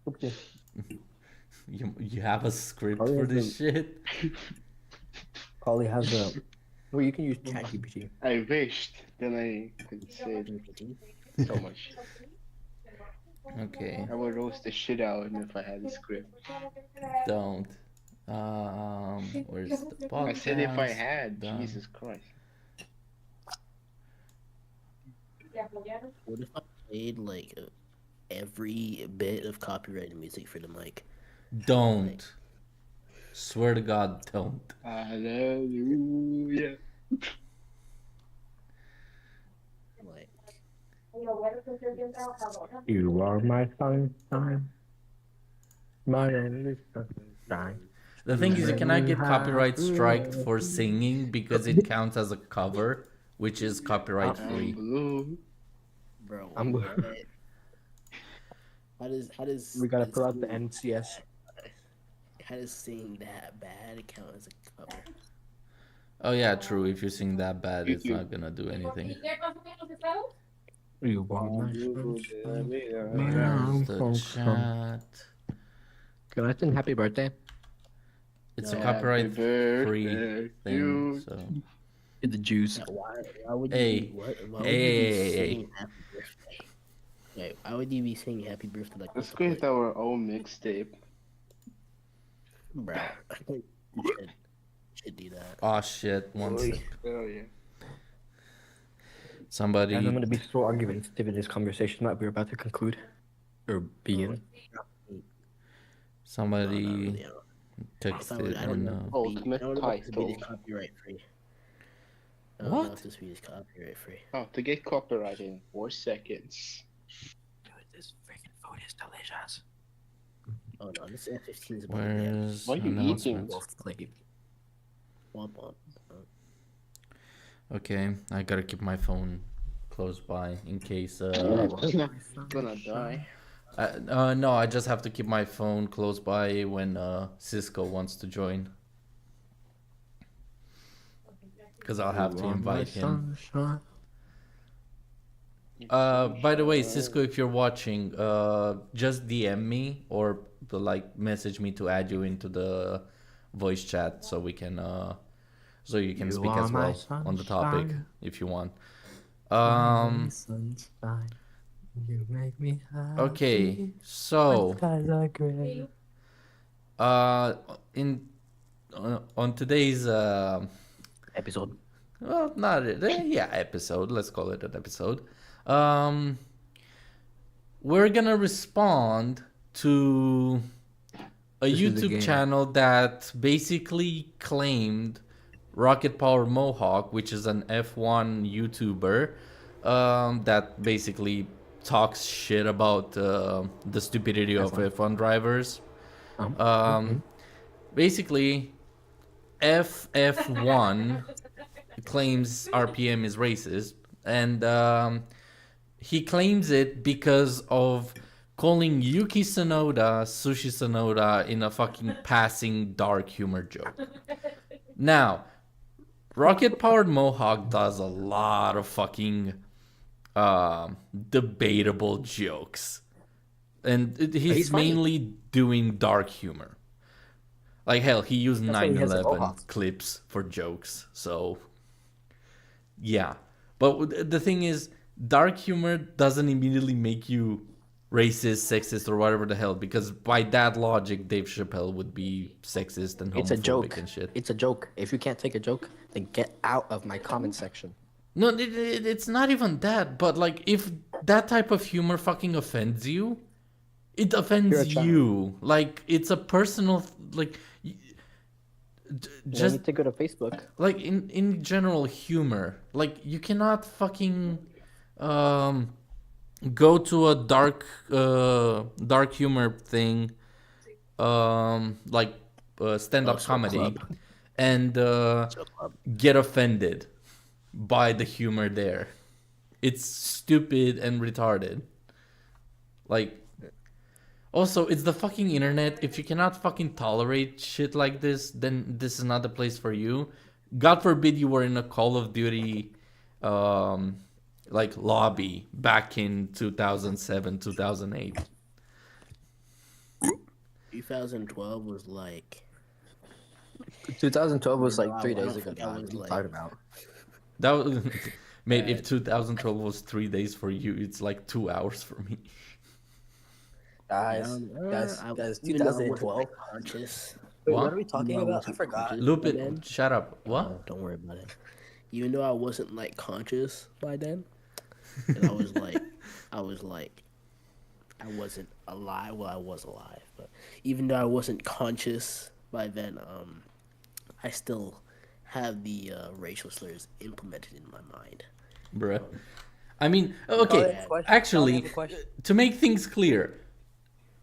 Okay. You have a script Collieee for has this shit? Collieee has a. Well, you can use ChatGPT. I wished. Then I could say so much. Okay, I would roast the shit out of him if I had a script. don't. Where's the I said if I podcast? had, Done. Jesus Christ. What if I played like every bit of copyrighted music for the mic? Don't. Swear to God, don't. Hallelujah. Like, You are my sunshine. My only sunshine. The thing is, you cannot get copyright strike for singing because it counts as a cover, which is copyright I'm free. blue. bro, I'm- what? How does We gotta how does pull out the singing- NCS. How does singing that bad count as a cover? Oh yeah, true. If you sing that bad, it's not gonna do anything. You are I'm my blue. sunshine. Where's the chat? Can I sing happy birthday? It's No. a copyright Happy birthday free to thing, you. so In the juice. Now, why would you Hey, be, why would hey, you be hey, hey. singing happy birthday? Wait, why would you be singing happy birthday like Let's this? create our own mixtape. Bro, I think you should do that. oh shit. One Oy. sec. Oh yeah. Somebody, And I'm gonna be so argumentative in this conversation that we're about to conclude. Or begin. somebody Really, I texted don't and know. Ultimate I don't know if this beat is title. copyright free. I don't know What? if this beat is copyright free. Oh, to get copyright in 4 seconds. Dude, this freaking food is delicious. Oh no, this F.F1 is where's Why are you eating? announcements? Womp womp. Okay, I gotta keep my phone close by in case. Gonna die. No, I just have to keep my phone close by when Cisco wants to join. Because I'll have to invite him. By the way, Cisco, if you're watching, just DM me or like message me to add you into the voice chat so we can so you can You speak are as my well on the topic sunshine. if you want. Sunshine, you make me happy. Okay, so Skies are gray. in on today's Episode. well, not yeah, episode. Let's call it an episode. We're gonna respond to a This is a YouTube game. channel that basically claimed Rocket Power Mohawk, which is an F1 YouTuber, that basically talks shit about the stupidity of F1 drivers. Basically, F.F1 claims RPM is racist, and he claims it because of calling Yuki Tsunoda Sushi Tsunoda in a fucking passing dark humor joke. Now, Rocket Powered Mohawk does a lot of fucking debatable jokes, and he's funny. mainly doing dark humor. Like hell, he used That's why he has a 9/11 mohawk. clips for jokes. So, yeah. But the thing is, dark humor doesn't immediately make you racist, sexist, or whatever the hell. Because by that logic, Dave Chappelle would be sexist and homophobic It's a joke. and shit. It's a joke. If you can't take a joke, then get out of my comment section. No, it's not even that. But like, if that type of humor fucking offends you, it You're a offends child. you. Like, it's a personal like. Just Just need to go to Facebook. like in general humor, like you cannot fucking go to a dark humor thing, like stand-up comedy, and get offended by the humor there. It's stupid and retarded. Like, also, it's the fucking internet. If you cannot fucking tolerate shit like this, then this is not the place for you. God forbid you were in a Call of Duty like lobby back in 2007, 2008. 2012 was like 2012 was like I 3 don't days ago. think I Dog. was What are you like talking about? That was, mate. If 2012 was 3 days for you, it's like 2 hours for me. Guys, guys, even though I wasn't 2012. like conscious. Wait, What? what are we Even talking though I about? I wasn't forgot. conscious by Lupin, then. shut up. What? Don't worry about it. Even though I wasn't like conscious by then, and I was like, I was like, I wasn't alive. Well, I was alive, but even though I wasn't conscious by then, I still have the racial slurs implemented in my mind. Bruh. I mean, Collie, I okay. have a question. Collie, I Actually, have a question. to make things clear,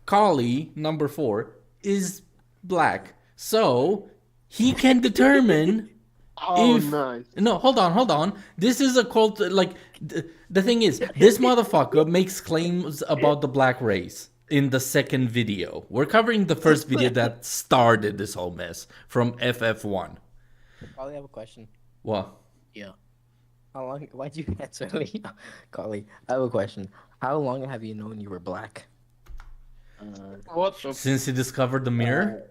Collieee, number 4, is black. So, he can determine Oh, if... nice. No, hold on. This is a cult... Like, the thing is, this motherfucker makes claims about the black race in the second video. We're covering the first video that started this whole mess from FF1. Collie, I have a question. What? Yeah. How long? Why'd you answer me? Collie, I have a question. How long have you known you were black? What the Since he discovered the mirror?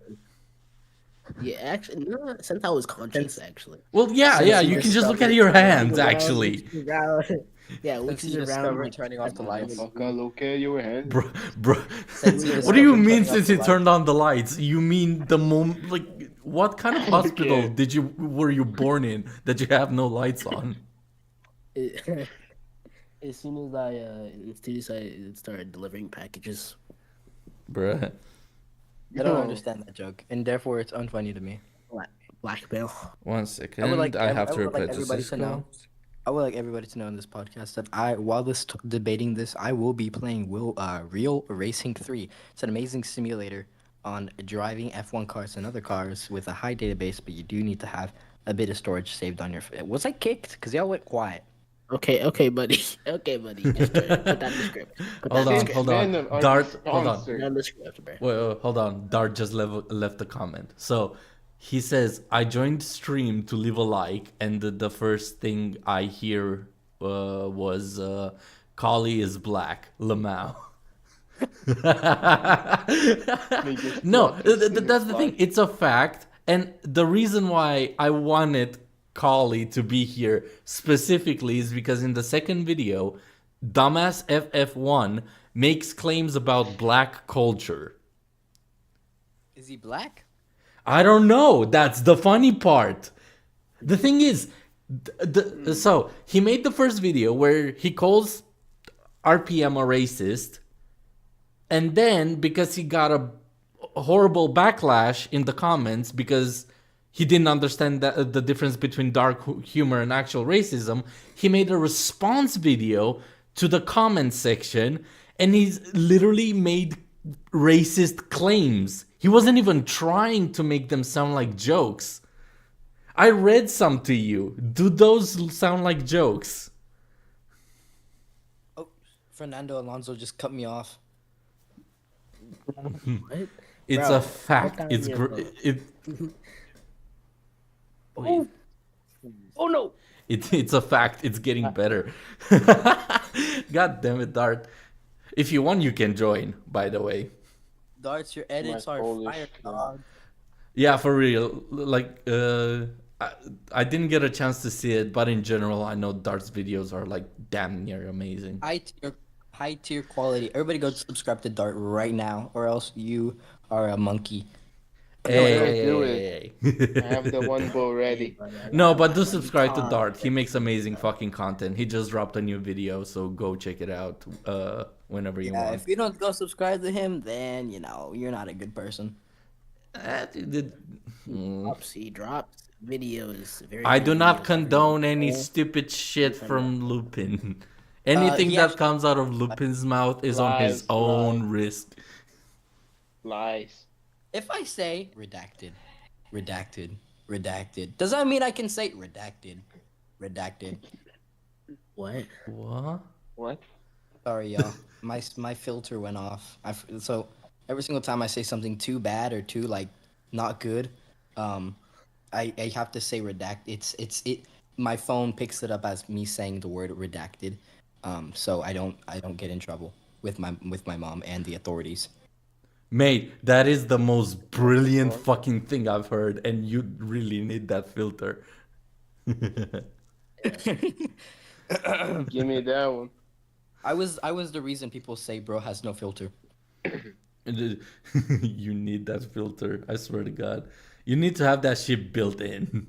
Yeah, actually, no, since I was conscious, actually. Well, yeah, Since you you can just look at discovered your turning hands, Around- actually. yeah, Since which you is around discovered like turning off the lights. motherfucker? Look at your hand. Bro. Since you What do you discovered mean turning off since the he lights. turned on the lights? You mean the moment, like, what kind of hospital Okay. were you born in that you have no lights on? as soon as I started delivering packages. Bruh. I don't Yo. understand that joke, and therefore it's unfunny to me. Blackmail. 1 second. I would like I have to would reply like to everybody to Cisco. know. I would like everybody to know in this podcast that while debating this, I will be playing Real Racing 3. It's an amazing simulator on driving F1 cars and other cars with a high database, but you do need to have a bit of storage saved on your. Was I kicked? Because y'all went quiet. Okay, buddy. Okay, buddy. Just put that in the script. Put that in the script. Hold on. Man, our Dart, hold on. sponsor. Put that in the script, bro. Wait, hold on. Dart just left a comment. So he says, I joined stream to leave a like, and the first thing I hear was Collieee is black, Lamau. No, that's the thing. It's a fact. And the reason why I wanted Collieee to be here specifically is because in the second video, dumbass F.F1 makes claims about black culture. Is he black? I don't know. That's the funny part. The thing is, so he made the first video where he calls RPM a racist, and then because he got a horrible backlash in the comments because he didn't understand the difference between dark humor and actual racism, he made a response video to the comment section, and he's literally made racist claims. He wasn't even trying to make them sound like jokes. I read some to you. Do those sound like jokes? Oh, Fernando Alonso just cut me off. What? It's Bro, a fact. what It's kind of- Oh, oh no! It's a fact. It's getting better. God damn it, Dart. If you want, you can join. By the way. Darts, your edits My are Polish, fire, yeah. dog. Yeah, for real. Like, I didn't get a chance to see it, but in general, I know Dart's videos are like damn near amazing. High tier quality. Everybody go subscribe to Dart right now, or else you are a monkey. Hey, do hey, I have the one bow ready. No, but do subscribe to Dart. He makes amazing fucking content. He just dropped a new video, so go check it out whenever you Yeah, want. if you don't go subscribe to him, then you're not a good person. He drops videos. Very I good do not videos. condone any stupid shit from Lupin. Anything he that actually- comes out of Lupin's mouth is on his Lies, own lies. risk. Lies. If I say redacted, does that mean I can say redacted? What? What? What? Sorry, y'all. My filter went off. So every single time I say something too bad or too like not good, I have to say redact. It. My phone picks it up as me saying the word redacted, so I don't get in trouble with my mom and the authorities. Mate, that is the most brilliant fucking thing I've heard, and you really need that filter. Give me that one. I was the reason people say bro has no filter. You need that filter. I swear to God, you need to have that shit built in.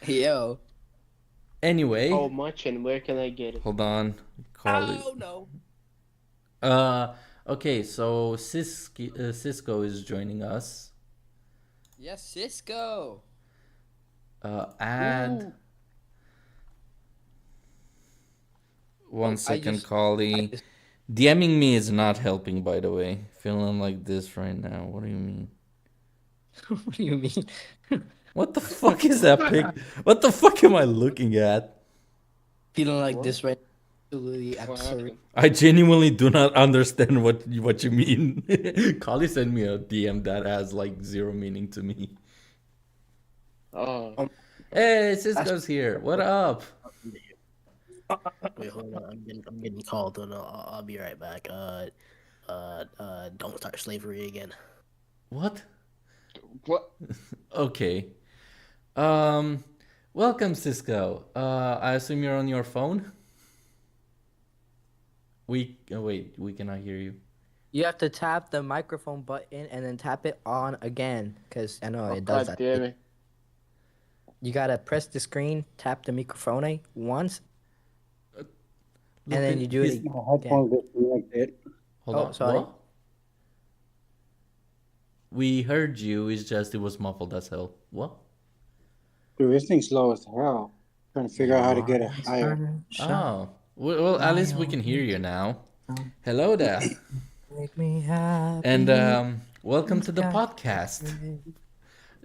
Yo. Anyway, How much and where can I get it? hold on, Carly. Oh no. Okay, so Cisco is joining us. Yes, Cisco. Add Ooh. one I second, just- Collie. DMing me is not helping, by the way. Feeling like this right now. What do you mean? What do you mean? What the fuck is that pic? What the fuck am I looking at? Feeling like What? this right? Absolutely What absurd. happened? I genuinely do not understand what you mean. Collie sent me a DM that has like zero meaning to me. Oh, Hey, Cisco's here. What up? Wait, hold on. I'm getting called, and I'll be right back. Don't start slavery again. What? what? Okay. Welcome, Cisco. I assume you're on your phone. Wait, we cannot hear you. You have to tap the microphone button and then tap it on again, cause I know Oh, it does God that. damn it. You gotta press the screen, tap the microphone once, and then you do it He's- again. My headphones get connected. Hold Oh, on. sorry. What? We heard you. It's just it was muffled as hell. What? Dude, this thing's slow as hell. Trying to figure out how to get it higher. Oh. Well, at least we can hear you now. Hello there. Make me happy. And welcome to the podcast.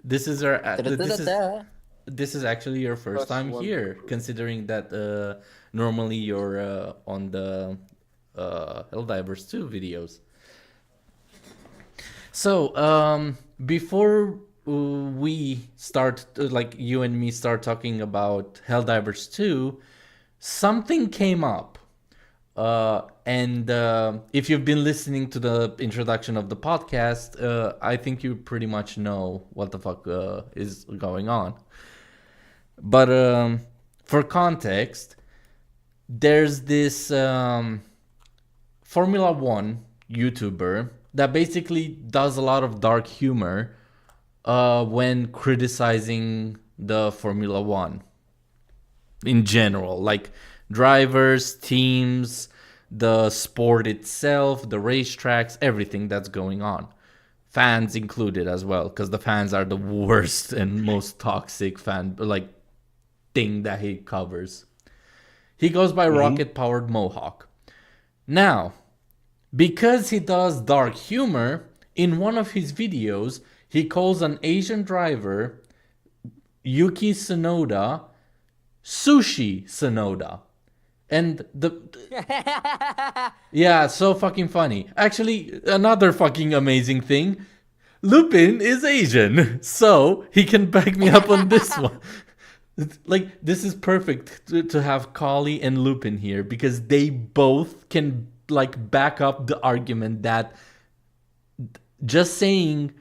This is our this is actually your first Plus time one. here, considering that normally you're on the Helldivers 2 videos. So before we start, like you and me start talking about Helldivers 2, something came up. And if you've been listening to the introduction of the podcast, I think you pretty much know what the fuck is going on. But for context, there's this Formula One YouTuber that basically does a lot of dark humor when criticizing the Formula One in general, like drivers, teams, the sport itself, the racetracks, everything that's going on. Fans included as well, because the fans are the worst and most toxic thing that he covers. He goes by Rocket Powered Mohawk. Now, because he does dark humor, in one of his videos, he calls an Asian driver, Yuki Tsunoda, Sushi Tsunoda. And yeah, so fucking funny. Actually, another fucking amazing thing, Lupin is Asian, so he can back me up on this one. Like, this is perfect to have Collieee and Lupin here, because they both can like back up the argument that just saying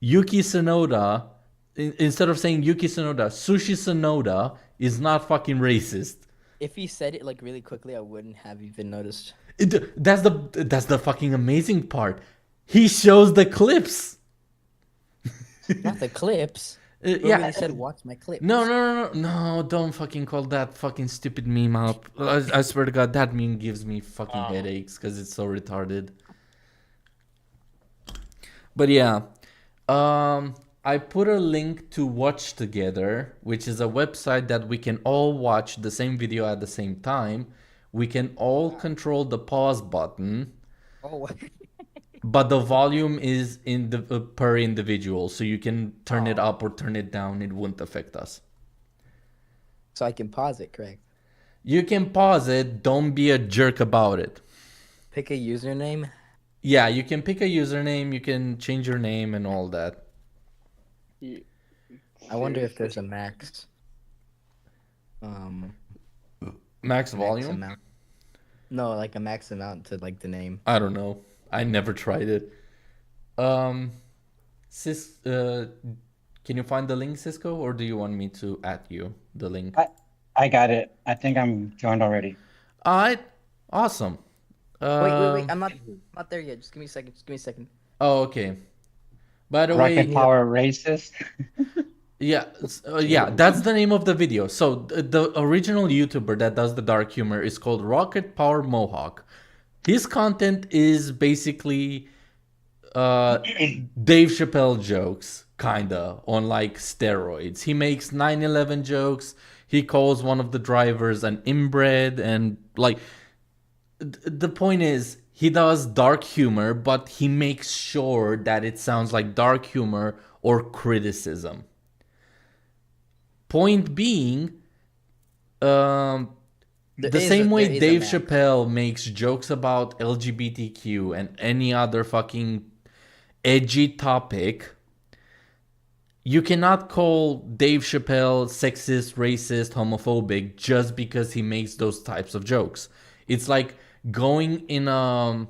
Yuki Tsunoda instead of saying Yuki Tsunoda, Sushi Tsunoda is not fucking racist. If he said it like really quickly, I wouldn't have even noticed. That's the fucking amazing part. He shows the clips. Not the clips. Yeah. He said, "Watch my clips." No! Don't fucking call that fucking stupid meme up. I swear to God, that meme gives me fucking headaches because it's so retarded. But yeah, I put a link to Watch Together, which is a website that we can all watch the same video at the same time. We can all control the pause button. Oh, But the volume is in the per individual, so you can turn it up or turn it down. It won't affect us. so I can pause it, correct? You can pause it. Don't be a jerk about it. Pick a username. Yeah, you can pick a username. You can change your name and all that. You- I wonder if there's seriously? a max. Max Max volume? amount. No, like a max amount to like the name. I don't know. I never tried it. Um, Cis, can you find the link, Cisco, or do you want me to add you the link? I got it. I think I'm joined already. Alright, awesome. Wait. Um, I'm not there yet. Just give me a second. Just give me a second. oh, okay. By the Rocket way, Power Racist. yeah, yeah, that's the name of the video. So the original YouTuber that does the dark humor is called Rocket Power Mohawk. His content is basically Dave Chappelle jokes, kinda, on like steroids. He makes 9/11 jokes. He calls one of the drivers an inbred, and like the point is he does dark humor, but he makes sure that it sounds like dark humor or criticism. Point being, the same way There is a Dave match. Chappelle makes jokes about LGBTQ and any other fucking edgy topic, you cannot call Dave Chappelle sexist, racist, homophobic just because he makes those types of jokes. It's like going in a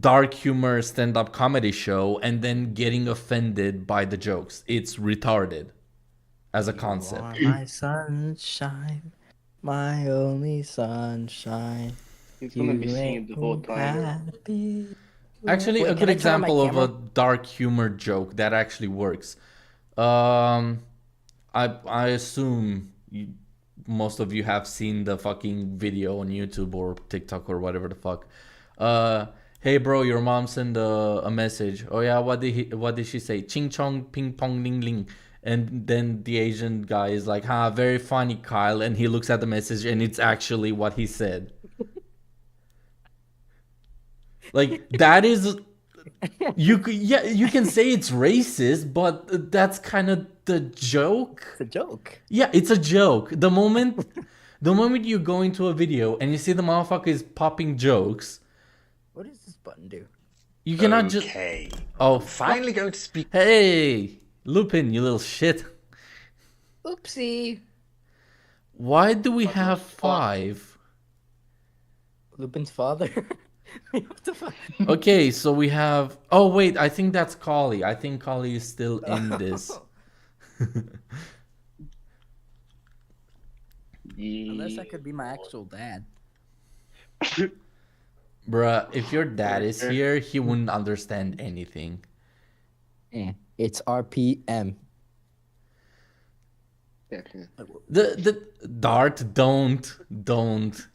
dark humor stand-up comedy show and then getting offended by the jokes. It's retarded as a You concept. are my sunshine, my only sunshine. He's gonna be You singing make the whole me time. happy. Actually, Wait, a can good I turn on my example of a camera? dark humor joke that actually works. Um, I assume most of you have seen the fucking video on YouTube or TikTok or whatever the fuck. Hey bro, your mom sent a message. Oh yeah, what did she say? Ching chong ping pong ling ling. And then the Asian guy is like, "Ha, very funny, Kyle." And he looks at the message, and it's actually what he said. Like that is you can say it's racist, but that's kind of the joke. It's a joke. Yeah, it's a joke. The moment you go into a video and you see the motherfucker is popping jokes, What does this button do? you cannot just. Okay. Oh, Finally going to speak. hey, Lupin, you little shit. Oopsie. Why do we have 5? Lupin's father. What the fuck? Okay, so we have. Oh wait, I think that's Collieee. I think Collieee is still in this. Unless that could be my actual dad. Bruh, if your dad is here, he wouldn't understand anything. It's RPM. Okay. The Dart, don't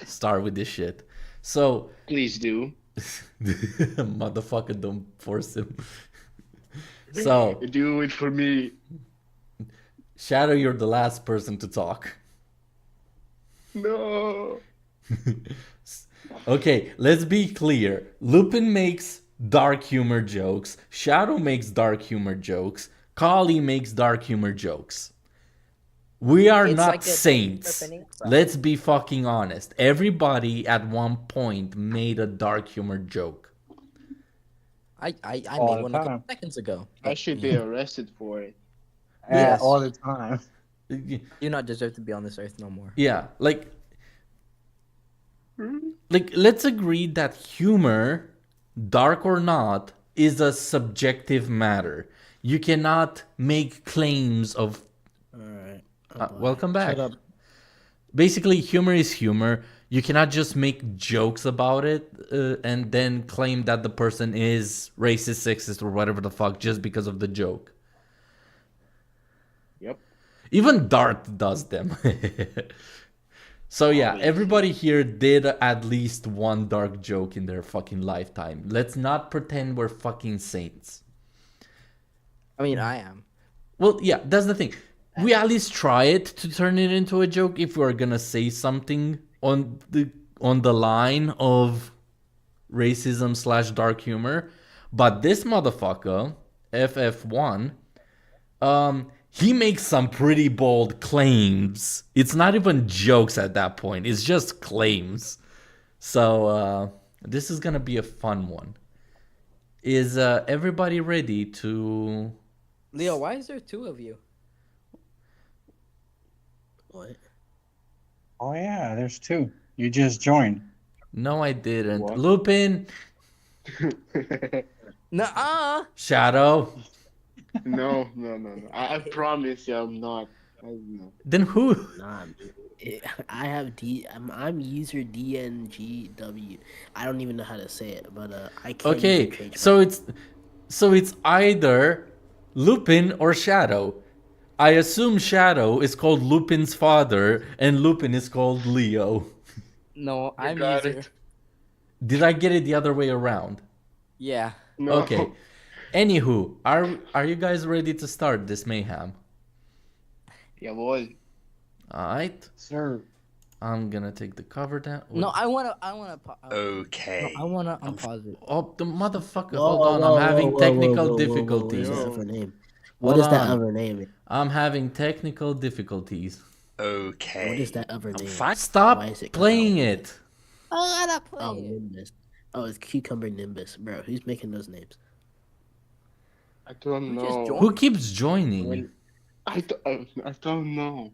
start with this shit. So Please do. motherfucker, don't force him. So Do it for me. Shadow, you're the last person to talk. No. Okay, let's be clear. Lupin makes dark humor jokes. Shadow makes dark humor jokes. Collieee makes dark humor jokes. We are It's not like a saints. happening. Let's be fucking honest. Everybody at one point made a dark humor joke. I All made the one a couple time. seconds ago. I should be arrested for it. Yeah, Yes. all the time. You do not deserve to be on this earth no more. Yeah, like let's agree that humor, dark or not, is a subjective matter. You cannot make claims of All right. welcome back. Shut up. Basically, humor is humor. You cannot just make jokes about it and then claim that the person is racist, sexist, or whatever the fuck just because of the joke. Yep. Even Dart does them. So yeah, everybody here did at least one dark joke in their fucking lifetime. Let's not pretend we're fucking saints. I mean, I am. Well, yeah, that's the thing. We at least try it to turn it into a joke if we're gonna say something on the line of racism / dark humor. But this motherfucker, F.F1, he makes some pretty bold claims. It's not even jokes at that point. It's just claims. So this is gonna be a fun one. Is everybody ready to? Leo, why is there 2 of you? What? Oh yeah, there's 2. You just joined. No, I didn't. What? Lupin. Nuh-uh. Shadow. No. I promise you, I'm not. No. Then who? Nah, I have I'm user DNGW. I don't even know how to say it, but I can't even Okay, change so it's either Lupin or Shadow. I assume Shadow is called Lupin's father and Lupin is called Leo. No, You I'm got user. it. Did I get it the other way around? Yeah. No. Okay. Anywho, are you guys ready to start this mayhem? Yeah, boy. Alright. Sir. I'm gonna take the cover down. No, I wanna. Okay. No, I wanna unpause it. Oh, the motherfucker. Whoa, Hold on. whoa, I'm whoa, having whoa, technical whoa, whoa, whoa, whoa. What is difficulties. that Yo. other name? What Hold is that on. other name? I'm having technical difficulties. Okay. What is that other I'm name? fine. Stop Why is it cut playing out? it. Oh, I'm not Oh, playing it. Nimbus. Oh, it's Cucumber Nimbus. Bro, who's making those names? I don't Who just know. joined? Who keeps joining? When- I don't know.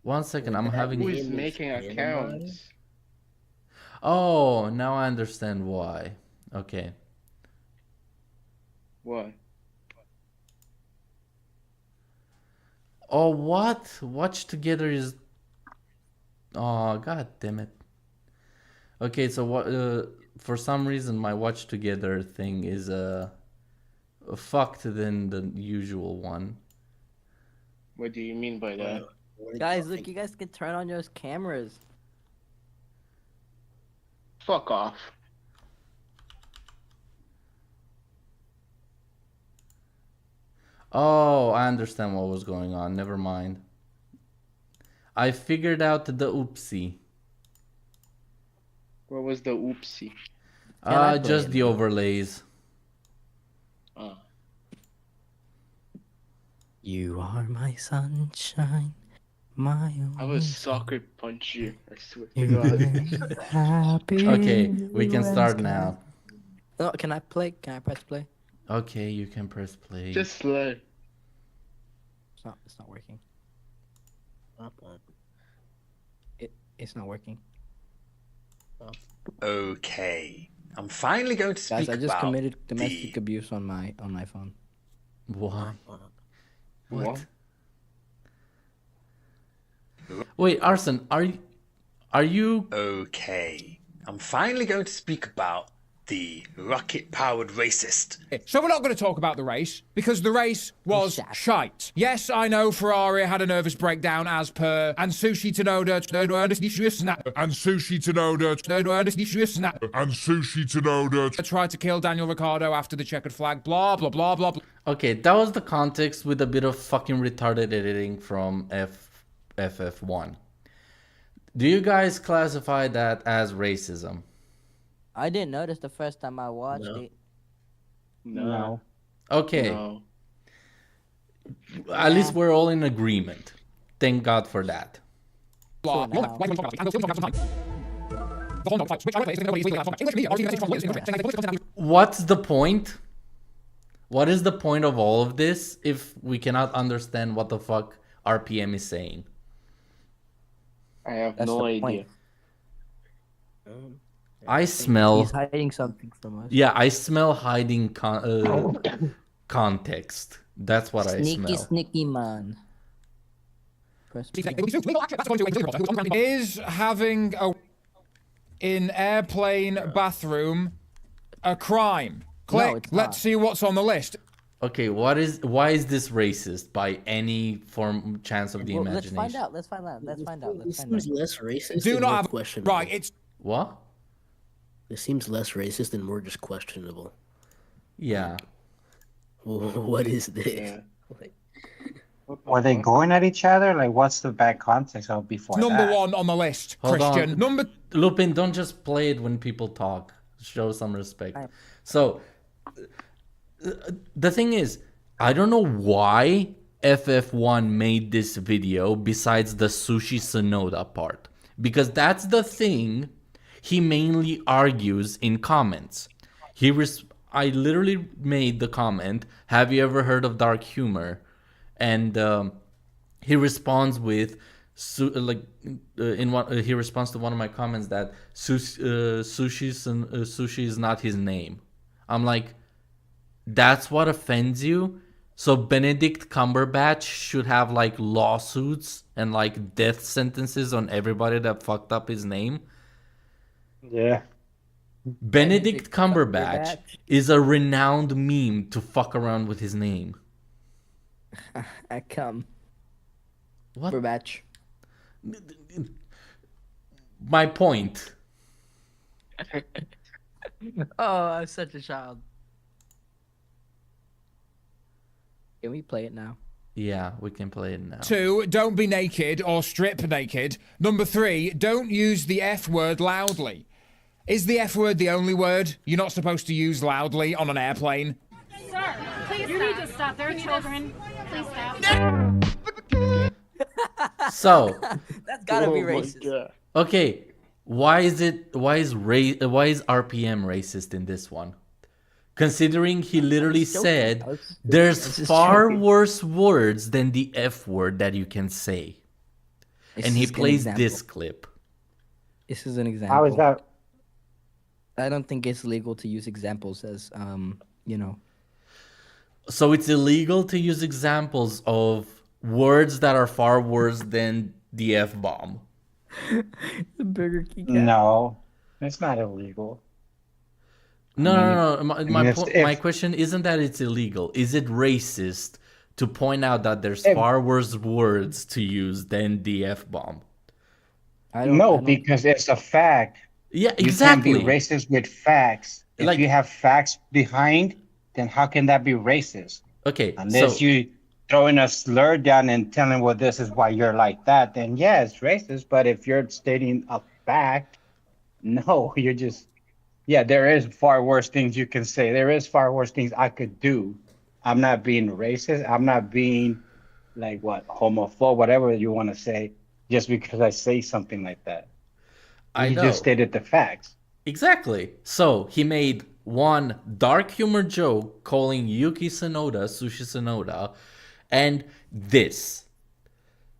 1 second. I'm That having. Who name is is making Anime? accounts? Oh, now I understand why. Okay. What? Oh, what? Watch Together is. Oh, god damn it. Okay, so what? For some reason, my Watch Together thing is fucked than the usual one. What do you mean by that? Guys, look, you guys can turn on your cameras. Fuck off. Oh, I understand what was going on. Never mind. I figured out the oopsie. What was the oopsie? Can I play Just it the now? overlays. You are my sunshine, my I only was soccer punch you. I swear to You God. make me happy. Okay, we can start when now. Oh, can I play? Can I press play? Okay, you can press play. Just slay. It's not working. It's not working. Okay. I'm finally going to speak Guys, I just about committed domestic the... abuse on my phone. Why? What? Wait, Arson, are you? Okay. I'm finally going to speak about the rocket-powered racist. So we're not going to talk about the race, because the race was Shut. shite. Yes, I know Ferrari had a nervous breakdown as per, and Sushi Tsunoda, and Sushi Tsunoda, and Sushi Tsunoda tried to kill Daniel Ricciardo after the checkered flag, blah, blah, blah, blah, blah. Okay, that was the context with a bit of fucking retarded editing from F.F1. Do you guys classify that as racism? I didn't notice the first time I watched No. it. No. Okay, No. at least we're all in agreement. Thank God for that. blah. So now- What's the point? What is the point of all of this if we cannot understand what the fuck RPM is saying? I have That's no the idea. point. I smell. He's hiding something from us. Yeah, I smell hiding context. That's what I Sneaky, smell. sneaky man. Press play. Is having a in airplane bathroom a crime? Click. it's Let's not. see what's on the list. Okay, why is this racist by any form chance of the Well, imagination? let's find out. Let's find out. Let's find out. It Let's find out. seems less racist Do and not more have questionable. right. It's What? It seems less racist and more just questionable. Yeah. What is this? Yeah. Like, Were they going at each other? Like, what's the bad context of before number that? one on the list. Hold Christian. on. Number Lupin, don't just play it when people talk. Show some respect. Right. So, the thing is, I don't know why FF1 made this video besides the Sushi Sonoda part. Because that's the thing he mainly argues in comments. I literally made the comment, have you ever heard of dark humor? And he responds with, in one he responds to one of my comments that sushi is not his name. I'm like, that's what offends you? So Benedict Cumberbatch should have like lawsuits and like death sentences on everybody that fucked up his name? Yeah. Benedict Cumberbatch is a renowned meme to fuck around with his name. I come. What? Cumberbatch. My point. Oh, I'm such a child. Can we play it now? Yeah, we can play it now. 2, don't be naked or strip naked. Number 3, don't use the F word loudly. Is the F word the only word you're not supposed to use loudly on an airplane? Sir, please you need to stop. There are children. Please stop. So, That's gotta be Oh my racist. God. okay, why is RPM racist in this one? Considering he literally said there's far worse words than the F word that you can say. And he plays this clip. This is an example. How is that? I don't think it's legal to use examples as, you know. So it's illegal to use examples of words that are far worse than the F-bomb. The Burger King cat. No, it's not illegal. No. mean, My question isn't that it's illegal. Is it racist to point out that there's far worse words to use than the F-bomb? No, because it's a fact. Yeah, exactly. You can't be racist with facts. If Like- you have facts behind, then how can that be racist? Okay, Unless so you throwing a slur down and telling, well, this is why you're like that, then yeah, it's racist. But if you're stating a fact, no, you're just, yeah, there is far worse things you can say. There is far worse things I could do. I'm not being racist. I'm not being like homophobe, whatever you want to say, just because I say something like that. I know. You just stated the facts. Exactly. So he made one dark humor joke calling Yuki Tsunoda Sushi Tsunoda, and this,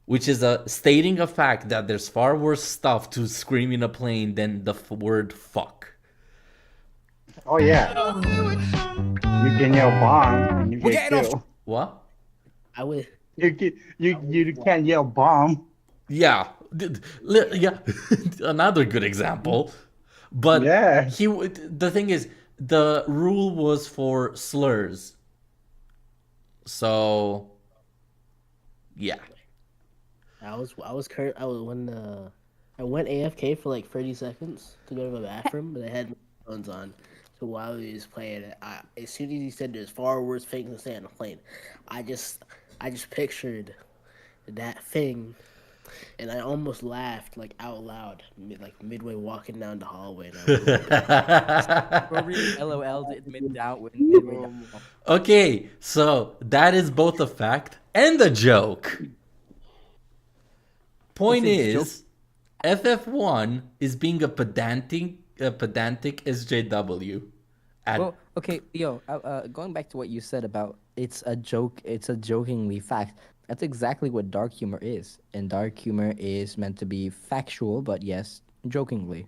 which is stating a fact that there's far worse stuff to scream in a plane than the word fuck. Oh yeah. You can yell bomb and you We're get getting off- killed. What? I would. You can't yell bomb. Yeah. Yeah. Another good example. But Yeah. the thing is, the rule was for slurs. So, yeah. I went AFK for like 30 seconds to go to the bathroom, but I had my phones on. So while he was playing it, as soon as he said there's far worse things to say on a plane, I just pictured that thing, and I almost laughed like out loud, midway walking down the hallway. Probably LOL mid down with midway down. Okay, so that is both a fact and a joke. Point is, FF1 is being a pedantic SJW. Well, okay, yo, going back to what you said about it's a joke, it's a jokingly fact. That's exactly what dark humor is. And dark humor is meant to be factual, but yes, jokingly.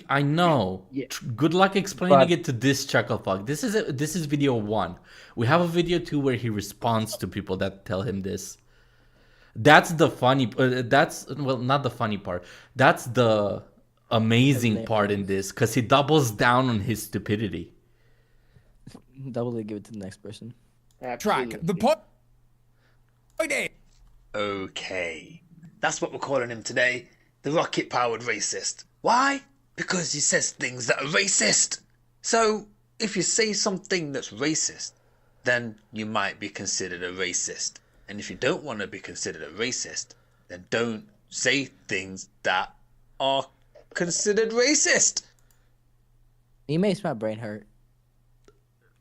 I know. Yeah. Good luck explaining But- it to this chucklefuck. This is video 1. We have a video 2 where he responds to people that tell him this. That's the funny. Not the funny part. That's the amazing part in this, because he doubles down on his stupidity. Doubly give it to the next person. Track. The point is. Okay. That's what we're calling him today. The rocket-powered racist. Why? Because he says things that are racist. So, if you say something that's racist, then you might be considered a racist. And if you don't want to be considered a racist, then don't say things that are considered racist. He makes my brain hurt.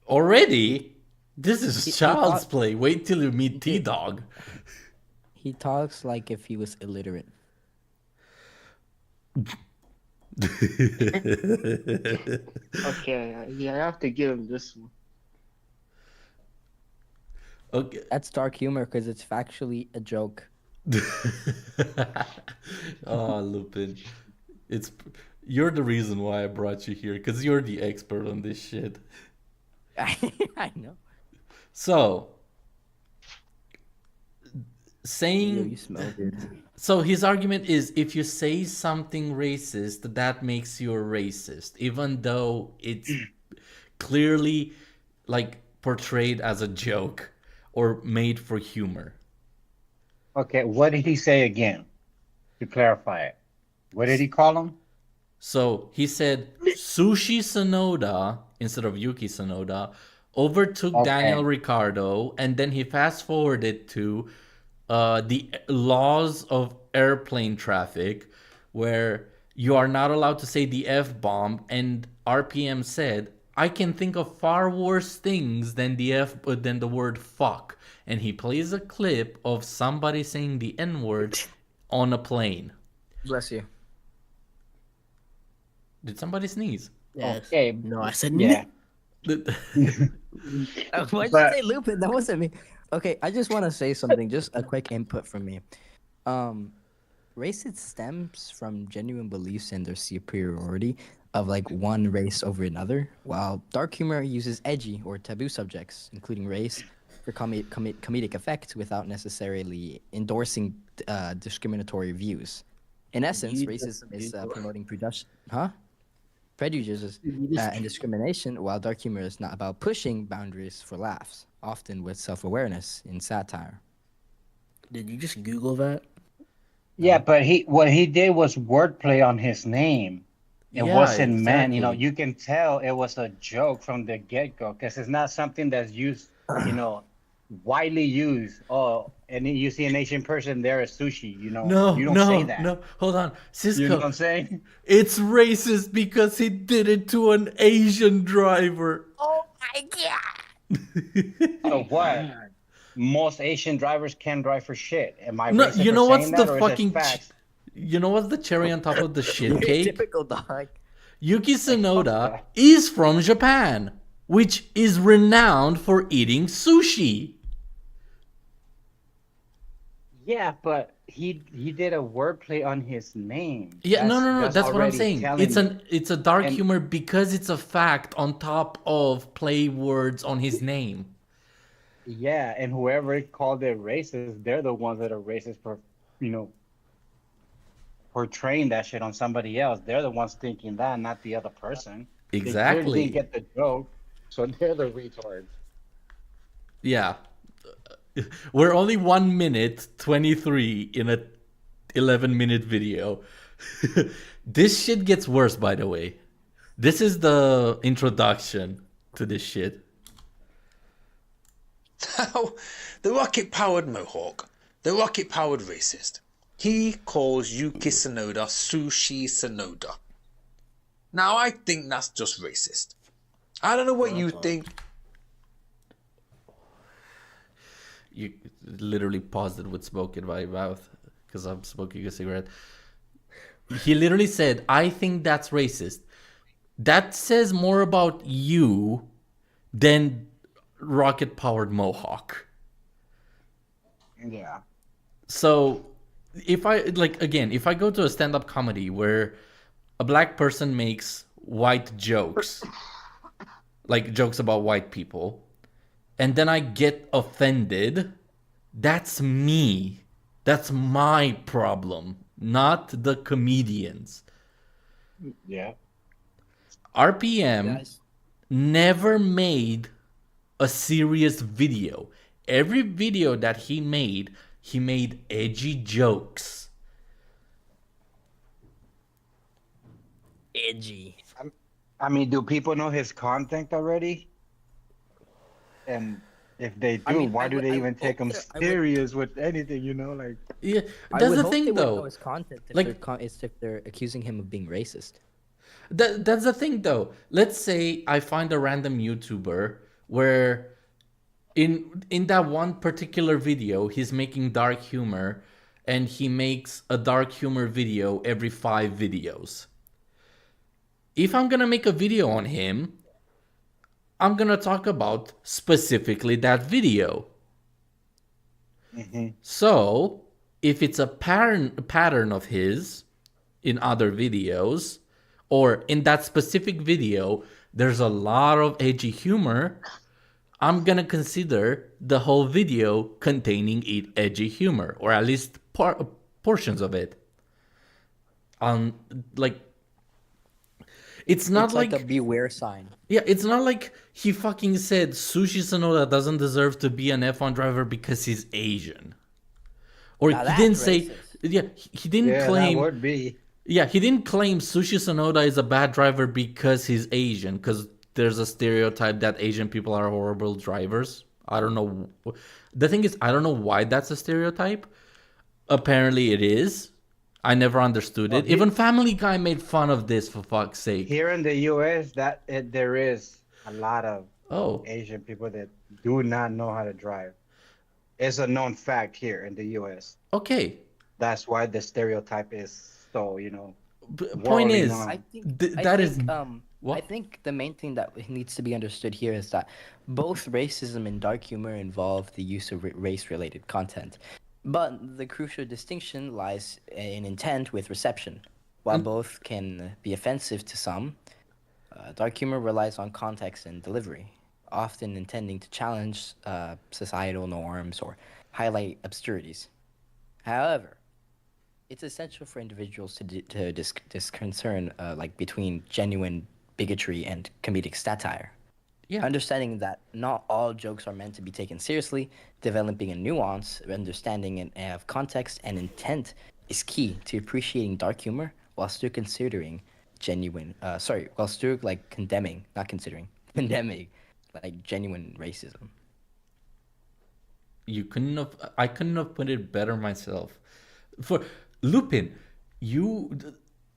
Already? This is He child's thought- play. Wait till you meet T-Dog. He talks like if he was illiterate. Okay, yeah, I have to give him this one. Okay. That's dark humor because it's factually a joke. Oh, Lupin. It's you're the reason why I brought you here, because you're the expert on this shit. I know. So, Yo, you saying smell good. so his argument is if you say something racist, that makes you a racist, even though it's clearly like portrayed as a joke or made for humor. Okay, what did he say again? To clarify it, what did he call him? So he said Sushi Sonoda instead of Yuki Sonoda overtook Daniel Okay. Ricciardo, and then he fast forwarded to the laws of airplane traffic, where you are not allowed to say the F bomb, and RPM said, I can think of far worse things than the word fuck. And he plays a clip of somebody saying the N word on a plane. Bless you. Did somebody sneeze? Yes. Okay. No, I said Yeah. Why'd you But say Lupin? That wasn't me. Okay, I just want to say something. Just a quick input from me. Racist stems from genuine beliefs in their superiority of like one race over another, while dark humor uses edgy or taboo subjects, including race, for comedic effect without necessarily endorsing discriminatory views. In essence, You just racism is Google. promoting prejudices and discrimination, while dark humor is not about pushing boundaries for laughs, often with self-awareness in satire. Did you just Google that? yeah, but what he did was wordplay on his name. It Yeah, wasn't meant, exactly. you can tell it was a joke from the get-go because it's not something that's used, widely used. Oh, and you see an Asian person there as sushi, No, you don't say no, that. no. Hold on. You know Cisco, what I'm saying? it's racist because he did it to an Asian driver. Oh my god! So what? Most Asian drivers can't drive for shit. Am I No, racist for saying that, or is it facts? you know what's the cherry on top of the shit You're a cake? typical dog. Yuki Like, fuck Tsunoda that. is from Japan, which is renowned for eating sushi. Yeah, but he did a wordplay on his name. Yeah, no. That's what I'm already saying. telling you. It's a dark And humor because it's a fact on top of play words on his name. yeah, and whoever called it racist, they're the ones that are racist for, you know, portraying that shit on somebody else. They're the ones thinking that, not the other person. They clearly didn't Exactly. get the joke, so they're the retards. Yeah. We're only 1 minute 23 in a 11-minute video. This shit gets worse, by the way. This is the introduction to this shit. Now, the rocket-powered Mohawk, the rocket-powered racist, he calls Yuki Tsunoda Sushi Tsunoda. Now, I think that's just racist. I don't know what you think. You literally paused it with smoke in my mouth because I'm smoking a cigarette. He literally said, I think that's racist. That says more about you than rocket powered Mohawk. Yeah. So if I if I go to a stand-up comedy where a black person makes white jokes, like jokes about white people, and then I get offended, that's me. That's my problem, not the comedians. Yeah. RPM Guys, never made a serious video. Every video that he made edgy jokes. edgy. I mean, do people know his content already? And if they do, I mean, why I do would- they I even would take him hope that- I would- serious with anything? Like. Yeah, I that's would the hope they thing would know though. his content if Like- they're accusing him of being racist. That's the thing though. Let's say I find a random YouTuber where in that one particular video he's making dark humor, and he makes a dark humor video every 5 videos. If I'm gonna make a video on him, I'm gonna talk about specifically that video. Mm-hmm. So if it's a pattern of his in other videos, or in that specific video, there's a lot of edgy humor, I'm gonna consider the whole video containing edgy humor, or at least portions of it. Like, it's not It's like a beware sign. yeah, it's not like he fucking said Sushi Sonoda doesn't deserve to be an F1 driver because he's Asian. Or Now he didn't that's say, racist. yeah, he didn't Yeah, that claim, would be. yeah, he didn't claim Sushi Sonoda is a bad driver because he's Asian, because there's a stereotype that Asian people are horrible drivers. I don't know. The thing is, I don't know why that's a stereotype. Apparently it is. I never understood it. Even Family Guy made fun of this, for fuck's sake. Here in the U.S., there is a lot of Oh, Asian people that do not know how to drive. It's a known fact here in the U.S. okay. That's why the stereotype is so, Point Whirling is, on. I think that is I think the main thing that needs to be understood here is that both racism and dark humor involve the use of race-related content, but the crucial distinction lies in intent with reception. While both can be offensive to some, dark humor relies on context and delivery, often intending to challenge societal norms or highlight obscurities. However, it's essential for individuals to discern like between genuine bigotry and comedic satire. yeah. Understanding that not all jokes are meant to be taken seriously, developing a nuance, understanding and of context and intent is key to appreciating dark humor while still considering while still like condemning, not considering, condemning like genuine racism. I couldn't have put it better myself. For Lupin,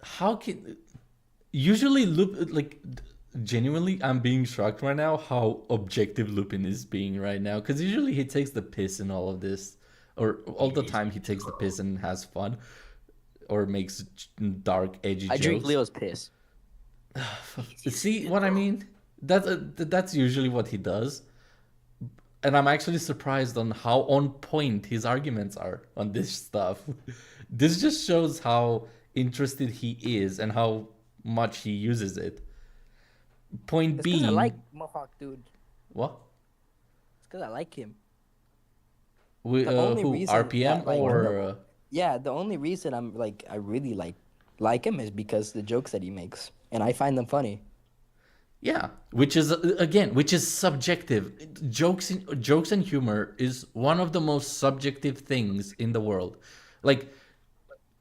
how can usually genuinely, I'm being shocked right now how objective Lupin is being right now, because usually he takes the piss in all of this, or all the time he takes the piss and has fun, or makes dark, edgy I jokes. drink Leo's piss. See what I mean? That's usually what he does. And I'm actually surprised on how on point his arguments are on this stuff. This just shows how interested he is and how much he uses it. Point It's because I being, like Mohawk, dude. what? It's because I like him. We, The only who, reason RPM that, like, or Yeah, the only reason I really like him is because the jokes that he makes, and I find them funny. yeah, which is subjective. Jokes and humor is one of the most subjective things in the world. Like,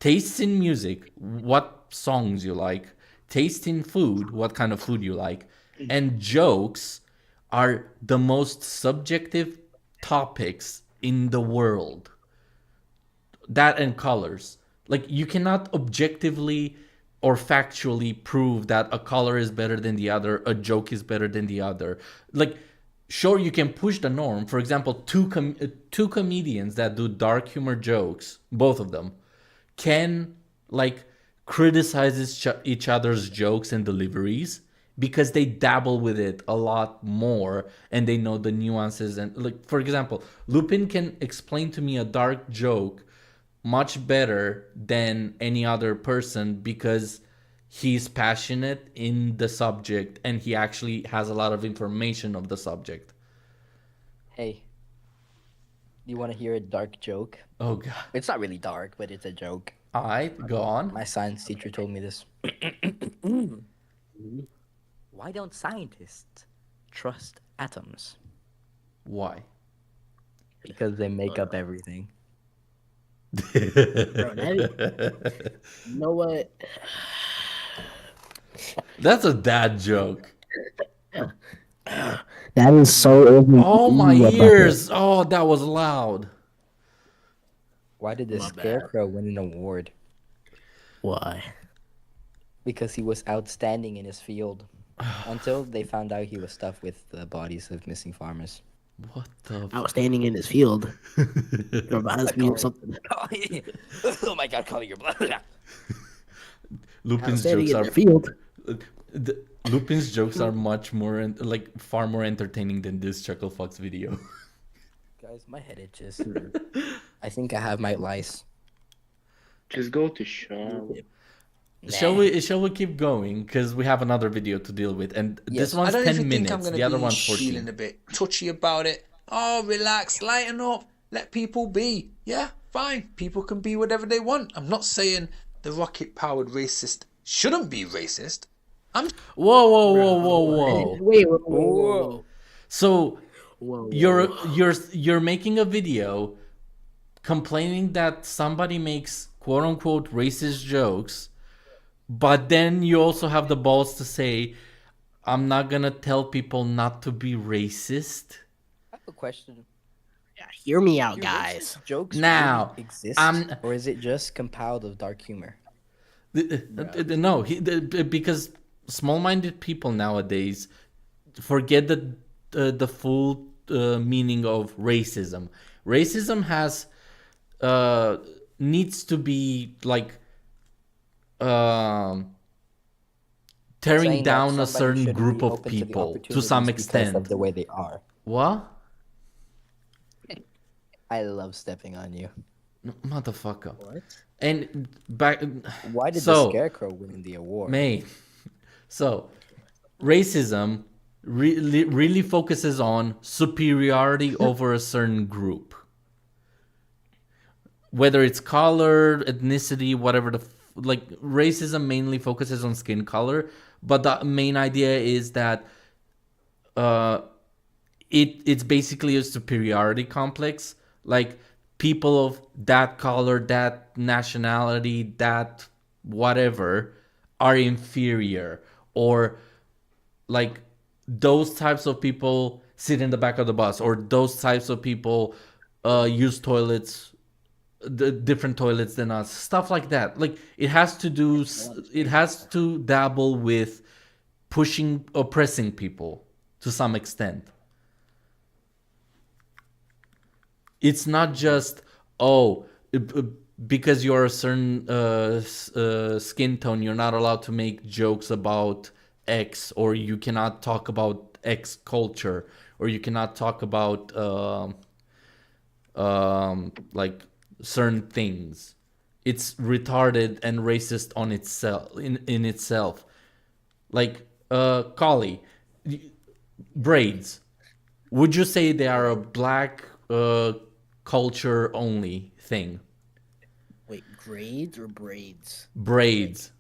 tastes in music, what songs you like, taste in food, what kind of food you like, and jokes are the most subjective topics in the world. That and colors. Like, you cannot objectively or factually prove that a color is better than the other, a joke is better than the other. Like, sure, you can push the norm. For example, two comedians that do dark humor jokes, both of them, can like criticize each other's jokes and deliveries because they dabble with it a lot more and they know the nuances. And like, for example, Lupin can explain to me a dark joke much better than any other person because he's passionate in the subject and he actually has a lot of information of the subject. Hey, you want to hear a dark joke? Oh god. It's not really dark, but it's a joke. Alright, go on. My science teacher told me this. Why don't scientists trust atoms? Why? Because they make up everything. Bro, that you know what? That's a dad joke. That is so. Oh my ears! Oh, that was loud. Why did the My bad. scarecrow win an award? Why? Because he was outstanding in his field. Until they found out he was stuffed with the bodies of missing farmers. What the? Outstanding in his field. Reminds me of something. Oh my god, Collieee, your blood. Lupin's Outstanding jokes in are the field. Lupin's jokes are much more far more entertaining than this Chucklefox video. Guys, my head itches. I think I have my lice. Just go to shower. Shall we keep going? Because we have another video to deal with, and this Yes. I one's don't 10 even think I'm minutes. going The to other be one's feeling 14. a bit touchy about it. Oh, relax, lighten up, let people be. Yeah, fine. People can be whatever they want. I'm not saying the rocket-powered racist shouldn't be racist. Whoa, whoa, whoa, whoa, whoa. Wait, whoa. So Whoa. you're making a video complaining that somebody makes quote unquote racist jokes, but then you also have the balls to say, I'm not gonna tell people not to be racist. I have a question. Yeah, hear me out, Do guys. racist jokes Now, really exist, I'm- or is it just compiled of dark humor? No, because small-minded people nowadays forget the full meaning of racism. Racism has needs to be like tearing Saying that down a somebody certain shouldn't group be of open to the people to some opportunities because of extent. the way they are. What? I love stepping on you. Motherfucker. What? And back. Why did So, the Scarecrow win the award? May. So, racism really focuses on superiority over a certain group. Whether it's color, ethnicity, whatever like racism mainly focuses on skin color, but the main idea is that it's basically a superiority complex. Like people of that color, that nationality, that whatever are inferior, or like those types of people sit in the back of the bus, or those types of people use toilets, the different toilets than us, stuff like that. Like it has to dabble with oppressing people to some extent. It's not just because you're a certain skin tone, you're not allowed to make jokes about X, or you cannot talk about X culture, or you cannot talk about like certain things. It's retarded and racist on itself in itself. Like Collieee, braids. Would you say they are a black culture only thing? Wait, grades or braids? Braids.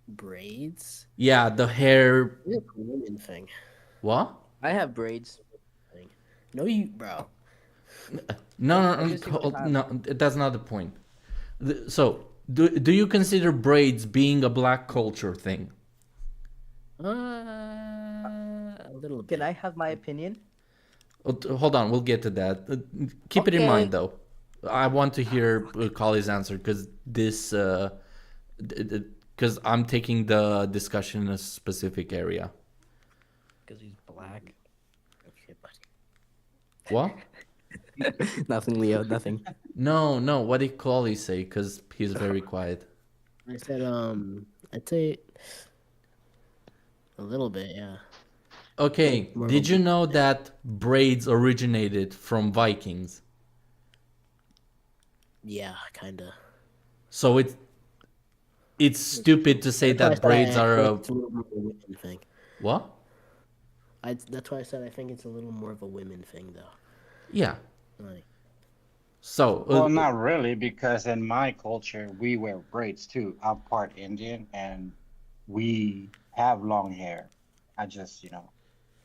Braids? Yeah, the hair. It's a women thing. What? I have braids. No, you, bro. No, that's not the point. So, do you consider braids being a black culture thing? A little bit. Can I have my opinion? Hold on, we'll get to that. Keep it in Okay. mind, though. I want to hear Collie's answer because because I'm taking the discussion in a specific area. Because he's black. Okay, buddy. What? Nothing, Leo. Nothing. No. What did Collie say? Because he's very quiet. I said, I'd say a little bit, yeah. Okay. More Did you know that braids originated from Vikings? Yeah, kinda. So it's stupid to say that braids are a It's a little more of a women thing. what? That's why I said I think it's a little more of a women thing, though. Yeah. Like, So Well, not really, because in my culture, we wear braids too. I'm part Indian and we have long hair. I just,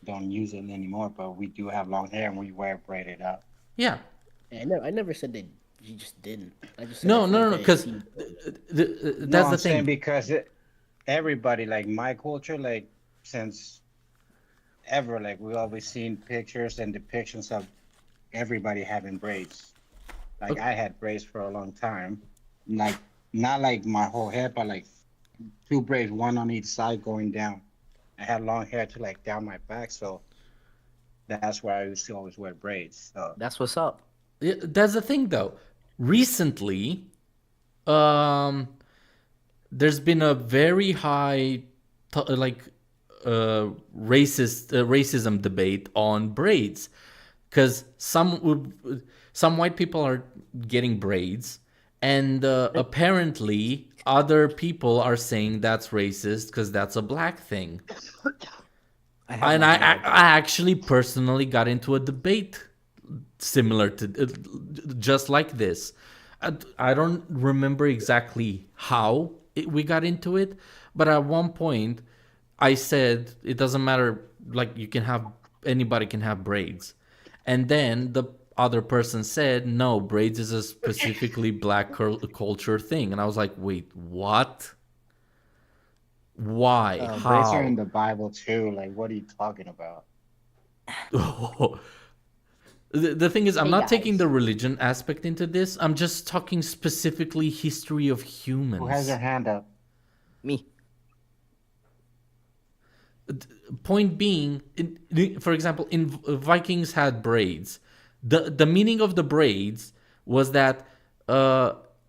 don't use it anymore, but we do have long hair and we wear braided up. yeah. I never said that you just didn't. I just said No, I no, think no, that because you- that's I'm the saying thing. because everybody, like my culture, like since ever, like we always seen pictures and depictions of everybody having braids. Like I had braids for a long time, like not like my whole head, but like two braids, one on each side going down. I had long hair to like down my back, so that's why I used to always wear braids. So That's what's up. Yeah, that's the thing, though. Recently, there's been a very high, racism debate on braids, because some white people are getting braids, And apparently, other people are saying that's racist because that's a black thing. And I actually personally got into a debate similar to just like this. I don't remember exactly how we got into it, but at one point I said it doesn't matter. Like anybody can have braids, and then the other person said no, braids is a specifically black culture thing, and I was like, wait, what? Why? Braids are in How? the Bible too. Like, what are you talking about? The thing is, I'm Hey not taking guys. the religion aspect into this. I'm just talking specifically history of Who has their humans. hand up? Me. Point being, for example, in Vikings had braids. The meaning of the braids was that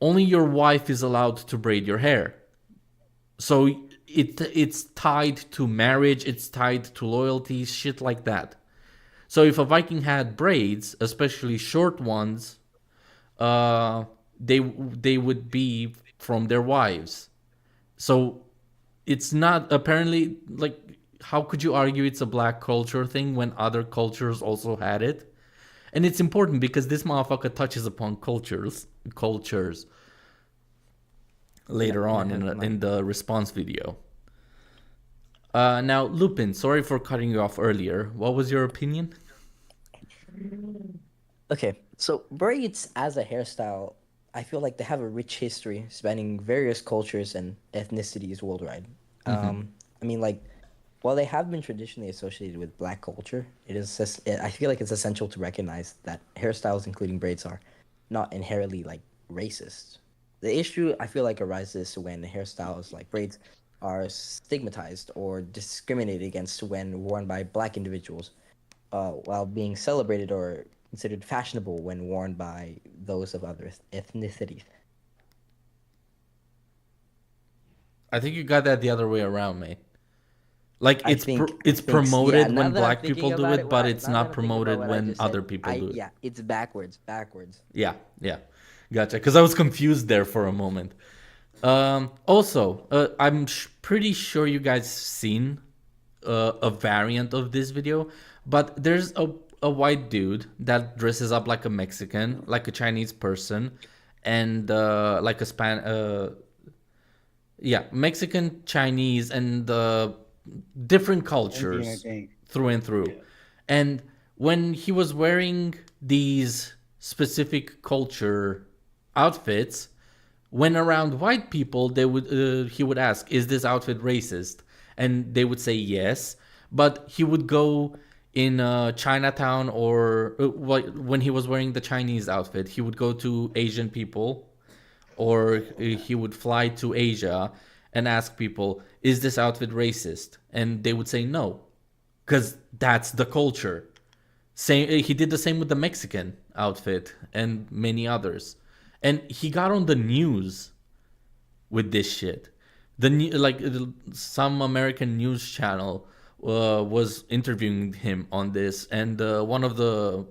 only your wife is allowed to braid your hair. So it's tied to marriage. It's tied to loyalty, shit like that. So if a Viking had braids, especially short ones, they would be from their wives. So it's not apparently like how could you argue it's a black culture thing when other cultures also had it? And it's important because this motherfucker touches upon cultures later on in the response video. Now, Lupin, sorry for cutting you off earlier. What was your opinion? Okay, so braids as a hairstyle, I feel like they have a rich history spanning various cultures and ethnicities worldwide. I mean, like, while they have been traditionally associated with black culture, I feel like it's essential to recognize that hairstyles, including braids, are not inherently like racist. The issue I feel like arises when hairstyles like braids are stigmatized or discriminated against when worn by black individuals, while being celebrated or considered fashionable when worn by those of other ethnicities. I think you got that the other way around, mate. Like I it's think it's I think yeah. promoted Now when that I'm black people thinking do about it, it, but it's now that not I'm thinking about promoted what I when just other said, people do it. yeah, it's backwards. Yeah, yeah. Gotcha. Because I was confused there for a moment. Also, I'm pretty sure you guys seen a variant of this video, but there's a white dude that dresses up like a Mexican, like a Chinese person, and like a yeah, Mexican, Chinese, and different Indian, I cultures think. through and through. And when he was wearing these specific culture outfits, when around white people, he would ask, "Is this outfit racist?" And they would say yes. But he would go in Chinatown or when he was wearing the Chinese outfit, he would go to Asian people or he would fly to Asia and ask people, "Is this outfit racist?" And they would say no, because that's the culture. Same, he did the same with the Mexican outfit and many others, and he got on the news with this shit. Some American news channel was interviewing him on this, and one of the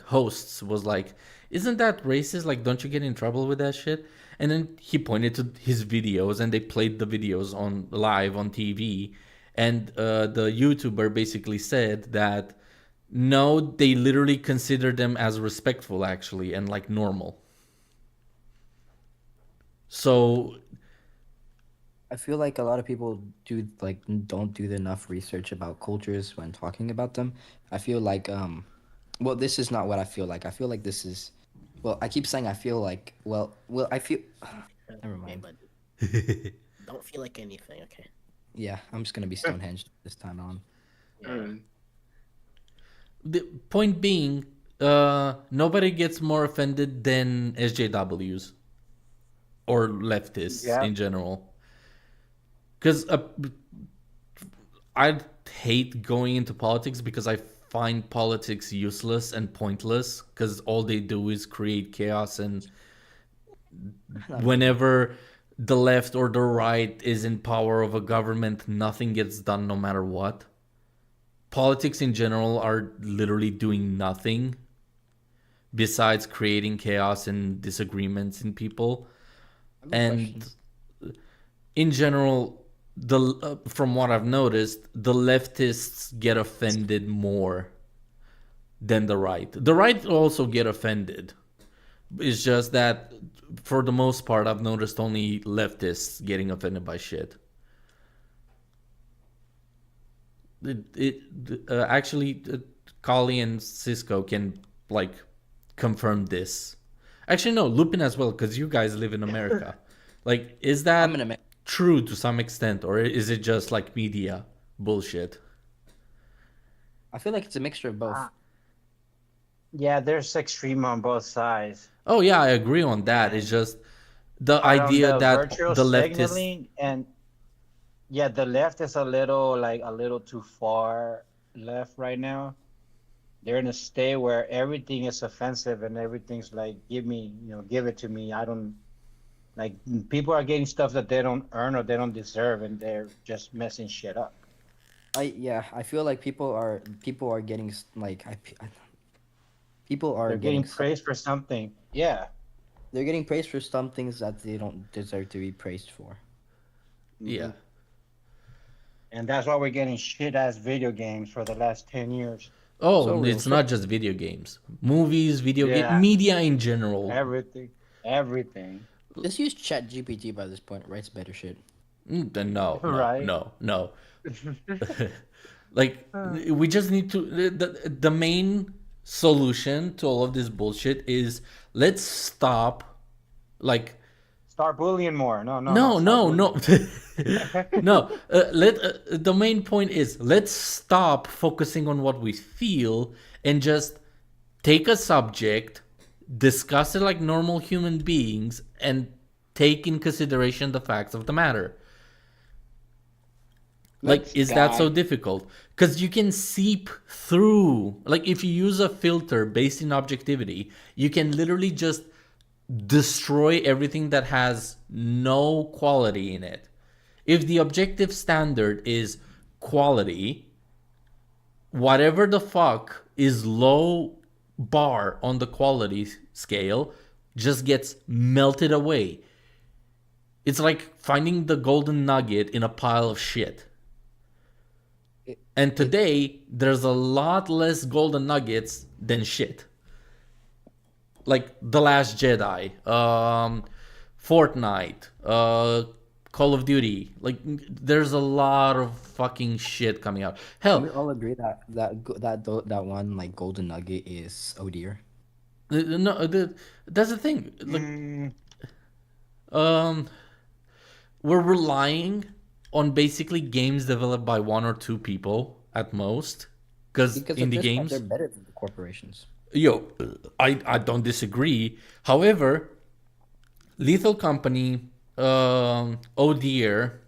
hosts was like, "Isn't that racist? Like, don't you get in trouble with that shit?" And then he pointed to his videos, and they played the videos on live on TV, and the YouTuber basically said that no, they literally consider them as respectful actually and like normal. So I feel like a lot of people don't do enough research about cultures when talking about them. I feel like well, this is not what I feel like. I feel like this is, well, I keep saying I feel like, I feel never Okay, mind. but don't feel like anything, okay? Yeah, I'm just gonna be stonehenged this time on. Alright. the point being, nobody gets more offended than SJWs or leftists in general. Because I hate going into politics because I find politics useless and pointless because all they do is create chaos, and whenever the left or the right is in power of a government, nothing gets done no matter what. Politics in general are literally doing nothing besides creating chaos and disagreements in people. I have a And question. in general, from what I've noticed, the leftists get offended more than the right. The right also get offended. It's just that for the most part, I've noticed only leftists getting offended by shit. Actually, Collieee and Cisco can like confirm this. Actually, no, Lupin as well, because you guys live in America. Like, is I'm in that America. true to some extent, or is it just like media bullshit? I feel like it's a mixture of both. Yeah, there's extreme on both sides. Oh yeah, I agree on that. It's And just the but on idea the that virtual the leftists. signaling and yeah, the left is a little too far left right now. They're in a state where everything is offensive and everything's like, give it to me. I don't like people are getting stuff that they don't earn or they don't deserve, and they're just messing shit up. I feel like people are getting people are They're getting getting praised for something. Yeah. they're getting praised for some things that they don't deserve to be praised for. Yeah. And that's why we're getting shit ass video games for the last 10 years. Oh, So real. it's not just video games, movies, video game, Yeah. media in general. Everything. Everything. Just use Chat GPT by this point. Writes better shit. Then no, Right. no. Like we just need to. The main solution to all of this bullshit is let's stop. Like Start bullying more. No, no, no, no. no, Start no, no. The main point is let's stop focusing on what we feel and just take a subject, discuss it like normal human beings, and take in consideration the facts of the matter. Like, Let's is that so die. difficult? Because you can seep through. Like, if you use a filter based in objectivity, you can literally just destroy everything that has no quality in it. If the objective standard is quality, whatever the fuck is low bar on the quality scale just gets melted away. It's like finding the golden nugget in a pile of shit. And today, there's a lot less golden nuggets than shit. Like The Last Jedi, Fortnite, Call of Duty. Like, there's a lot of fucking shit coming out. Can we Hell, all agree that one like golden nugget is oh dear? no, that's the thing. Like, we're relying on basically games developed by one or two people at most. Because Because indie at this point, games, they're better than the corporations. yo, I don't disagree. However, Lethal Company, Oh Dear,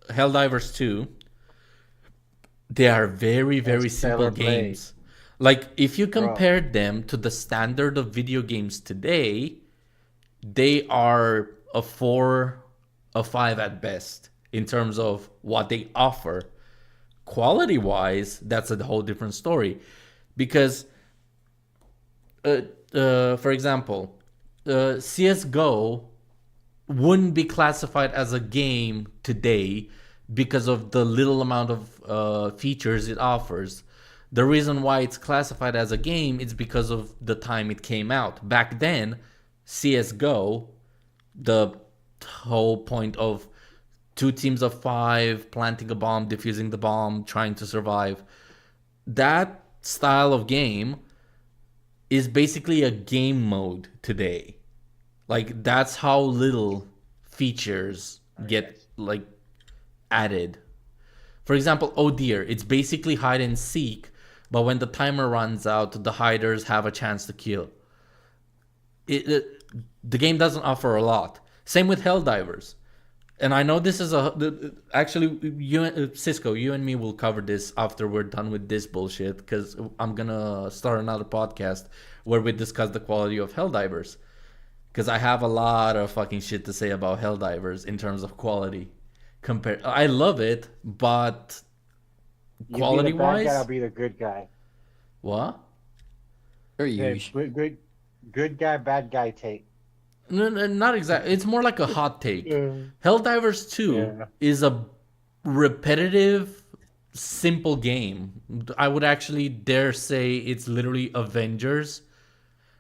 Helldivers 2, they are very, very simple Stellar Blade. games. Like, if you compare them to the standard of video games today, they are a 4, a 5 at best in terms of what they offer. Quality wise, that's a whole different story. Because, for example, CSGO wouldn't be classified as a game today because of the little amount of features it offers. The reason why it's classified as a game is because of the time it came out. Back then, CSGO, the whole point of 2 teams of 5 planting a bomb, defusing the bomb, trying to survive, that style of game is basically a game mode today. Like, that's how little features get like added. For example, oh dear, it's basically hide and seek, but when the timer runs out, the hiders have a chance to kill. The game doesn't offer a lot. Same with Helldivers. And I know this is actually, Cisco, you and me will cover this after we're done with this bullshit, because I'm gonna start another podcast where we discuss the quality of Helldivers, because I have a lot of fucking shit to say about Helldivers in terms of quality. I love it, but quality You be the bad wise, guy, I'll be the good guy. what? Or Yeah, you. good. Good guy, bad guy take. No, no, not exactly. It's more like a hot take. Yeah. Helldivers 2 Yeah. is a repetitive, simple game. I would actually dare say it's literally Avengers.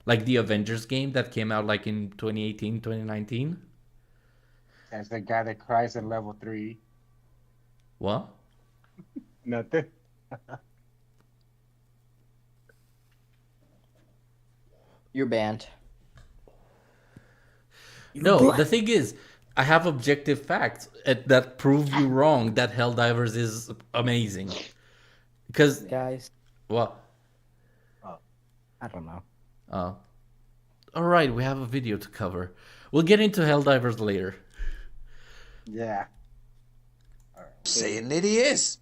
Like the Avengers game that came out like in 2018, 2019. That's the guy that cries at level 3. What? Nothing. You're banned. No, the thing is, I have objective facts that prove you wrong that Helldivers is amazing. Because, Guys, what? I don't know. Alright, we have a video to cover. We'll get into Helldivers later. Yeah. Saying that he is.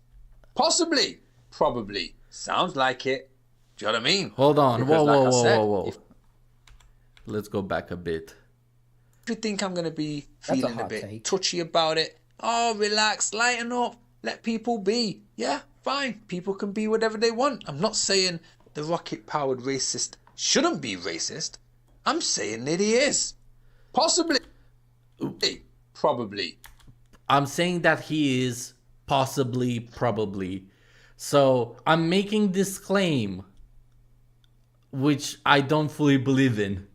Possibly. Probably. Sounds like it. Do you know what I mean? Hold on. Because Whoa, like whoa, I whoa, said, whoa, whoa. if Let's go back a bit. you think I'm going to be That's a feeling a hot bit take. touchy about it, oh, relax, lighten up, let people be. Yeah, fine. People can be whatever they want. I'm not saying the rocket-powered racist shouldn't be racist. I'm saying that he is. Possibly. Probably. I'm saying that he is possibly, probably. So I'm making this claim, which I don't fully believe in.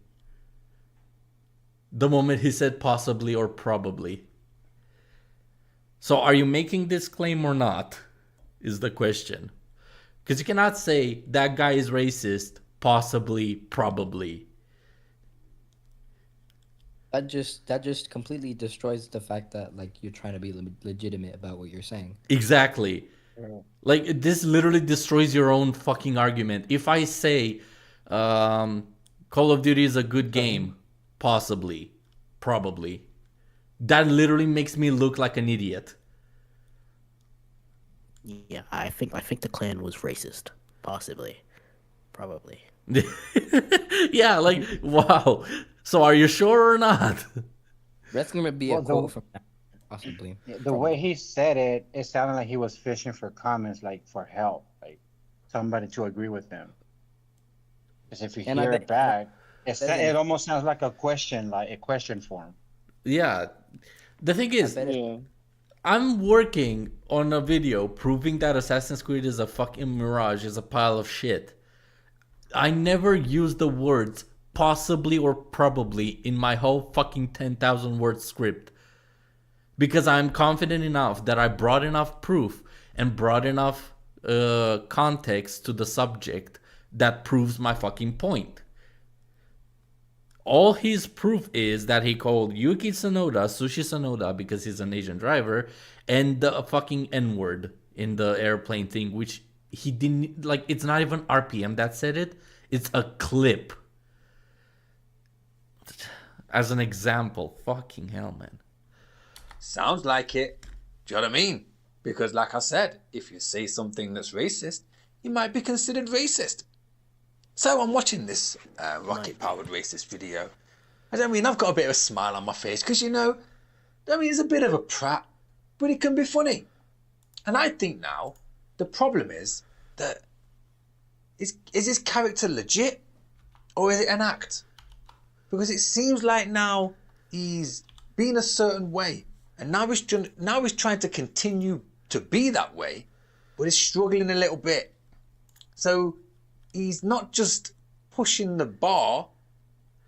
The moment he said possibly or probably. So are you making this claim or not? Is the question. Because you cannot say that guy is racist, possibly, probably. That just completely destroys the fact that like you're trying to be legitimate about what you're saying. Exactly. Like this literally destroys your own fucking argument. If I say Call of Duty is a good game, possibly, probably, that literally makes me look like an idiot. Yeah, I think the Klan was racist. Possibly. Probably. Yeah, like wow. So are you sure or not? That's gonna be a Well, quote from that, possibly. The way he said it, it sounded like he was fishing for comments, like for help, like somebody to agree with him. Because if you And I hear bet- it back, bet it almost sounds like a question form. Yeah. The thing is, Yeah. I'm working on a video proving that Assassin's Creed is a fucking mirage, is a pile of shit. I never used the words possibly or probably in my whole fucking 10,000 word script. Because I'm confident enough that I brought enough proof and brought enough context to the subject that proves my fucking point. All his proof is that he called Yuki Tsunoda Sushi Tsunoda because he's an Asian driver and the fucking N-word in the airplane thing, which he didn't, like, it's not even RPM that said it, it's a clip. As an example, fucking hell, man. Sounds like it. Do you know what I mean? Because like I said, if you say something that's racist, you might be considered racist. So I'm watching this rocket-powered racist video. I mean, I've got a bit of a smile on my face because, you know, I mean, he's a bit of a prat, but he can be funny. And I think now the problem is that is his character legit or is it an act? Because it seems like now he's been a certain way and now he's trying to continue to be that way, but he's struggling a little bit. So he's not just pushing the bar,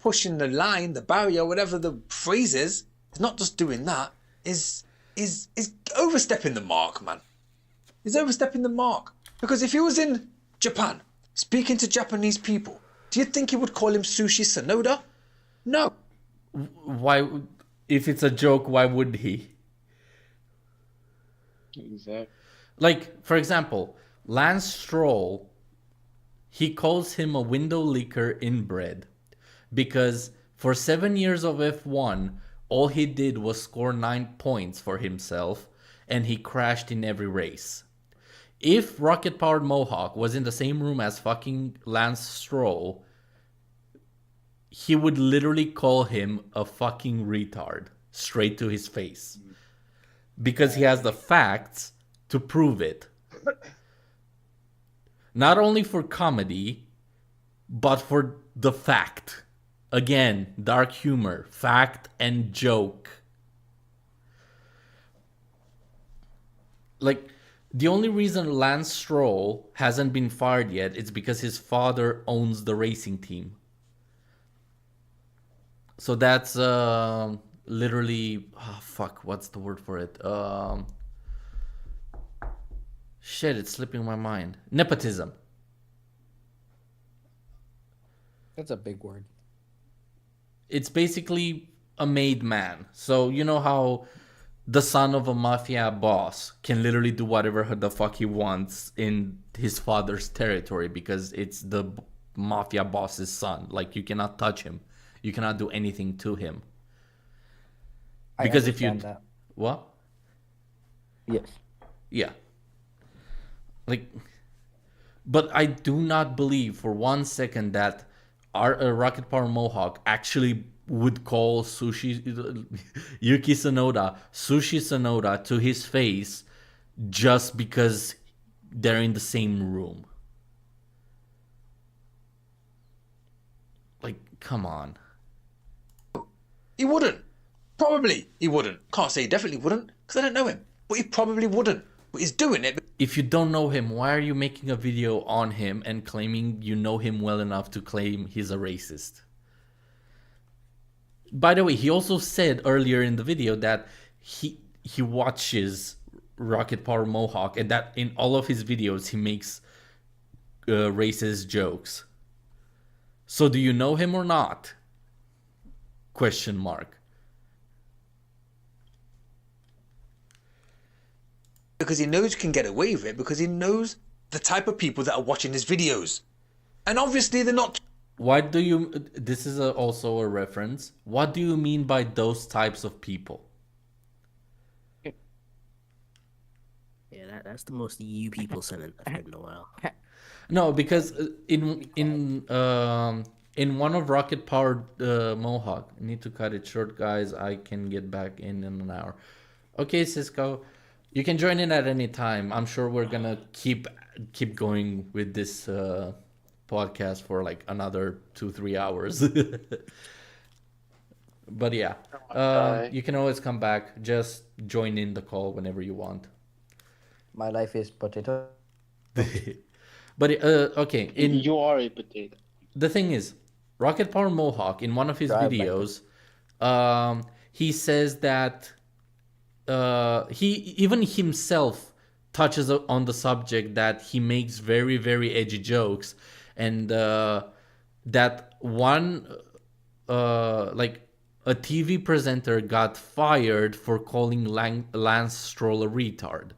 pushing the line, the barrier, whatever the phrase is. He's not just doing that. Is overstepping the mark, man. He's overstepping the mark. Because if he was in Japan, speaking to Japanese people, do you think he would call him Sushi Tsunoda? No. Why, if it's a joke, why would he? Exactly. Like, for example, Lance Stroll, he calls him a window leaker inbred because for 7 years of F1, all he did was score 9 points for himself and he crashed in every race. If Rocket Powered Mohawk was in the same room as fucking Lance Stroll, he would literally call him a fucking retard straight to his face because he has the facts to prove it. Not only for comedy, but for the fact Again, dark humor, fact and joke. Like, the only reason Lance Stroll hasn't been fired yet is because his father owns the racing team. So that's literally, what's the word for it? Shit, it's slipping my mind. Nepotism. That's a big word. It's basically a made man. So you know how the son of a mafia boss can literally do whatever the fuck he wants in his father's territory because it's the mafia boss's son. Like, you cannot touch him. You cannot do anything to him. Because if you... that. What? Yes. Yeah. Like... But I do not believe for 1 second that our Rocket Power Mohawk actually would call Yuki Tsunoda to his face just because they're in the same room. Like, come on. He wouldn't. Probably he wouldn't. Can't say he definitely wouldn't because I don't know him. But he probably wouldn't. But he's doing it. If you don't know him, why are you making a video on him and claiming you know him well enough to claim he's a racist? By the way, he also said earlier in the video that he watches Rocket Power Mohawk and that in all of his videos he makes racist jokes. So do you know him or not? Question mark. Because he knows he can get away with it because he knows the type of people that are watching his videos. And obviously they're not... Why do you... This is also a reference. What do you mean by those types of people? Yeah, that's the most you people sentence I've heard in a while. No, because in one of Rocket Powered Mohawk... I need to cut it short, guys. I can get back in an hour. Okay, Cisco. You can join in at any time. I'm sure we're gonna keep going with this podcast for like another 2-3 hours. But yeah, you can always come back. Just join in the call whenever you want. My life is potato. But okay, You are a potato. the thing is, Rocket Power Mohawk in one of his Drive videos, he says that he even himself touches on the subject that he makes very, very edgy jokes, and that one like a TV presenter got fired for calling Lance Stroll a retard.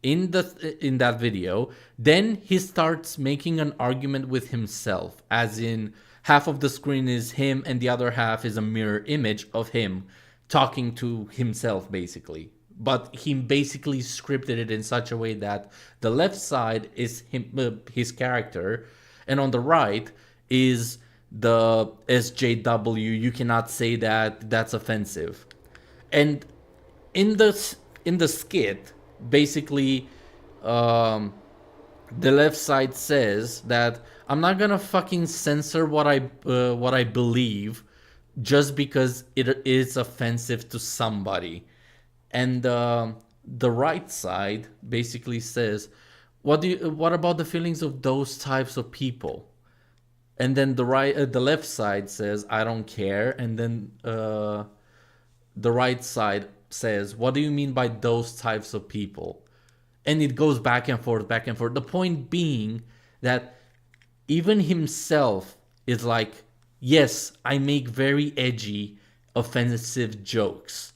In that video, then he starts making an argument with himself, as in half of the screen is him and the other half is a mirror image of him talking to himself, basically. But he basically scripted it in such a way that the left side is him, his character, and on the right is the SJW. You cannot say that, that's offensive. And in the skit, basically, the left side says that I'm not gonna fucking censor what I believe just because it is offensive to somebody. And the right side basically says, what about the feelings of those types of people? And then the left side says, I don't care. And then the right side says, what do you mean by those types of people? And it goes back and forth, back and forth. The point being that even himself is like, yes, I make very edgy, offensive jokes.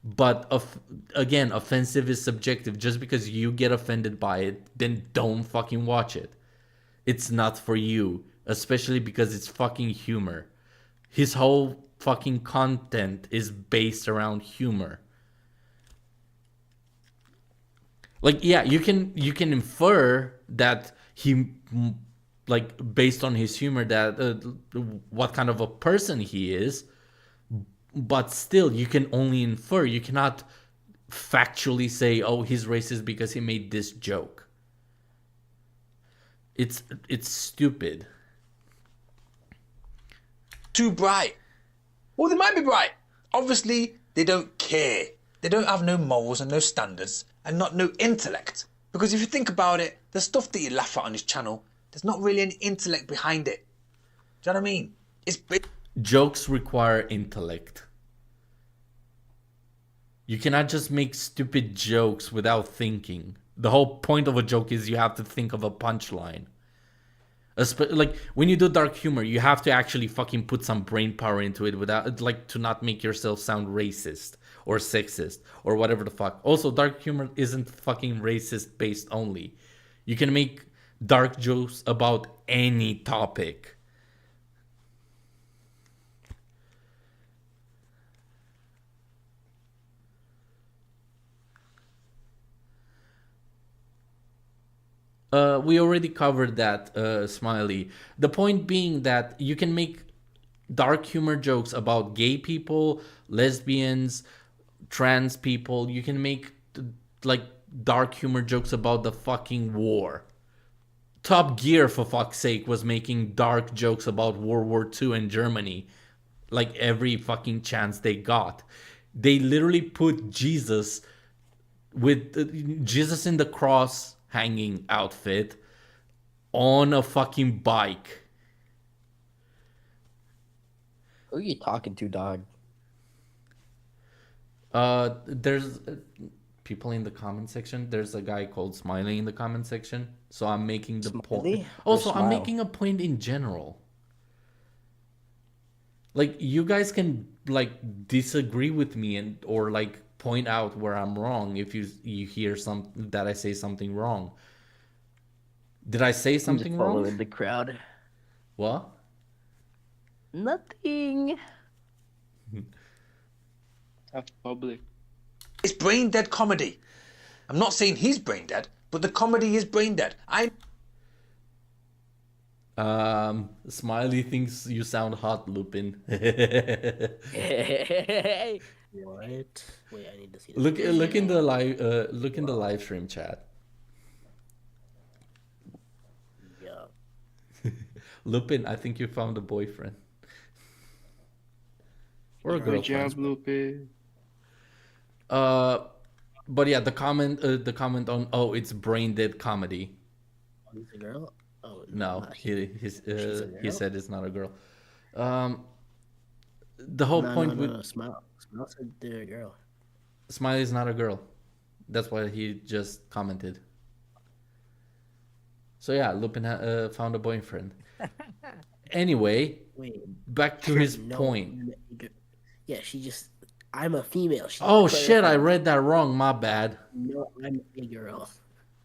But again, offensive is subjective. Just because you get offended by it, then don't fucking watch it. It's not for you. Especially because it's fucking humor. His whole fucking content is based around humor. Like, yeah, you can infer that he, like, based on his humor, that what kind of a person he is, but still, you can only infer. You cannot factually say, oh, he's racist because he made this joke. It's stupid. too bright. Well, they might be bright. Obviously, they don't care. They don't have no morals and no standards and not no intellect. Because if you think about it, the stuff that you laugh at on his channel, there's not really any intellect behind it. Do you know what I mean? It's Jokes require intellect. You cannot just make stupid jokes without thinking. The whole point of a joke is you have to think of a punchline. Like when you do dark humor, you have to actually fucking put some brain power into it without, like, to not make yourself sound racist or sexist or whatever the fuck. Also, dark humor isn't fucking racist based only. You can make dark jokes about any topic. We already covered that, Smiley. The point being that you can make dark humor jokes about gay people, lesbians, trans people. You can make, like, dark humor jokes about the fucking war. Top Gear, for fuck's sake, was making dark jokes about World War II and Germany. Like, every fucking chance they got. They literally put Jesus with Jesus in the cross hanging outfit on a fucking bike. Who are you talking to, dog? There's people in the comment section. There's a guy called Smiley in the comment section. So I'm making the point. Also, I'm making a point in general. Like, you guys can, like, disagree with me and or like point out where I'm wrong if you hear that I say something wrong. Did I say something wrong? Following the crowd. What? Nothing. That's public. It's brain dead comedy. I'm not saying he's brain dead, but the comedy is brain dead. Smiley thinks you sound hot, Lupin. What? Wait, I need to see. Look in the live stream chat. Yeah. Lupin, I think you found a boyfriend. Or a Good girlfriend. job, Lupin. But yeah, the comment on, oh, it's brain dead comedy. He's a girl. Oh No, he said it's not a girl. The whole no, point no, with no, Smile said they're a girl. Smiley's not a girl. That's why he just commented. So yeah, Lupin found a boyfriend. Anyway, Wait, back to his point. Yeah, I'm a female. Oh shit, I read that wrong. My bad. No, I'm a girl.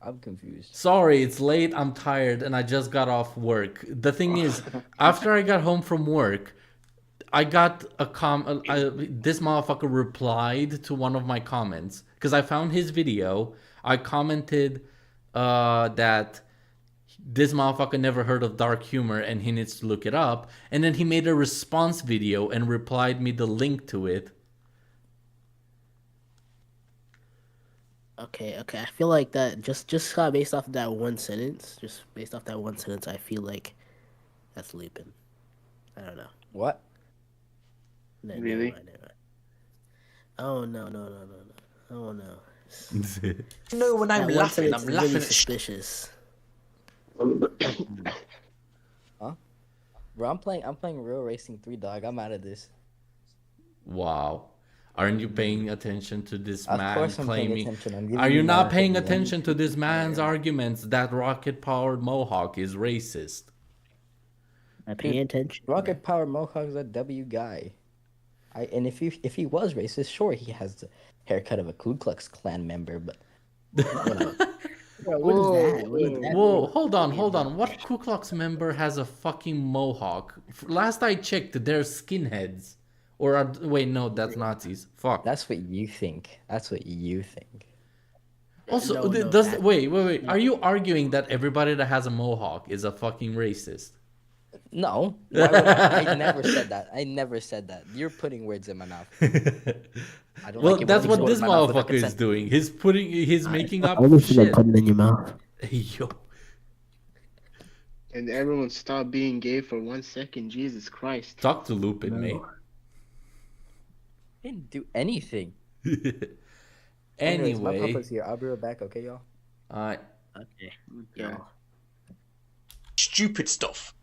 I'm confused. Sorry, it's late. I'm tired and I just got off work. The thing is, after I got home from work, I got this motherfucker replied to one of my comments because I found his video. I commented that this motherfucker never heard of dark humor and he needs to look it up. And then he made a response video and replied me the link to it. Okay. I feel like that just based off that one sentence, I feel like that's Lupin. I don't know. What? No, Really? never mind. Oh no. Oh no. No, when I'm That one laughing, sentence I'm is laughing really at suspicious. Huh? Bro, I'm playing Real Racing 3, dog. I'm out of this. Wow. Aren't you paying attention to this Of man course I'm paying claiming? attention. I'm giving Are you you not my paying opinion. attention to this man's arguments that rocket-powered Mohawk is racist? I'm paying attention. Rocket Power Mohawk's a W guy. And if he was racist, sure, he has the haircut of a Ku Klux Klan member, but whatever. Bro, what is that? What is that? Whoa, hold on. What Ku Klux member has a fucking Mohawk? Last I checked, they're skinheads. Wait, no, that's Nazis. Fuck. That's what you think. Also, No, wait. Are you arguing that everybody that has a Mohawk is a fucking racist? No, why would I never said that. You're putting words in my mouth. I don't Well, like it that's when what you this go in my mouth with motherfucker is consent. doing. He's making up I wish you shit. put it in your mouth. Yo. And everyone stop being gay for 1 second. Jesus Christ. Talk to Lupin, No. mate. Didn't do anything. Anyways, my Anyway, papa's here. I'll be right back, okay, y'all? Okay. Okay. Yeah. Stupid stuff.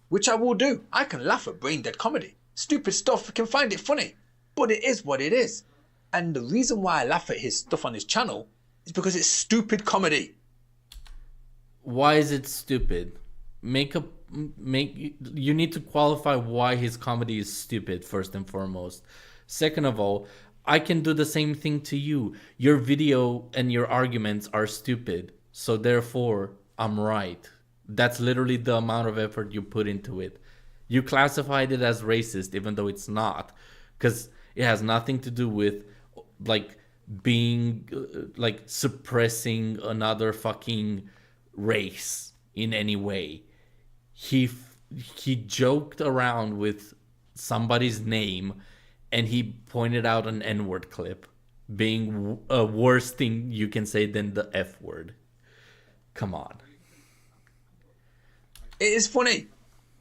Which I will do. I can laugh at brain dead comedy. Stupid stuff, I can find it funny. But it is what it is. And the reason why I laugh at his stuff on his channel is because it's stupid comedy. why is it stupid? You need to qualify why his comedy is stupid first and foremost. Second of all, I can do the same thing to you. Your video and your arguments are stupid, so therefore I'm right. That's literally the amount of effort you put into it. You classified it as racist even though it's not, because it has nothing to do with like being like suppressing another fucking race in any way. He joked around with somebody's name and he pointed out an N-word clip being a worse thing you can say than the F word. Come on. It is funny,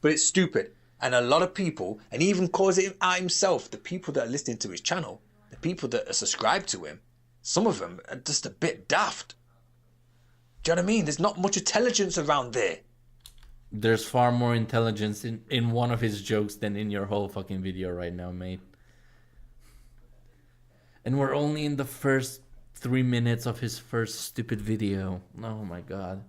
but it's stupid. And a lot of people, and he even calls it out himself, the people that are listening to his channel, the people that are subscribed to him, some of them are just a bit daft. Do you know what I mean? There's not much intelligence around there. There's far more intelligence in one of his jokes than in your whole fucking video right now, mate. And we're only in the first 3 minutes of his first stupid video. Oh my god.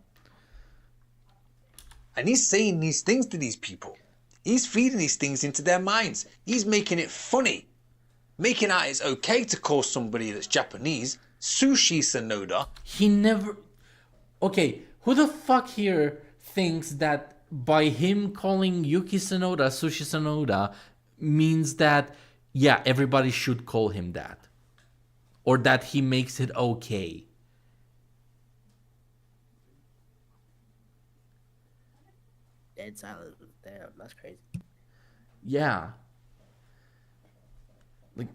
And he's saying these things to these people. He's feeding these things into their minds. He's making it funny. Making out it's okay to call somebody that's Japanese Sushi Sonoda. He never... Okay, who the fuck here thinks that by him calling Yuki Sonoda Sushi Sonoda means that, yeah, everybody should call him that? Or that he makes it okay? Dead silent. Damn, that's crazy. Yeah. Like,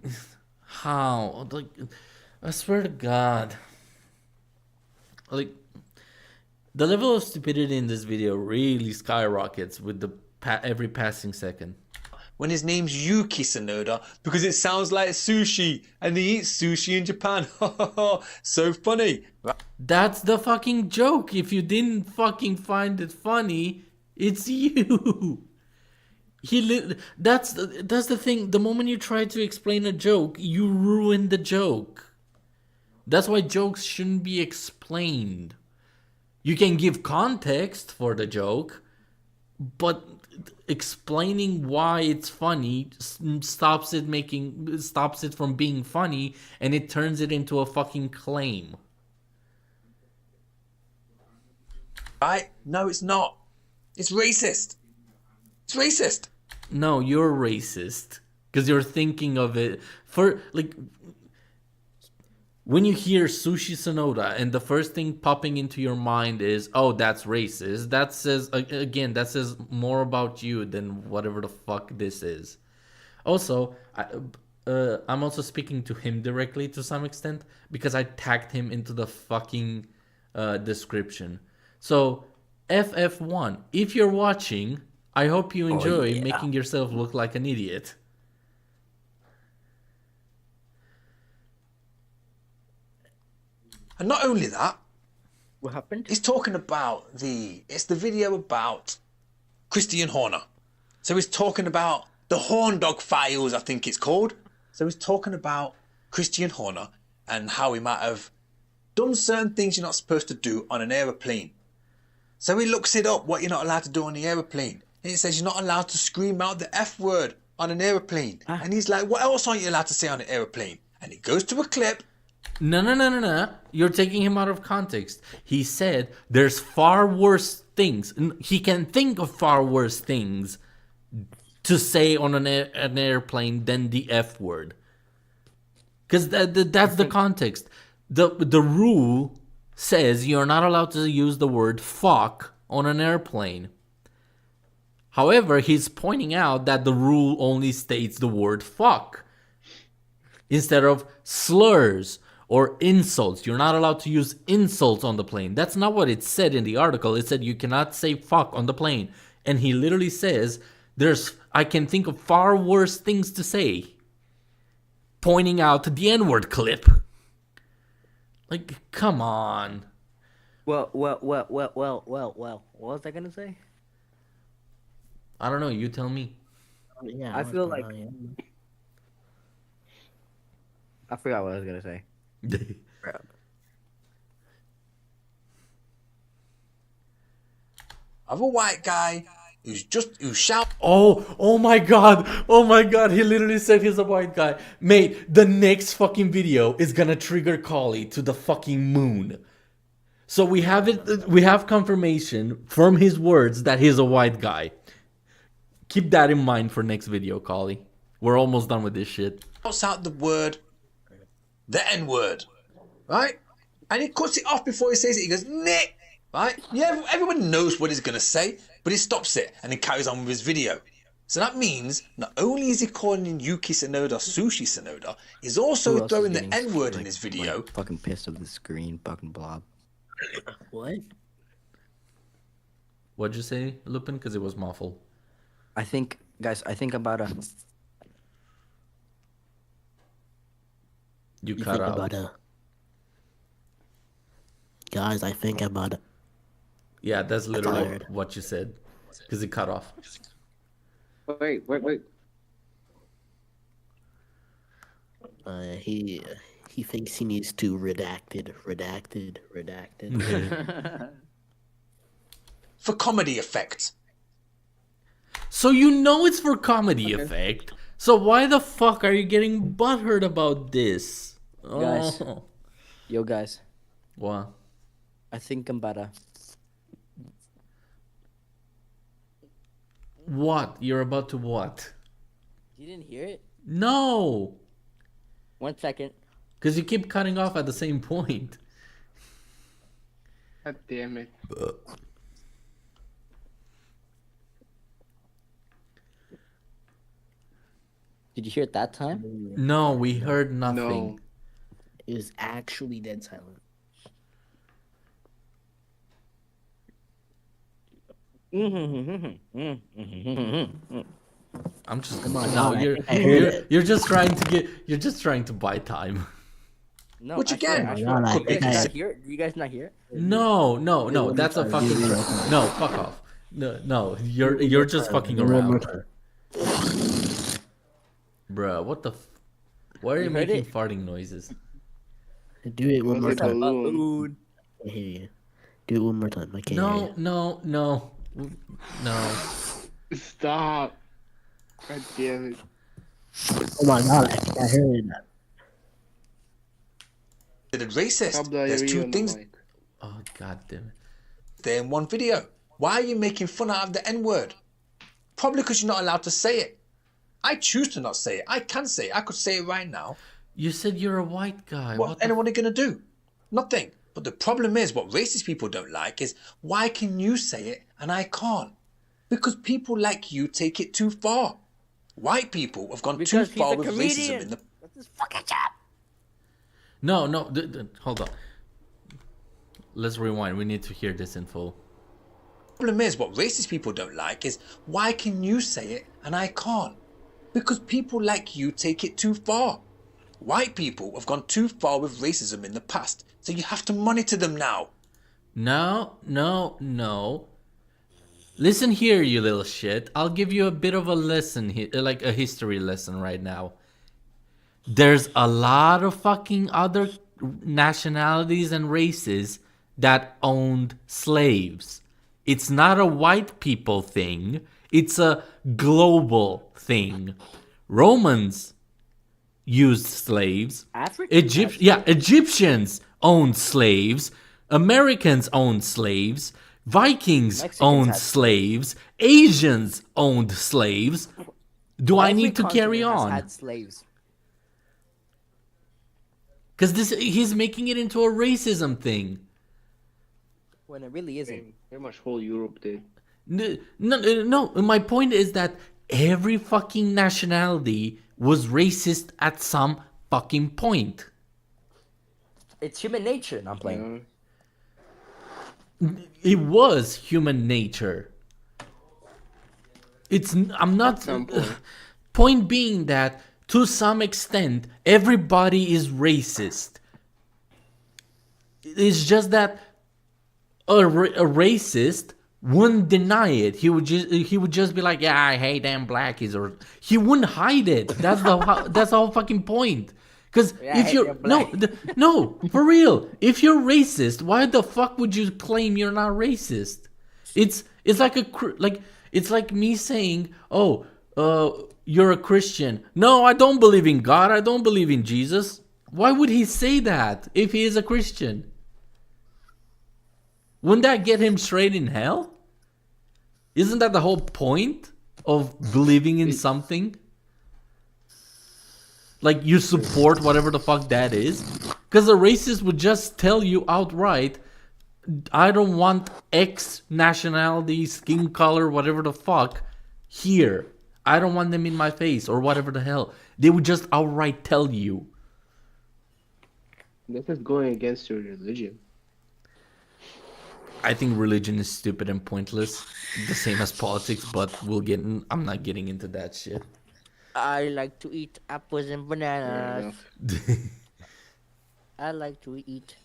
how? Like, I swear to God. Like, the level of stupidity in this video really skyrockets with the every passing second. When his name's Yuki Sonoda because it sounds like sushi and he eats sushi in Japan. So funny. That's the fucking joke. If you didn't fucking find it funny, it's you. That's the thing. The moment you try to explain a joke, you ruin the joke. That's why jokes shouldn't be explained. You can give context for the joke, but explaining why it's funny stops it from being funny, and it turns it into a fucking claim. Right? No, it's not. It's racist. It's racist. No, you're racist because you're thinking of it for like when you hear Sushi Sonoda and the first thing popping into your mind is, oh, that's racist. That says, again, that says more about you than whatever the fuck this is. Also, I'm also speaking to him directly to some extent because I tagged him into the fucking description. So, F.F1, if you're watching, I hope you enjoy making yourself look like an idiot. And not only that, What happened? he's talking about it's the video about Christian Horner. So he's talking about the Horn Dog Files, I think it's called. So he's talking about Christian Horner and how he might have done certain things you're not supposed to do on an aeroplane. So he looks it up, what you're not allowed to do on the aeroplane. And it says you're not allowed to scream out the F word on an aeroplane. And he's like, what else aren't you allowed to say on an aeroplane? And it goes to a clip. No. You're taking him out of context. He said there's far worse things. He can think of far worse things to say on an airplane than the F word. Because that's the context. The rule says you're not allowed to use the word fuck on an airplane. However, he's pointing out that the rule only states the word fuck instead of slurs or insults. You're not allowed to use insults on the plane. That's not what it said in the article. It said you cannot say fuck on the plane. And he literally says, I can think of far worse things to say. Pointing out the N-word clip. Like, come on. Well. What was I gonna say? I don't know. You tell me. Yeah, I feel like yeah. I forgot what I was gonna say. Of a white guy who shout. Oh my god. Oh my god. He literally said he's a white guy. Mate, the next fucking video is gonna trigger Collieee to the fucking moon. So we have confirmation from his words that he's a white guy. Keep that in mind for next video, Collieee. We're almost done with this shit. Shouts out the N-word, right? And he cuts it off before he says it. He goes, Nick, right? Yeah, everyone knows what he's going to say, but he stops it and he carries on with his video. So that means not only is he calling Yuki Tsunoda Sushi Tsunoda, he's Who also else throwing is the getting, N-word in like, his video. like, fucking pissed of the screen, fucking blob. What? What'd you say, Lupin? Because it was muffled. I think, guys. I think about a. You You cut think out. about guys, I think about it. Yeah, that's literally tired. what you said. Because it cut off. Wait. He thinks he needs to redacted. For comedy effect. So you know it's for comedy effect. So why the fuck are you getting butthurt about this? Guys. Oh. Yo, guys. What? I think I'm about a. What? You're about to what? You didn't hear it? No! 1 second. Because you keep cutting off at the same point. God damn it. Did you hear it that time? No, we heard nothing. No. It was actually dead silent. I'm just Come on, no, no, you're, I heard you're, it. you're just trying to get you're just trying to buy time. No. Which I swear, again, I no, swear. no, You guys I- not hear it? Do you guys not hear it? No, that's a fucking no, fuck off. No, you're just fucking One more around. time. Bruh, what the why are you You heard making it? farting noises? Do it one more Like a time. balloon. I hear you. Do it one more time. I can't hear No, you. no. Stop. God damn it. Oh my god, I heard that. Considered racist. Stop the There's two on the things mic. Oh god damn it. there in one video. Why are you making fun out of the N-word? Probably because you're not allowed to say it. I choose to not say it. I can say it. I could say it right now. You said you're a white guy. What What the anyone are going to do? Nothing. But the problem is, what racist people don't like is, why can you say it and I can't? Because people like you take it too far. White people have gone Because too he's far a with comedian. racism in the... That's his fucking job. No, hold on. Let's rewind. We need to hear this in full. problem is, what racist people don't like is, why can you say it and I can't? Because people like you take it too far. White people have gone too far with racism in the past, so you have to monitor them now. No. Listen here, you little shit. I'll give you a bit of a lesson here, like a history lesson right now. There's a lot of fucking other nationalities and races that owned slaves. It's not a white people thing. It's a global thing. Romans used slaves. Egyptians owned slaves. Americans owned slaves. Vikings Mexicans owned had slaves. Asians owned slaves. Do I Every need to carry continent has on? had slaves. Because he's making it into a racism thing. When it really isn't. Pretty much whole Europe did. No. My point is that every fucking nationality was racist at some fucking point. It's human nature. No, I'm playing. It was human nature. I'm not. some point. Point being that to some extent everybody is racist. It's just that a racist wouldn't deny it. He would just be like, yeah, I hate them blackies, or he wouldn't hide it. That's the whole fucking point. Because if you're no, for real, if you're racist, why the fuck would you claim you're not racist? It's like it's like me saying, oh, you're a Christian. No, I don't believe in God. I don't believe in Jesus. Why would he say that if he is a Christian? Wouldn't that get him straight in hell? Isn't that the whole point of believing in something? Like, you support whatever the fuck that is? Because a racist would just tell you outright, I don't want X nationality, skin color, whatever the fuck, here. I don't want them in my face, or whatever the hell. They would just outright tell you. This is going against your religion. I think religion is stupid and pointless. The same as politics, but I'm not getting into that shit. I like to eat apples and bananas. I like to eat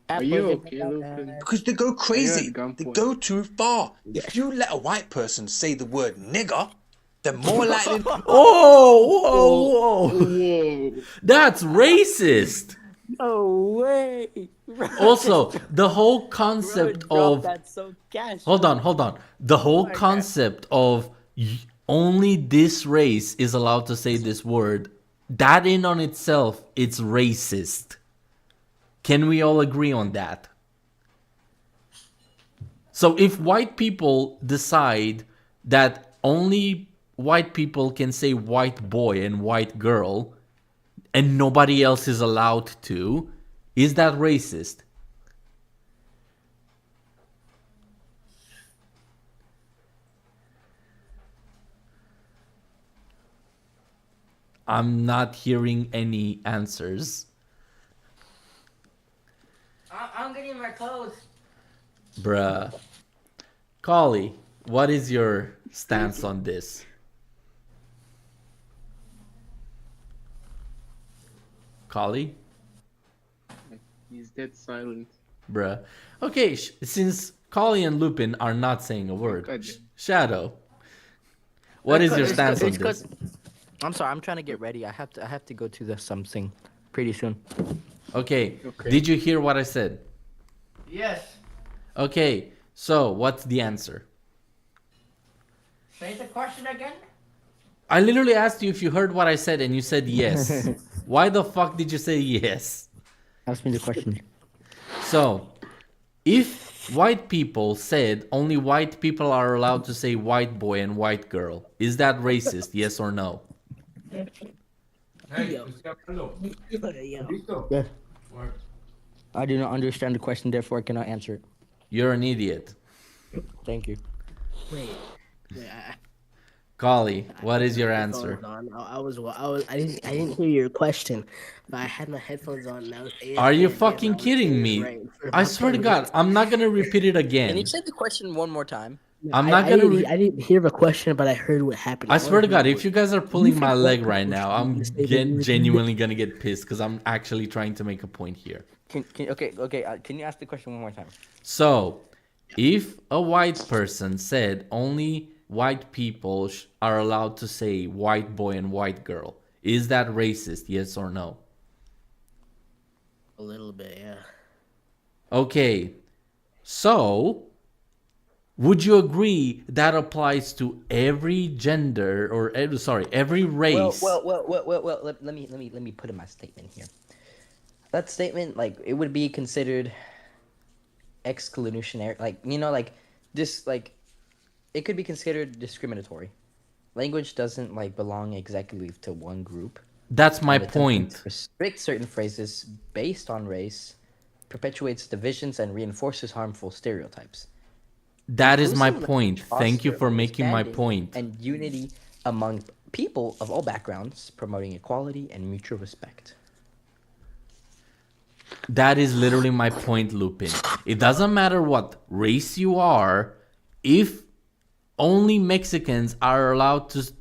Are apples you and okay, bananas. Lupin? Because they go crazy. at gunpoint. They go too far. If you let a white person say the word nigger, they're more likely. Oh, whoa. Whoa. That's racist. No way. Also, the whole concept of That's so cash. hold on. The whole concept of only this race is allowed to say this word, that in on itself, it's racist. Can we all agree on that? So if white people decide that only white people can say white boy and white girl, and nobody else is allowed to, is that racist? I'm not hearing any answers. I'm getting my clothes. Bruh. Collieee, what is your stance on this? Collieee? He's dead silent. Bruh. Okay, since Collieee and Lupin are not saying a word, God. Shadow, what is your stance on this? I'm sorry. I'm trying to get ready. I have to go to the something pretty soon. Okay, did you hear what I said? Yes. Okay, so what's the answer? Say the question again. I literally asked you if you heard what I said and you said yes. Why the fuck did you say yes? Ask me the question. So, if white people said only white people are allowed to say white boy and white girl, is that racist, yes or no? Hey, Yeah. I do not understand the question, therefore I cannot answer it. You're an idiot. Thank you. Wait, Collieee, what is your answer? I didn't hear your question, but I had my headphones on and I was. Are you AFK again, fucking I was kidding me? right for I about swear to 10 God, minutes. I'm not gonna repeat it Can again. you say the question one more time? I'm I- not I gonna. didn't- I didn't hear the question, but I heard what happened. I swear to heard God, what- if you guys are pulling my think leg white right people now, should I'm be disabled? genuinely gonna get pissed because I'm actually trying to make a point here. Okay. Can you ask the question one more time? So, if a white person said only white people are allowed to say white boy and white girl, is that racist, yes or no? A little bit, yeah. Okay, so would you agree that applies to every gender or every race? Well. Let me put in my statement here. That statement, like, it would be considered exclusionary, like this, like, it could be considered discriminatory. Language doesn't belong exactly to one group. That's my And attempting point. to restrict certain phrases based on race perpetuates divisions and reinforces harmful stereotypes. That is my Inclusive point. language Thank you fosters for making my understanding point. and unity among people of all backgrounds, promoting equality and mutual respect. That is literally my point, Lupin. It doesn't matter what race you are, if only Mexicans are allowed to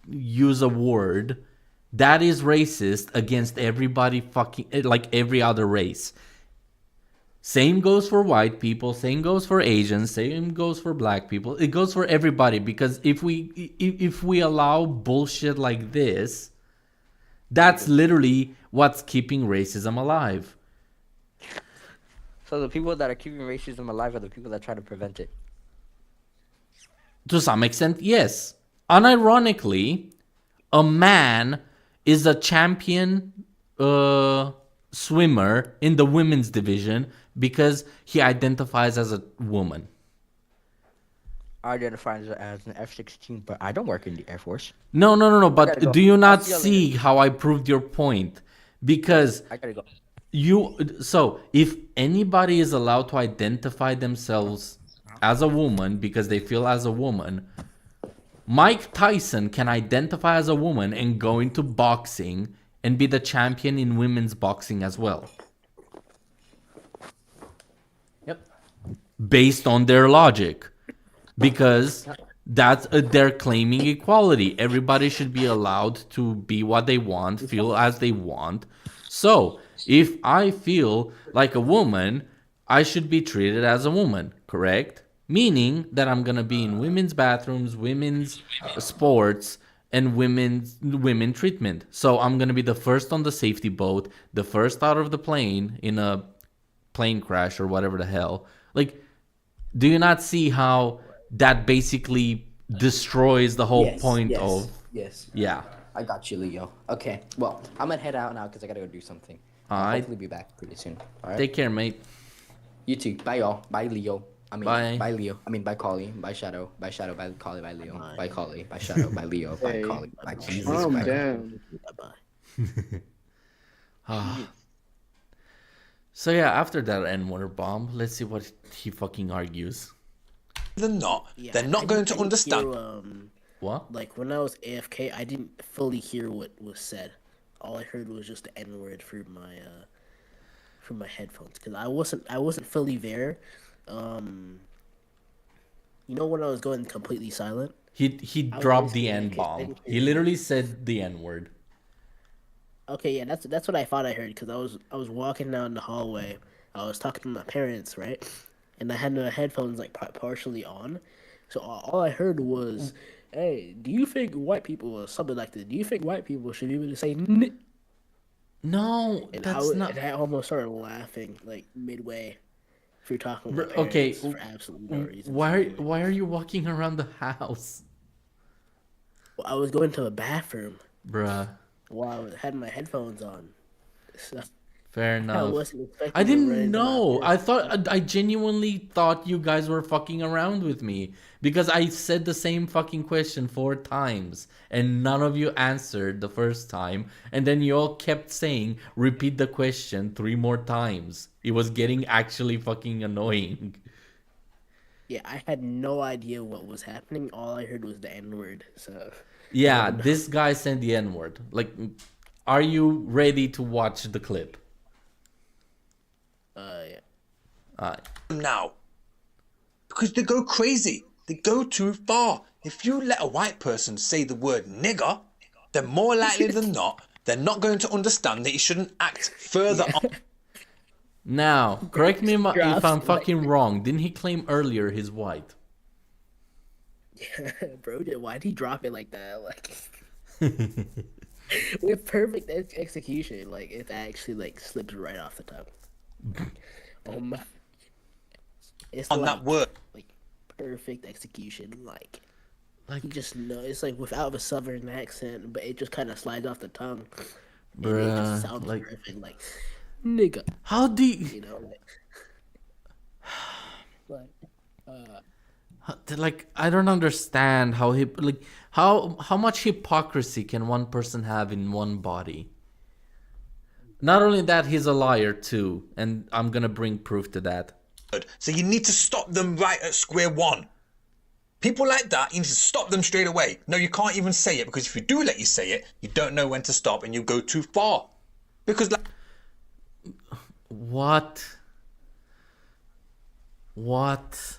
use a word, that is racist against everybody fucking, like every other race. Same goes for white people, same goes for Asians, same goes for black people. It goes for everybody, because if we allow bullshit like this, that's literally what's keeping racism alive. So the people that are keeping racism alive are the people that try to prevent it. To some extent, yes. Unironically, a man is a champion swimmer in the women's division because he identifies as a woman. I identify as an F-16, but I don't work in the Air Force. No. But go. do you I'll not see you see later. how I proved your point? Because I gotta go. so if anybody is allowed to identify themselves as a woman because they feel as a woman, Mike Tyson can identify as a woman and go into boxing and be the champion in women's boxing as well. Yep. Based on their logic. Because they're claiming equality. Everybody should be allowed to be what they want, feel as they want. So, if I feel like a woman, I should be treated as a woman, correct? Meaning that I'm gonna be in women's bathrooms, women's sports, and women treatment. So I'm gonna be the first on the safety boat, the first out of the plane in a plane crash or whatever the hell. Like, do you not see how that basically destroys the whole point of... Yes. Yeah. I got you, Leo. Okay, well, I'm gonna head out now because I gotta go do something. I'll Alright. hopefully be back pretty soon. All right. Take care, mate. You too. Bye, y'all. Bye, Leo. Bye. Bye, Leo. Bye, Collieee. Bye, Shadow. Bye, Shadow. Bye, Collieee. Bye, Leo. Bye, Collieee. Bye, Shadow. Bye, Leo. Bye, Hey. Collieee. Bye, Jesus. Calm Bye. down. Bye-bye. So yeah, after that N-word bomb, let's see what he fucking argues. Than not, Yeah, they're not I going didn't- to I didn't understand. hear, What? like when I was AFK, I didn't fully hear what was said. All I heard was just the N word through my headphones because I wasn't fully there. You know when I was going completely silent. He was dropped the listening, N-bomb. okay. He literally said the N-word. Okay, yeah, that's what I thought I heard because I was walking down the hallway. I was talking to my parents, right, and I had my headphones like partially on, so all I heard was, "Hey, do you think white people or something like this? Do you think white people should be able to say?" N-? No, And that's not... And I almost started laughing like midway. If you're talking Bro, about parents okay, for absolutely no reason. Why are you walking around the house? Well, I was going to the bathroom Bruh, while I had my headphones on. So fair I enough. wasn't expecting. I to run didn't into my know. parents. I genuinely thought you guys were fucking around with me because I said the same fucking question 4 times and none of you answered the first time, and then you all kept saying repeat the question 3 more times. It was getting actually fucking annoying. Yeah, I had no idea what was happening. All I heard was the N word. So Yeah, this guy said the N-word. Like, are you ready to watch the clip? yeah. Now. Because they go crazy. They go too far. If you let a white person say the word nigger, then more likely than not, they're not going to understand that you shouldn't act further on. Now, correct me if I'm Drops, fucking wrong. Didn't he claim earlier he's white? Bro, why'd he drop it like that? Like with perfect execution, like it actually like slips right off the tongue. Oh my! It's On like, that word. like perfect execution. Like Like, you just know it's like without a southern accent, but it just kind of slides off the tongue. And it bruh, just sounds like, perfect, like nigga. how do you... You know, like Like, I don't understand how how much hypocrisy can one person have in one body? Not only that, he's a liar too, and I'm gonna bring proof to that. So you need to stop them right at square one. People like that, you need to stop them straight away. No, you can't even say it, because if you do let you say it, you don't know when to stop and you go too far. Because like, What? What?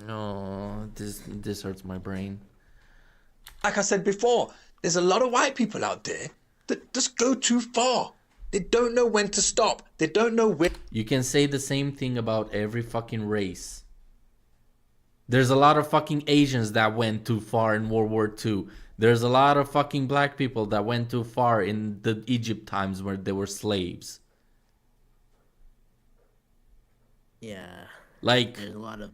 No, this hurts my brain. Like I said before, there's a lot of white people out there that just go too far. They don't know when to stop. They don't know where. You can say the same thing about every fucking race. There's a lot of fucking Asians that went too far in World War II. There's a lot of fucking black people that went too far in the Egypt times where they were slaves. Yeah. Like, There's a lot of.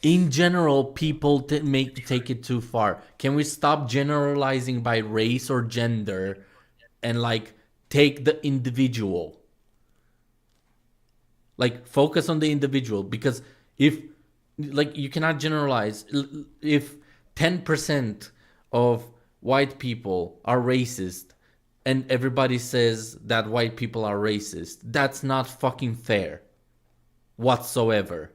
in general, people take it too far. Can we stop generalizing by race or gender and like take the individual? Like, focus on the individual, because if like you cannot generalize. If 10% of white people are racist and everybody says that white people are racist, that's not fucking fair whatsoever.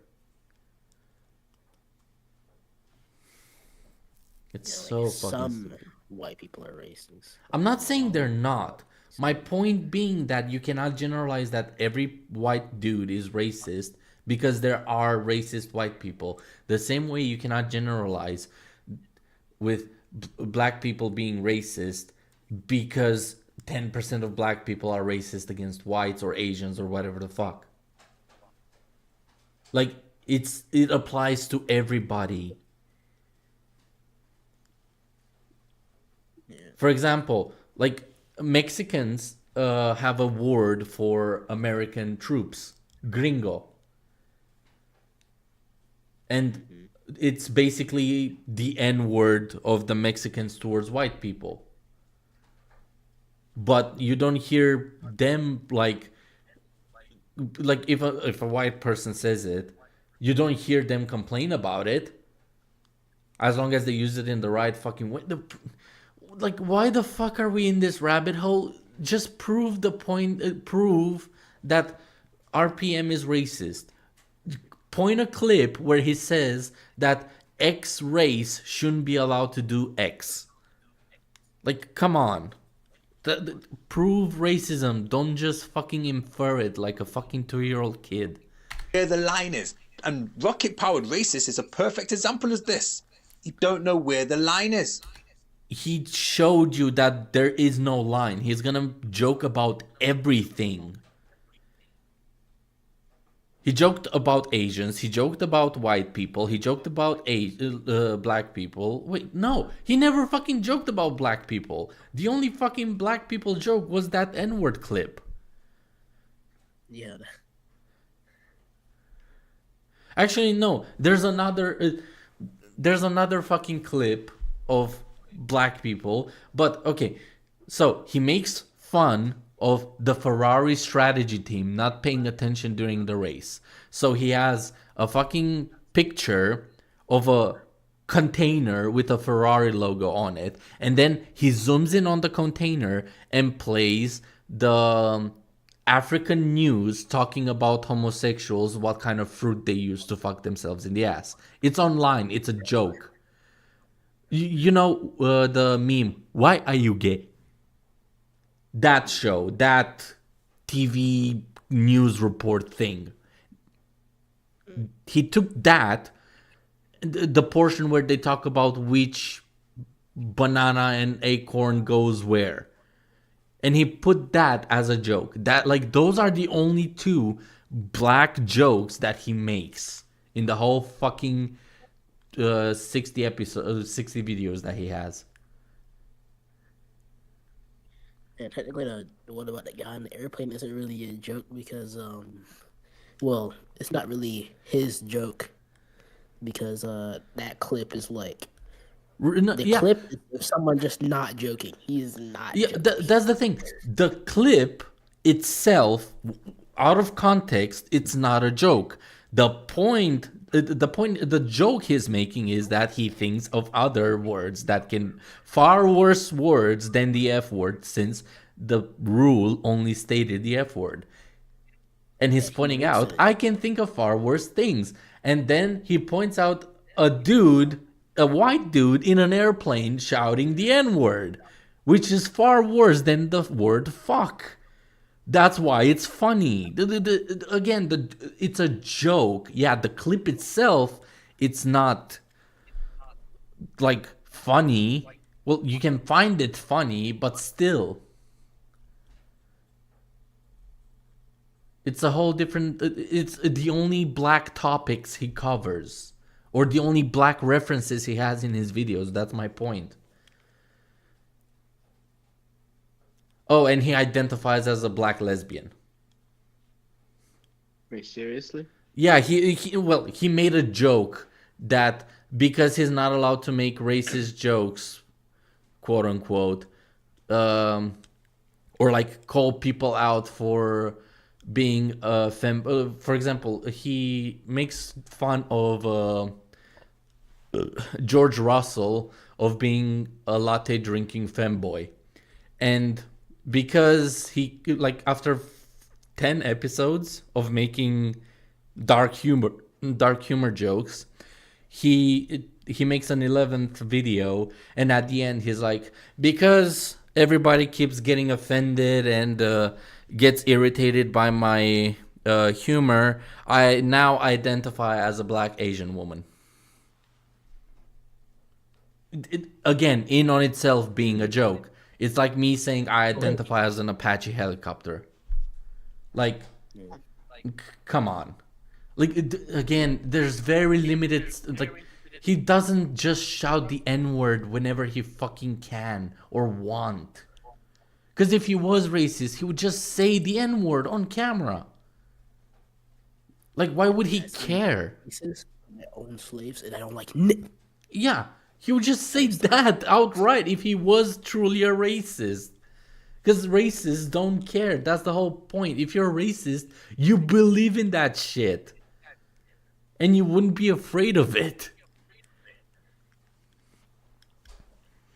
It's so fucking. Some white people are racist. I'm not saying they're not. My point being that you cannot generalize that every white dude is racist, because there are racist white people. The same way you cannot generalize with black people being racist because 10% of black people are racist against whites or Asians or whatever the fuck. Like, it applies to everybody. For example, like Mexicans have a word for American troops, gringo. And it's basically the N word of the Mexicans towards white people. But you don't hear them like if a white person says it, you don't hear them complain about it, as long as they use it in the right fucking way. Like, why the fuck are we in this rabbit hole? Just prove the point. Prove that RPM is racist. Point a clip where he says that X race shouldn't be allowed to do X. Like, come on. Prove racism. Don't just fucking infer it like a fucking 2-year-old kid. Where the line is. And rocket-powered racist is a perfect example of this. You don't know where the line is. He showed you that there is no line. He's gonna joke about everything. He joked about Asians. He joked about white people. He joked about black people. Wait, no. He never fucking joked about black people. The only fucking black people joke was that N-word clip. Yeah. Actually, no. There's another fucking clip of black people. But, okay. So, he makes fun of the Ferrari strategy team not paying attention during the race. So he has a fucking picture of a container with a Ferrari logo on it, and then he zooms in on the container and plays the African news talking about homosexuals, what kind of fruit they use to fuck themselves in the ass. It's online. It's a joke. You know the meme, why are you gay? That show, that TV news report thing. He took that, the portion where they talk about which banana and acorn goes where, and he put that as a joke. That, like, those are the only two black jokes that he makes in the whole fucking 60 videos that he has. And technically, the one about the guy in the airplane isn't really a joke because, well, it's not really his joke because that clip is like the clip is of someone just not joking. He's not. Yeah, joking. That's the thing. The clip itself, out of context, it's not a joke. The joke he's making is that he thinks of other words that can, far worse words than the F word, since the rule only stated the F word. And he's pointing out, I can think of far worse things. And then he points out a white dude in an airplane shouting the N word. which is far worse than the word fuck. That's why it's funny. It's a joke. Yeah, the clip itself, it's not like funny. Well, you can find it funny, but still. It's a whole different. It's the only black topics he covers, or the only black references he has in his videos. That's my point. Oh, and he identifies as a black lesbian. Wait, seriously? Yeah, he made a joke that because he's not allowed to make racist jokes, quote unquote, or like call people out for being for example, he makes fun of George Russell of being a latte drinking femboy, and because he, like, after 10 episodes of making dark humor jokes, he makes an 11th video, and at the end he's like, because everybody keeps getting offended and gets irritated by my humor, I now identify as a black Asian woman. Again, in on itself being a joke. It's like me saying I identify as an Apache helicopter. Like, come on. Like, again, there's very limited, like, he doesn't just shout the N-word whenever he fucking can or want. Because if he was racist, he would just say the N-word on camera. Like, why would he care? He says, "I own slaves and I don't like." Yeah, he would just say that outright if he was truly a racist. Because racists don't care. That's the whole point. If you're a racist, you believe in that shit. And you wouldn't be afraid of it.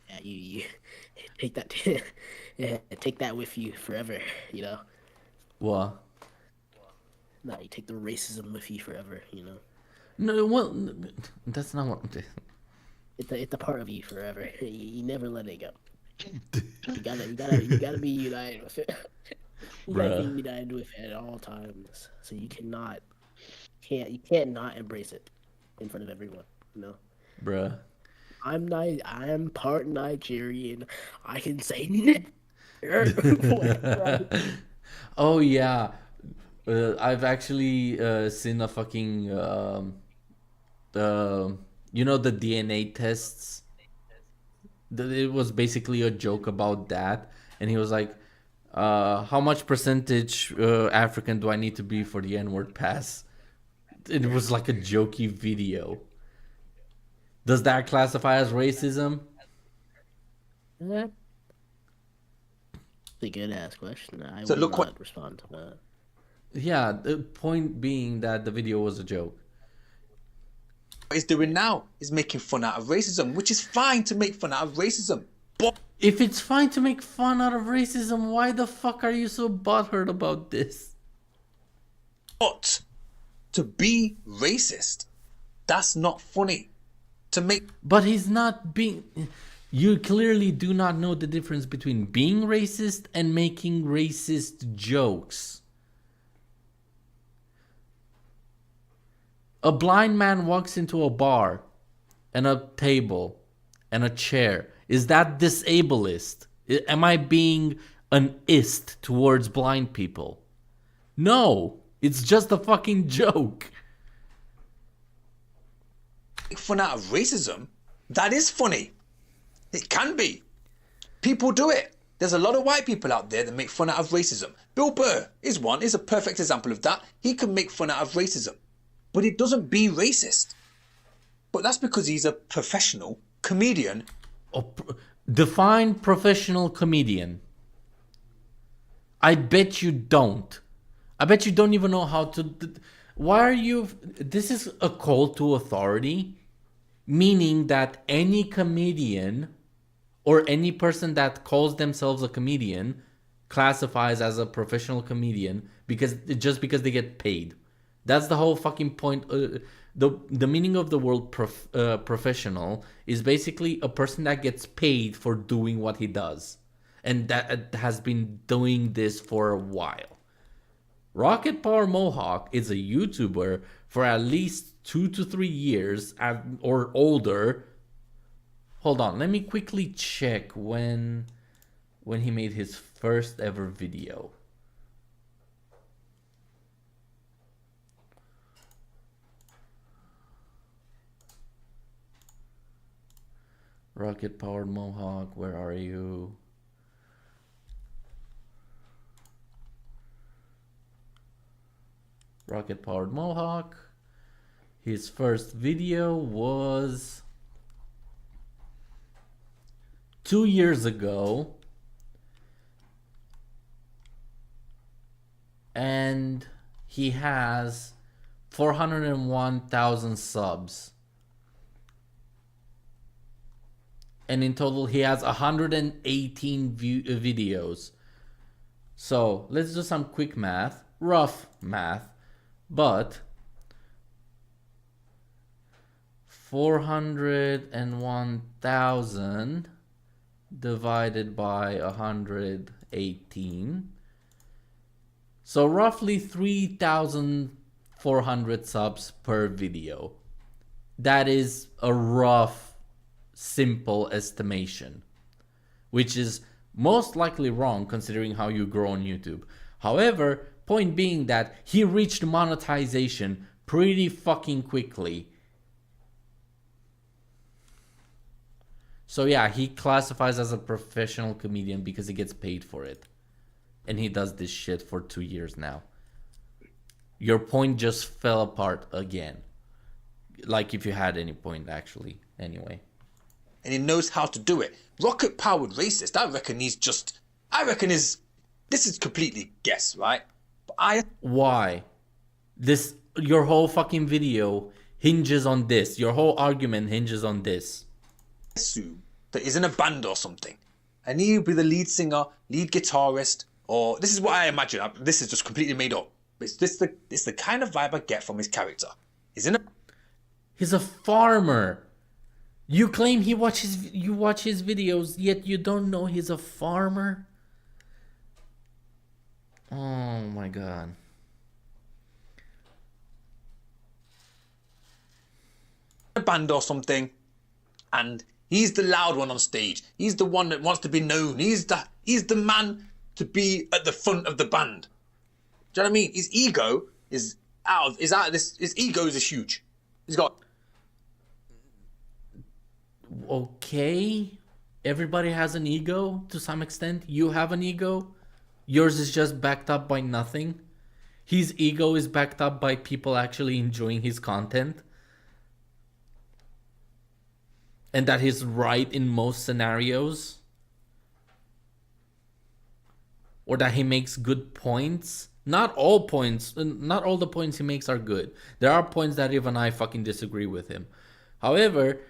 Yeah, you take that, yeah, take that with you forever. You know. What? No, you take the racism with you forever. You know. No, well, that's not what. It's a part of you forever. You never let it go. You gotta be united with it. You gotta be united with it at all times. So you can't not embrace it in front of everyone. You know. Bruh. I'm part Nigerian. I can say Oh yeah, I've actually seen a fucking you know, the DNA tests. It was basically a joke about that, and he was like, how much percentage African do I need to be for the N-word pass? It was like a jokey video. Does that classify as racism? That's a good ass question. I So will look not what- respond to that. Yeah, the point being that the video was a joke. What he's doing now is making fun out of racism, which is fine to make fun out of racism. But If it's fine to make fun out of racism, why the fuck are you so butthurt about this? to be racist, that's not funny. To make But he's not being... You clearly do not know the difference between being racist and making racist jokes. A blind man walks into a bar and a table and a chair. Is that disableist? Am I being an ist towards blind people? No, it's just a fucking joke. fun out of racism, that is funny. It can be. People do it. There's a lot of white people out there that make fun out of racism. Bill Burr is a perfect example of that. He can make fun out of racism, but it doesn't be racist. But that's because he's a professional comedian. Define professional comedian. I bet you don't. I bet you don't even know how to... Why are you... This is a call to authority, meaning that any comedian or any person that calls themselves a comedian classifies as a professional comedian because they get paid. That's the whole fucking point. The meaning of the word professional is basically a person that gets paid for doing what he does, and that has been doing this for a while. Rocket Power Mohawk is a YouTuber for at least 2 to 3 years or older. Hold on, let me quickly check when he made his first ever video. Rocket Powered Mohawk, where are you? Rocket Powered Mohawk. His first video was 2 years ago. And he has 401,000 subs. And in total, he has 118 videos. So let's do some quick math, rough math, but 401,000 divided by 118. So roughly 3,400 subs per video. That is a rough, simple estimation, which is most likely wrong considering how you grow on YouTube. However, point being that he reached monetization pretty fucking quickly. So yeah, he classifies as a professional comedian because he gets paid for it. And he does this shit for 2 years now. Your point just fell apart again. Like if you had any point, actually. Anyway. And he knows how to do it. Rocket powered racist, I reckon this is completely guess, right? But Why? Your whole fucking video hinges on this. Your whole argument hinges on this. assume that he's in a band or something. And he'll be the lead singer, lead guitarist, or this is what I imagine. This is just completely made up. It's the kind of vibe I get from his character. He's a farmer. You claim you watch his videos, yet you don't know he's a farmer? Oh my god. a band or something, and he's the loud one on stage. He's the one that wants to be known. He's the man to be at the front of the band. Do you know what I mean? His ego is out of this. His ego is huge. He's got. Okay, everybody has an ego to some extent. You have an ego. Yours is just backed up by nothing. His ego is backed up by people actually enjoying his content. And that he's right in most scenarios. Or that he makes good points. Not all the points he makes are good. There are points that even I fucking disagree with him. However,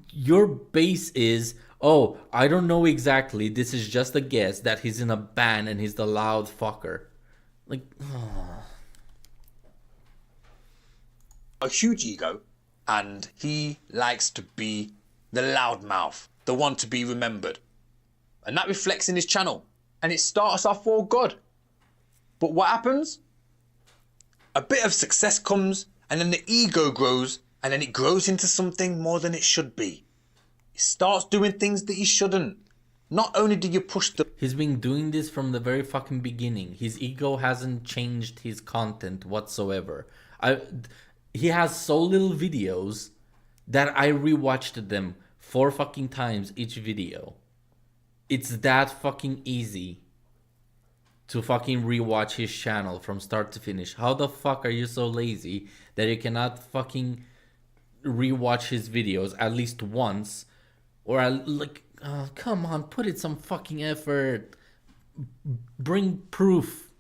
your base is, oh, I don't know exactly. This is just a guess that he's in a band and he's the loud fucker. Like, a huge ego, and he likes to be the loudmouth, the one to be remembered. And that reflects in his channel. And it starts off all good. But what happens? A bit of success comes, and then the ego grows, and then it grows into something more than it should be. He starts doing things that he shouldn't. Not only do you push the... He's been doing this from the very fucking beginning. His ego hasn't changed his content whatsoever. He has so little videos that I rewatched them 4 fucking times each video. It's that fucking easy to fucking rewatch his channel from start to finish. How the fuck are you so lazy that you cannot fucking rewatch his videos at least once? Or come on, put in some fucking effort. Bring proof.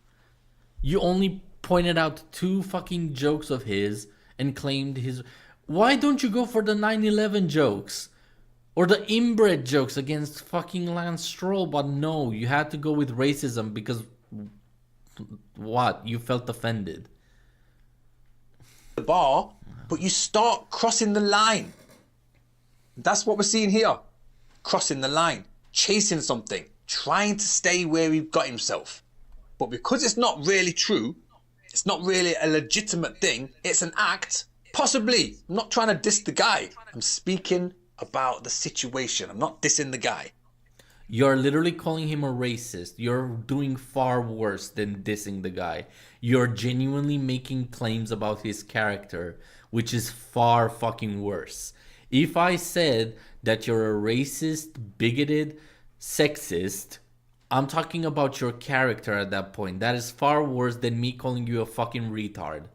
You only pointed out 2 fucking jokes of his and claimed his... Why don't you go for the 9/11 jokes? Or the inbred jokes against fucking Lance Stroll? But no, you had to go with racism because... What? You felt offended. the bar, but you start crossing the line. That's what we're seeing here. Crossing the line, chasing something, trying to stay where he got himself. But because it's not really true, it's not really a legitimate thing, it's an act, possibly. I'm not trying to diss the guy. I'm speaking about the situation. I'm not dissing the guy. You're literally calling him a racist. You're doing far worse than dissing the guy. You're genuinely making claims about his character, which is far fucking worse. If I said that you're a racist, bigoted, sexist, I'm talking about your character at that point. That is far worse than me calling you a fucking retard.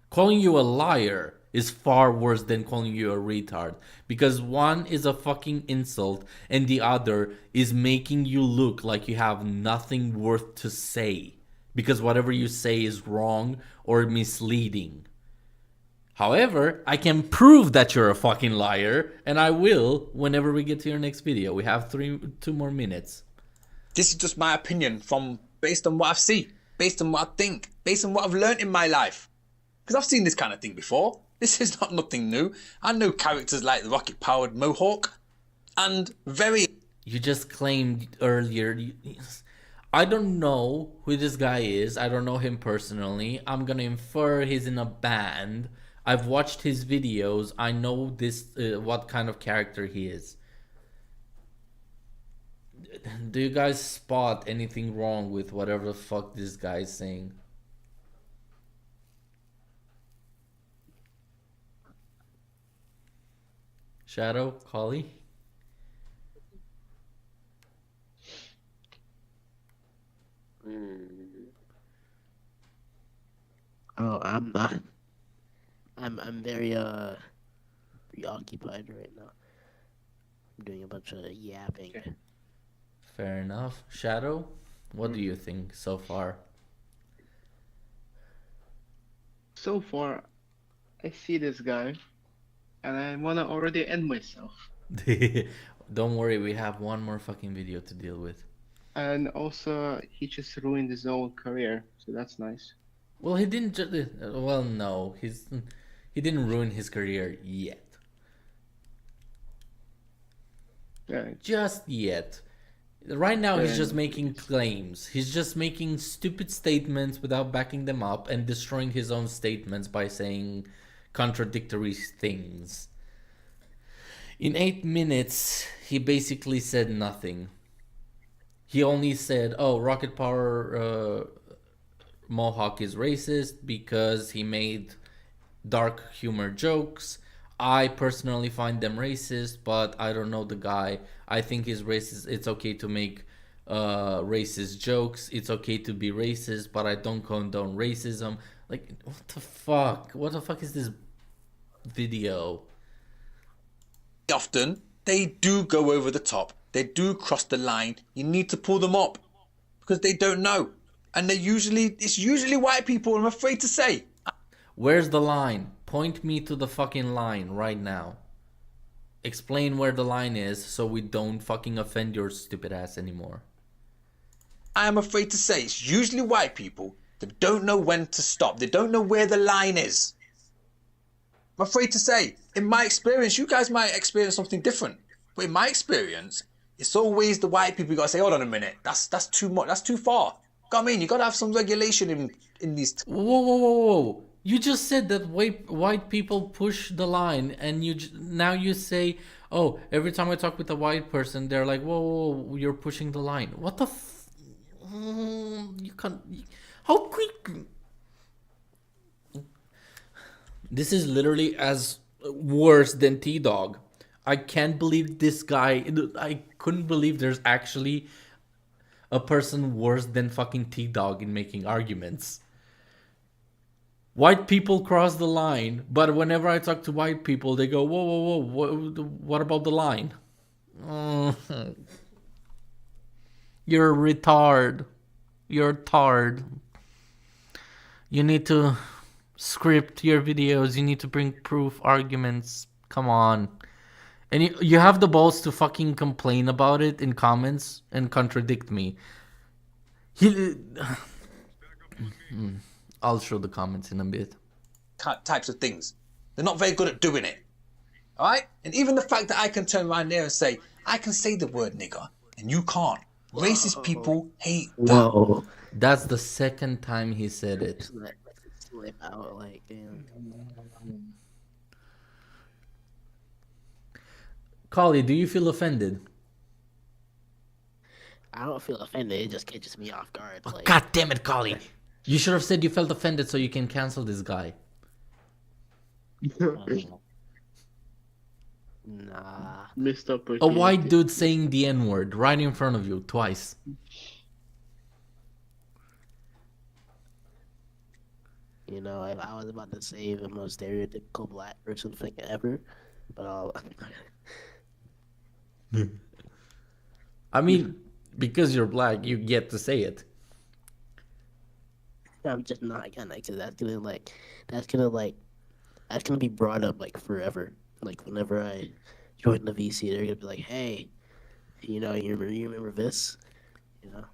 Calling you a liar is far worse than calling you a retard. Because one is a fucking insult and the other is making you look like you have nothing worth to say. Because whatever you say is wrong or misleading. However, I can prove that you're a fucking liar, and I will whenever we get to your next video. We have 2 more minutes. This is just my opinion based on what I've seen, based on what I think, based on what I've learned in my life. Because I've seen this kind of thing before. This is not nothing new. I know characters like the rocket-powered Mohawk and very... You just claimed earlier... I don't know who this guy is. I don't know him personally. I'm gonna infer he's in a band. I've watched his videos. I know this what kind of character he is. Do you guys spot anything wrong with whatever the fuck this guy is saying? Shadow, Collieee? Oh, I'm not. I'm very preoccupied right now. I'm doing a bunch of yapping. Fair enough. Shadow, what do you think so far? So far, I see this guy, and I wanna already end myself. Don't worry, we have one more fucking video to deal with. And also, he just ruined his own career, so that's nice. Well, he didn't. Well, no, he didn't ruin his career yet. Yeah. Just yet. Right now, he's just making claims. He's just making stupid statements without backing them up and destroying his own statements by saying contradictory things. In 8 minutes, he basically said nothing. He only said, oh, Rocket Power Mohawk is racist because he made dark humor jokes. I personally find them racist, but I don't know the guy. I think he's racist. It's okay to make racist jokes. It's okay to be racist, but I don't condone racism. Like, what the fuck? What the fuck is this video? Often, they do go over the top. They do cross the line. You need to pull them up because they don't know. And it's usually white people, I'm afraid to say. Where's the line? Point me to the fucking line right now. Explain where the line is so we don't fucking offend your stupid ass anymore. I am afraid to say it's usually white people that don't know when to stop. They don't know where the line is. I'm afraid to say, in my experience, you guys might experience something different. But in my experience, it's always the white people you gotta say, hold on a minute, that's too much, that's too far. I mean, you gotta have some regulation in these. Whoa. You just said that white people push the line, and now you say, oh, every time I talk with a white person, they're like, whoa, you're pushing the line. What the you can't. How quick? This is literally as worse than T-Dog. I can't believe this guy. I couldn't believe there's actually a person worse than fucking T-Dog in making arguments. White people cross the line, but whenever I talk to white people, they go, whoa, what about the line? You're a retard. You're a tard. You need to script your videos. You need to bring proof, arguments. Come on. And you have the balls to fucking complain about it in comments and contradict me. I'll show the comments in a bit. Types of things. They're not very good at doing it. All right? And even the fact that I can turn around there and say, I can say the word nigger, and you can't. Racist people hate that. Whoa. That's the second time he said it. Slip out like damn. Collieee, do you feel offended? I don't feel offended. It just catches me off guard. Like, God damn it, Collieee! You should have said you felt offended so you can cancel this guy. nah. Missed A opportunity. white dude saying the N-word right in front of you twice. You know, if I was about to say the most stereotypical black person thing ever, but I mean, because you're black, you get to say it. I'm just not gonna, cause that's gonna be brought up like forever. Like whenever I join the VC, they're gonna be like, "Hey, you know, you remember this?" You know.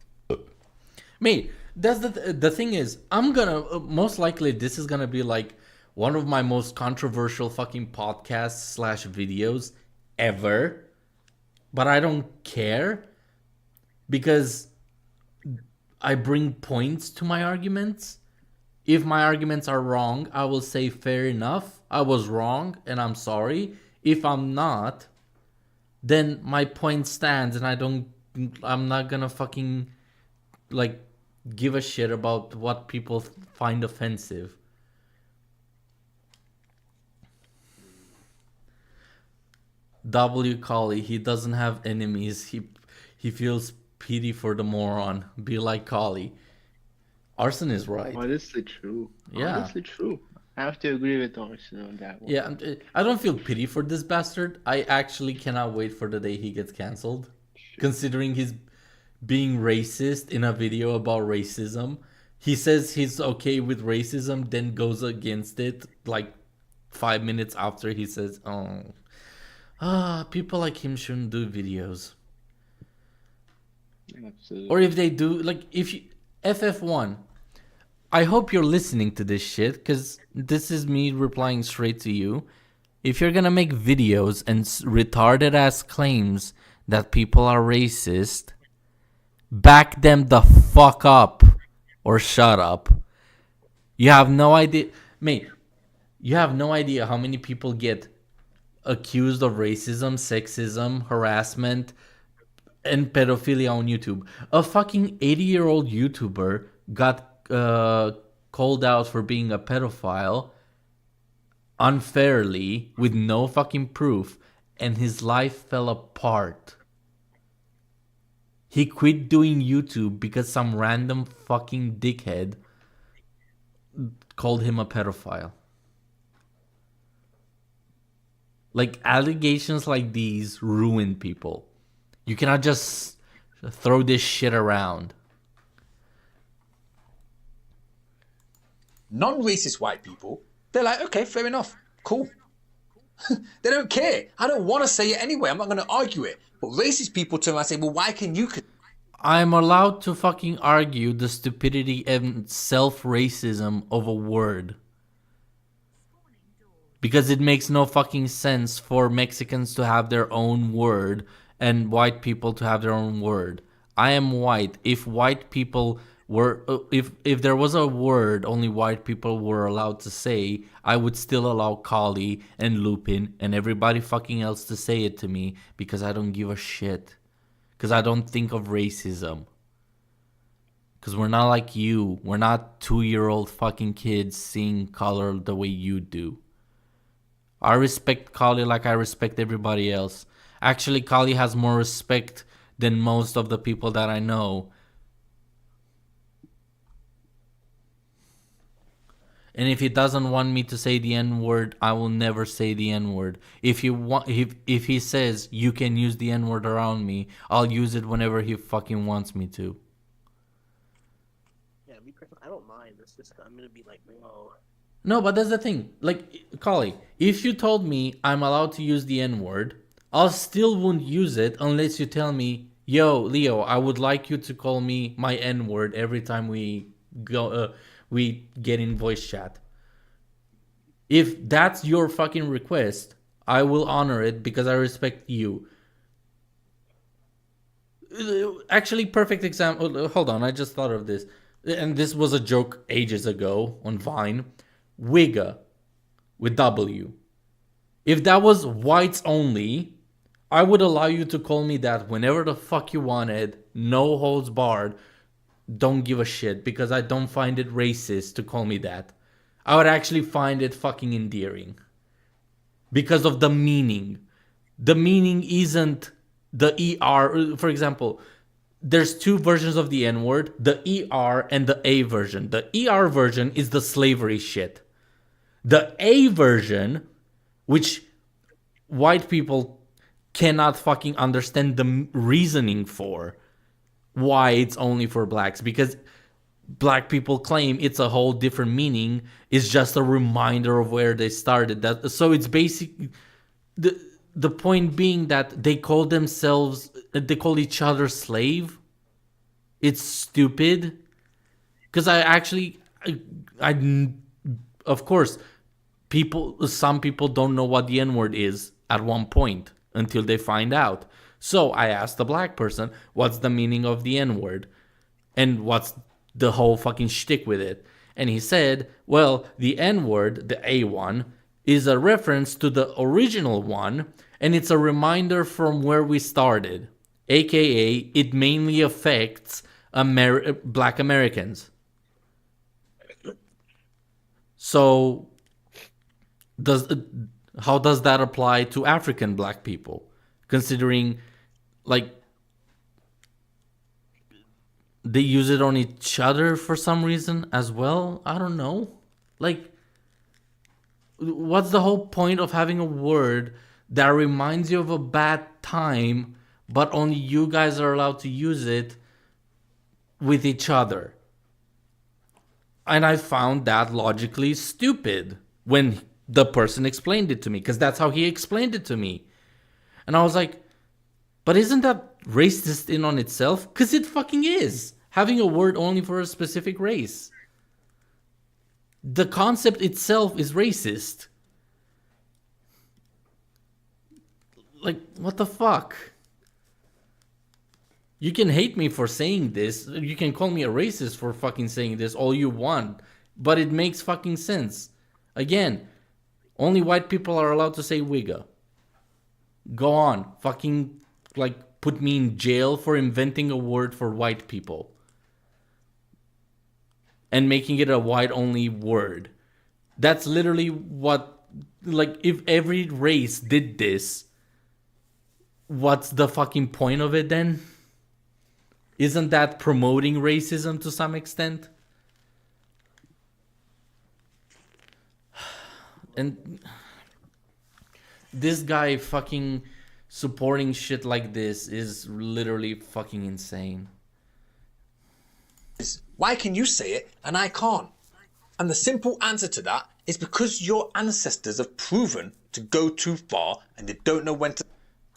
Mate, that's the thing is, I'm gonna most likely this is gonna be like one of my most controversial fucking podcasts / videos ever, but I don't care because I bring points to my arguments. If my arguments are wrong, I will say fair enough. I was wrong and I'm sorry. If I'm not, then my point stands and I'm not gonna fucking like give a shit about what people find offensive. W. Collieee, he doesn't have enemies. He feels pity for the moron. Be like Collieee. Arson is right. Honestly true. Yeah. Honestly true. I have to agree with Arson on that one. Yeah, I don't feel pity for this bastard. I actually cannot wait for the day he gets cancelled. Considering he's being racist in a video about racism. He says he's okay with racism, then goes against it like 5 minutes after he says, people like him shouldn't do videos. Absolutely. Or if they do, like, if you, F.F1, I hope you're listening to this shit, because this is me replying straight to you. If you're gonna make videos and retarded ass claims that people are racist, back them the fuck up or shut up. You have no idea, mate. You have no idea how many people get accused of racism, sexism, harassment, and pedophilia on YouTube. A fucking 80-year-old YouTuber got called out for being a pedophile unfairly with no fucking proof, and his life fell apart. He quit doing YouTube because some random fucking dickhead called him a pedophile. Like, allegations like these ruin people. You cannot just throw this shit around. Non-racist white people, they're like, okay, fair enough, cool. They don't care. I don't want to say it anyway. I'm not going to argue it. But racist people turn around and say, well, why can you? I'm allowed to fucking argue the stupidity and self-racism of a word. Because it makes no fucking sense for Mexicans to have their own word and white people to have their own word. I am white. If white people were, if there was a word only white people were allowed to say, I would still allow Collieee and Lupin and everybody fucking else to say it to me because I don't give a shit. Because I don't think of racism. Because we're not like you. We're not 2-year-old fucking kids seeing color the way you do. I respect Collieee like I respect everybody else. Actually, Collieee has more respect than most of the people that I know. And if he doesn't want me to say the N-word, I will never say the N-word. If he says you can use the N-word around me, I'll use it whenever he fucking wants me to. Yeah, I don't mind. It's just I'm gonna be like, whoa. No, but that's the thing. Like, Collieee, if you told me I'm allowed to use the N-word, I still wouldn't use it unless you tell me, yo, Leo, I would like you to call me my N-word every time we go we get in voice chat. If that's your fucking request, I will honor it because I respect you. Actually, perfect example. Hold on, I just thought of this. And this was a joke ages ago on Vine. Wigga with W. If that was whites only, I would allow you to call me that whenever the fuck you wanted. No holds barred. Don't give a shit because I don't find it racist to call me that. I would actually find it fucking endearing. Because of the meaning. The meaning isn't the ER. For example, there's two versions of the N-word, the ER and the A version. The ER version is the slavery shit. The A version, which white people cannot fucking understand the reasoning for why it's only for blacks, because black people claim it's a whole different meaning. It's just a reminder of where they started. That so it's basically the point being that they call each other slave. It's stupid. Because of course, some people don't know what the N-word is at one point until they find out. So I asked the black person, what's the meaning of the N-word? And what's the whole fucking shtick with it? And he said, well, the N-word, the A1, is a reference to the original one, and it's a reminder from where we started. AKA, it mainly affects black Americans. So, how does that apply to African black people? Considering, like, they use it on each other for some reason as well? I don't know. Like, what's the whole point of having a word that reminds you of a bad time, but only you guys are allowed to use it with each other? And I found that logically stupid when the person explained it to me, because that's how he explained it to me. And I was like, but isn't that racist in on itself? Because it fucking is. Having a word only for a specific race. The concept itself is racist. Like, what the fuck? You can hate me for saying this. You can call me a racist for fucking saying this all you want. But it makes fucking sense. Again, only white people are allowed to say wigga. Go on. Fucking, like, put me in jail for inventing a word for white people. And making it a white-only word. That's literally what... Like, if every race did this, what's the fucking point of it then? Isn't that promoting racism to some extent? And this guy fucking supporting shit like this is literally fucking insane. Why can you say it and I can't? And the simple answer to that is because your ancestors have proven to go too far and they don't know when to...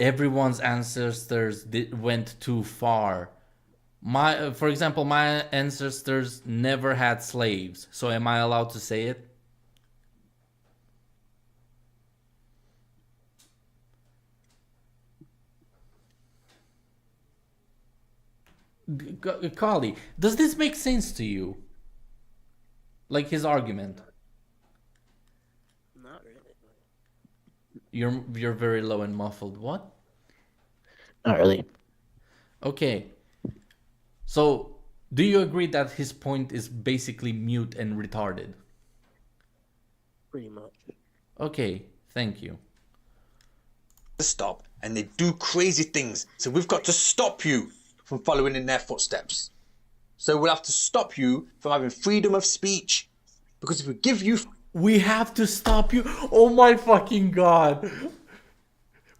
Everyone's ancestors went too far. For example, my ancestors never had slaves. So am I allowed to say it? Collieee, does this make sense to you? Like his argument? Not really. You're very low and muffled. What? Not really. Okay. So, do you agree that his point is basically mute and retarded? Pretty much. Okay, thank you. stop, and they do crazy things. So we've got to stop you from following in their footsteps. So we'll have to stop you from having freedom of speech. Because if we give you... We have to stop you. Oh my fucking god.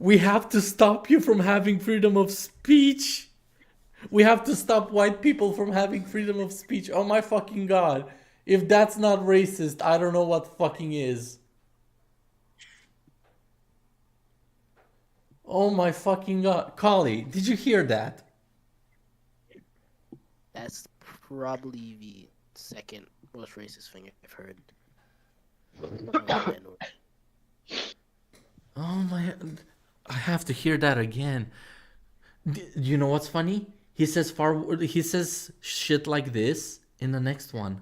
We have to stop you from having freedom of speech. We have to stop white people from having freedom of speech. Oh my fucking god. If that's not racist, I don't know what fucking is. Oh my fucking god. Collieee, did you hear that? That's probably the second most racist thing I've heard. Oh my! I have to hear that again. You know what's funny? He says shit like this in the next one.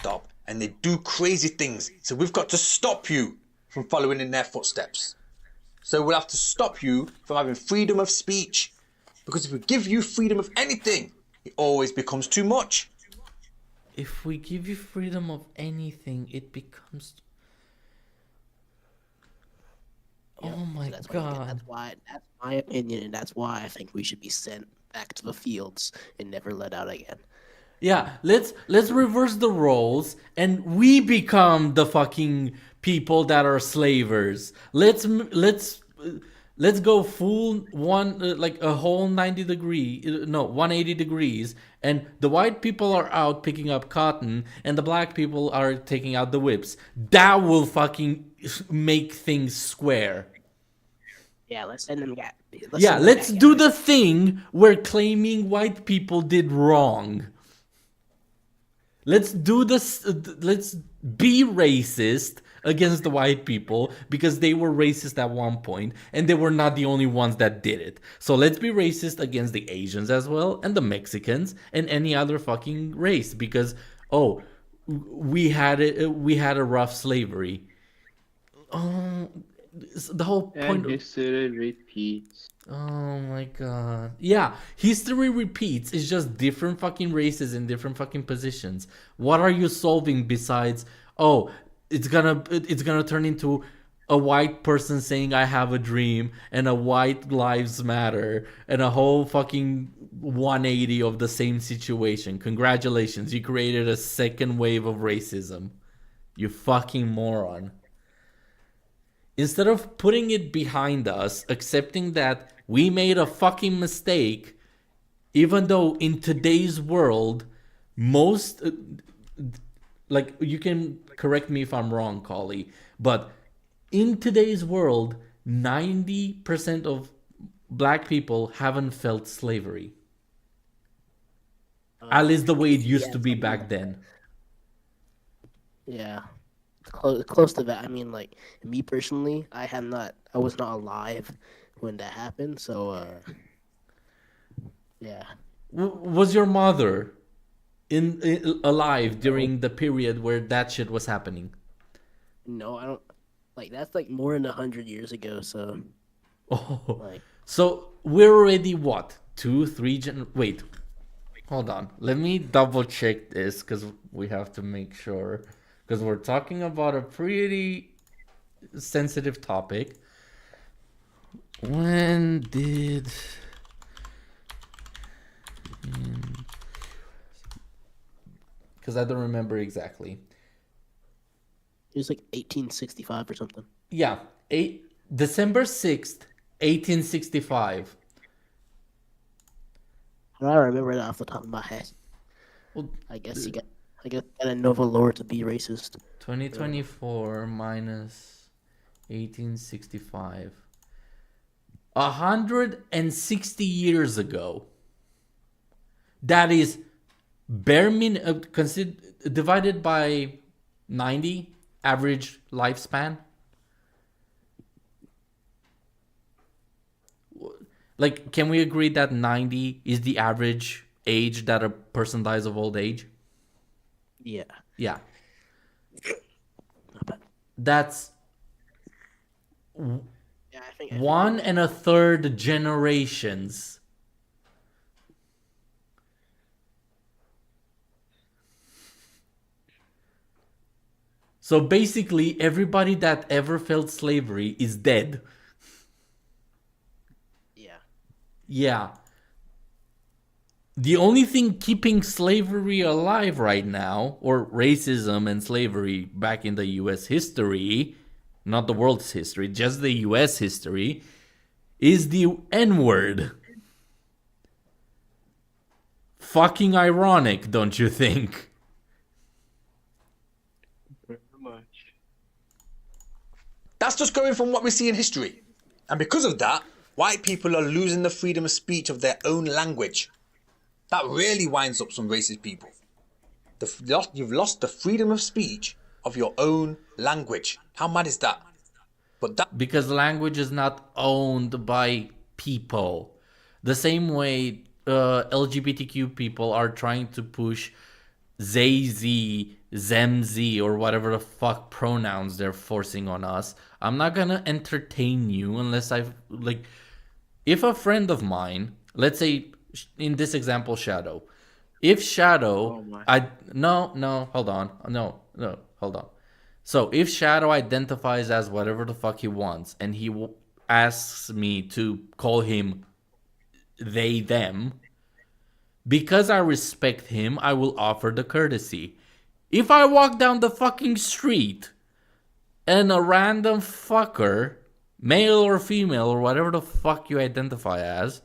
Stop. And they do crazy things. So we've got to stop you from following in their footsteps. So we'll have to stop you from having freedom of speech. Because if we give you freedom of anything, it always becomes too much. If we give you freedom of anything, it becomes... Yep. Oh my That's god. that's my opinion, and that's why I think we should be sent back to the fields and never let out again. Yeah, let's reverse the roles and we become the fucking people that are slavers. Let's go full like a whole 180 degrees, and the white people are out picking up cotton and the black people are taking out the whips. That will fucking make things square. Yeah, let's send them back. Let's do the thing where claiming white people did wrong. Let's do this. Let's be racist against the white people because they were racist at one point and they were not the only ones that did it. So let's be racist against the Asians as well and the Mexicans and any other fucking race because we had a rough slavery. The whole point. And history repeats. Oh my god. Yeah, history repeats. It's just different fucking races in different fucking positions. What are you solving besides, it's gonna turn into a white person saying I have a dream and a white lives matter and a whole fucking 180 of the same situation. Congratulations, you created a second wave of racism. You fucking moron. Instead of putting it behind us, accepting that we made a fucking mistake, even though in today's world, most, you can correct me if I'm wrong, Collieee, but in today's world, 90% of black people haven't felt slavery. At least the way it used to be back then. Yeah. Close to that. I mean, like, me personally, I was not alive when that happened, so yeah. Was your mother alive during the period where that shit was happening? No, I don't. Like, that's like more than 100 years ago. So. So we're already what? 2-3 Wait, hold on. Let me double check this because we have to make sure. Because we're talking about a pretty sensitive topic. When did... Because I don't remember exactly. It was like 1865 or something. Yeah, December 6th, 1865. I don't remember that off the top of my head. Well, I guess gotta know the lore to be racist. 2024 minus 1865. 160 years ago. That is divided by 90 average lifespan. Like, can we agree that 90 is the average age that a person dies of old age? Yeah. Yeah. That's Yeah, I think 1 1/3 generations. So basically, everybody that ever felt slavery is dead. Yeah. Yeah. The only thing keeping slavery alive right now, or racism and slavery back in the US history, not the world's history, just the US history, is the N-word. Fucking ironic, don't you think? Very much. That's just going from what we see in history. And because of that, white people are losing the freedom of speech of their own language. That really winds up some racist people. you've lost the freedom of speech of your own language. How mad is that? But that Because language is not owned by people. The same way LGBTQ people are trying to push they, z, them, z, or whatever the fuck pronouns they're forcing on us. I'm not gonna entertain you unless I've, like, if a friend of mine, let's say in this example, Shadow, if Shadow, hold on. So if Shadow identifies as whatever the fuck he wants, and he asks me to call him they, them, because I respect him, I will offer the courtesy. If I walk down the fucking street and a random fucker, male or female or whatever the fuck you identify as,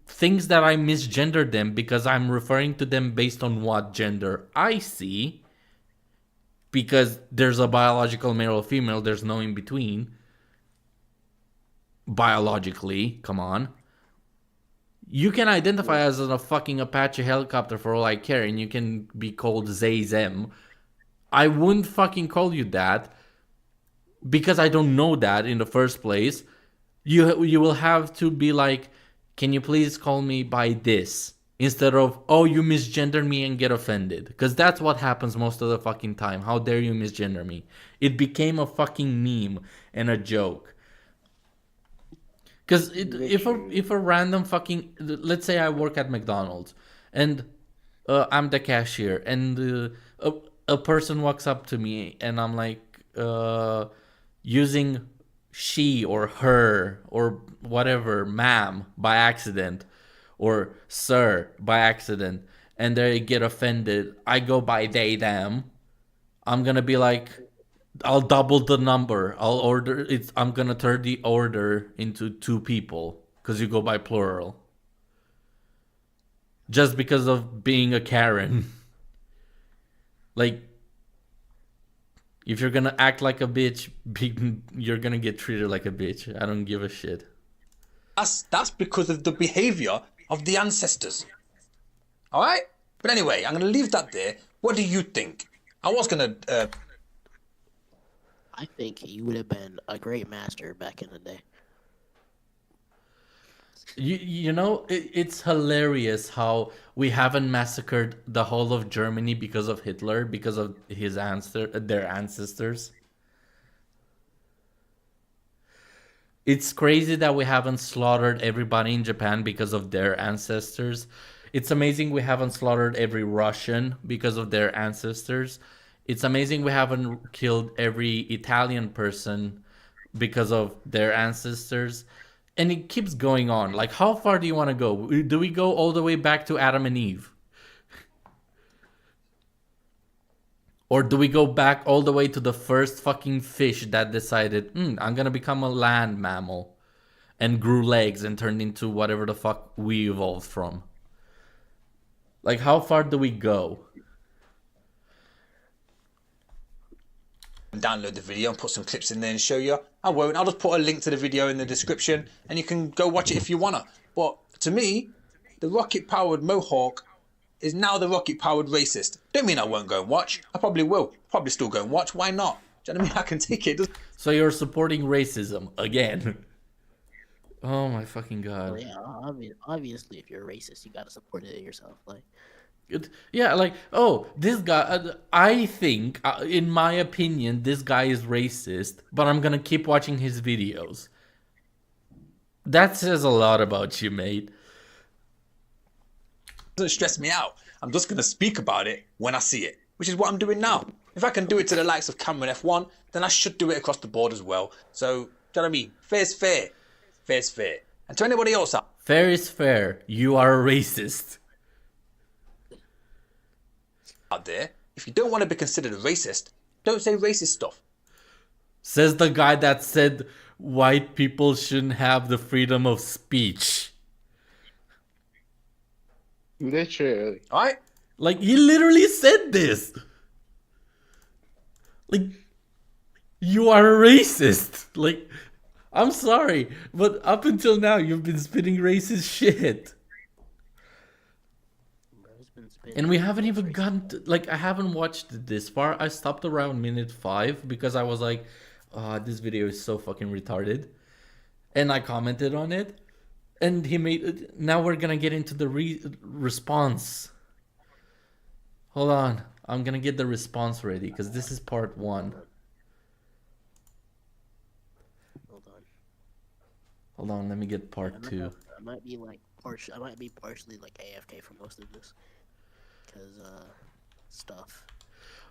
thinks that I misgendered them because I'm referring to them based on what gender I see, because there's a biological male or female, there's no in between. Biologically, come on. You can identify as a fucking Apache helicopter for all I care, and you can be called they, them. I wouldn't fucking call you that because I don't know that in the first place. You will have to be like, can you please call me by this? Instead of, oh, you misgendered me and get offended. Because that's what happens most of the fucking time. How dare you misgender me? It became a fucking meme and a joke. Because if a random fucking, let's say I work at McDonald's and I'm the cashier and a person walks up to me and I'm like using she or her or whatever, ma'am, by accident, or sir by accident, and they get offended, I go by they, them, I'm gonna be like, I'll double the number. I'm gonna turn the order into 2 people because you go by plural. Just because of being a Karen. Like, if you're gonna act like a bitch, you're gonna get treated like a bitch. I don't give a shit. That's because of the behavior of the ancestors. All right? But anyway, I'm gonna leave that there. What do you think? I was gonna. I think you would have been a great master back in the day. You know, it's hilarious how we haven't massacred the whole of Germany because of Hitler, because of their ancestors. It's crazy that we haven't slaughtered everybody in Japan because of their ancestors. It's amazing we haven't slaughtered every Russian because of their ancestors. It's amazing we haven't killed every Italian person because of their ancestors. And it keeps going on. Like, how far do you want to go? Do we go all the way back to Adam and Eve? Or do we go back all the way to the first fucking fish that decided, I'm gonna become a land mammal, and grew legs and turned into whatever the fuck we evolved from? Like, how far do we go? Download the video and put some clips in there and show you. I won't. I'll just put a link to the video in the description and you can go watch it if you wanna. But to me, the rocket-powered Mohawk is now the rocket-powered racist. Don't mean I won't go and watch. I probably will. Probably still go and watch. Why not? Do you know what I mean? I can take it. So you're supporting racism again? Oh my fucking god. Well, yeah, obviously, if you're racist, you gotta support it yourself. Like, yeah, like, oh, this guy, I think, in my opinion, this guy is racist, but I'm gonna keep watching his videos. That says a lot about you, mate. Doesn't stress me out. I'm just going to speak about it when I see it, which is what I'm doing now. If I can do it to the likes of Cameron F1, then I should do it across the board as well. So, do you know what I mean? Fair's fair. Fair's fair. And to anybody else out Fair is fair. You are a racist. there, if you don't want to be considered a racist, don't say racist stuff. Says the guy that said white people shouldn't have the freedom of speech. Literally. All right? Like, he literally said this. Like, you are a racist. Like, I'm sorry, but up until now, you've been spitting racist shit. husband's been. And we haven't even gotten to, like, I haven't watched this far. I stopped around minute 5 because I was like, this video is so fucking retarded. And I commented on it. And he made it. Now we're gonna get into the response. Hold on. I'm gonna get the response ready because this is part 1. Hold on. Hold on, let me get part 2. I might be partially like AFK for most of this, because stuff.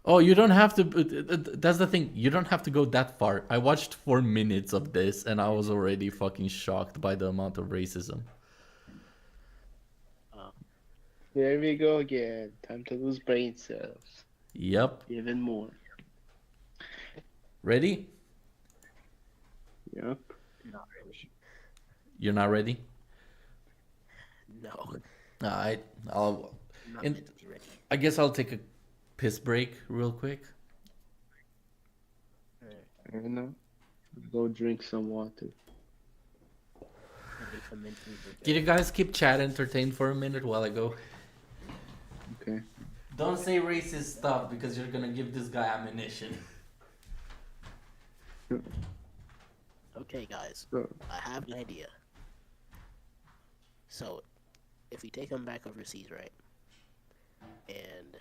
Oh, you don't have to. That's the thing. You don't have to go that far. I watched 4 minutes of this and I was already fucking shocked by the amount of racism. There we go again. Time to lose brain cells. Yep. Even more. Ready? Yep. Not really. You're not ready? No. Alright. I'm not And- mentally ready. I guess I'll take a piss break real quick. I don't know. Go drink some water. I'm mentally Can you guys keep chat entertained for a minute while I go? Okay. Don't say racist stuff because you're gonna give this guy ammunition. Okay, guys. So, I have an idea. So, if we take him back overseas, right? And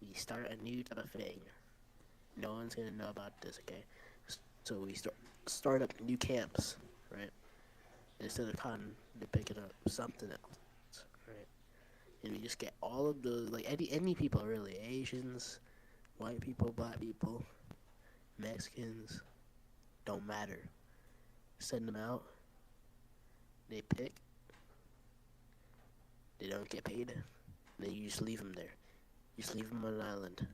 we start a new type of thing. No one's gonna know about this, okay? So we start up new camps, right? Instead of cotton, they're picking up something else, right? And we just get all of the, like, any people really, Asians, white people, black people, Mexicans, don't matter. Send them out. They pick. They don't get paid. Then you just leave them there. You just leave them on an island.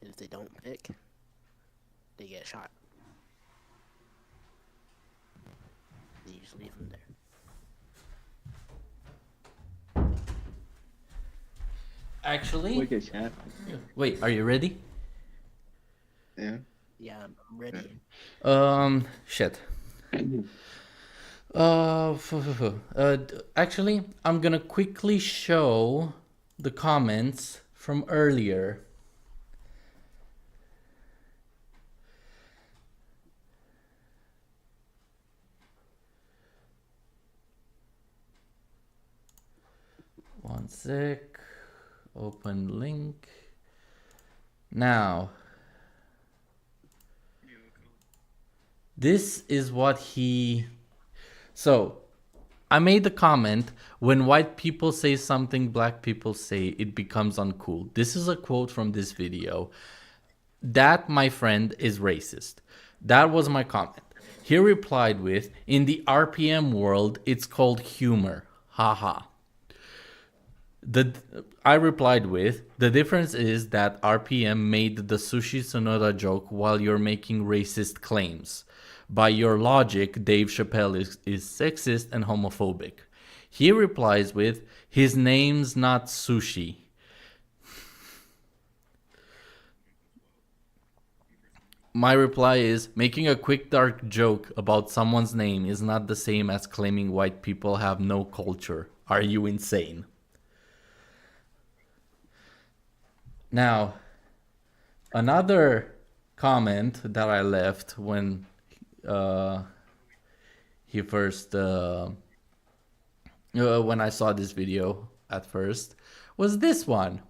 And if they don't pick, they get shot. Then you just leave them there. Actually, look at chat. wait, are you ready? Yeah. Yeah, I'm ready. Shit. Actually, I'm gonna quickly show the comments from earlier. One sec. Open link. Now, this is what he... So, I made the comment, when white people say something black people say, it becomes uncool. This is a quote from this video. That, my friend, is racist. That was my comment. He replied with, in the RPM world, it's called humor. Haha. I replied with, the difference is that RPM made the Sushi Sonoda joke while you're making racist claims. By your logic, Dave Chappelle is sexist and homophobic. He replies with, his name's not Sushi. My reply is, making a quick dark joke about someone's name is not the same as claiming white people have no culture. Are you insane? Now, another comment that I left when he first when I saw this video at first was this one.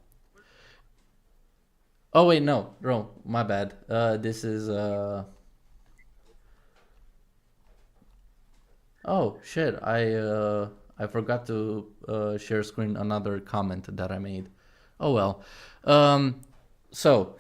Oh wait, no, my bad. This is oh shit, I forgot to share screen another comment that I made. Oh well. So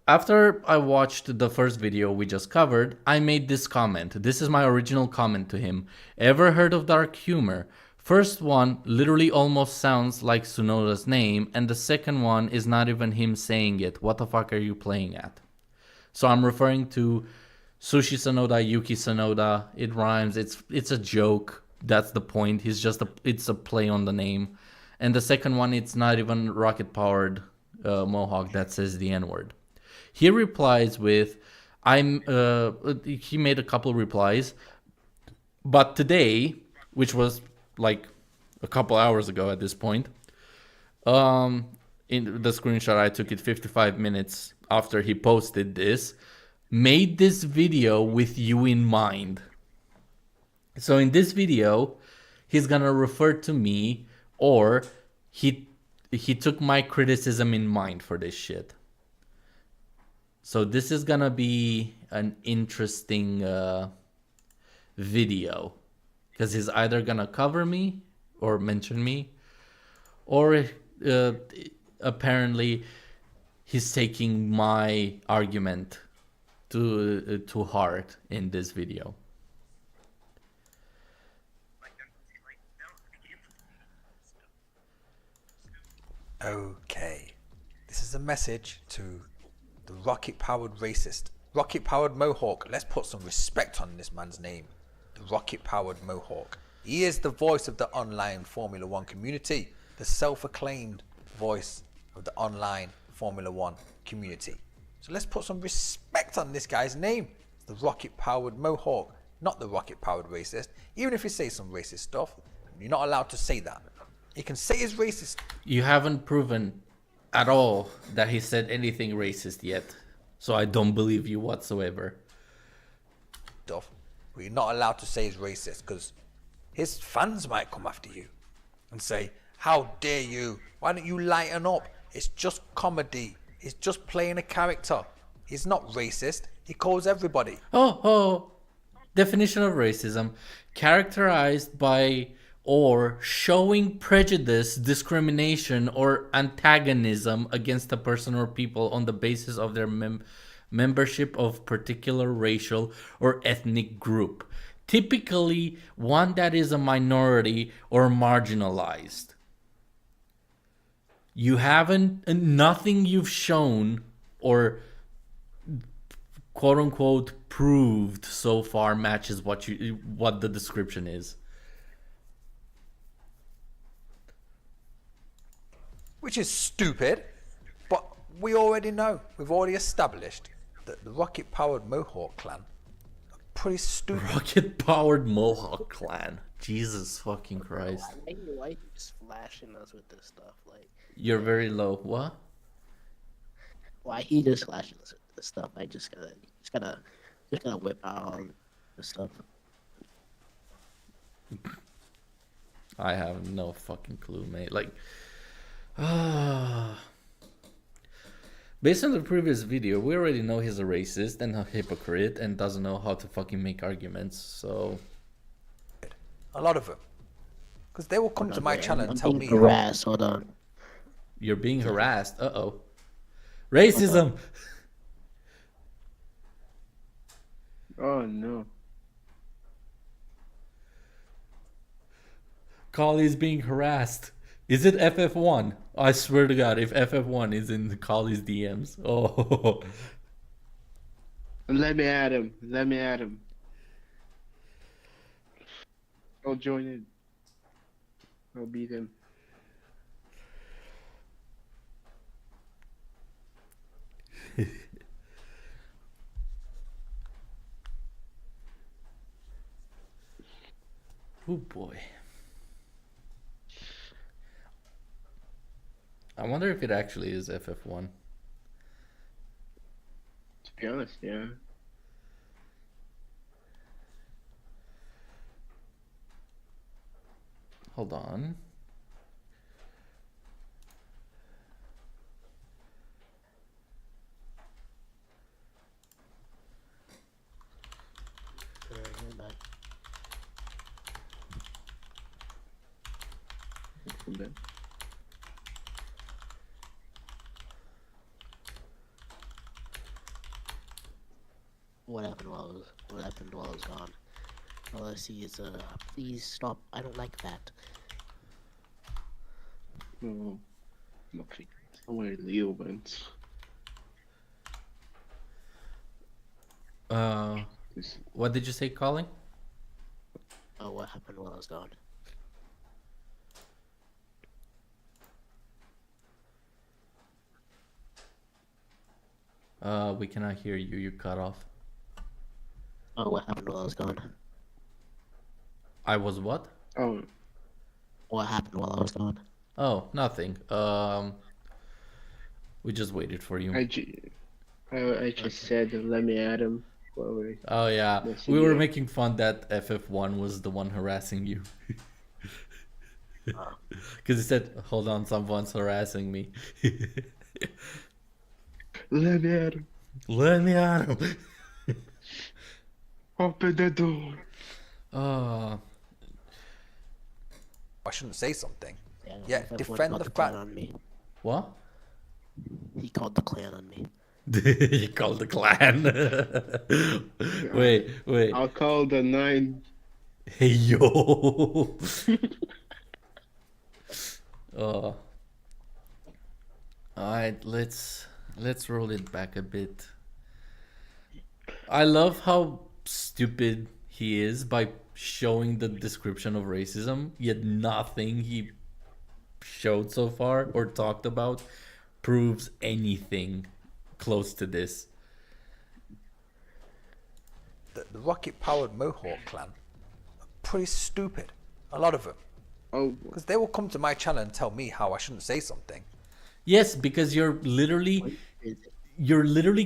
after I watched the first video we just covered, I made this comment. This is my original comment to him. Ever heard of dark humor? First one literally almost sounds like Tsunoda's name, and the second one is not even him saying it. What the fuck are you playing at? So I'm referring to Sushi Sonoda, Yuki Sonoda. It rhymes. It's a joke. That's the point. It's a play on the name. And the second one, it's not even rocket powered Mohawk that says the N-word. He replies with, he made a couple replies, but today, which was like a couple hours ago at this point. In the screenshot I took it 55 minutes after he posted this, made this video with you in mind. So in this video, he's gonna refer to me, or he took my criticism in mind for this shit. So this is gonna be an interesting video, because he's either gonna cover me or mention me, or apparently he's taking my argument to heart in this video. Okay, this is a message to the rocket-powered racist, rocket-powered Mohawk. Let's put some respect on this man's name, the rocket-powered Mohawk. He is the voice of the online Formula One community, the self-acclaimed voice of the online Formula One community. So let's put some respect on this guy's name, the rocket-powered Mohawk, not the rocket-powered racist. Even if you say some racist stuff, you're not allowed to say that. You can say it's racist. You haven't proven at all that he said anything racist yet, so I don't believe you whatsoever. Stuff, but you're not allowed to say it's racist, because his fans might come after you and say, how dare you? Why don't you lighten up? It's just comedy. It's just playing a character. He's not racist. He calls everybody. Definition of racism: characterized by or showing prejudice, discrimination, or antagonism against a person or people on the basis of their membership of particular racial or ethnic group, typically one that is a minority or marginalized. You haven't, nothing you've shown or quote unquote proved so far matches what the description is. Which is stupid, but we already know, we've already established that the rocket-powered Mohawk clan are pretty stupid. Rocket-powered Mohawk clan. Jesus fucking Christ. Why you just flashing us with this stuff? Like, you're very low. What? Why he just flashing us with this stuff? I just gotta whip out all the stuff. I have no fucking clue, mate. Like, based on the previous video, we already know he's a racist and a hypocrite and doesn't know how to fucking make arguments, so... A lot of them. Because they will come to my channel and tell me... Harassed. Hold on. You're being harassed? Uh-oh. Racism! Oh no. Colliee's being harassed. Is it F.F1? I swear to God, if F.F1 is in Colliee's DMs. Oh. Let me at him. Let me at him. I'll join in. I'll beat him. Oh boy. I wonder if it actually is FF1. To be honest, yeah. Hold on. What happened while I was gone? All I see is please stop. I don't like that. No, nothing. Somewhere Leo went. What did you say, Colin? Oh, what happened while I was gone? We cannot hear you. You cut off. Oh, what happened while I was gone? I was what? Oh, What happened while I was gone? Oh, nothing. We just waited for you. I just said, let me add him. Whoever Oh yeah, messaged we were you. making fun that FF1 was the one harassing you. Because he said, hold on, someone's harassing me. Let me add him. Let me at him. Open the door. Oh, I shouldn't say something. Yeah, Yeah, FF1 defend called the clan fact. on me. what? He called the clan on me. He called the clan. Wait. I'll call the 9. Hey yo. Oh. Alright, let's roll it back a bit. I love how stupid he is by showing the description of racism, yet nothing he showed so far or talked about proves anything close to this. The rocket-powered Mohawk clan are pretty stupid. A lot of them. Oh, Because they will come to my channel and tell me how I shouldn't say something. Yes, because you're literally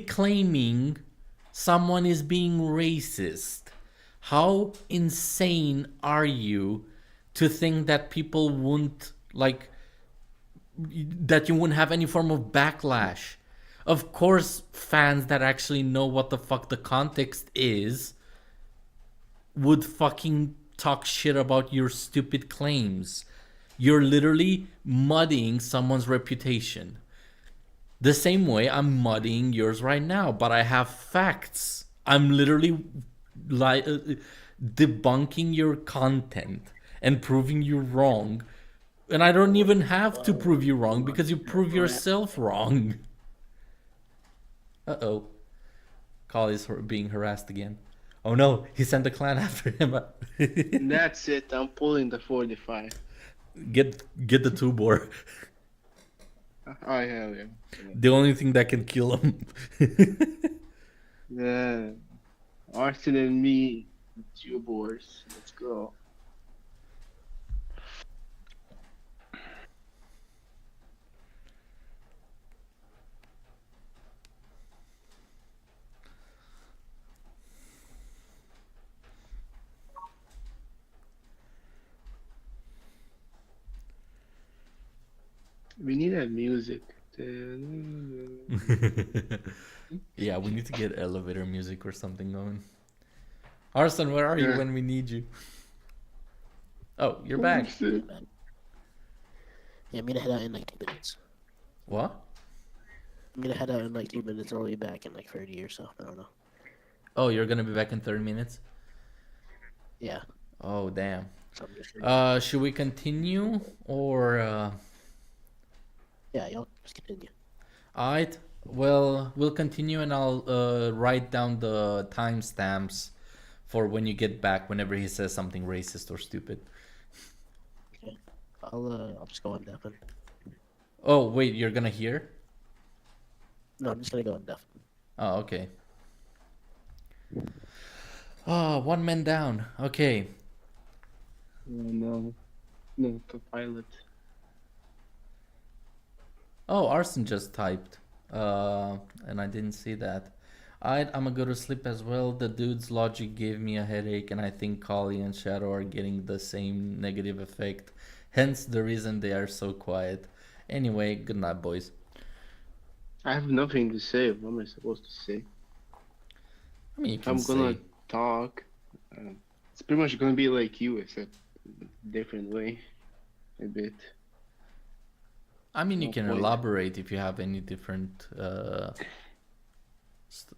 claiming someone is being racist. How insane are you to think that people won't that you wouldn't have any form of backlash? Of course, fans that actually know what the fuck the context is would fucking talk shit about your stupid claims. You're literally muddying someone's reputation. The same way I'm muddying yours right now, but I have facts. I'm literally debunking your content and proving you wrong. And I don't even have to prove you wrong because you prove yourself wrong. Uh-oh. Collie's being harassed again. Oh no, he sent the clan after him. that's it. I'm pulling the 45. Get the two bore. I have him. The only thing that can kill him. Yeah. Arson and me, 2 boars. Let's go. We need that music. Yeah, we need to get elevator music or something going. Arson, where are you Yeah. when we need you? Oh, you're back. Yeah, I'm gonna head out in like 2 minutes. What? I'm gonna head out in like 2 minutes and I'll be back in like 30 or so. I don't know. Oh, you're gonna be back in 30 minutes? Yeah. Oh, damn. So I'm just gonna, Should we continue or yeah, y'all just continue. alright? Well, we'll continue and I'll write down the timestamps for when you get back whenever he says something racist or stupid. Okay. I'll just go on deaf. Oh, wait, you're gonna hear? No, I'm just gonna go on deaf. Oh, okay. Oh, 1 man down. Okay. No. No, the pilot. Oh, Arson just typed. And I didn't see that. I'm gonna go to sleep as well. The dude's logic gave me a headache, and I think Collieee and Shadow are getting the same negative effect. Hence the reason they are so quiet. Anyway, good night, boys. I have nothing to say. What am I supposed to say? I mean, you can I'm gonna say. talk. It's pretty much gonna be like you, except different way. A bit. I mean, you No can point. elaborate if you have any different,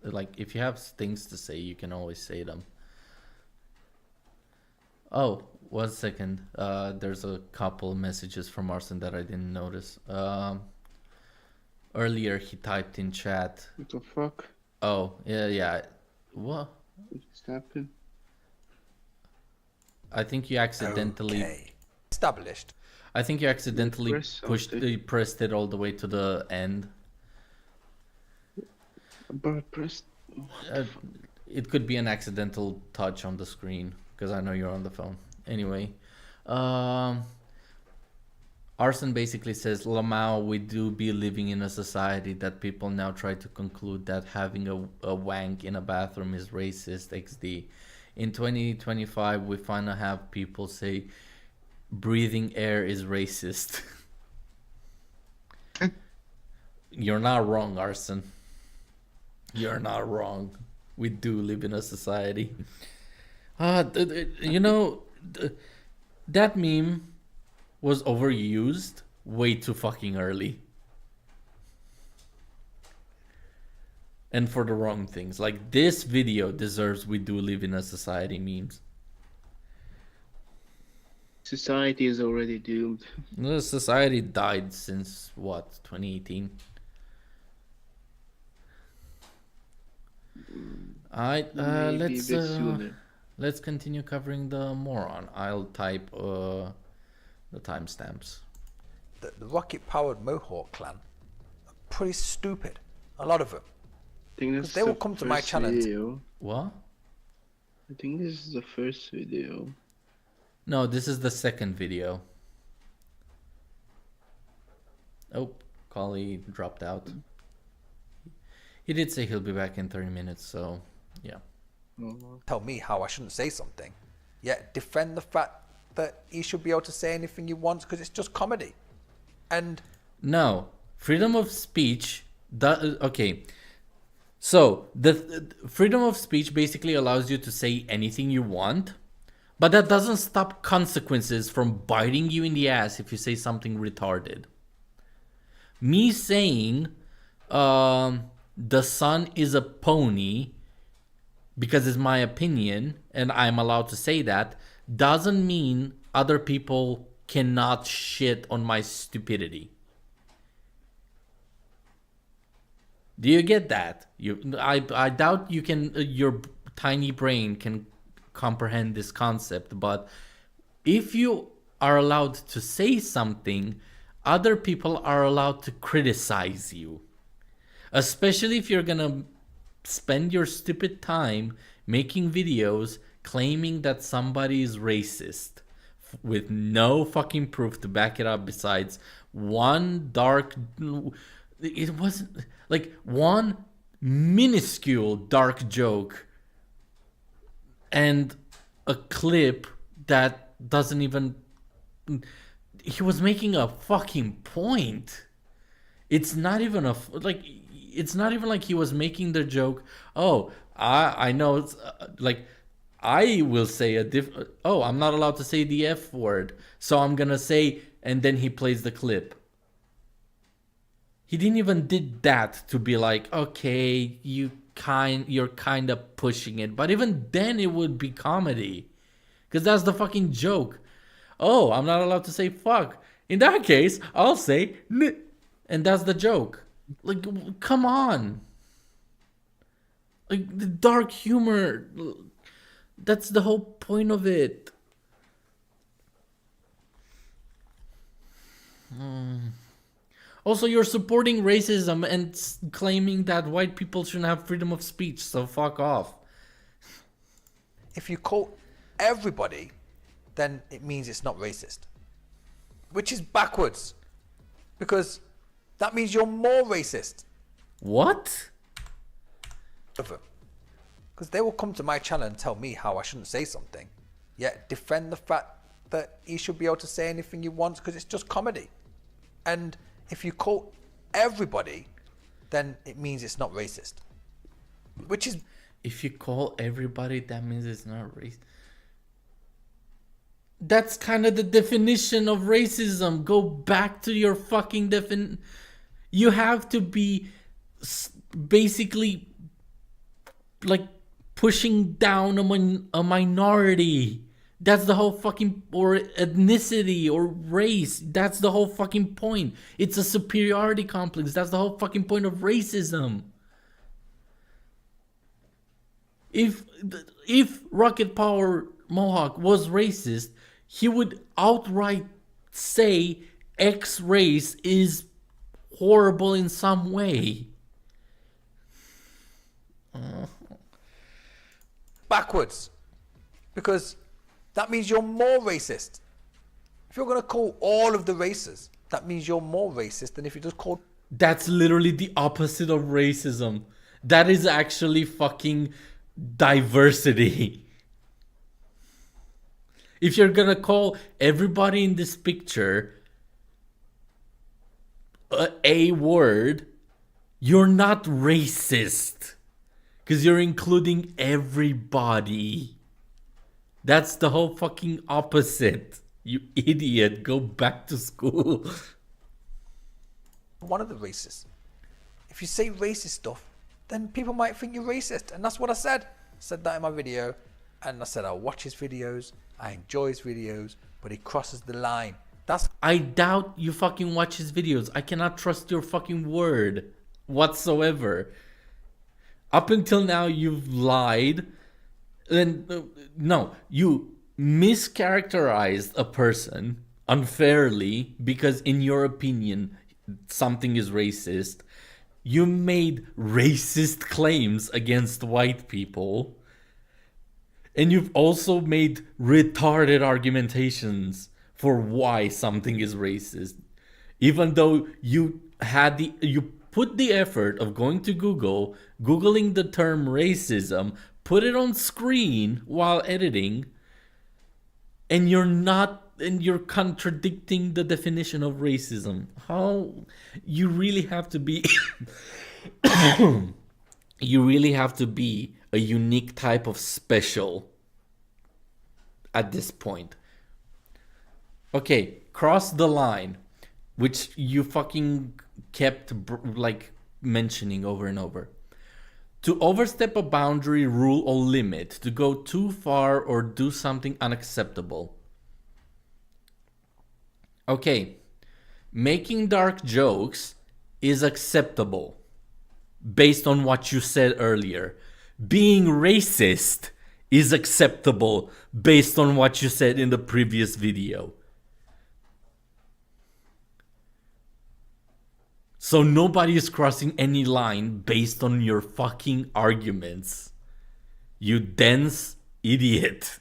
like, if you have things to say, you can always say them. Oh, 1 second. There's a couple messages from Arson that I didn't notice. Earlier he typed in chat. What the fuck? Oh, yeah. What? What just happened? I think you accidentally. Okay. Established. I think you accidentally press something. pressed it all the way to the end. But I pressed. It could be an accidental touch on the screen because I know you're on the phone. Anyway, Arson basically says, Lamau, we do be living in a society that people now try to conclude that having a wank in a bathroom is racist. XD. In 2025, we finally have people say breathing air is racist. You're not wrong, Arson. You're not wrong. We do live in a society. You know, that meme was overused way too fucking early. And for the wrong things. Like, this video deserves "we do live in a society" memes. Society is already doomed. The society died since, what, 2018? Alright, Maybe a bit sooner. let's continue covering the moron. I'll type the timestamps. The rocket-powered Mohawk clan are pretty stupid. A lot of them. I think this They will come to my channel. Video. What? I think this is the first video. No, this is the second video. Oh, Collieee dropped out. He did say he'll be back in 30 minutes, so yeah. Tell me how I shouldn't say something, yet defend the fact that he should be able to say anything he wants because it's just comedy. And No, freedom of speech. Okay, so the freedom of speech basically allows you to say anything you want, but that doesn't stop consequences from biting you in the ass if you say something retarded. Me saying the sun is a pony because it's my opinion and I'm allowed to say that doesn't mean other people cannot shit on my stupidity. Do you get that? I doubt you can. Your tiny brain can comprehend this concept, but if you are allowed to say something, other people are allowed to criticize you. Especially if you're gonna spend your stupid time making videos claiming that somebody is racist with no fucking proof to back it up besides one dark... It wasn't... Like, one minuscule dark joke and a clip that doesn't even... He was making a fucking point. It's not even a... Like... It's not even like he was making the joke, oh, I know, it's, like, I will say oh, I'm not allowed to say the F word, so I'm gonna say, and then he plays the clip. He didn't even did that to be like, okay, you're kind of pushing it, but even then it would be comedy, because that's the fucking joke. Oh, I'm not allowed to say fuck. In that case, I'll say N, and that's the joke. Like, come on. Like, the dark humor, that's the whole point of it. Also, you're supporting racism and claiming that white people shouldn't have freedom of speech, so fuck off. if you call everybody, then it means it's not racist. Which is backwards. Because that means you're more racist. What? Because they will come to my channel and tell me how I shouldn't say something, yet defend the fact that he should be able to say anything he wants because it's just comedy. And if you call everybody, then it means it's not racist. Which is... If you call everybody, that means it's not racist. That's kind of the definition of racism. Go back to your fucking definition. You have to be basically like pushing down a minority. That's the whole fucking, or ethnicity or race. That's the whole fucking point. It's a superiority complex. That's the whole fucking point of racism. If Rocket Power Mohawk was racist, he would outright say X race is horrible in some way. Backwards. Because that means you're more racist. If you're gonna call all of the races, that means you're more racist than if you just called. That's literally the opposite of racism. That is actually fucking diversity. If you're gonna call everybody in this picture a word, you're not racist. Because you're including everybody. That's the whole fucking opposite. You idiot. Go back to school. One of the races. If you say racist stuff, then people might think you're racist. And that's what I said. I said that in my video. And I said I watch his videos. I enjoy his videos. But he crosses the line. I doubt you fucking watch his videos. I cannot trust your fucking word whatsoever. Up until now, you've lied. And no, you mischaracterized a person unfairly because in your opinion something is racist. You made racist claims against white people. And you've also made retarded argumentations for why something is racist. Even though you put the effort of going to Google, Googling the term racism, put it on screen while editing, and you're contradicting the definition of racism. How you really have to be you really have to be a unique type of special at this point. Okay, cross the line, which you fucking kept like mentioning over and over. To overstep a boundary, rule, or limit, to go too far or do something unacceptable. Okay, making dark jokes is acceptable based on what you said earlier. Being racist is acceptable based on what you said in the previous video. So nobody is crossing any line based on your fucking arguments. You dense idiot.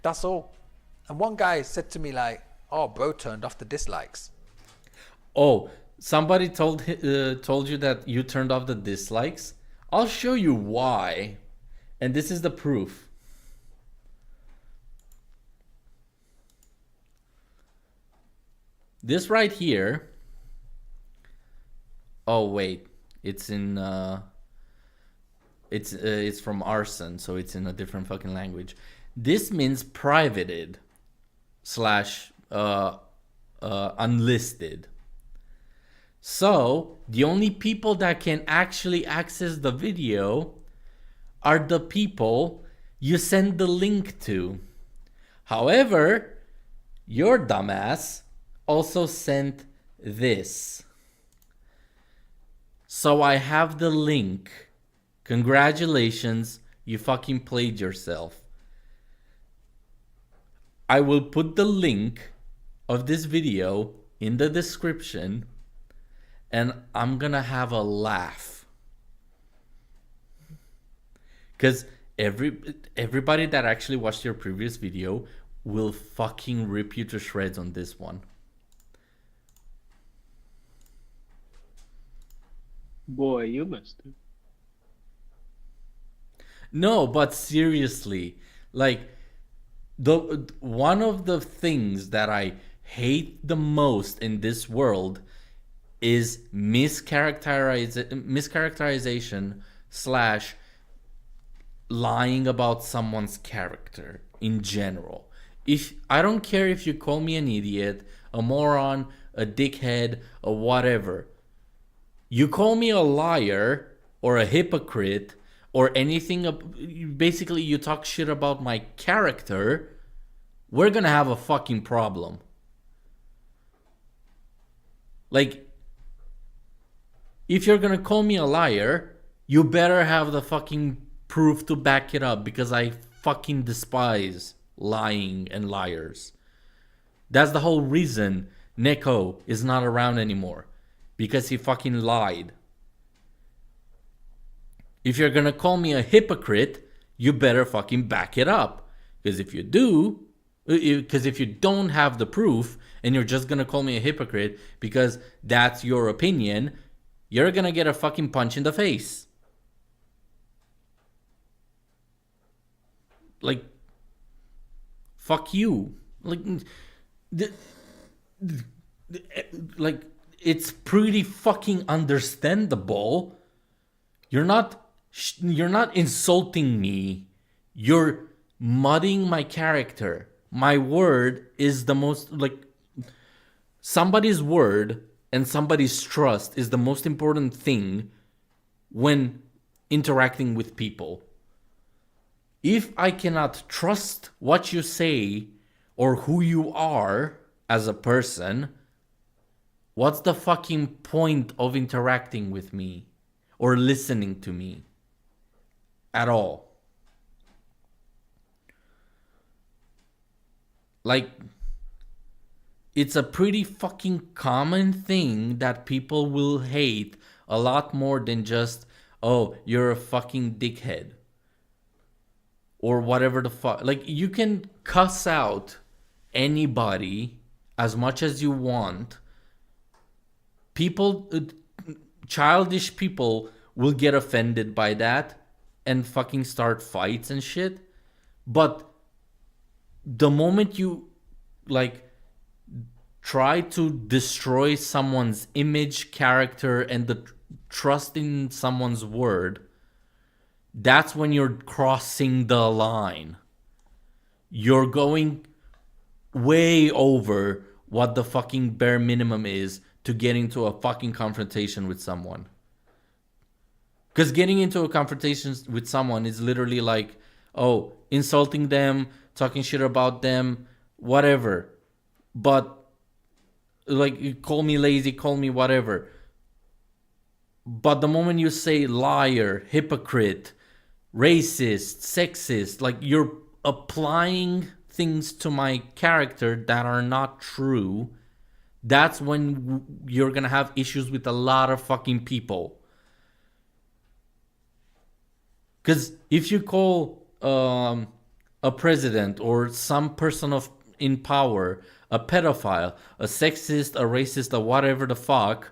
That's all. And one guy said to me like, oh, bro turned off the dislikes. Oh, somebody told you that you turned off the dislikes? I'll show you why. And this is the proof. This right here. Oh wait, it's in it's from arson, so it's in a different fucking language. This means privated / unlisted. So the only people that can actually access the video are the people you send the link to. However, your dumbass also sent this. So I have the link. Congratulations, you fucking played yourself. I will put the link of this video in the description and I'm gonna have a laugh. Because everybody that actually watched your previous video will fucking rip you to shreds on this one. Boy, you must have. No, but seriously, like one of the things that I hate the most in this world is mischaracterization / lying about someone's character in general. If I don't care if you call me an idiot, a moron, a dickhead, or whatever. You call me a liar or a hypocrite or anything, basically you talk shit about my character, we're gonna have a fucking problem. Like, if you're gonna call me a liar, you better have the fucking proof to back it up, because I fucking despise lying and liars. That's the whole reason Neko is not around anymore. Because he fucking lied. If you're gonna call me a hypocrite, you better fucking back it up. Because if you do, Because if you don't have the proof and you're just gonna call me a hypocrite because that's your opinion, you're gonna get a fucking punch in the face. Like, fuck you. Like, like, it's pretty fucking understandable. You're not insulting me. You're mudding my character. My word is the most, like, somebody's word and somebody's trust is the most important thing when interacting with people. If I cannot trust what you say or who you are as a person, what's the fucking point of interacting with me or listening to me at all? Like, it's a pretty fucking common thing that people will hate a lot more than just, oh, you're a fucking dickhead. Or whatever the fuck. Like, you can cuss out anybody as much as you want. People, childish people will get offended by that and fucking start fights and shit. But the moment you, like, try to destroy someone's image, character, and the trust in someone's word, that's when you're crossing the line. You're going way over what the fucking bare minimum is to get into a fucking confrontation with someone. Because getting into a confrontation with someone is literally like, oh, insulting them, talking shit about them, whatever. But, like, call me lazy, call me whatever. But the moment you say liar, hypocrite, racist, sexist, like, you're applying things to my character that are not true, that's when you're gonna have issues with a lot of fucking people. Because if you call a president or some person in power a pedophile, a sexist, a racist, a whatever the fuck,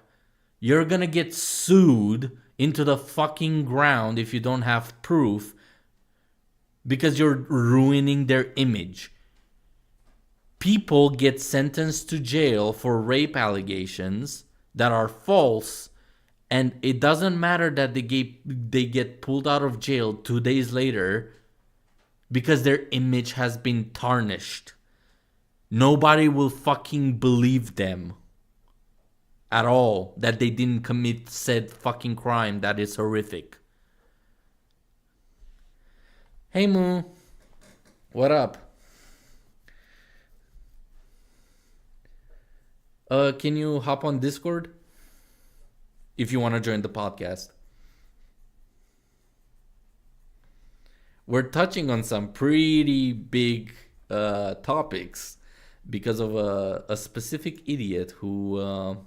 you're gonna get sued into the fucking ground if you don't have proof, because you're ruining their image. People get sentenced to jail for rape allegations that are false, and it doesn't matter that they get pulled out of jail 2 days later because their image has been tarnished. Nobody will fucking believe them at all that they didn't commit said fucking crime that is horrific. Hey Moo, what up? Can you hop on Discord if you want to join the podcast? We're touching on some pretty big topics because of a specific idiot who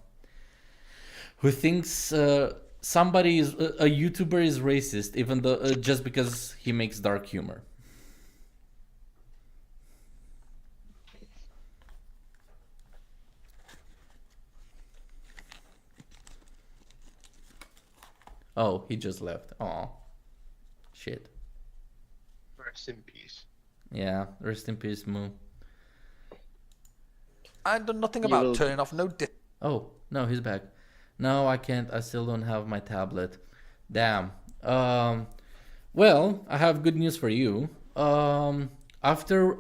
thinks a YouTuber is racist, even though just because he makes dark humor. Oh, he just left. Aw. Shit. Rest in peace. Yeah, rest in peace, Moo. I done nothing about turning off no Oh, no, he's back. No, I can't. I still don't have my tablet. Damn. Well, I have good news for you. After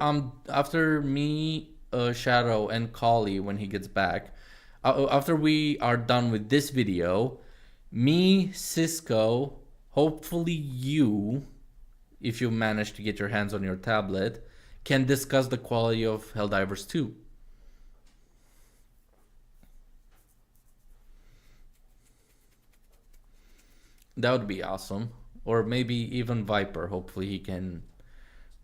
me, Shadow, and Collieee, when he gets back, after we are done with this video, me, Cisco, hopefully you, if you manage to get your hands on your tablet, can discuss the quality of Helldivers 2. That would be awesome. Or maybe even Viper. Hopefully he can,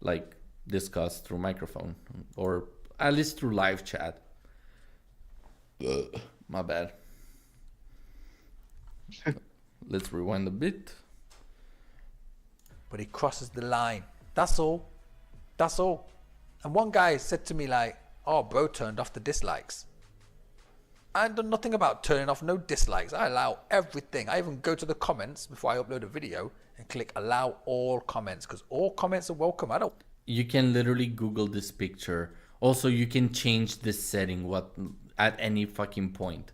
like, discuss through microphone. Or at least through live chat. My bad. Let's rewind a bit. But he crosses the line. That's all. That's all. And one guy said to me like, "Oh, bro turned off the dislikes." I ain't done nothing about turning off no dislikes. I allow everything. I even go to the comments before I upload a video and click allow all comments, because all comments are welcome. I don't. You can literally Google this picture. Also, you can change this setting at any fucking point.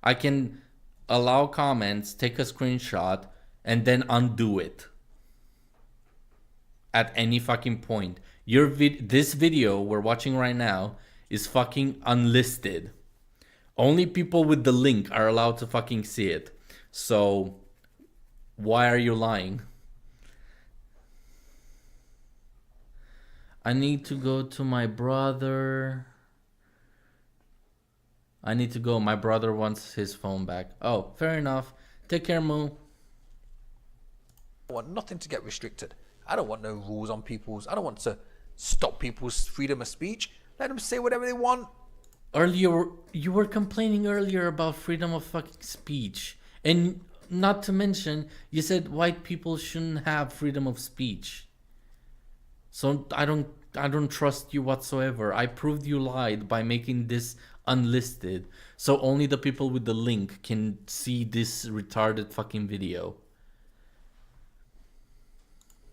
I can allow comments, take a screenshot, and then undo it at any fucking point. This video we're watching right now is fucking unlisted. Only people with the link are allowed to fucking see it. So, why are you lying? I need to go to my brother. I need to go. My brother wants his phone back. Oh, fair enough. Take care, Moo. I want nothing to get restricted. I don't want no rules on people's. I don't want to stop people's freedom of speech. Let them say whatever they want. Earlier, you were complaining earlier about freedom of fucking speech. And not to mention, you said white people shouldn't have freedom of speech. So I don't trust you whatsoever. I proved you lied by making this unlisted. So only the people with the link can see this retarded fucking video.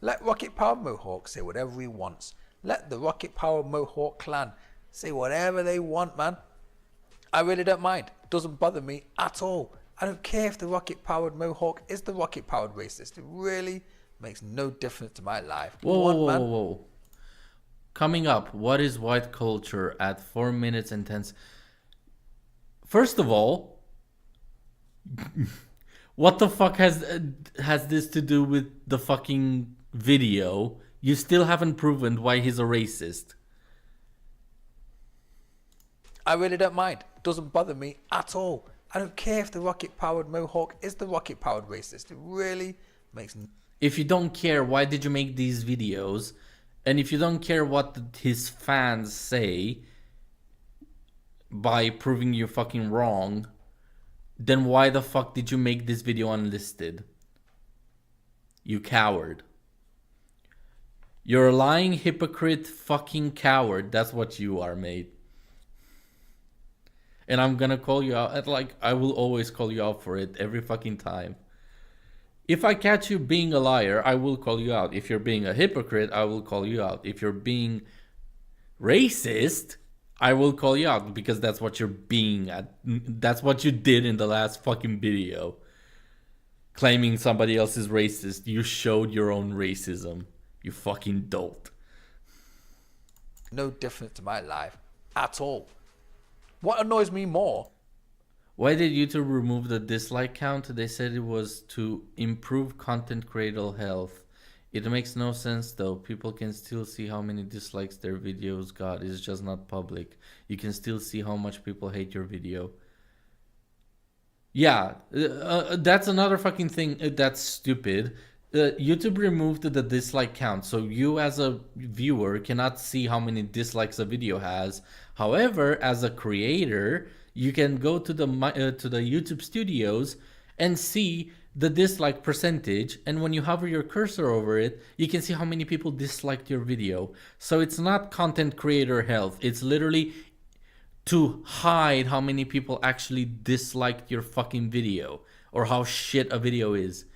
Let Rocket Power Mohawk say whatever he wants. Let the Rocket Power Mohawk clan say whatever they want, man. I really don't mind. It doesn't bother me at all. I don't care if the Rocket Powered Mohawk is the Rocket Powered Racist. It really makes no difference to my life. Whoa. Coming up, what is white culture at 4 minutes and 10 seconds? First of all, what the fuck has this to do with the fucking video? You still haven't proven why he's a racist. I really don't mind. It doesn't bother me at all. I don't care if the Rocket Powered Mohawk is the Rocket Powered Racist. It really makes... If you don't care, why did you make these videos? And if you don't care what his fans say by proving you fucking wrong, then why the fuck did you make this video unlisted? You coward. You're a lying hypocrite fucking coward. That's what you are, mate. And I'm gonna call you out. I will always call you out for it every fucking time. If I catch you being a liar, I will call you out. If you're being a hypocrite, I will call you out. If you're being racist, I will call you out, because that's what you're being at. That's what you did in the last fucking video. Claiming somebody else is racist. You showed your own racism. You fucking dolt. No difference to my life at all. What annoys me more? Why did YouTube remove the dislike count? They said it was to improve content creator health. It makes no sense though. People can still see how many dislikes their videos got. It's just not public. You can still see how much people hate your video. Yeah, that's another fucking thing that's stupid. YouTube removed the dislike count, so you as a viewer cannot see how many dislikes a video has. However, as a creator, you can go to the YouTube studios and see the dislike percentage, and when you hover your cursor over it, you can see how many people disliked your video. So it's not content creator health, it's literally to hide how many people actually disliked your fucking video, or how shit a video is.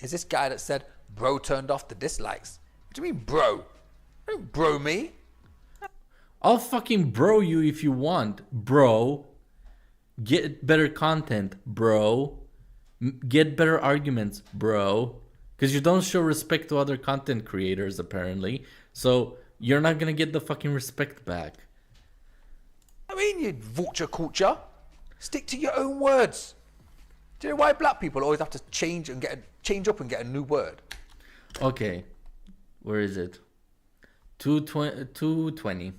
Is this guy that said bro turned off the dislikes? What do you mean bro? Don't bro me. I'll fucking bro you if you want, bro. Get better content, bro. Get better arguments, bro. Because you don't show respect to other content creators, apparently. So you're not gonna get the fucking respect back. I mean, you vulture culture. Stick to your own words. Do you know why black people always have to change up and get a new word? Okay, where is it? 220.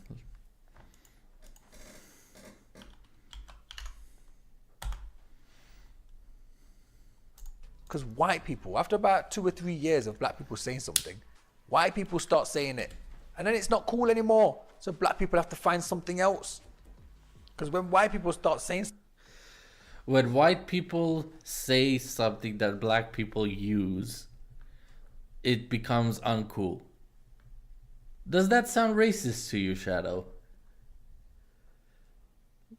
Because white people, after about 2 or 3 years of black people saying something, white people start saying it, and then it's not cool anymore. So black people have to find something else. Because when white people start saying, when white people say something that black people use, it becomes uncool. Does that sound racist to you, Shadow?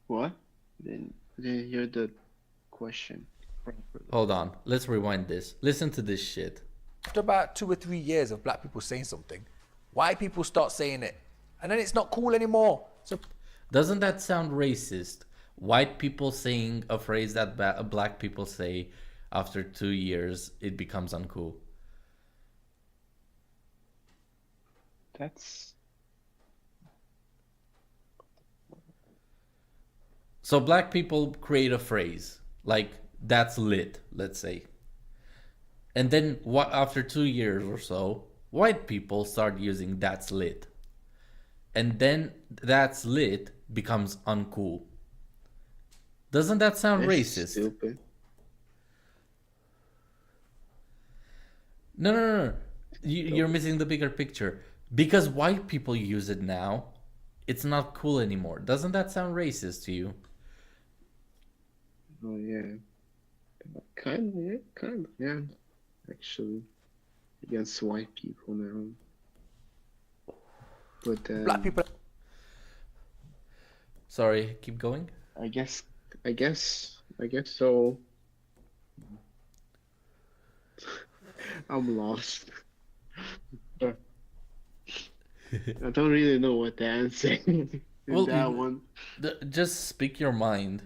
What? Then hear the question. Hold on, let's rewind this. Listen to this shit. After about 2 or 3 years of black people saying something, white people start saying it, and then it's not cool anymore. So Doesn't that sound racist? White people saying a phrase that black people say after 2 years, it becomes uncool. That's So black people create a phrase like "that's lit," let's say, and then after 2 years or so, white people start using "that's lit," and then "that's lit" becomes uncool. Doesn't that sound racist? stupid. No. You're missing the bigger picture. Because white people use it now, it's not cool anymore. Doesn't that sound racist to you? Oh yeah. Kind of, yeah. Actually, against white people now. But black people. Sorry, keep going. I guess so. I'm lost. I don't really know what to answer in Well, that one. Just speak your mind.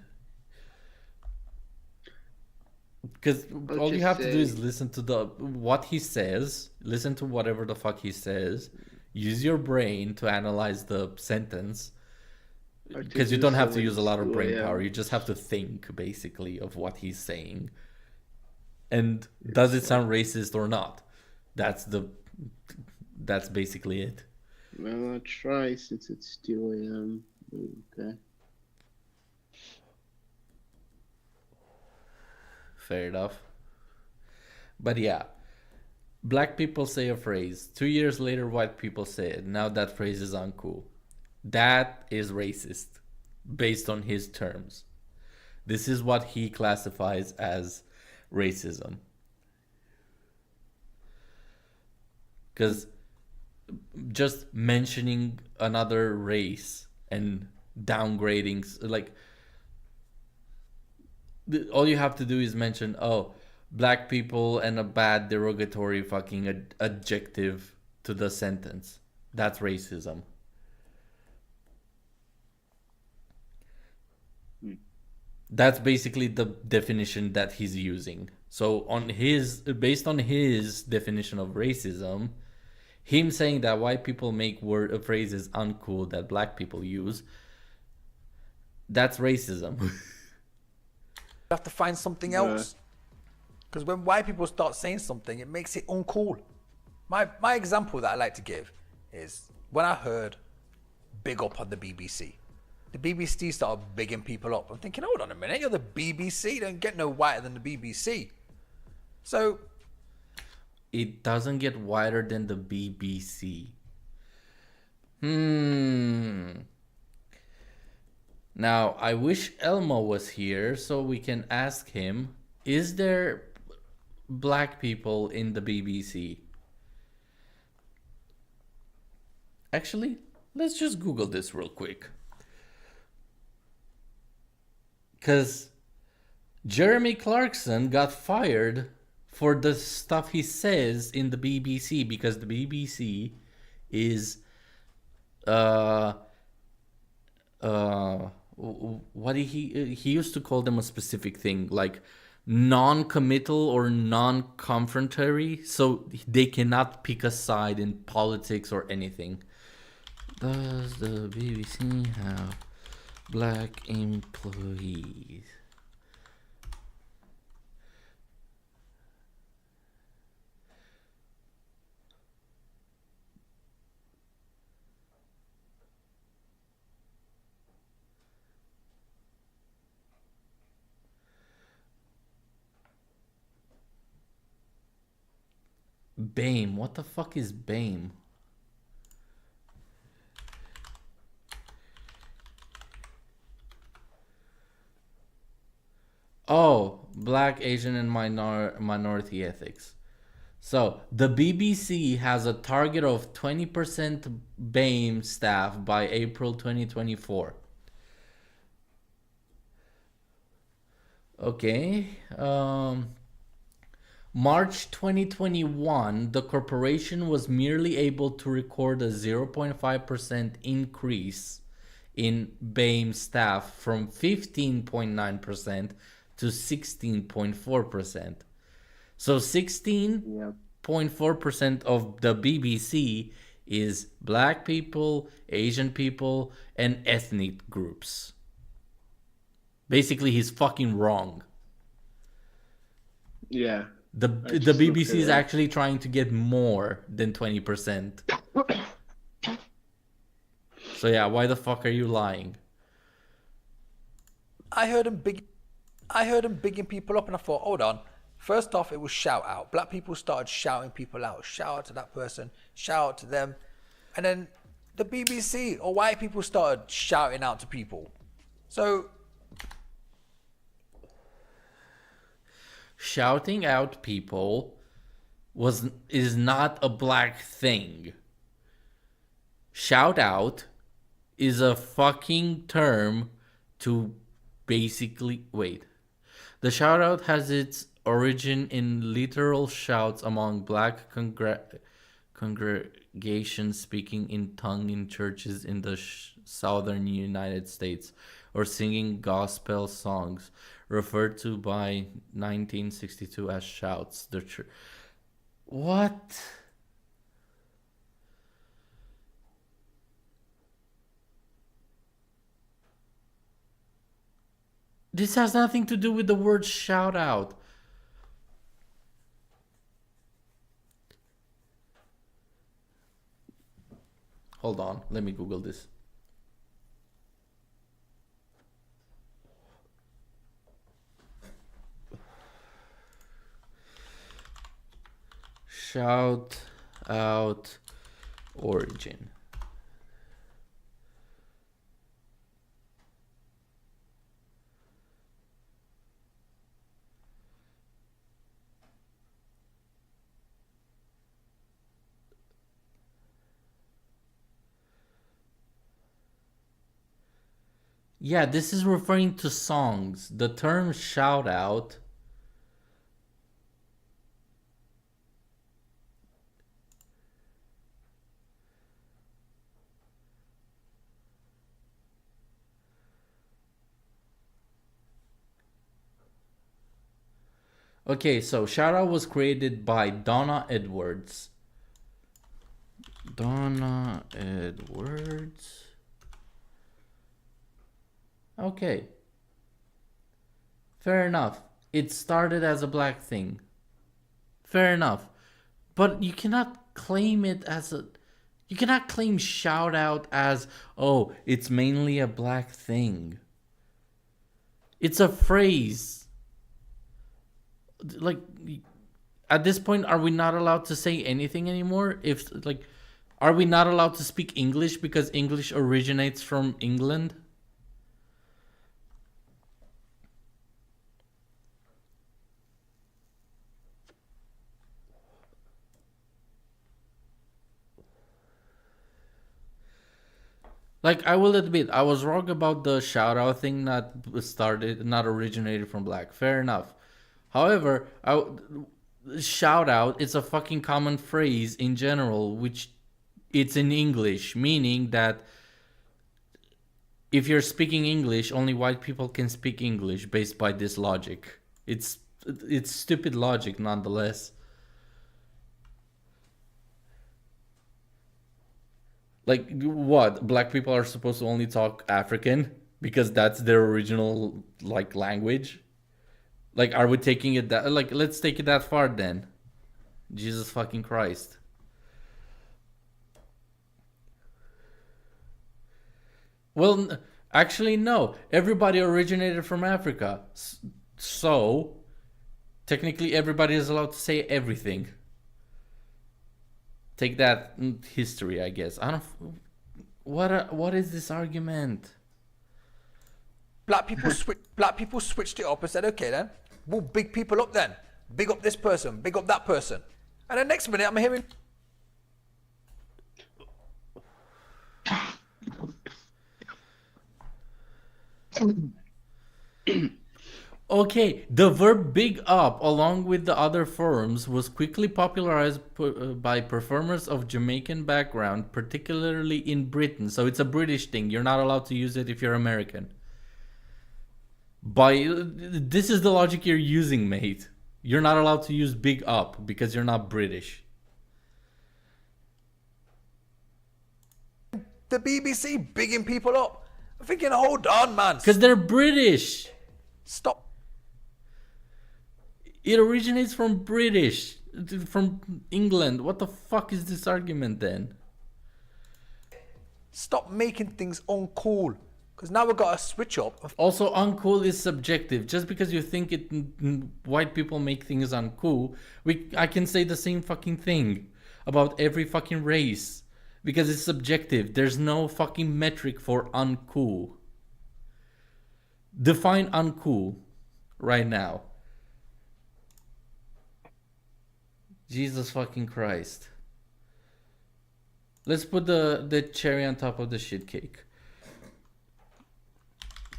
Because all you just have to do is say- listen to what he says, listen to whatever the fuck he says, use your brain to analyze the sentence. Or to Because you do don't have to something use a lot of brain stupid, yeah. power. You just have to think, basically, of what he's saying. And does it sound racist or not? That's basically it. Well, I'll try since it's still okay. Fair enough. But yeah, black people say a phrase. 2 years later, white people say it. Now that phrase is uncool. That is racist, based on his terms. This is what he classifies as racism. Because just mentioning another race and downgrading, like, all you have to do is mention, oh, black people and a bad derogatory fucking adjective to the sentence. That's racism. That's basically the definition that he's using. So based on his definition of racism, him saying that white people make phrases uncool that black people use, that's racism. You have to find something else. Because when white people start saying something, it makes it uncool. My example that I like to give is when I heard big up on the BBC. The BBC started bigging people up. I'm thinking, hold on a minute, you're the BBC. You don't get no whiter than the BBC. So It doesn't get wider than the BBC. Now, I wish Elmo was here so we can ask him, is there black people in the BBC? Actually, let's just Google this real quick. Because Jeremy Clarkson got fired for the stuff he says in the BBC, because the BBC is what he used to call them a specific thing, like non-committal or non-confrontatory, so they cannot pick a side in politics or anything. Does the BBC have black employees? BAME. What the fuck is BAME? Oh, Black, Asian, and minority ethics. So the BBC has a target of 20% BAME staff by April 2024. Okay. March 2021, the corporation was merely able to record a 0.5% increase in BAME staff from 15.9% to 16.4%. So 16.4% of the BBC is black people, Asian people, and ethnic groups. Basically, he's fucking wrong. Yeah. The BBC is actually trying to get more than 20%. So yeah, why the fuck are you lying? I heard him bigging people up, and I thought, hold on. First off, it was shout out. Black people started shouting people out. Shout out to that person. Shout out to them. And then the BBC or white people started shouting out to people. So shouting out people is not a black thing. Shout out is a fucking term to basically wait. The shout out has its origin in literal shouts among black congregations speaking in tongue in churches in the southern United States, or singing gospel songs, referred to by 1962 as shouts. What? This has nothing to do with the word shout out. Hold on, let me Google this. Shout out origin. Yeah, this is referring to songs. The term shout out Okay, so shout out was created by Donna Edwards. Donna Edwards. Okay. Fair enough. It started as a black thing. Fair enough. But you cannot claim it as a... You cannot claim shout out as, oh, it's mainly a black thing. It's a phrase. Like, at this point, are we not allowed to say anything anymore? If, like, are we not allowed to speak English because English originates from England? Like, I will admit, I was wrong about the shout out thing not originated from black. Fair enough. However, shout out is a fucking common phrase in general, which it's in English, meaning that if you're speaking English, only white people can speak English based by this logic. It's stupid logic nonetheless. Like, what? Black people are supposed to only talk African because that's their original, like, language? Like, are we taking it that... Like, let's take it that far then. Jesus fucking Christ. Well, actually, no. Everybody originated from Africa. So, technically, everybody is allowed to say everything. Take that history, I guess. I don't... What is this argument? Black people switched it up and said, okay then, we'll big people up then. Big up this person, big up that person. And the next minute I'm hearing. Okay, the verb big up, along with the other forms, was quickly popularized by performers of Jamaican background, particularly in Britain. So it's a British thing. You're not allowed to use it if you're American. This is the logic you're using, mate. You're not allowed to use big up because you're not British. The BBC bigging people up. I'm thinking, hold on, man. Because they're British. Stop. It originates from British, from England. What the fuck is this argument then? Stop making things uncool. Because now we've got to switch up. Also, uncool is subjective. Just because you think white people make things uncool, I can say the same fucking thing about every fucking race. Because it's subjective. There's no fucking metric for uncool. Define uncool right now. Jesus fucking Christ. Let's put the cherry on top of the shit cake.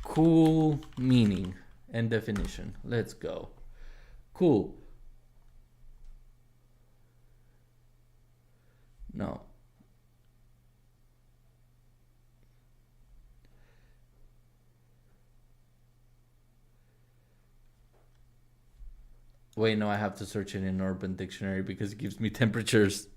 Cool meaning and definition. Let's go. Cool. No. Wait, no, I have to search it in Urban Dictionary because it gives me temperatures.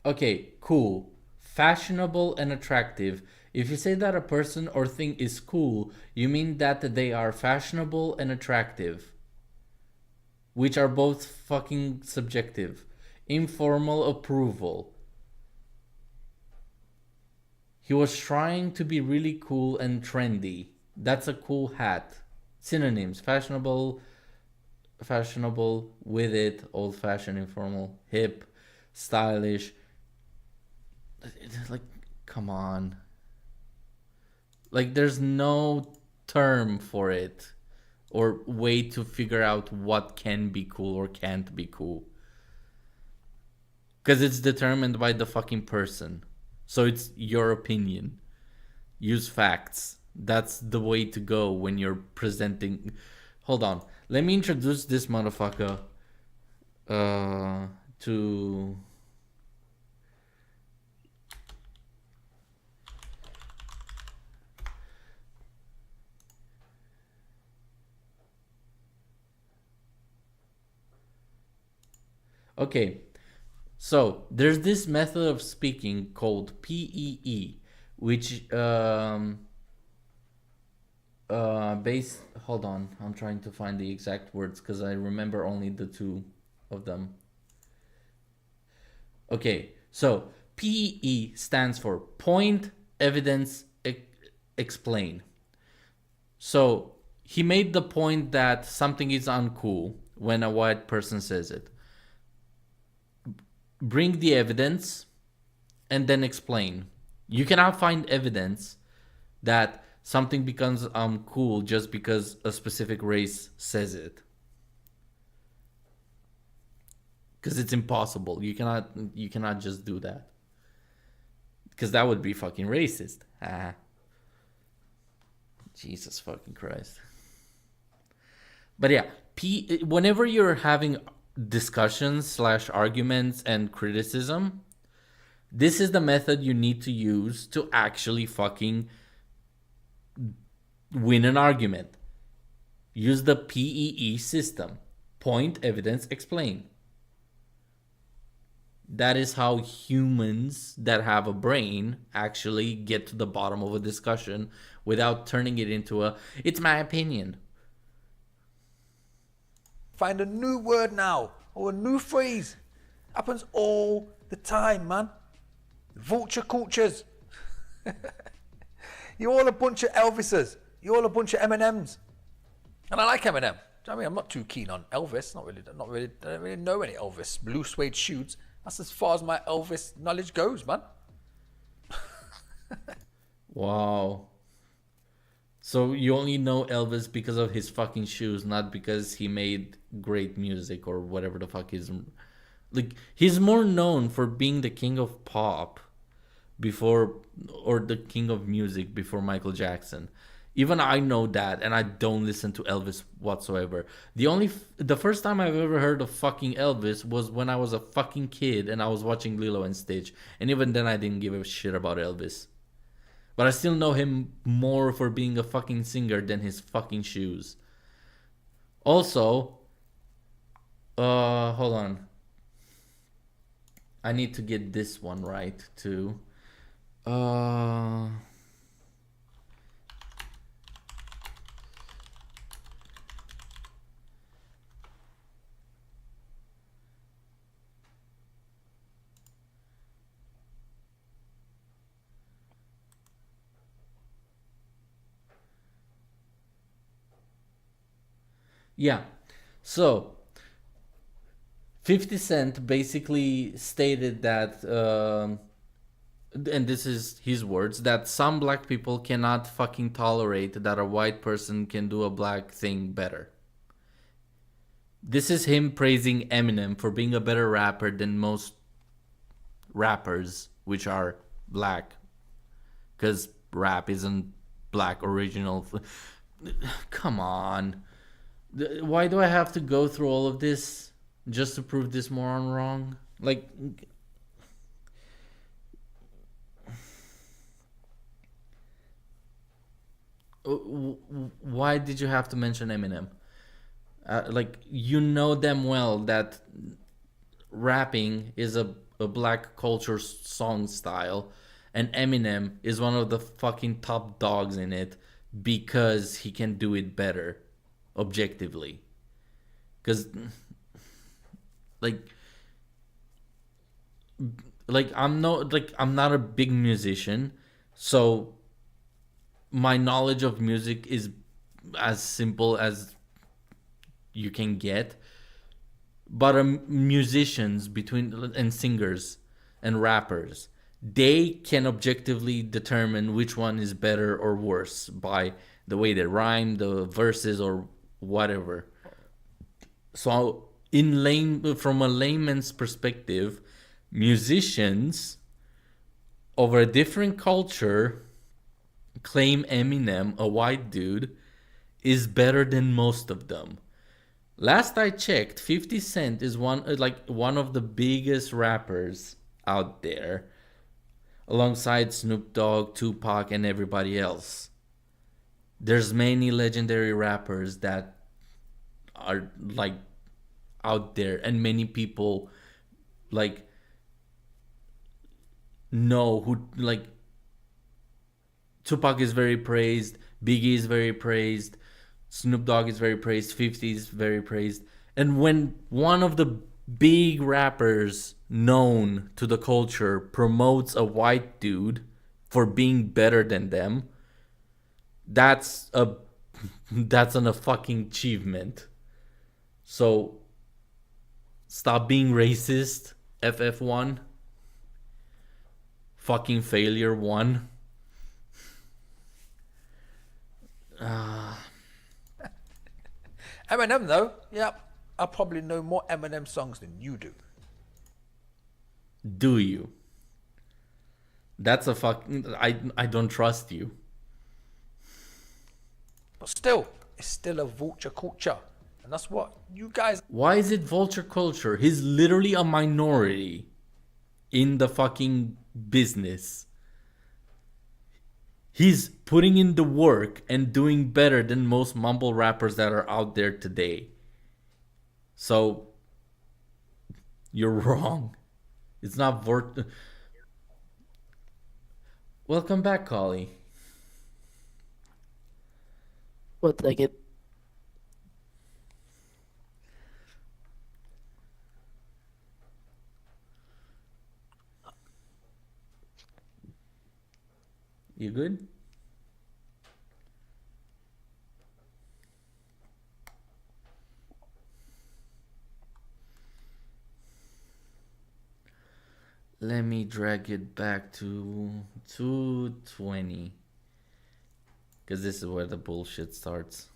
Okay, cool. Fashionable and attractive. If you say that a person or thing is cool, you mean that they are fashionable and attractive, which are both fucking subjective. Informal approval. He was trying to be really cool and trendy. That's a cool hat. Synonyms: fashionable, with it, old-fashioned, informal, hip, stylish. Like, come on. Like, there's no term for it or way to figure out what can be cool or can't be cool. Because it's determined by the fucking person. So it's your opinion. Use facts. That's the way to go when you're presenting. Hold on. Let me introduce this motherfucker to... Okay. So there's this method of speaking called PEE, which hold on, I'm trying to find the exact words because I remember only the two of them. Okay, so PEE stands for point, evidence, explain. So he made the point that something is uncool when a white person says it. Bring the evidence and then explain. You cannot find evidence that something becomes cool just because a specific race says it. Because it's impossible. You cannot just do that. Because that would be fucking racist. Jesus fucking Christ. But yeah, whenever you're having discussions / arguments and criticism, this is the method you need to use to actually fucking win an argument. Use the PEE system. Point, evidence, explain. That is how humans that have a brain actually get to the bottom of a discussion without turning it into it's my opinion. Find a new word now or a new phrase. Happens all the time, man. Vulture cultures. You're all a bunch of Elvises. You're all a bunch of M&Ms. And I like Eminem. I mean, I'm not too keen on Elvis. Not really. I don't really know any Elvis. Blue suede shoes. That's as far as my Elvis knowledge goes, man. Wow. So you only know Elvis because of his fucking shoes, not because he made great music or whatever the fuck is. Like, he's more known for being the king of pop before, or the king of music before Michael Jackson. Even I know that, and I don't listen to Elvis whatsoever. The first time I've ever heard of fucking Elvis was when I was a fucking kid and I was watching Lilo and Stitch, and even then I didn't give a shit about Elvis. But I still know him more for being a fucking singer than his fucking shoes. Also, hold on. I need to get this one right too. Uh, yeah. So, 50 Cent basically stated that, and this is his words, that some black people cannot fucking tolerate that a white person can do a black thing better. This is him praising Eminem for being a better rapper than most rappers, which are black. Because rap isn't black original. Come on. Why do I have to go through all of this just to prove this moron wrong? Like, why did you have to mention Eminem? Like, you know damn well that rapping is a black culture song style, and Eminem is one of the fucking top dogs in it because he can do it better, objectively. Because, like, I'm not a big musician, so my knowledge of music is as simple as you can get. But musicians and singers and rappers, they can objectively determine which one is better or worse by the way they rhyme, the verses, or whatever. So, from a layman's perspective, musicians over a different culture claim Eminem, a white dude, is better than most of them. Last I checked, 50 Cent is one of the biggest rappers out there, alongside Snoop Dogg, Tupac, and everybody else. There's many legendary rappers that are like out there, and many people like know who, like, Tupac is very praised, Biggie is very praised, Snoop Dogg is very praised, 50 is very praised. And when one of the big rappers known to the culture promotes a white dude for being better than them, that's a fucking achievement. So stop being racist, F.F1. Fucking failure 1. Eminem, though, yeah, I probably know more Eminem songs than you do. Do you? That's a fucking... I don't trust you. But still, it's still a vulture culture. And that's what you guys... Why is it vulture culture? He's literally a minority in the fucking business. He's putting in the work and doing better than most mumble rappers that are out there today. So, you're wrong. It's not Welcome back, Collieee. What the heck? You good? Let me drag it back to 220. Because this is where the bullshit starts.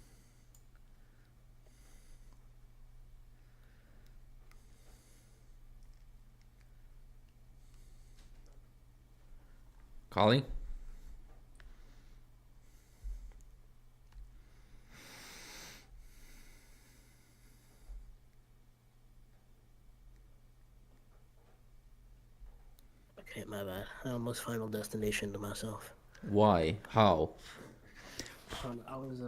Collie? Okay, my bad. I almost Final Destination to myself. Why? How? I was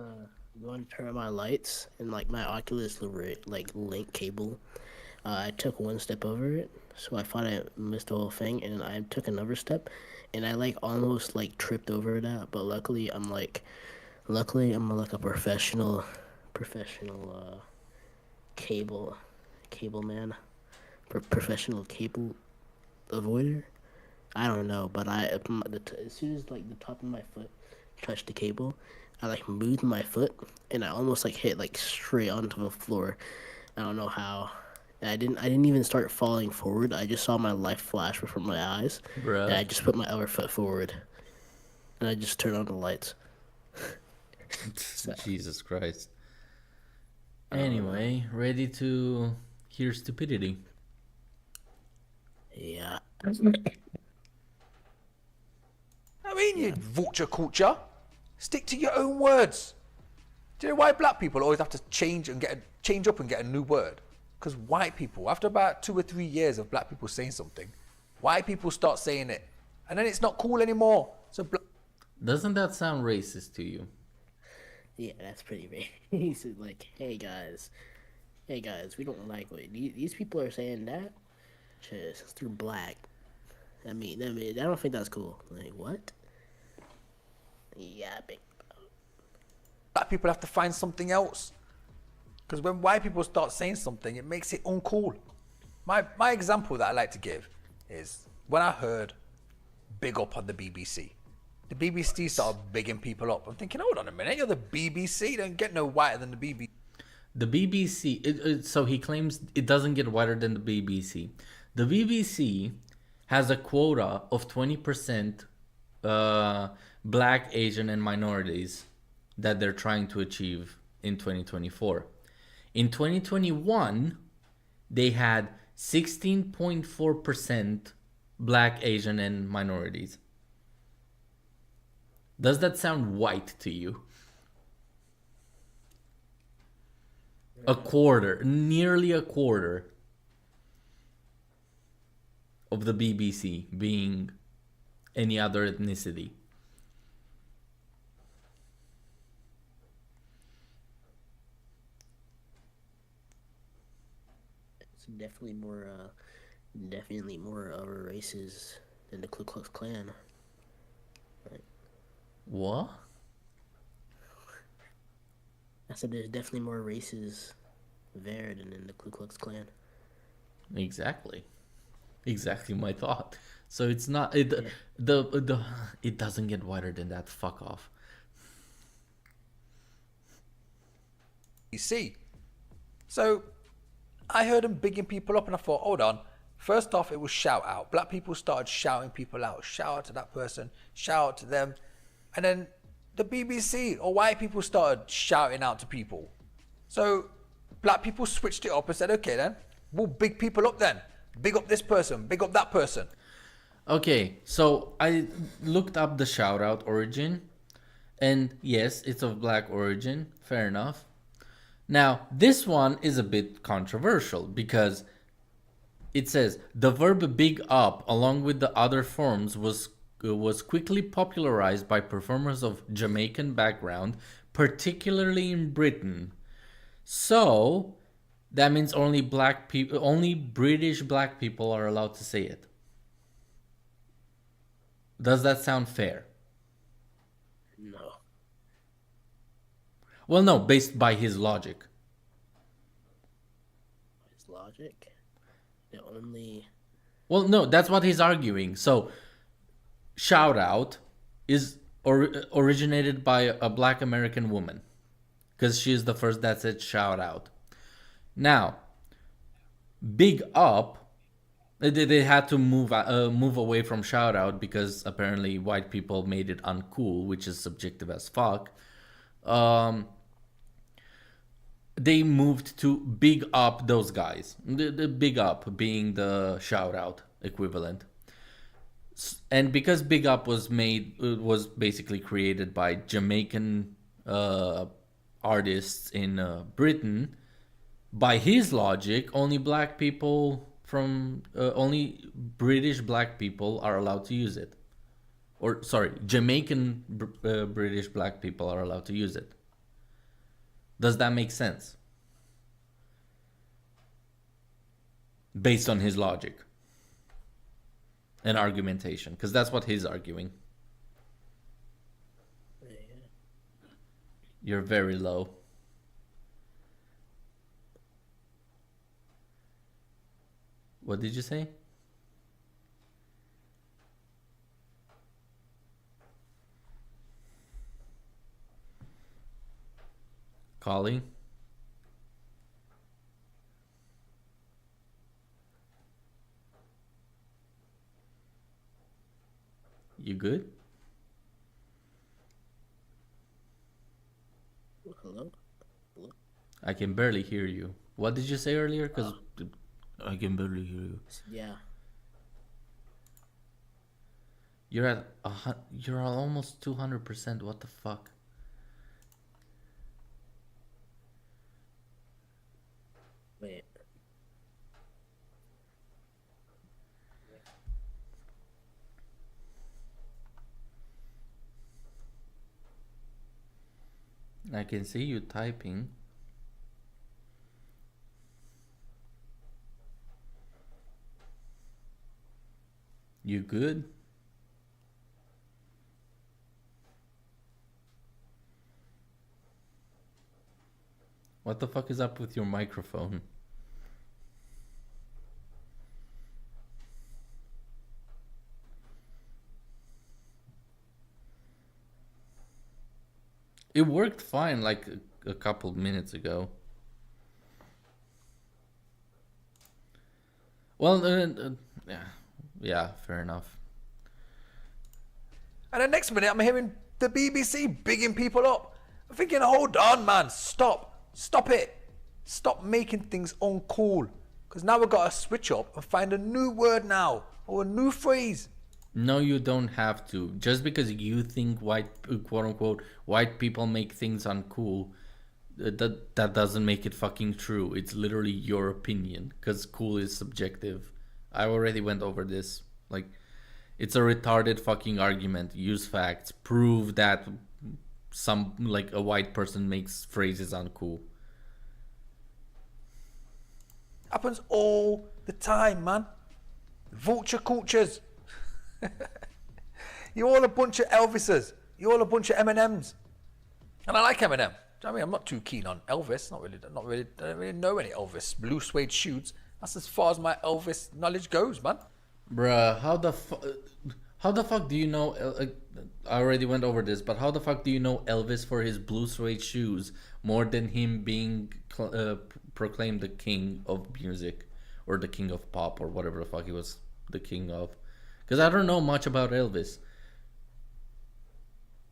going to turn on my lights and like my Oculus like link cable. I took one step over it, so I thought I missed the whole thing, and I took another step, and I like almost like tripped over that. But luckily I'm like a professional cable man, professional cable avoider. I don't know, but as soon as like the top of my foot touched the cable, I like moved my foot and I almost like hit like straight onto the floor. I don't know how. And I didn't even start falling forward. I just saw my life flash before my eyes, and I Bruh. just put my other foot forward, and I just turned on the lights. So, Jesus Christ. Anyway, ready to hear stupidity. yeah. I mean, you vulture culture. Stick to your own words. Do you know why black people always have to change up and get a new word? Because white people, after about 2 or 3 years of black people saying something, white people start saying it, and then it's not cool anymore. So Doesn't that sound racist to you? Yeah, that's pretty racist. Like, hey guys, we don't like what these people are saying that. Just through black. I mean, I don't think that's cool. Like, what? Yeah, big. black people have to find something else. Because when white people start saying something, it makes it uncool. My example that I like to give is when I heard big up on the BBC. The BBC started bigging people up. I'm thinking, hold on a minute, you're the BBC. Don't get no whiter than the BBC. The BBC, so he claims it doesn't get wider than the BBC. The BBC has a quota of 20% black, Asian, and minorities that they're trying to achieve in 2024. In 2021, they had 16.4% black, Asian, and minorities. Does that sound white to you? A quarter, nearly a quarter of the BBC being any other ethnicity. It's definitely more other races than the Ku Klux Klan. Right. What? I said there's definitely more races there than in the Ku Klux Klan. Exactly my thought. So it's not it. It doesn't get wider than that. Fuck off. BBC. So I heard them bigging people up and I thought, hold on. First off, it was shout out. Black people started shouting people out. Shout out to that person. Shout out to them. And then the BBC or white people started shouting out to people. So black people switched it up and said, okay then, we'll big people up then. Big up this person, big up that person. Okay, so I looked up the shout out origin, and yes, it's of black origin. Fair enough. Now, this one is a bit controversial because it says the verb big up, along with the other forms, was quickly popularized by performers of Jamaican background, particularly in Britain. So that means only British black people are allowed to say it. Does that sound fair? No. Well, no, based by his logic. His logic? The only... Well, no, that's what he's arguing. So, shout out is originated by a black American woman because she is the first that said shout out. Now, big up They had to move away from shout out because apparently white people made it uncool, which is subjective as fuck. Um, they moved to big up those guys. The big up being the shout out equivalent. And because big up was basically created by Jamaican artists in Britain, by his logic, only only British black people are allowed to use it. Or sorry, Jamaican British black people are allowed to use it. Does that make sense? Based on his logic and argumentation, because that's what he's arguing. You're very low. What did you say? Collieee? You good? Hello? I can barely hear you. What did you say earlier? Because I can barely hear you. Yeah. You're almost 200%. What the fuck? Wait. I can see you typing. You good? What the fuck is up with your microphone? It worked fine like a couple minutes ago. Well, yeah, fair enough. And the next minute, I'm hearing the BBC bigging people up. I'm thinking, hold on, man, stop it. Stop making things uncool. Because now we've got to switch up and find a new word now, or a new phrase. No, you don't have to. Just because you think quote unquote, white people make things uncool, that doesn't make it fucking true. It's literally your opinion, because cool is subjective. I already went over this. Like, it's a retarded fucking argument. Use facts. Prove that a white person makes phrases uncool. Happens all the time, man. Vulture cultures. You're all a bunch of Elvises. You're all a bunch of Eminems. And I like Eminem. I mean, I'm not too keen on Elvis. Not really. I don't really know any Elvis. Blue suede shoes. That's as far as my Elvis knowledge goes, man. Bruh, how the fuck do you know? I already went over this, but how the fuck do you know Elvis for his blue suede shoes more than him being proclaimed the king of music, or the king of pop, or whatever the fuck he was the king of? Because I don't know much about Elvis.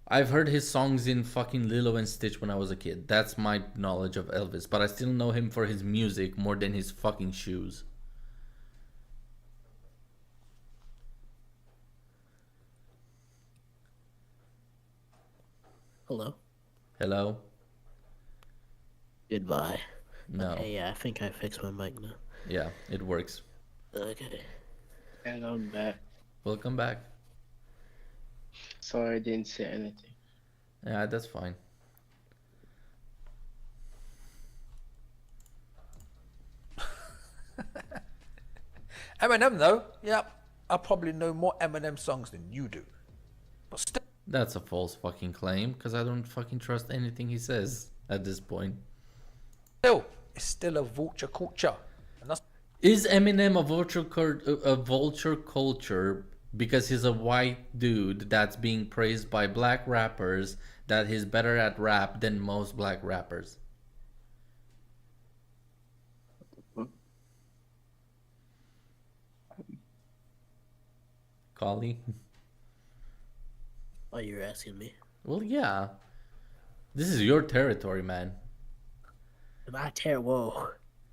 I've heard his songs in fucking Lilo and Stitch when I was a kid. That's my knowledge of Elvis. But I still know him for his music more than his fucking shoes. Hello? Hello? Goodbye. No. Okay, yeah, I think I fixed my mic now. Yeah, it works. Okay. And I'm back. Welcome back. Sorry I didn't say anything. Yeah, that's fine. Eminem, though, yeah, I probably know more Eminem songs than you do. But still. That's a false fucking claim, because I don't fucking trust anything he says at this point. Still, it's still a vulture culture. And that's... Is Eminem a vulture culture because he's a white dude that's being praised by black rappers that he's better at rap than most black rappers? Collie? Oh, you're asking me. Well, yeah. This is your territory, man. Whoa.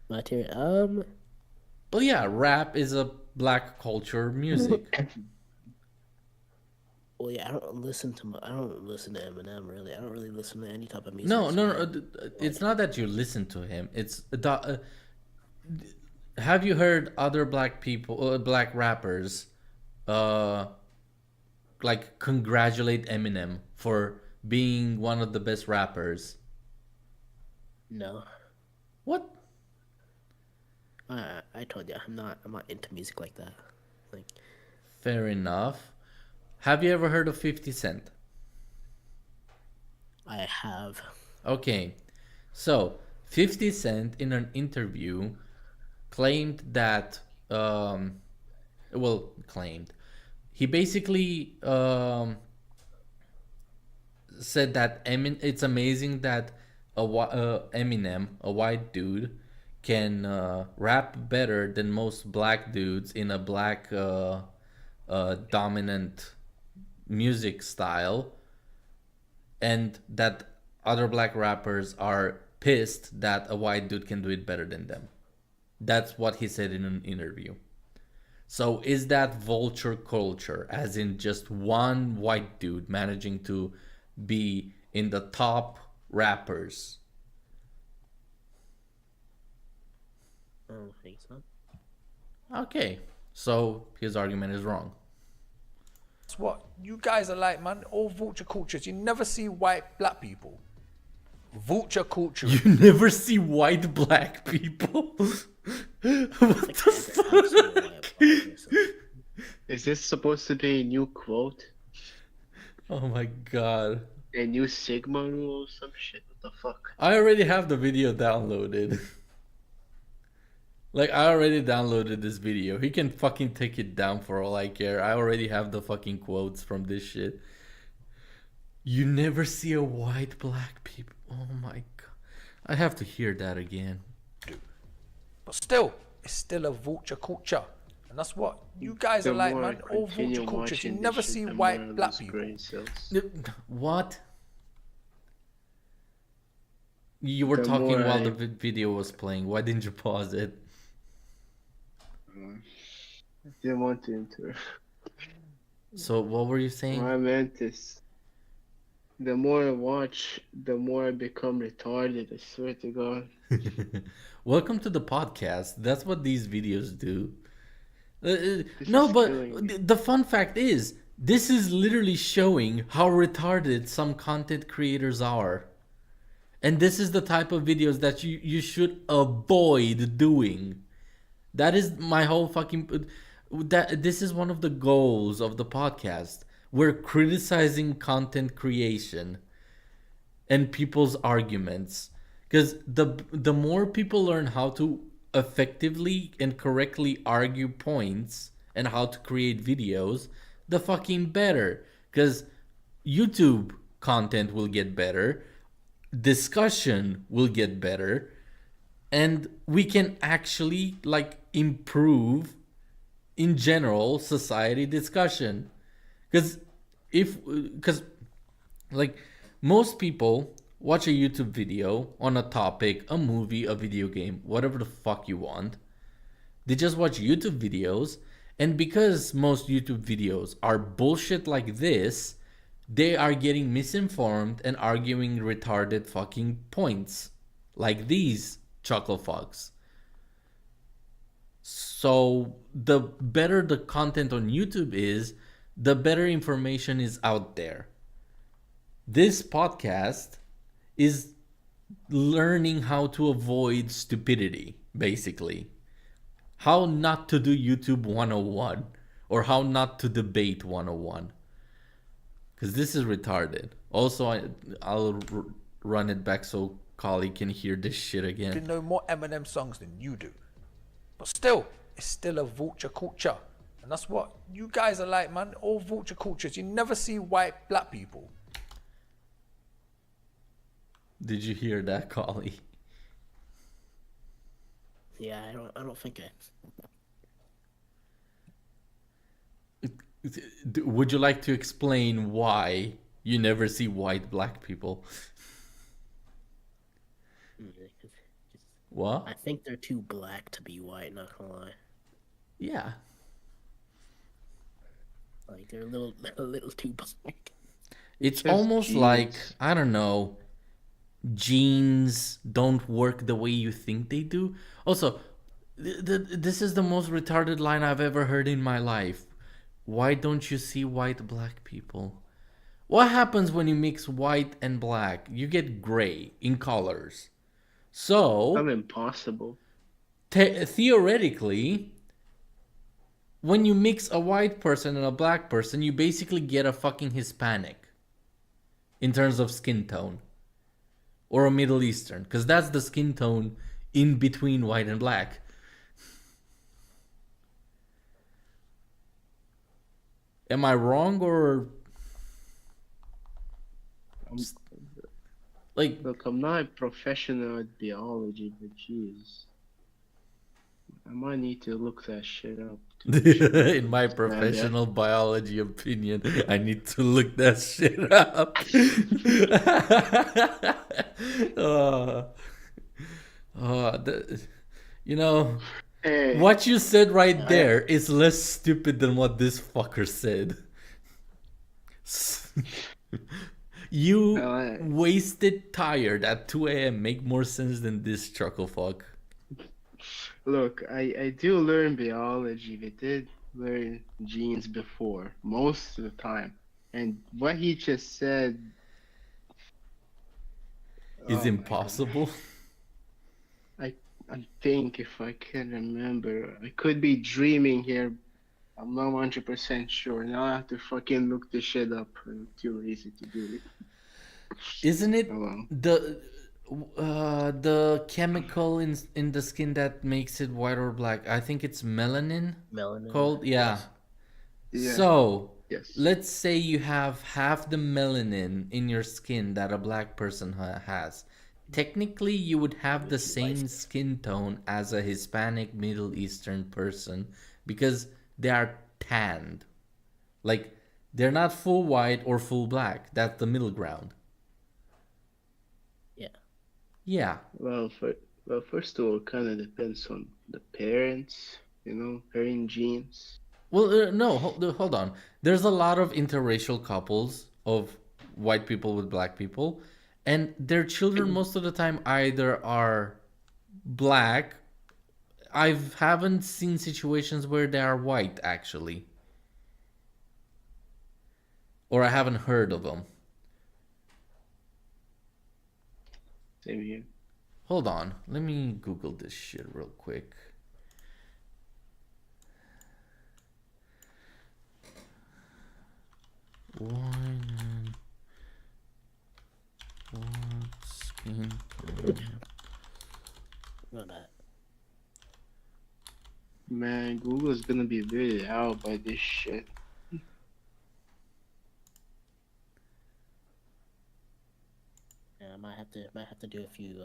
Well, yeah, rap is a black culture music. Well, yeah, I don't listen to Eminem really. I don't really listen to any type of music. No. It's not that you listen to him. Have you heard other black people, black rappers, like congratulate Eminem for being one of the best rappers? No. What? I told you I'm not into music like that. Like, Fair enough. Have you ever heard of 50 Cent? I have. Okay. So, 50 Cent in an interview claimed that claimed. He basically said that it's amazing that Eminem, a white dude, can rap better than most black dudes in a black dominant music style, and that other black rappers are pissed that a white dude can do it better than them. That's what he said in an interview. So is that vulture culture, as in just one white dude managing to be in the top rappers? I don't think so. Okay, so his argument is wrong. That's what you guys are like, man. All vulture cultures. You never see white black people. Vulture culture. You never see white black people? What the fuck? Is this supposed to be a new quote? Oh my god. A new Sigma rule or some shit? What the fuck? I already have the video downloaded. Like, I already downloaded this video. He can fucking take it down for all I care. I already have the fucking quotes from this shit. You never see a white black people. Oh my god. I have to hear that again. But still, it's still a vulture culture. And that's what you guys are like, man. All vulture cultures. You never see white black people. What? You were talking while the video was playing. Why didn't you pause it? I didn't want to enter. So what were you saying? What I meant is, the more I watch, the more I become retarded. I swear to God. Welcome to the podcast. That's what these videos do. No, but the fun fact is, this is literally showing how retarded some content creators are. And this is the type of videos that you should avoid doing. That is my whole fucking... This is one of the goals of the podcast. We're criticizing content creation and people's arguments. Because the more people learn how to effectively and correctly argue points and how to create videos, the fucking better. Because YouTube content will get better, discussion will get better, and we can actually like improve in general society discussion. Because like most people watch a YouTube video on a topic, a movie, a video game, whatever the fuck you want. They just watch YouTube videos, and because most YouTube videos are bullshit like this, they are getting misinformed and arguing retarded fucking points like these chuckle fucks. So the better the content on YouTube is, the better information is out there. This podcast is learning how to avoid stupidity, basically. How not to do YouTube 101 or how not to debate 101. Because this is retarded. Also, I'll run it back so Collieee can hear this shit again. You know more Eminem songs than you do. But still, it's still a vulture culture. And that's what you guys are like, man. All vulture cultures. You never see white black people. Did you hear that, Collieee? Yeah, I don't think Would you like to explain why you never see white black people? What? I think they're too black to be white. Not gonna lie. Yeah. Like they're a little too black. It's just almost like, genes. I don't know, genes don't work the way you think they do. Also, this is the most retarded line I've ever heard in my life. Why don't you see white black people? What happens when you mix white and black? You get gray in colors. So, Not impossible. theoretically, when you mix a white person and a black person, you basically get a fucking Hispanic in terms of skin tone. Or a Middle Eastern, because that's the skin tone in between white and black. Am I wrong or like Look, I'm not a professional at biology, but jeez. I might need to look that shit up. in my professional biology opinion, I need to look that shit up. You know, Hey, what you said right there is less stupid than what this fucker said. You wasted tired at 2 a.m. make more sense than this chuckle fuck. look, I do learn biology. We did learn genes before, most of the time. And what he just said Is oh my impossible. I think if I can remember, I could be dreaming here. I'm not 100% sure. Now I have to fucking look this shit up. I'm too lazy to do it. Isn't it Oh, the chemical in the skin that makes it white or black? I think it's melanin. Melanin. Called, yeah. Yeah. So Yes. let's say you have half the melanin in your skin that a black person has. Technically, you would have the same skin tone as a Hispanic Middle Eastern person because they are tanned. Like, they're not full white or full black. That's the middle ground. Yeah. Yeah. Well, first of all, it kind of depends on the parents, parent genes. Well, no, hold on. There's a lot of interracial couples of white people with black people, and their children most of the time either are black. I haven't seen situations where they are white, actually. Or I haven't heard of them. Same here. Hold on. Let me Google this shit real quick. White skin tone. Not that. Man, Google's gonna be weirded out by this shit. Yeah, I might have to do a few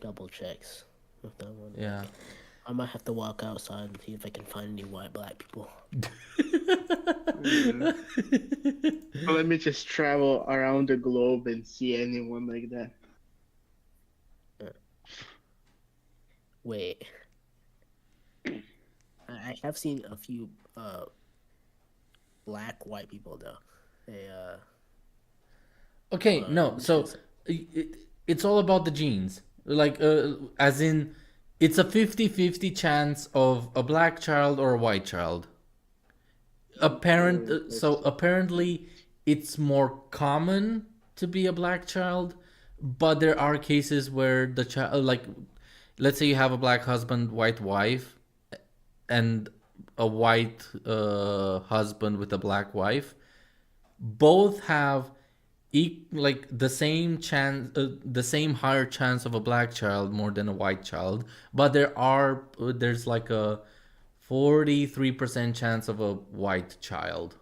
double checks with that one. Yeah. I might have to walk outside and see if I can find any white black people. Yeah. Well, let me just travel around the globe and see anyone like that. Wait. I have seen a few black white people though. They Okay, no. So it's all about the genes. Like as in it's a 50-50 chance of a black child or a white child. Apparently it's more common to be a black child, but there are cases where the child, like, let's say you have a black husband, white wife, and a white husband with a black wife. Both have like the same chance, the same higher chance of a black child more than a white child, but there's like a 43% chance of a white child.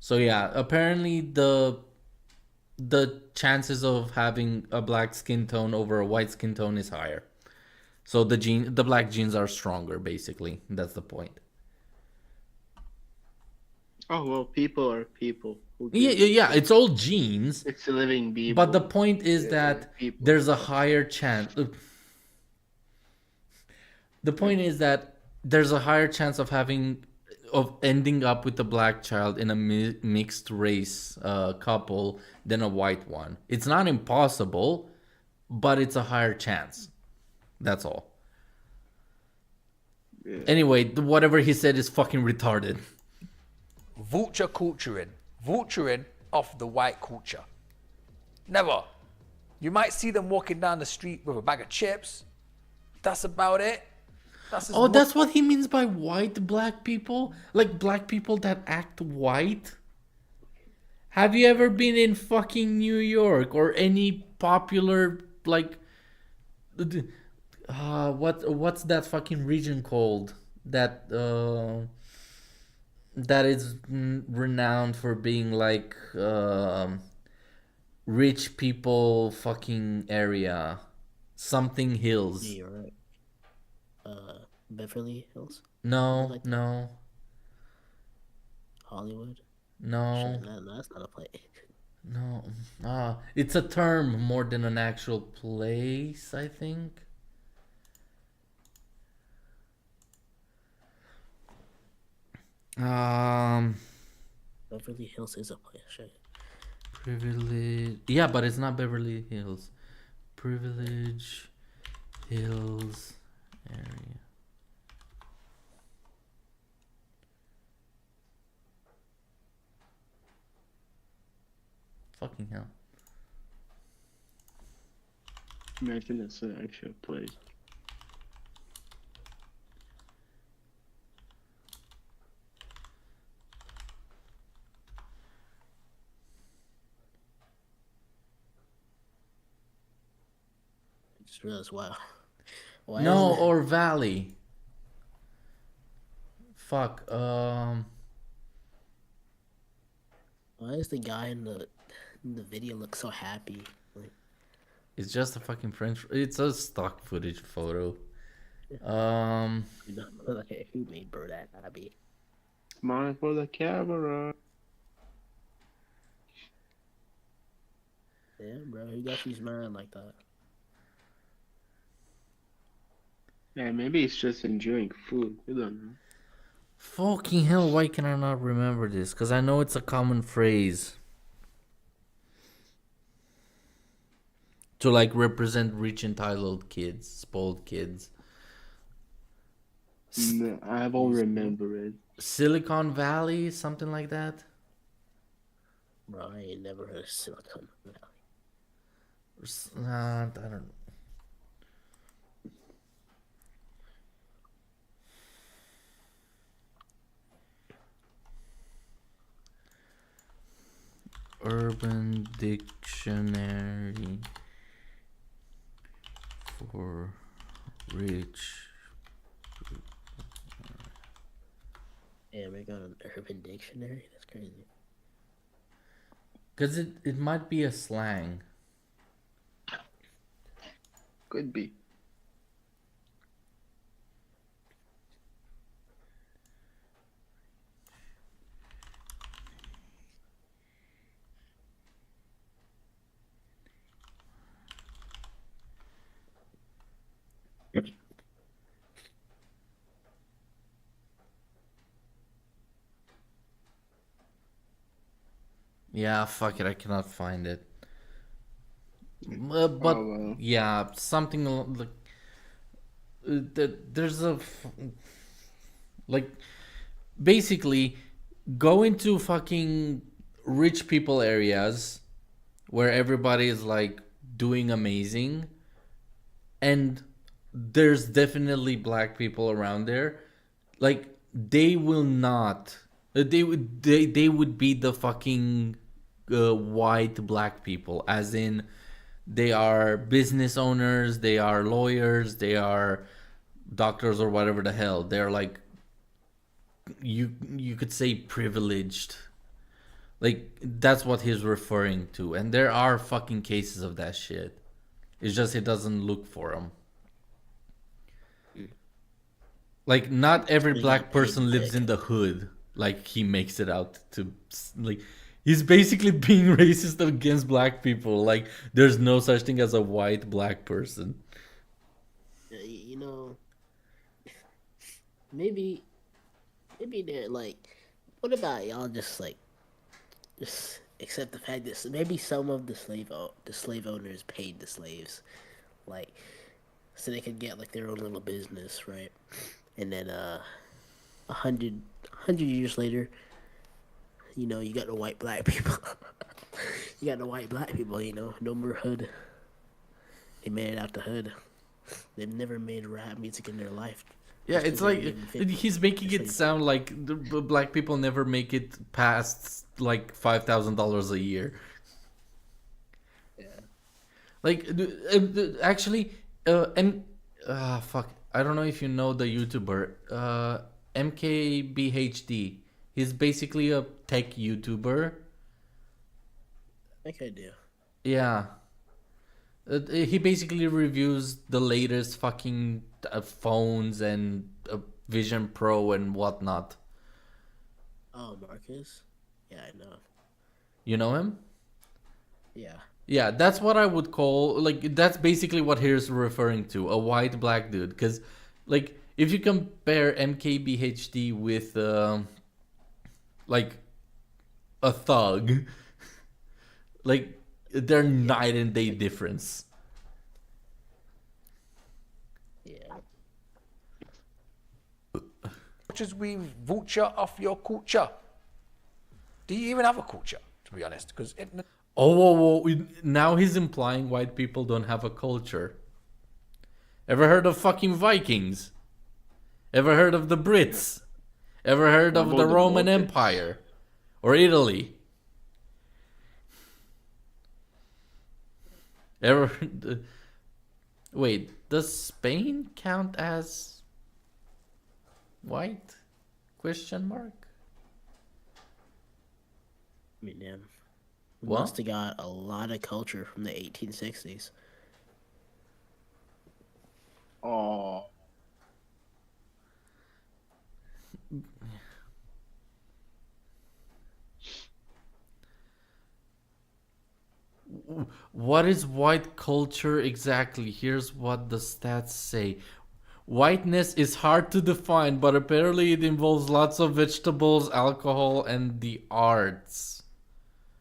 So yeah, apparently the chances of having a black skin tone over a white skin tone is higher. So the black genes are stronger, basically. That's the point. Oh well, people are people. Who Yeah, gives yeah, a yeah. shit? It's all genes, It's a living people. but the point is Yeah, that people. there's a higher chance. The point is that there's a higher chance of ending up with a black child in a mixed race couple than a white one. It's not impossible, but it's a higher chance. That's all. Yeah. Anyway, whatever he said is fucking retarded. Vulture culturing. Vulturing off the white culture. Never. You might see them walking down the street with a bag of chips. That's about it. Oh, that's what he means by white black people? Like black people that act white? Have you ever been in fucking New York or any popular like what's that fucking region called that that is renowned for being like rich people fucking area, something hills. Yeah, you're right. Beverly Hills, No, like that? no, Hollywood. no, Shit, that's not a place. no. It's a term more than an actual place, I think. Beverly Hills is a place. Shit. Privilege. Yeah, but it's not Beverly Hills. Privilege Hills area. Fucking hell. Imagine it's an actual place. I just realized, wow. Why No, is or Valley. Fuck. why is the guy in the video look so happy? Like, It's just a fucking French. It's a stock footage photo. you know, like, who made bro that happy? Smile for the camera. Yeah, bro, who got you smiling like that? Yeah, maybe he's just enjoying food. You don't know. Fucking hell, why can I not remember this? Because I know it's a common phrase. To like represent rich, entitled kids, spoiled kids. No, I won't remember it. Silicon Valley, something like that. Bro, I ain't never heard of Silicon Valley. I don't know. Urban Dictionary for rich. Yeah, we got an Urban Dictionary? That's crazy. Because it might be a slang. Could be. Yeah, fuck it, I cannot find it. But well. yeah, something like there's a like basically go into fucking rich people areas where everybody is like doing amazing, and there's definitely black people around there. Like they will not. They would be the fucking white black people, as in they are business owners, they are lawyers, they are doctors or whatever the hell. They're like you could say privileged. Like that's what he's referring to, and there are fucking cases of that shit. It's just he doesn't look for them. Like not every They black got paid person lives thick. in the hood. like he makes it out to like he's basically being racist against black people. Like there's no such thing as a white black person. You know, maybe they're like, what about y'all just accept the fact that maybe some of the slave owners paid the slaves, like, so they could get like their own little business, right? And then 100 years later, you know, you got the white black people. You got the white black people. You know, no more hood. They made it out the hood. They've never made rap music in their life. Yeah, Just it's 'cause they like didn't fit he's making the it slave- sound like the black people never make it past like $5,000 a year. Yeah. Like actually, and fuck, I don't know if you know the YouTuber MKBHD. He's basically a tech YouTuber. I think I do. Yeah. He basically reviews the latest fucking phones and Vision Pro and whatnot. Oh, Marcus. Yeah, I know. You know him? Yeah. Yeah, that's what I would call, like, that's basically what he's referring to, a white black dude. Because, like, if you compare MKBHD with, like, a thug, like, they're night and day difference. Yeah. Much as we vulture off your culture. Do you even have a culture, to be honest? Because Oh, whoa, whoa. Now he's implying white people don't have a culture. Ever heard of fucking Vikings? Ever heard of the Brits? Ever heard What of about the the Roman Balkans? Empire? Or Italy? Ever... Wait, does Spain count as white? Question mark? I mean, damn. We What? must have got a lot of culture from the 1860s. Oh, What is white culture exactly? Here's what the stats say. Whiteness is hard to define, but apparently it involves lots of vegetables, alcohol, and the arts.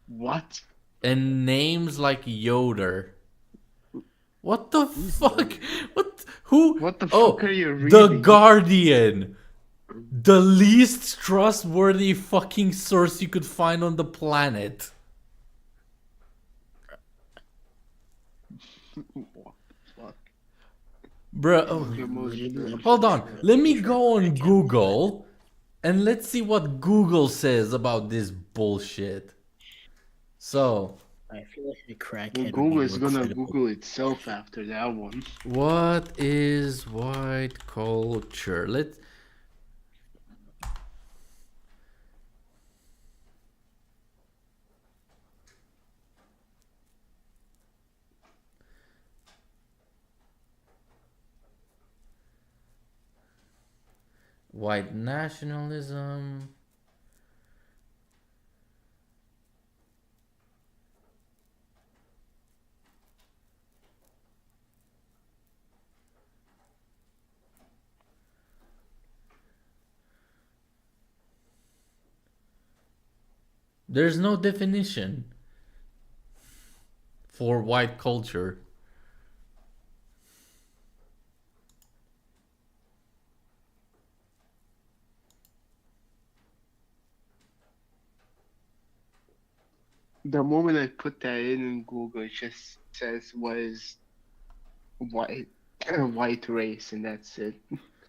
what? And names like Yoder. What the fuck? What? Who? What the Oh, fuck are you The reading? Guardian. The least trustworthy fucking source you could find on the planet. What the fuck? Bruh, oh, The most Literally, hold on. Let me go on Google and let's see what Google says about this bullshit. So, I feel like a crackhead Well, would Google be is more gonna credible. Google itself after that one. what is white culture? Let's. White nationalism. There's no definition for white culture. The moment I put that in Google, it just says was white white race, and that's it.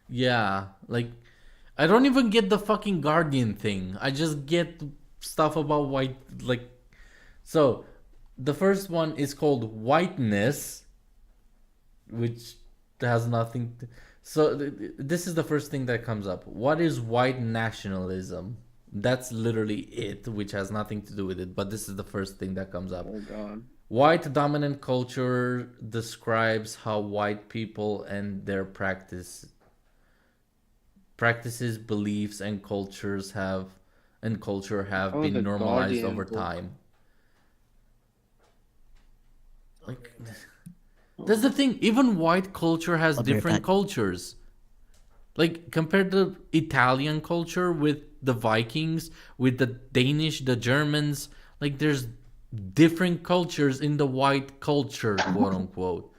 Yeah, like I don't even get the fucking Guardian thing. I just get stuff about white, like, so the first one is called whiteness, which has nothing to, so this is the first thing that comes up. What is white nationalism? That's literally it, which has nothing to do with it, but this is the first thing that comes up. Oh god. White dominant culture describes how white people and their practice practices, beliefs, and culture have Oh, been the normalized Guardian over book. time. Like, that's the thing. Even white culture has I'll be right different back. cultures. Like, compared to Italian culture with the Vikings, with the Danish, the Germans, like, there's different cultures in the white culture, quote unquote.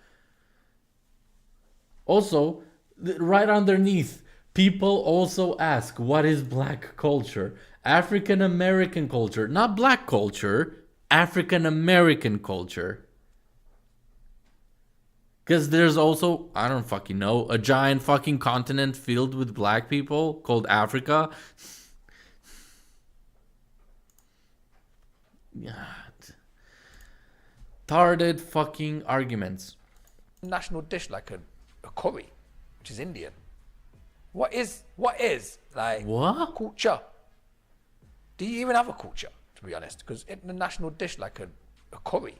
Also, right underneath, people also ask, what is black culture? African American culture, not black culture, African American culture. Because there's also, I don't fucking know, a giant fucking continent filled with black people called Africa. God. Tarded fucking arguments. National dish like a curry, which is Indian. What is like What? culture? Do you even have a culture, to be honest? Because the national dish like a curry,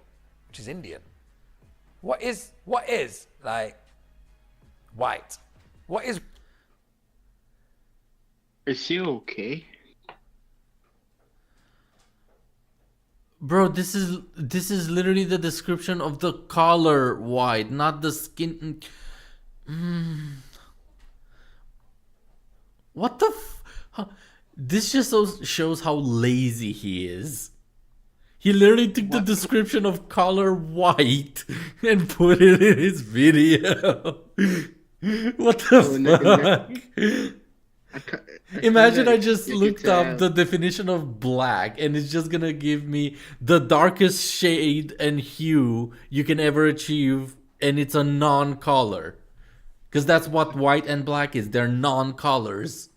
which is Indian. What is like white? What is Is he okay? Bro, this is literally the description of the color white, not the skin. What the This just shows how lazy he is. He literally took the description of color white and put it in his video. What the fuck? Imagine I just looked up the definition of black and it's just gonna give me the darkest shade and hue you can ever achieve, and it's a non-color. Because that's what white and black is. They're non-colors.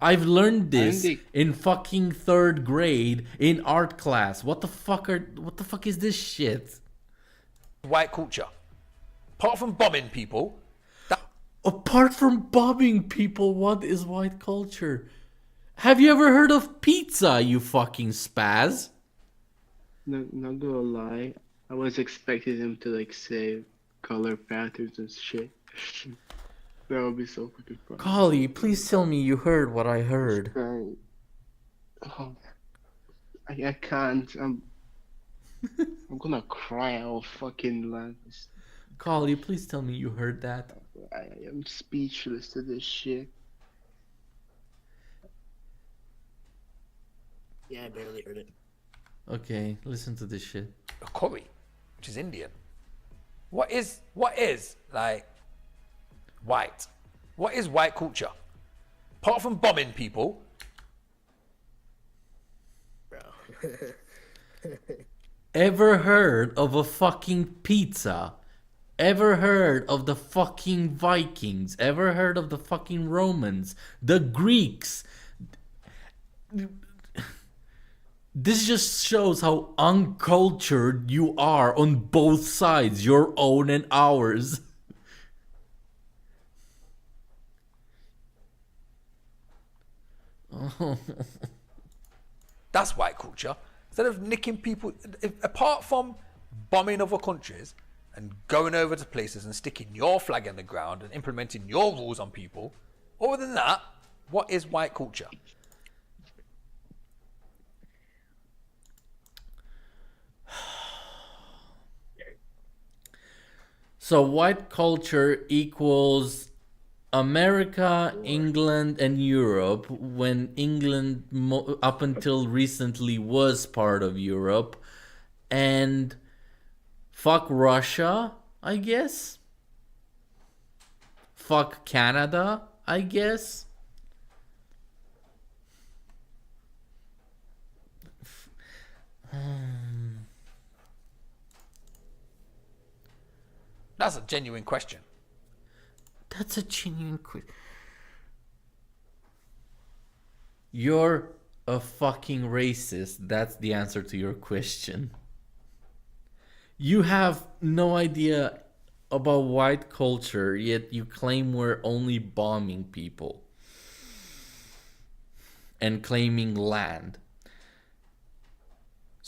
I've learned this in fucking 3rd grade in art class. What the fuck is this shit? white culture? Apart from bombing people, Apart from bombing people, what is white culture? Have you ever heard of pizza, you fucking spaz? Not gonna lie, I was expecting him to like say color patterns and shit. That would be so fucking funny. Collieee, please tell me you heard what I heard. Oh, I can't. I'm gonna cry out fucking laugh. Collieee, please tell me you heard that. I am speechless to this shit. Yeah, I barely heard it. Okay, listen to this shit. a curry, which is Indian. What is like white? What is white culture? Apart from bombing people, Bro. Ever heard of a fucking pizza? Ever heard of the fucking Vikings? Ever heard of the fucking Romans? The Greeks? This just shows how uncultured you are on both sides, your own and ours. that's white culture. Instead of nicking people, apart from bombing other countries and going over to places and sticking your flag in the ground and implementing your rules on people, other than that, what is white culture? So white culture equals America, England, and Europe, when England up until recently was part of Europe, and fuck Russia, I guess. Fuck Canada, I guess. That's a genuine question. That's a genuine question. You're a fucking racist. That's the answer to your question. You have no idea about white culture, yet you claim we're only bombing people and claiming land.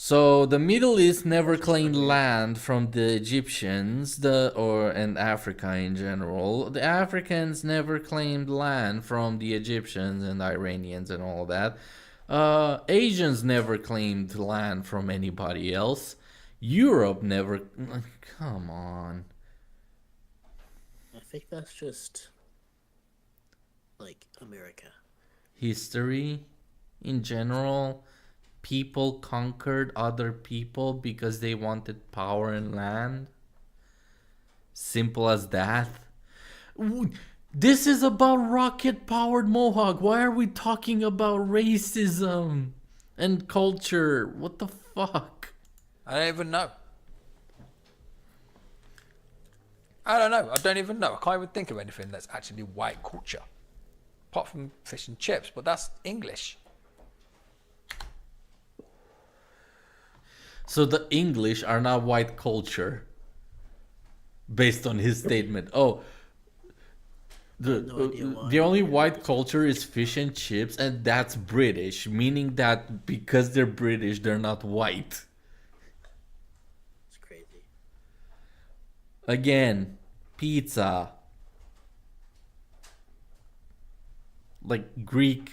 So the Middle East never claimed land from the Egyptians, and Africa in general. The Africans never claimed land from the Egyptians and Iranians and all that. Asians never claimed land from anybody else. Europe never. Come on. I think that's just like America. History in general. People conquered other people because they wanted power and land. Simple as that. This is about rocket-powered Mohawk. Why are we talking about racism and culture? What the fuck? I don't even know. I don't know. I don't even know. I can't even think of anything that's actually white culture. Apart from fish and chips, but that's English. So the English are not white culture. Based on his statement. Oh, the only white culture is fish and chips, and that's British, meaning that because they're British, they're not white. It's crazy. Again, pizza. Like Greek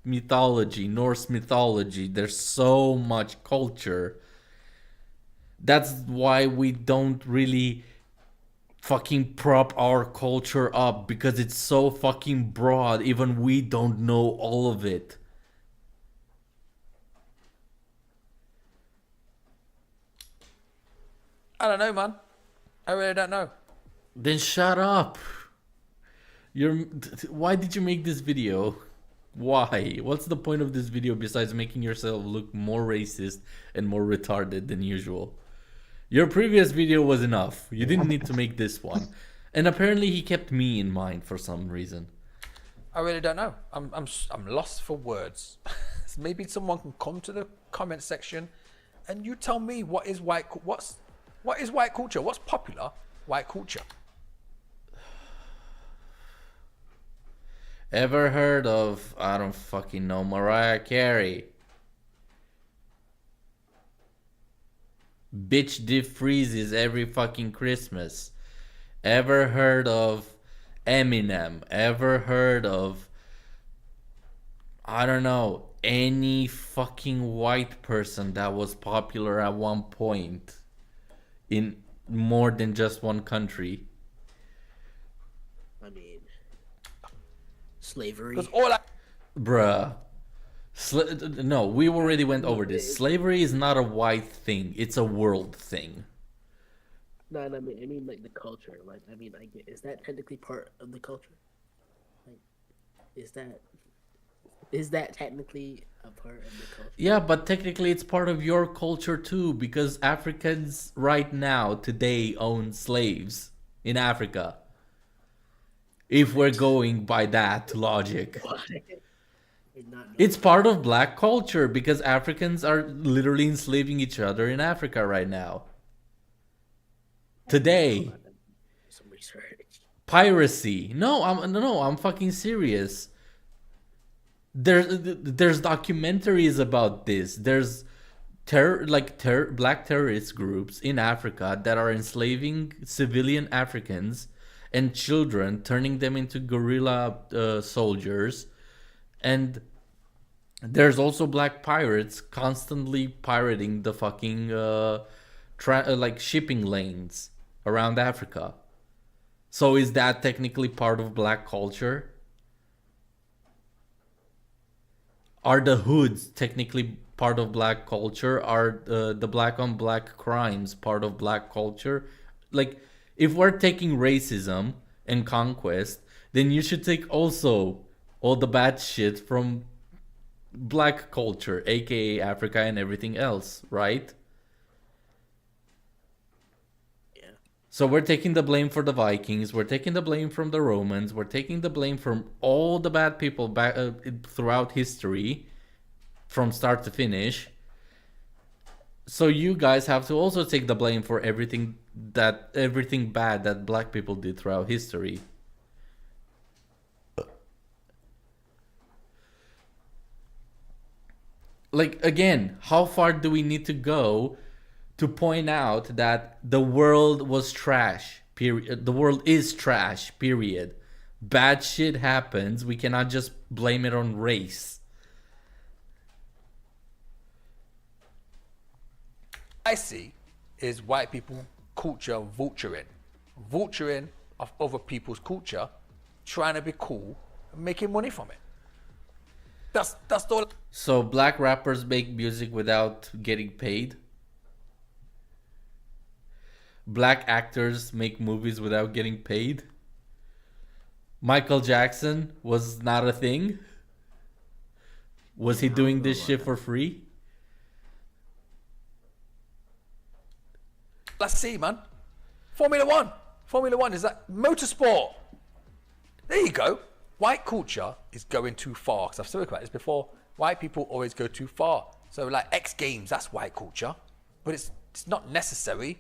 mythology, Norse mythology, there's so much culture. That's why we don't really fucking prop our culture up, because it's so fucking broad, even we don't know all of it. I don't know, man. I really don't know. Then shut up. Why did you make this video? Why? What's the point of this video besides making yourself look more racist and more retarded than usual? Your previous video was enough. You didn't need to make this one. And apparently he kept me in mind for some reason. I really don't know. I'm lost for words. Maybe someone can come to the comment section and you tell me what is white culture? What's popular white culture? Ever heard of, I don't fucking know, Mariah Carey? Bitch defreezes every fucking Christmas. Ever heard of Eminem? Ever heard of, I don't know, any fucking white person that was popular at one point in more than just one country? I mean, slavery. Because all Bruh. No, we already went over this. Slavery is not a white thing. It's a world thing. No, I mean like the culture. Like, I mean, is that technically part of the culture? Like, is that technically a part of the culture? Yeah, but technically it's part of your culture too, because Africans right now, today, own slaves in Africa. If we're going by that logic. It's part of black culture because Africans are literally enslaving each other in Africa right now. Today. Some research. Piracy. No, I'm fucking serious. There's documentaries about this. There's black terrorist groups in Africa that are enslaving civilian Africans and children, turning them into guerrilla soldiers. And there's also black pirates constantly pirating the fucking shipping lanes around Africa. So is that technically part of black culture? Are the hoods technically part of black culture? Are the black on black crimes part of black culture? Like, if we're taking racism and conquest, then you should take also all the bad shit from black culture, aka Africa and everything else, right? Yeah. So we're taking the blame for the Vikings, we're taking the blame from the Romans, we're taking the blame from all the bad people back throughout history, from start to finish. So you guys have to also take the blame for everything bad that black people did throughout history. like, again, how far do we need to go to point out that the world was trash? Period. The world is trash. Period. Bad shit happens. We cannot just blame it on race. I see is white people culture vulturing of other people's culture, trying to be cool and making money from it. That's all. So black rappers make music without getting paid. Black actors make movies without getting paid. Michael Jackson was not a thing. Was he doing this shit for free? Let's see, man. Formula One is that motorsport. There you go. White culture is going too far. Because I've spoken about this before. White people always go too far. So like X Games, that's white culture. But it's not necessary.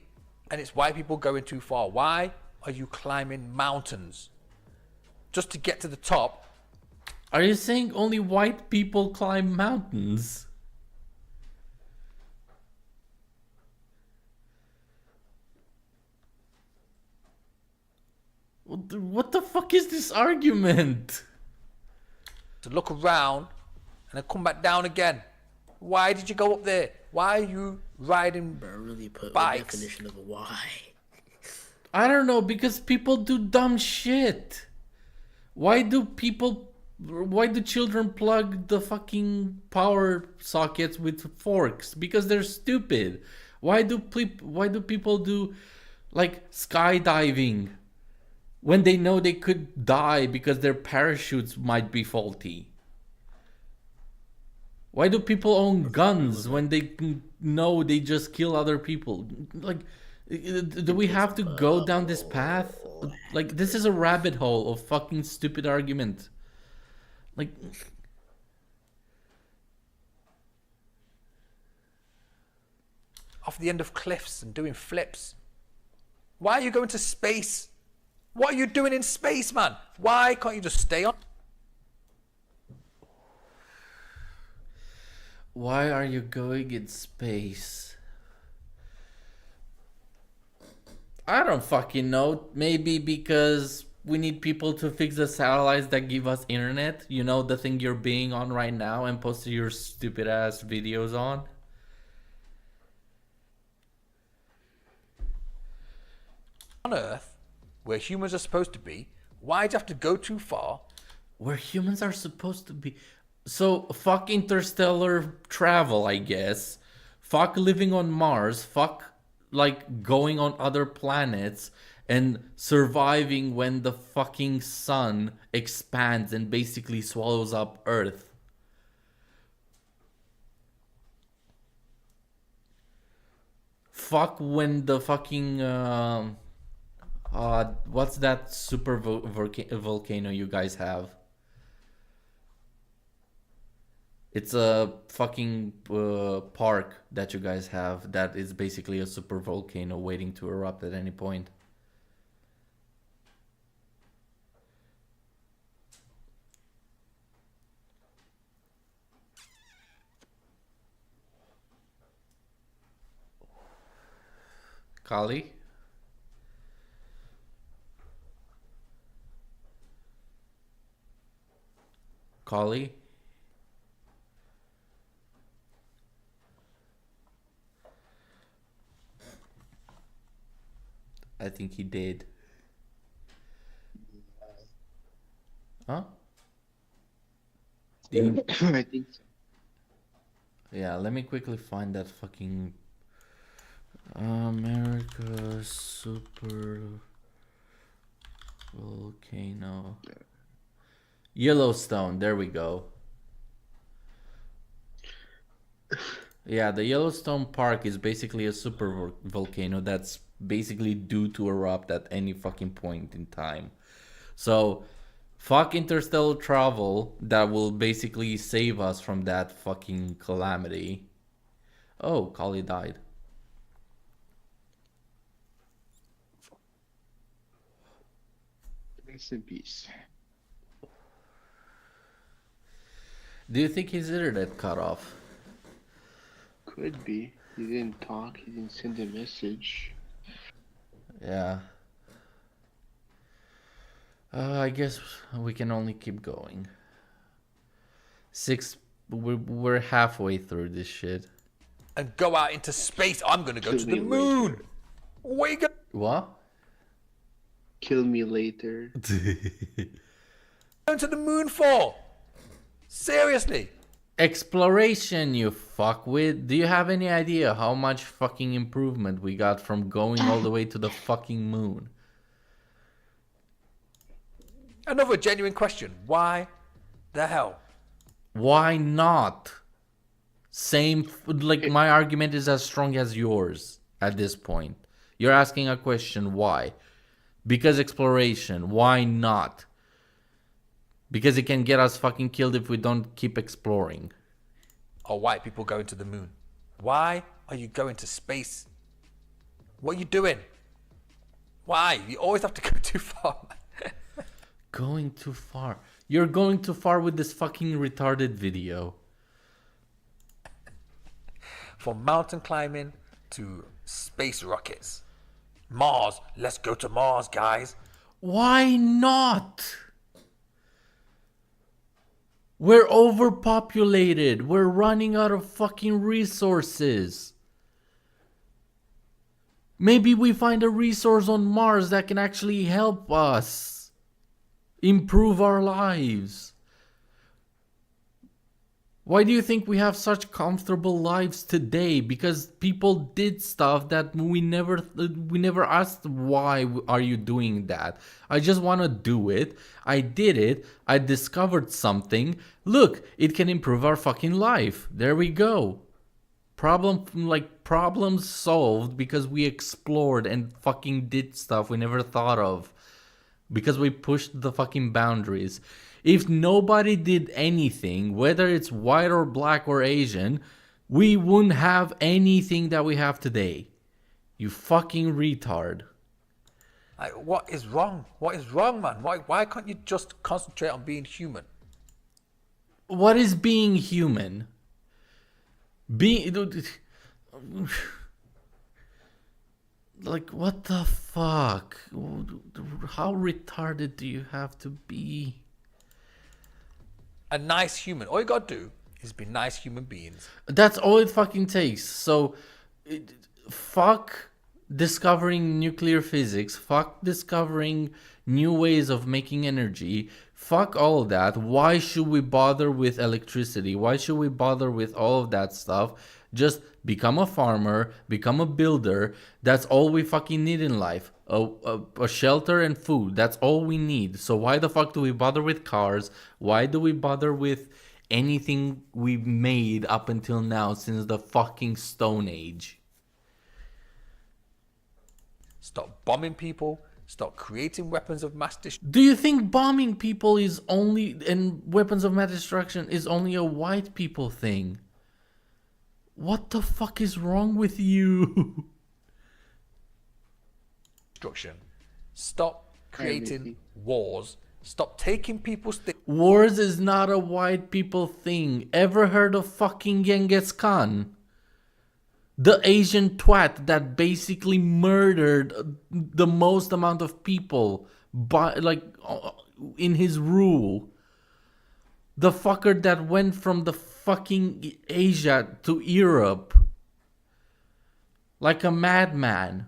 And it's white people going too far. Why are you climbing mountains? Just to get to the top. Are you saying only white people climb mountains? What the fuck is this argument? To look around and then come back down again. Why did you go up there? Why are you riding Bro, really put bikes? the definition of a why. I don't know, because people do dumb shit. Why do children plug the fucking power sockets with forks? Because they're stupid. Why do people do like skydiving when they know they could die because their parachutes might be faulty? Why do people own guns when they know they just kill other people? Like, do we have to go down this path? Like, this is a rabbit hole of fucking stupid argument. Like, off the end of cliffs and doing flips. Why are you going to space? What are you doing in space, man? Why can't you just stay on? why are you going in space? I don't fucking know. Maybe because we need people to fix the satellites that give us internet. You know, the thing you're being on right now and posting your stupid ass videos on. On Earth, where humans are supposed to be, why'd you have to go too far? Where humans are supposed to be. So, fuck interstellar travel, I guess. Fuck living on Mars. Fuck, like, going on other planets and surviving when the fucking sun expands and basically swallows up Earth. Fuck when the fucking what's that super volcano you guys have? It's a fucking park that you guys have that is basically a super volcano waiting to erupt at any point. Collieee? Collieee? I think he did. Huh? I think so. Yeah, let me quickly find that fucking America super volcano. Yellowstone, there we go. Yeah, the Yellowstone Park is basically a super volcano that's basically due to erupt at any fucking point in time. So, fuck interstellar travel that will basically save us from that fucking calamity. Oh, Collieee died. Rest in peace. Do you think his internet cut off? Could be. He didn't talk. He didn't send a message. Yeah. I guess we can only keep going. We're halfway through this shit. And go out into space. I'm gonna go Kill to the me moon. later. Where you go? What? Kill me later. Going to the moon for? Seriously? Exploration, you fuckwit. Do you have any idea how much fucking improvement we got from going all the way to the fucking moon? Another genuine question. Why the hell? Why not? Like my argument is as strong as yours at this point. You're asking a question, why? Because exploration, why not? Because it can get us fucking killed if we don't keep exploring. Are white people going to the moon? Why are you going to space? What are you doing? Why? You always have to go too far. Going too far. You're going too far with this fucking retarded video. From mountain climbing to space rockets. Mars. Let's go to Mars, guys. Why not? We're overpopulated. We're running out of fucking resources. Maybe we find a resource on Mars that can actually help us improve our lives. Why do you think we have such comfortable lives today? Because people did stuff that we never asked, why are you doing that? I just want to do it. I did it. I discovered something. Look, it can improve our fucking life. There we go. Problems solved because we explored and fucking did stuff we never thought of. Because we pushed the fucking boundaries. If nobody did anything, whether it's white or black or Asian, we wouldn't have anything that we have today. You fucking retard. What is wrong? What is wrong, man? Why can't you just concentrate on being human? What is being human? Like, what the fuck? How retarded do you have to be? A nice human. All you gotta do is be nice human beings. That's all it fucking takes. So, fuck discovering nuclear physics. Fuck discovering new ways of making energy. Fuck all of that. Why should we bother with electricity? Why should we bother with all of that stuff? Just become a farmer, become a builder. That's all we fucking need in life. A shelter and food. That's all we need. So why the fuck do we bother with cars? Why do we bother with anything we've made up until now since the fucking Stone Age? Stop bombing people. Stop creating weapons of mass destruction. Do you think bombing people is only, and weapons of mass destruction is only a white people thing? What the fuck is wrong with you? Stop creating wars. Stop taking people's things. Wars is not a white people thing. Ever heard of fucking Genghis Khan? The Asian twat that basically murdered the most amount of people in his rule. The fucker that went from the fucking Asia to Europe like a madman.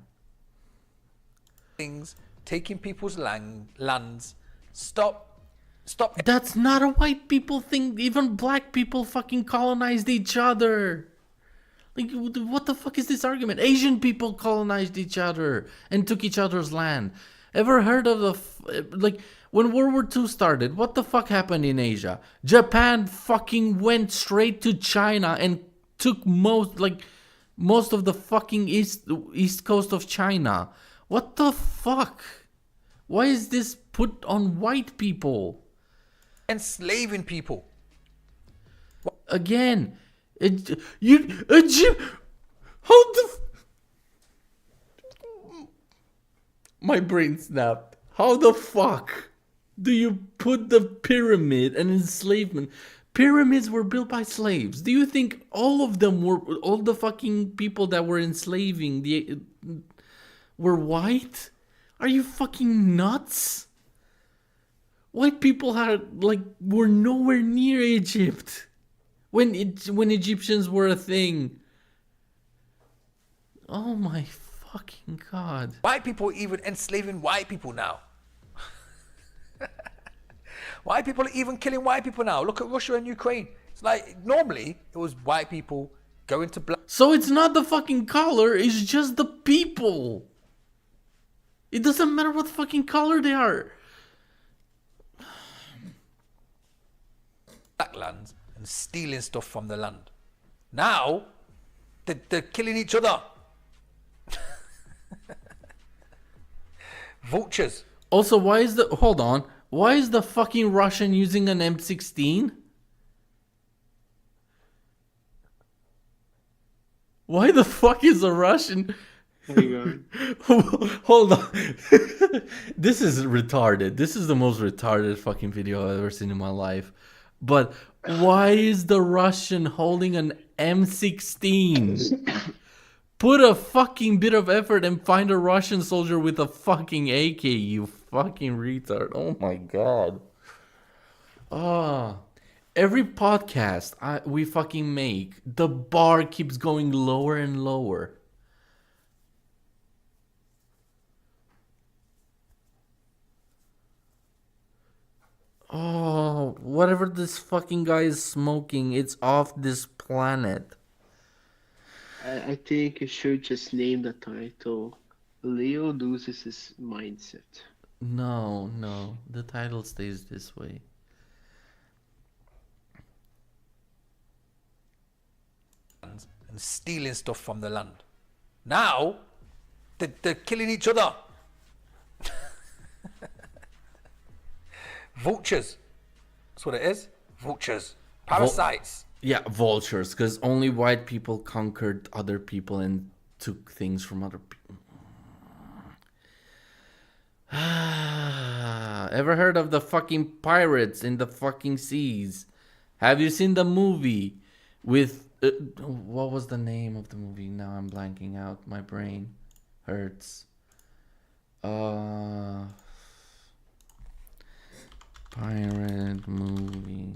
Things, taking people's lands. Stop. That's not a white people thing. Even black people fucking colonized each other. Like, what the fuck is this argument? Asian people colonized each other and took each other's land. Ever heard of when World War II started, what the fuck happened in Asia? Japan fucking went straight to China and took most of the fucking east coast of China. What the fuck? Why is this put on white people? Enslaving people. Again, my brain snapped. How the fuck do you put the pyramid and enslavement? pyramids were built by slaves. Do you think all of them were, all the fucking people that were enslaving were white? Are you fucking nuts? White people were nowhere near Egypt when Egyptians were a thing. Oh my fucking god! White people are even enslaving white people now. White people are even killing white people now. Look at Russia and Ukraine. It's like normally it was white people going to black. So it's not the fucking color; it's just the people. It doesn't matter what fucking color they are. Black lands and stealing stuff from the land. Now they're killing each other. Vultures. Also, why is the fucking Russian using an M16? Why the fuck is a Russian? Hang on. Hold on. This is retarded. This is the most retarded fucking video I've ever seen in my life. But why is the Russian holding an M16? Put a fucking bit of effort and find a Russian soldier with a fucking AK, you fucking retard. Oh my god. Every podcast we fucking make, the bar keeps going lower and lower. Oh, whatever this fucking guy is smoking, it's off this planet. I think you should just name the title Leo Loses His Mindset. No, the title stays this way. And stealing stuff from the land. Now they're killing each other. Vultures. That's what it is. Vultures. Parasites. Yeah, vultures, because only white people conquered other people and took things from other people. Ever heard of the fucking pirates in the fucking seas? Have you seen the movie with... what was the name of the movie? Now I'm blanking out. My brain hurts. Pirate movie...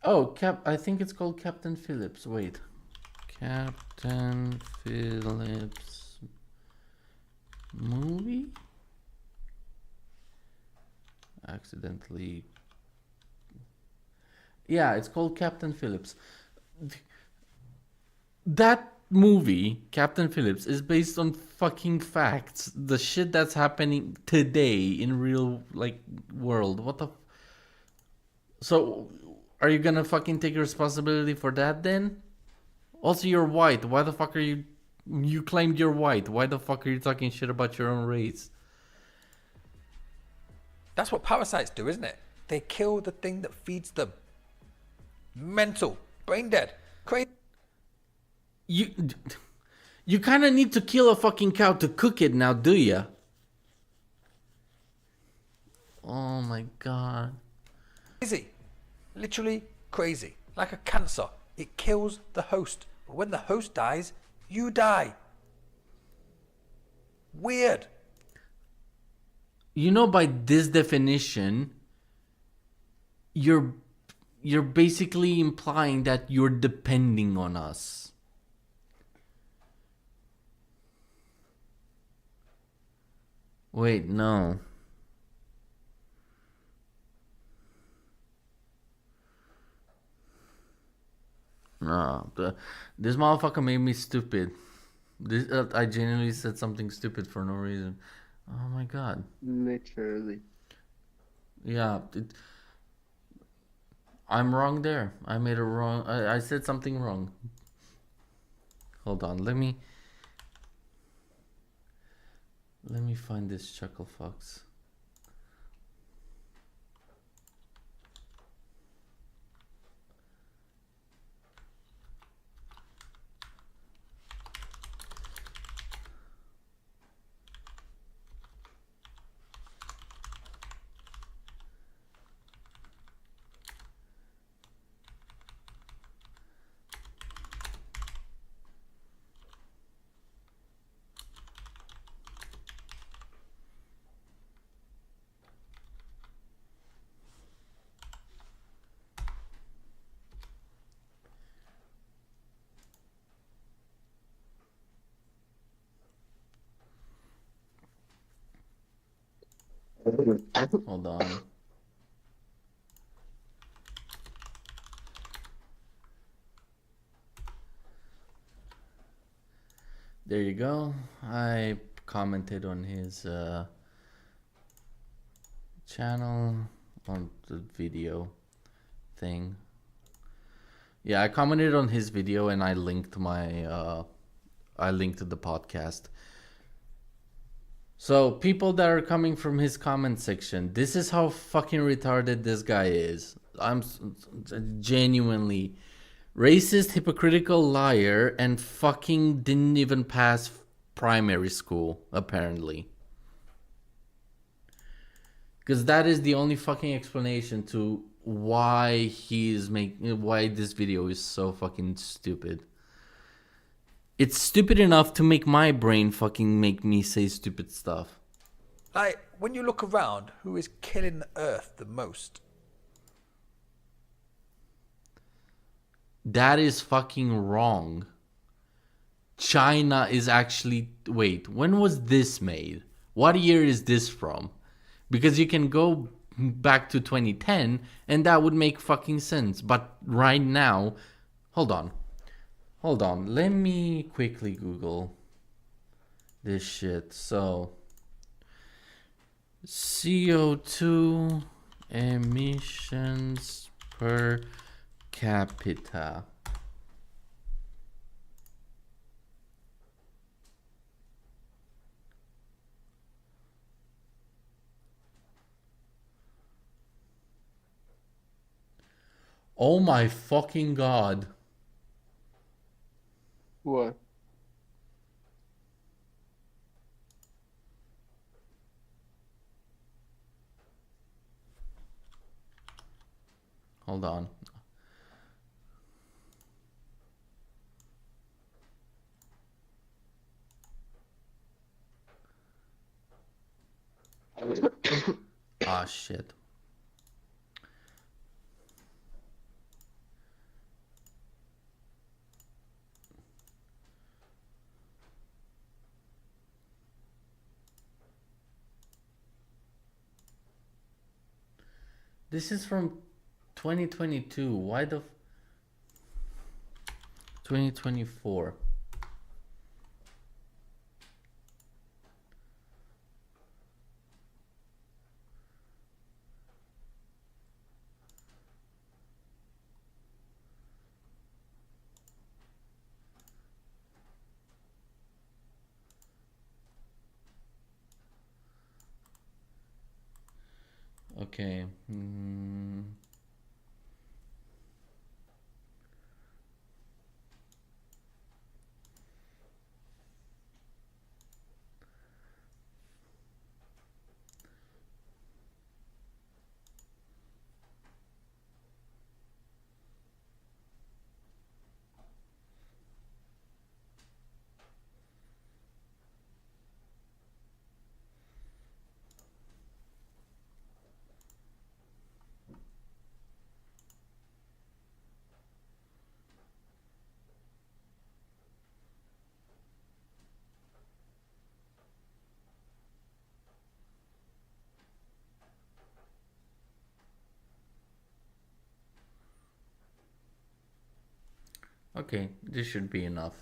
Oh, I think it's called Captain Phillips. Wait. Captain Phillips movie? Accidentally. Yeah, it's called Captain Phillips. That movie, Captain Phillips, is based on fucking facts. The shit that's happening today in real, world. What the... So... Are you gonna fucking take responsibility for that then? Also, you're white. Why the fuck are you... You claimed you're white. Why the fuck are you talking shit about your own race? That's what parasites do, isn't it? They kill the thing that feeds them. Mental. Brain dead. Crazy. You kind of need to kill a fucking cow to cook it now, do ya? Oh my god. Crazy. Literally crazy. Like a cancer. It kills the host. But when the host dies, you die. Weird. You know, by this definition, you're basically implying that you're depending on us. Wait, no. This motherfucker made me stupid. I genuinely said something stupid for no reason. Oh my god. Literally. Yeah, I'm wrong there. I made a wrong. I said something wrong. Hold on. Let me find this chuckle fox. Hold on. There you go. I commented on his channel on the video thing. Yeah, I commented on his video and I linked the podcast. So people that are coming from his comment section, this is how fucking retarded this guy is. I'm genuinely racist, hypocritical liar, and fucking didn't even pass primary school, apparently. Because that is the only fucking explanation to why why this video is so fucking stupid. It's stupid enough to make my brain fucking make me say stupid stuff. Like, when you look around, who is killing the earth the most? That is fucking wrong. China is actually... Wait, when was this made? What year is this from? Because you can go back to 2010 and that would make fucking sense. But right now... Hold on. Let me quickly Google this shit. So... CO2 emissions per capita. Oh my fucking god. What? Hold on. Ah, shit. This is from 2022. Why the 2024? Okay. Okay, this should be enough.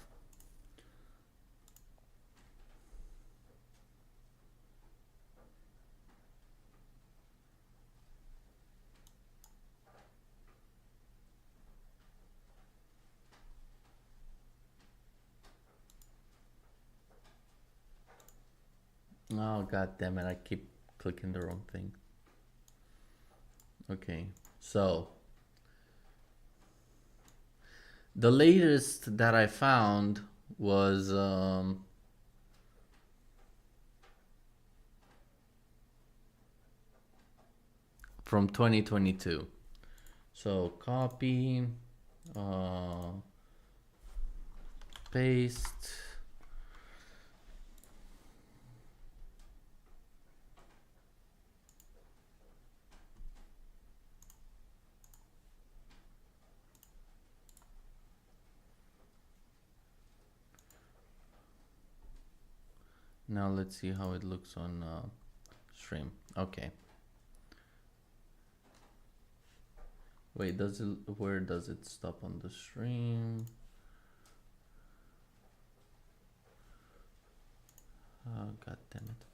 Oh, god damn it, I keep clicking the wrong thing. Okay, so the latest that I found was from 2022. So copy, paste. Now let's see how it looks on stream. Okay. Wait, does it? Where does it stop on the stream? Oh, god damn it.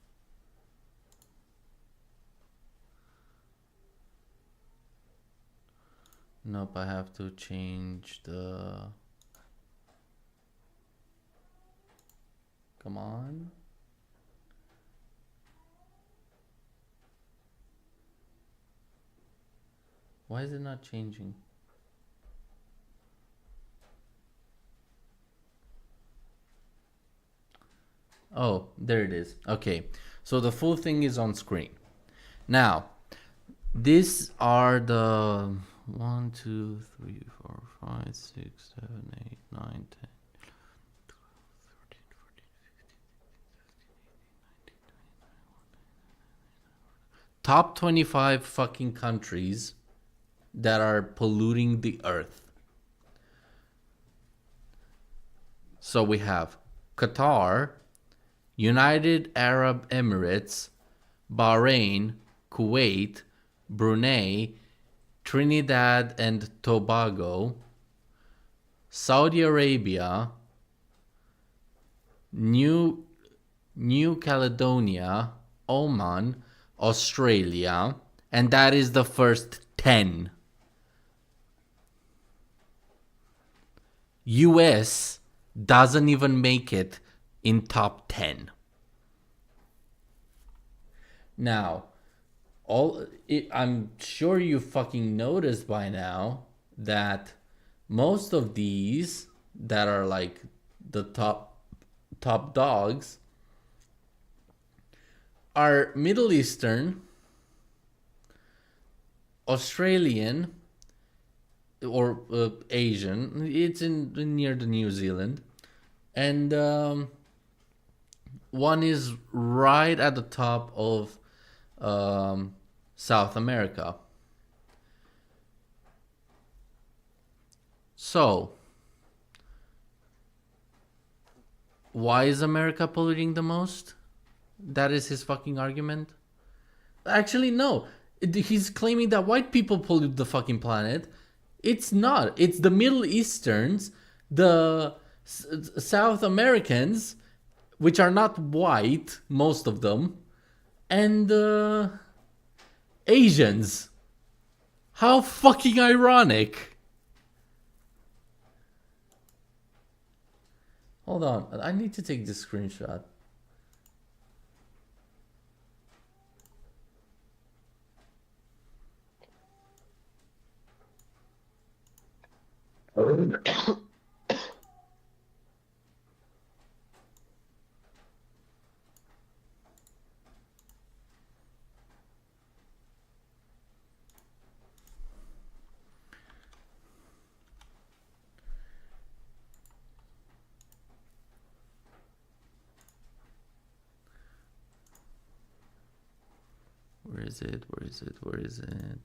Nope, I have to change the... Come on. Why is it not changing? Oh, there it is. Okay, so the full thing is on screen. Now, these are the 1, 2, 3, 4, 5, 6, 7, 8, 9, 10, 12, 13, 14, 15, 16, 17, 18, 19, 20, 21, 22, 23, 24. Top 25 fucking countries that are polluting the earth. So we have Qatar, United Arab Emirates, Bahrain, Kuwait, Brunei, Trinidad and Tobago, Saudi Arabia, New Caledonia, Oman, Australia, and that is the first 10. US doesn't even make it in top 10. Now, I'm sure you fucking noticed by now that most of these that are like the top dogs are Middle Eastern, Australian, or Asian. It's in near the New Zealand, and one is right at the top of South America. So, why is America polluting the most? That is his fucking argument. Actually, no. He's claiming that white people pollute the fucking planet. It's not. It's the Middle Easterns, the South Americans, which are not white, most of them, and Asians. How fucking ironic. Hold on. I need to take this screenshot. Where is it? Where is it? Where is it?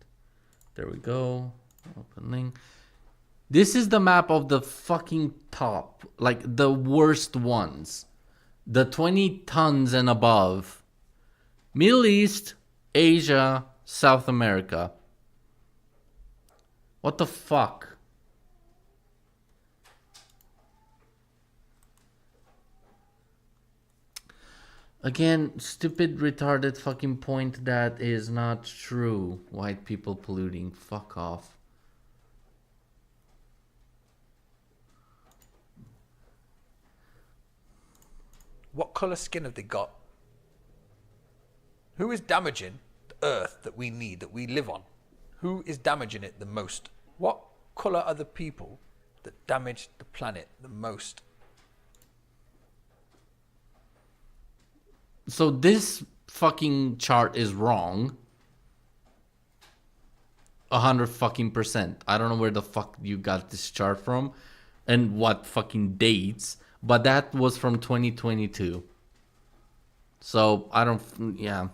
There we go. Open link. This is the map of the fucking top, like the worst ones. The 20 tons and above. Middle East, Asia, South America. What the fuck? Again, stupid, retarded fucking point that is not true. White people polluting. Fuck off. What colour skin have they got? Who is damaging the earth that we need, that we live on? Who is damaging it the most? What colour are the people that damage the planet the most? So this fucking chart is wrong. 100 fucking %. I don't know where the fuck you got this chart from and what fucking dates, but that was from 2022. So I don't, yeah.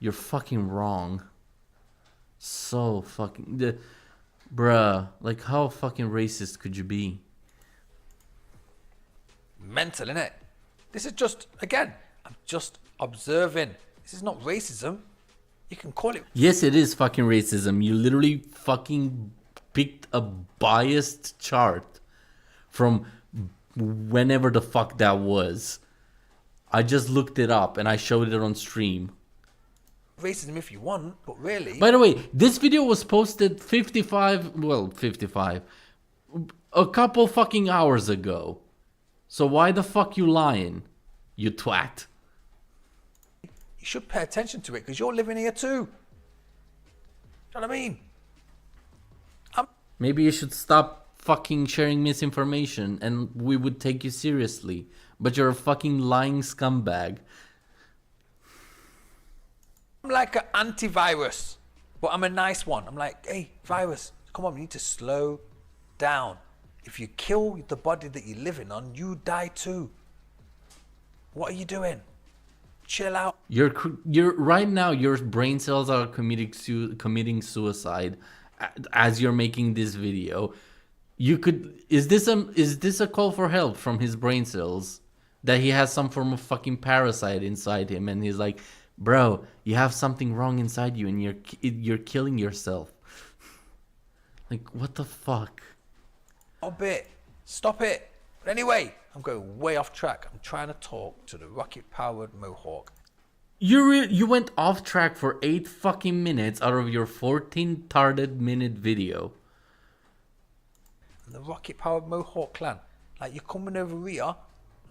You're fucking wrong. So fucking, bruh, like how fucking racist could you be? Mental, innit? This is just, again, I'm just observing. This is not racism. You can call it. Yes, it is fucking racism. You literally fucking picked a biased chart from whenever the fuck that was. I just looked it up and I showed it on stream. Racism if you want, but really. By the way, this video was posted 55, a couple fucking hours ago. So why the fuck you lying, you twat? You should pay attention to it because you're living here too. You know what I mean? Maybe you should stop fucking sharing misinformation and we would take you seriously. But you're a fucking lying scumbag. I'm like an antivirus, but I'm a nice one. I'm like, hey, virus, come on, we need to slow down. If you kill the body that you're living on, you die too. What are you doing? Chill out. You're right now. Your brain cells are committing suicide as you're making this video. You could. Is this a call for help from his brain cells that he has some form of fucking parasite inside him, and he's like, bro, you have something wrong inside you, and you're killing yourself. Like, what the fuck? Stop it. Stop it. But anyway, I'm going way off track. I'm trying to talk to the rocket-powered Mohawk. You went off track for 8 fucking minutes out of your 14-minute video. And the rocket-powered Mohawk clan, like you're coming over here.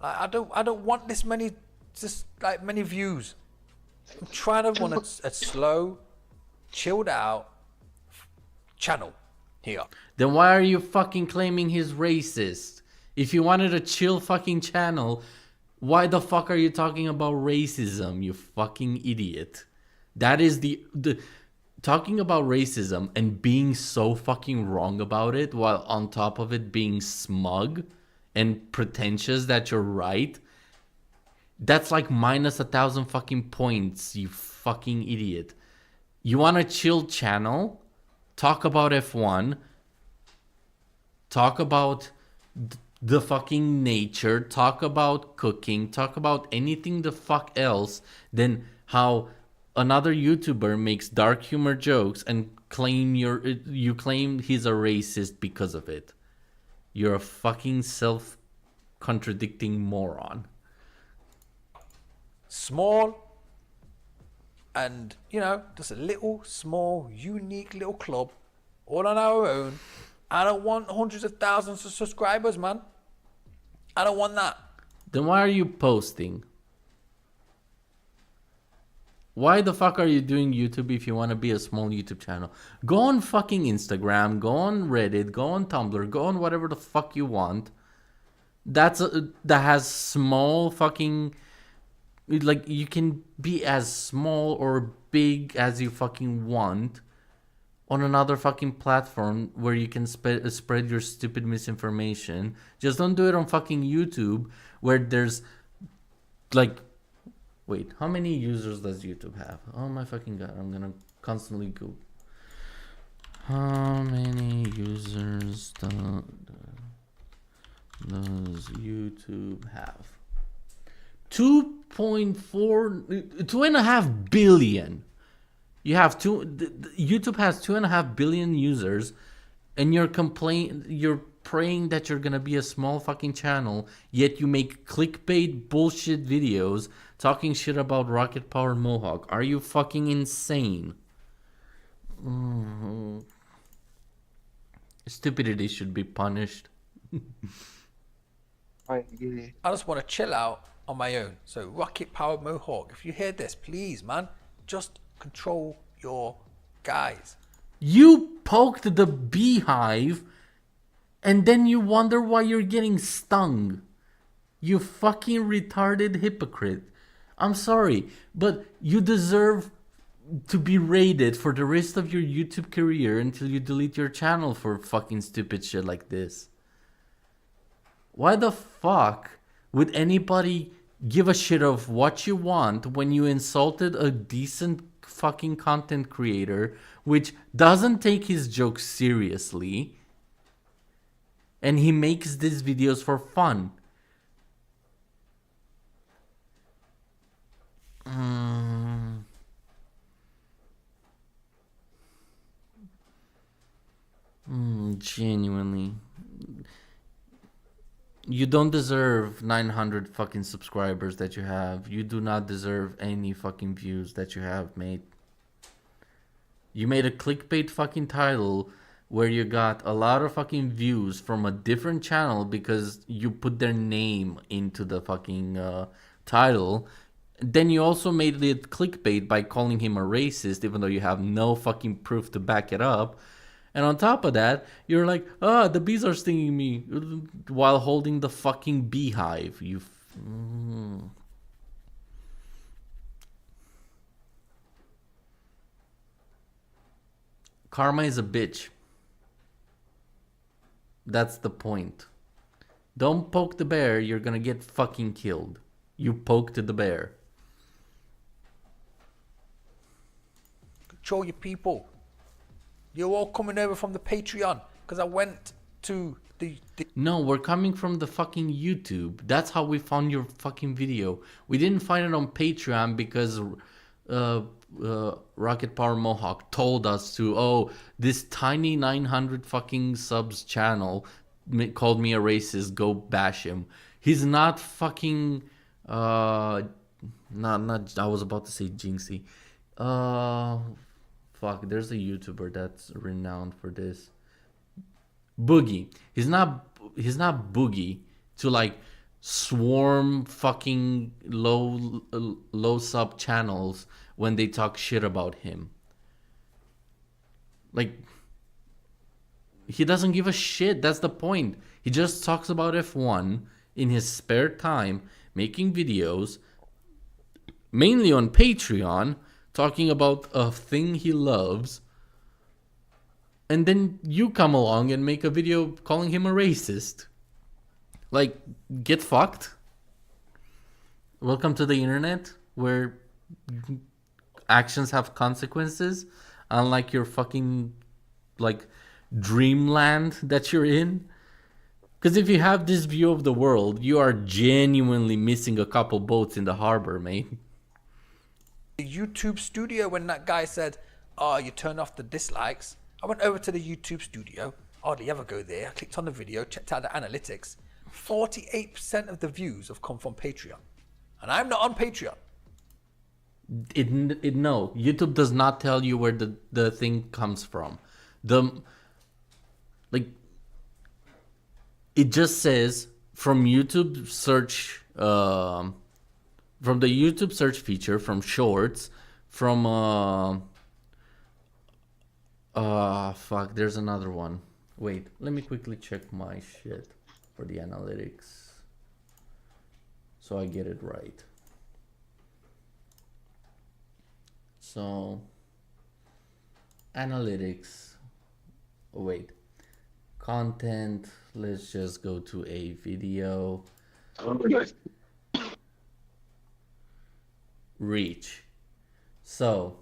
Like I don't want this many, just like many views. I'm trying to run a slow, chilled out channel here. Then why are you fucking claiming he's racist? If you wanted a chill fucking channel, why the fuck are you talking about racism, you fucking idiot? That is the talking about racism and being so fucking wrong about it, while on top of it being smug and pretentious that you're right. That's like minus 1,000 fucking points, you fucking idiot. You want a chill channel? Talk about F1. Talk about the fucking nature. Talk about cooking. Talk about anything the fuck else than how another YouTuber makes dark humor jokes and you claim he's a racist because of it. You're a fucking self-contradicting moron. Small and, you know, just a little, small, unique little club all on our own. I don't want hundreds of thousands of subscribers, man. I don't want that. Then why are you posting? Why the fuck are you doing YouTube if you want to be a small YouTube channel? Go on fucking Instagram, go on Reddit, go on Tumblr, go on whatever the fuck you want. That has small fucking... Like, you can be as small or big as you fucking want on another fucking platform where you can spread your stupid misinformation. Just don't do it on fucking YouTube where there's like... Wait, how many users does YouTube have? Oh my fucking god, I'm gonna constantly go. How many users does YouTube have? 2.5 billion. You have YouTube has 2.5 billion users, and you're praying that you're gonna be a small fucking channel, yet you make clickbait bullshit videos talking shit about rocket powered Mohawk. Are you fucking insane? Stupidity should be punished. I agree. I just want to chill out on my own. So rocket powered Mohawk, if you hear this, please, man, just control your guys. You poked the beehive and then you wonder why you're getting stung. You fucking retarded hypocrite. I'm sorry, but you deserve to be raided for the rest of your YouTube career until you delete your channel for fucking stupid shit like this. Why the fuck would anybody give a shit of what you want when you insulted a decent fucking content creator which doesn't take his jokes seriously and he makes these videos for fun? Genuinely. You don't deserve 900 fucking subscribers that you have. You do not deserve any fucking views that you have, mate. You made a clickbait fucking title where you got a lot of fucking views from a different channel because you put their name into the fucking title. Then you also made it clickbait by calling him a racist even though you have no fucking proof to back it up. And on top of that, you're like, the bees are stinging me while holding the fucking beehive. Karma is a bitch. That's the point. Don't poke the bear, you're gonna get fucking killed. You poked the bear. Control your people. You're all coming over from the Patreon because I went to the... No, we're coming from the fucking YouTube. That's how we found your fucking video. We didn't find it on Patreon because Rocket Power Mohawk told us to, this tiny 900 fucking subs channel called me a racist, go bash him. He's not fucking not I was about to say Jinxie. Fuck, there's a YouTuber that's renowned for this. Boogie. He's not Boogie to like swarm fucking low sub channels when they talk shit about him. Like, he doesn't give a shit. That's the point. He just talks about F1 in his spare time, making videos, mainly on Patreon, talking about a thing he loves. And then you come along and make a video calling him a racist. Like, get fucked. Welcome to the internet, where actions have consequences, unlike your fucking, like, dreamland that you're in. Because if you have this view of the world, you are genuinely missing a couple boats in the harbor, mate. YouTube studio when that guy said, you turn off the dislikes. I went over to the YouTube studio, hardly ever go there. I clicked on the video, checked out the analytics. 48% of the views have come from Patreon. And I'm not on Patreon. No, YouTube does not tell you where the thing comes from. It just says from YouTube search, from the YouTube search feature, from shorts, from fuck, there's another one. Wait, let me quickly check my shit for the analytics so I get it right. So analytics, wait, content, let's just go to a video. Reach. So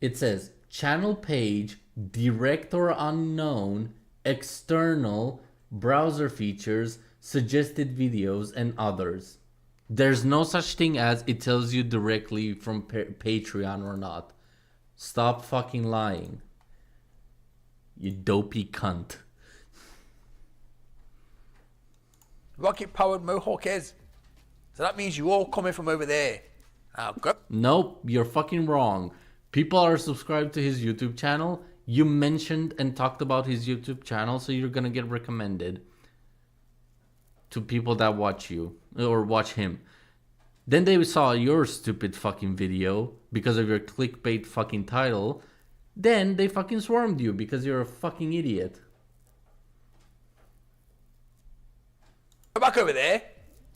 it says channel page, direct or unknown, external, browser features, suggested videos, and others. There's no such thing as it tells you directly from Patreon or not. Stop fucking lying. You dopey cunt. rocket powered mohawk is. So that means you all coming from over there. Now go. Nope, you're fucking wrong. People are subscribed to his YouTube channel. You mentioned and talked about his YouTube channel, so you're gonna get recommended to people that watch you or watch him. Then they saw your stupid fucking video because of your clickbait fucking title. Then they fucking swarmed you because you're a fucking idiot. Go back over there.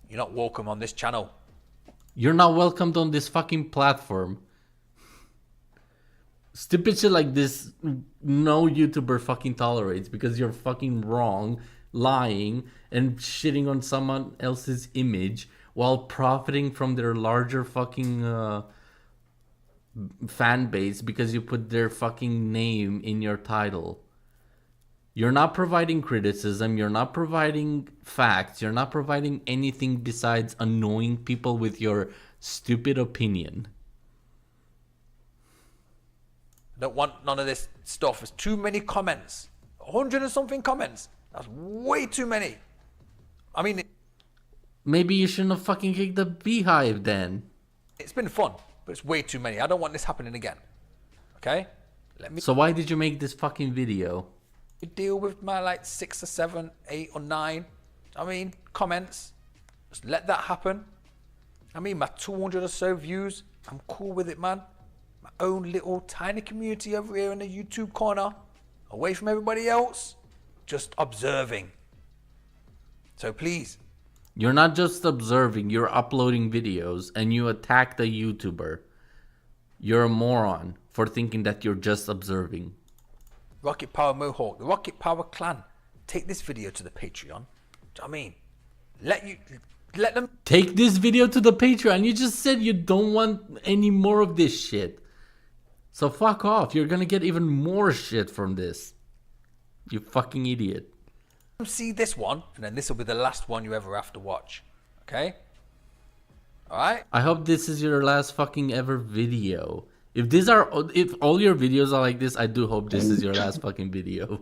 You're not welcome on this channel. You're not welcomed on this fucking platform. Stupid shit like this, no YouTuber fucking tolerates because you're fucking wrong, lying, and shitting on someone else's image while profiting from their larger fucking fan base because you put their fucking name in your title. You're not providing criticism, you're not providing facts, you're not providing anything besides annoying people with your stupid opinion. I don't want none of this stuff. There's too many comments. 100 and something comments. That's way too many. I mean, Maybe you shouldn't have fucking kicked the beehive then. it's been fun, but it's way too many. I don't want this happening again. Okay? Let me So why did you make this fucking video? deal with my like 6 or 7, 8 or 9. I mean, comments. Just let that happen. I mean, my 200 or so views. I'm cool with it, man. My own little tiny community over here in the YouTube corner. Away from everybody else. Just observing. So please. You're not just observing, you're uploading videos and you attack the YouTuber. You're a moron for thinking that you're just observing. Rocket Power Mohawk, the Rocket Power clan. Take this video to the Patreon. Do you know what I mean? Let them Take this video to the Patreon. You just said you don't want any more of this shit. So fuck off. You're gonna get even more shit from this. You fucking idiot. see this one, and then this will be the last one you ever have to watch. Okay? Alright? I hope this is your last fucking ever video. If all your videos are like this, I do hope this is your last fucking video.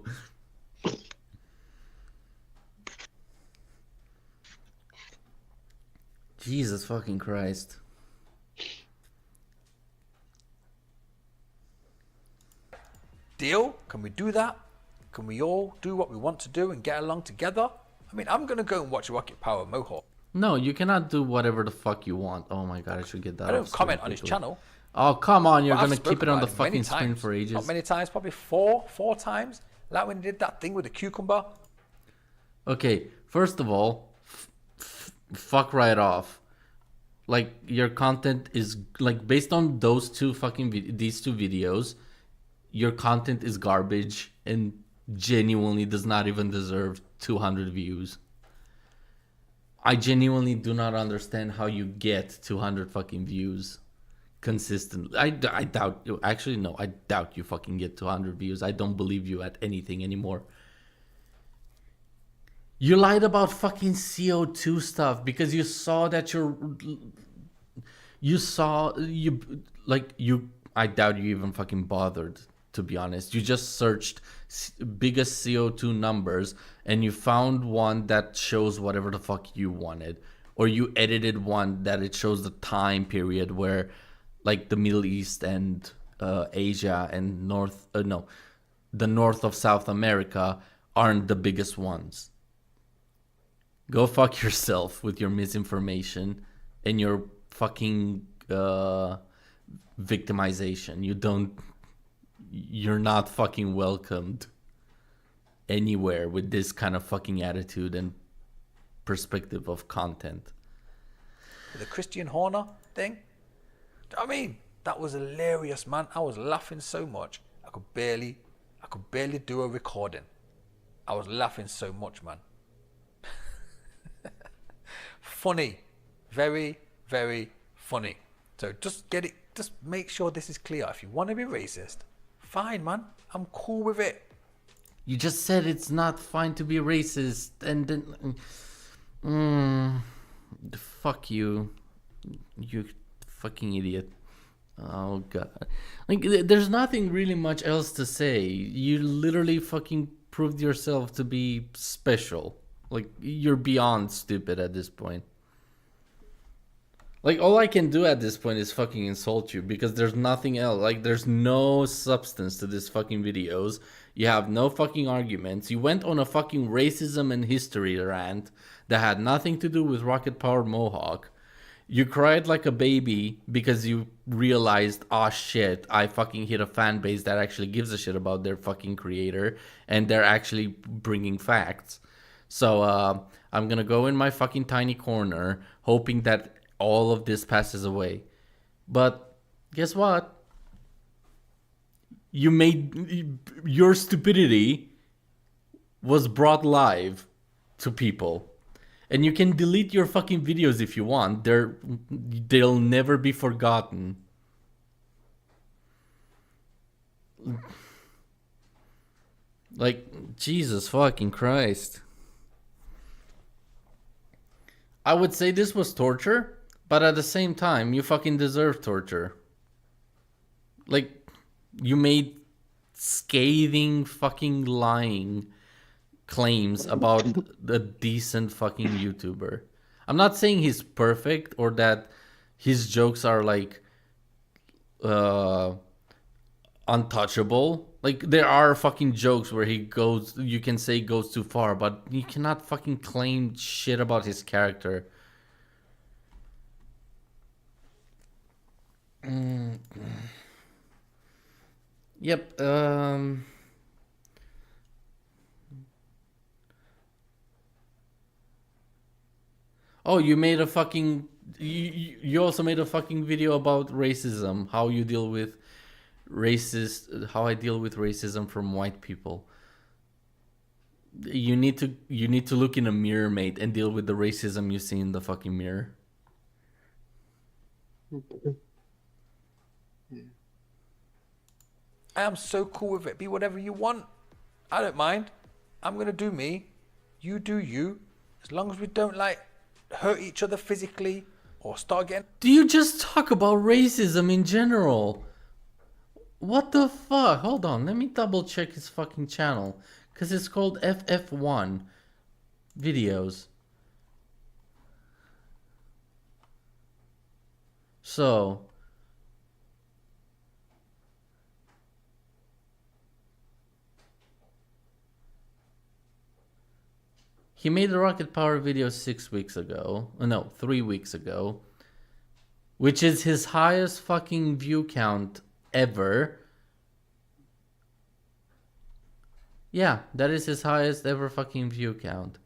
Jesus fucking Christ. Deal? Can we do that? Can we all do what we want to do and get along together? I mean, I'm gonna go and watch Rocket Power Mohawk. No, you cannot do whatever the fuck you want. Oh my god, I should get that. I don't off comment screen on his quickly. channel. Oh come on, you're But I've gonna keep spoken it on about the many fucking screen times. for ages. Not many times, probably four times. Like when he did that thing with the cucumber. Okay, first of all, fuck right off. Like your content is like based on those two fucking these two videos, your content is garbage and genuinely does not even deserve 200 views. I genuinely do not understand how you get 200 fucking views consistently. I doubt you. Actually, no, I doubt you fucking get 200 views. I don't believe you at anything anymore. You lied about fucking CO2 stuff because you saw that I doubt you even fucking bothered, to be honest. You just searched biggest CO2 numbers and you found one that shows whatever the fuck you wanted, or you edited one that it shows the time period where like the Middle East and Asia and the north of South America aren't the biggest ones. Go fuck yourself with your misinformation and your fucking victimization. You're not fucking welcomed anywhere with this kind of fucking attitude and perspective of content. The Christian Horner thing. I mean, that was hilarious, man. I was laughing so much. I could barely do a recording. I was laughing so much, man. Funny. Very, very funny. So just make sure this is clear. If you want to be racist, fine, man. I'm cool with it. You just said it's not fine to be racist, and then fuck you, you fucking idiot. Oh god, like there's nothing really much else to say. You literally fucking proved yourself to be special. Like, you're beyond stupid at this point. Like, all I can do at this point is fucking insult you because there's nothing else. Like, there's no substance to this fucking videos. You have no fucking arguments. You went on a fucking racism and history rant that had nothing to do with rocket-powered Mohawk. You cried like a baby because you realized, oh shit, I fucking hit a fan base that actually gives a shit about their fucking creator and they're actually bringing facts. So I'm gonna go in my fucking tiny corner hoping that all of this passes away. But guess what? Your stupidity was brought live to people. And you can delete your fucking videos if you want. They'll never be forgotten. Like, Jesus fucking Christ. I would say this was torture, but at the same time, you fucking deserve torture. Like, you made scathing fucking lying claims about a decent fucking YouTuber. I'm not saying he's perfect or that his jokes are like untouchable. Like, there are fucking jokes where he goes, you can say goes too far, but you cannot fucking claim shit about his character. Yep. Oh, you made a fucking... You also made a fucking video about racism. How you deal with how I deal with racism from white people. You need to look in a mirror, mate, and deal with the racism you see in the fucking mirror. I am so cool with it. Be whatever you want. I don't mind. I'm gonna do me. You do you. As long as we don't like hurt each other physically or start getting... Do you just talk about racism in general? What the fuck? Hold on, let me double check his fucking channel. Because it's called F.F1 videos. So... he made a rocket power video 6 weeks ago. No, 3 weeks ago. Which is his highest fucking view count ever. Yeah, that is his highest ever fucking view count.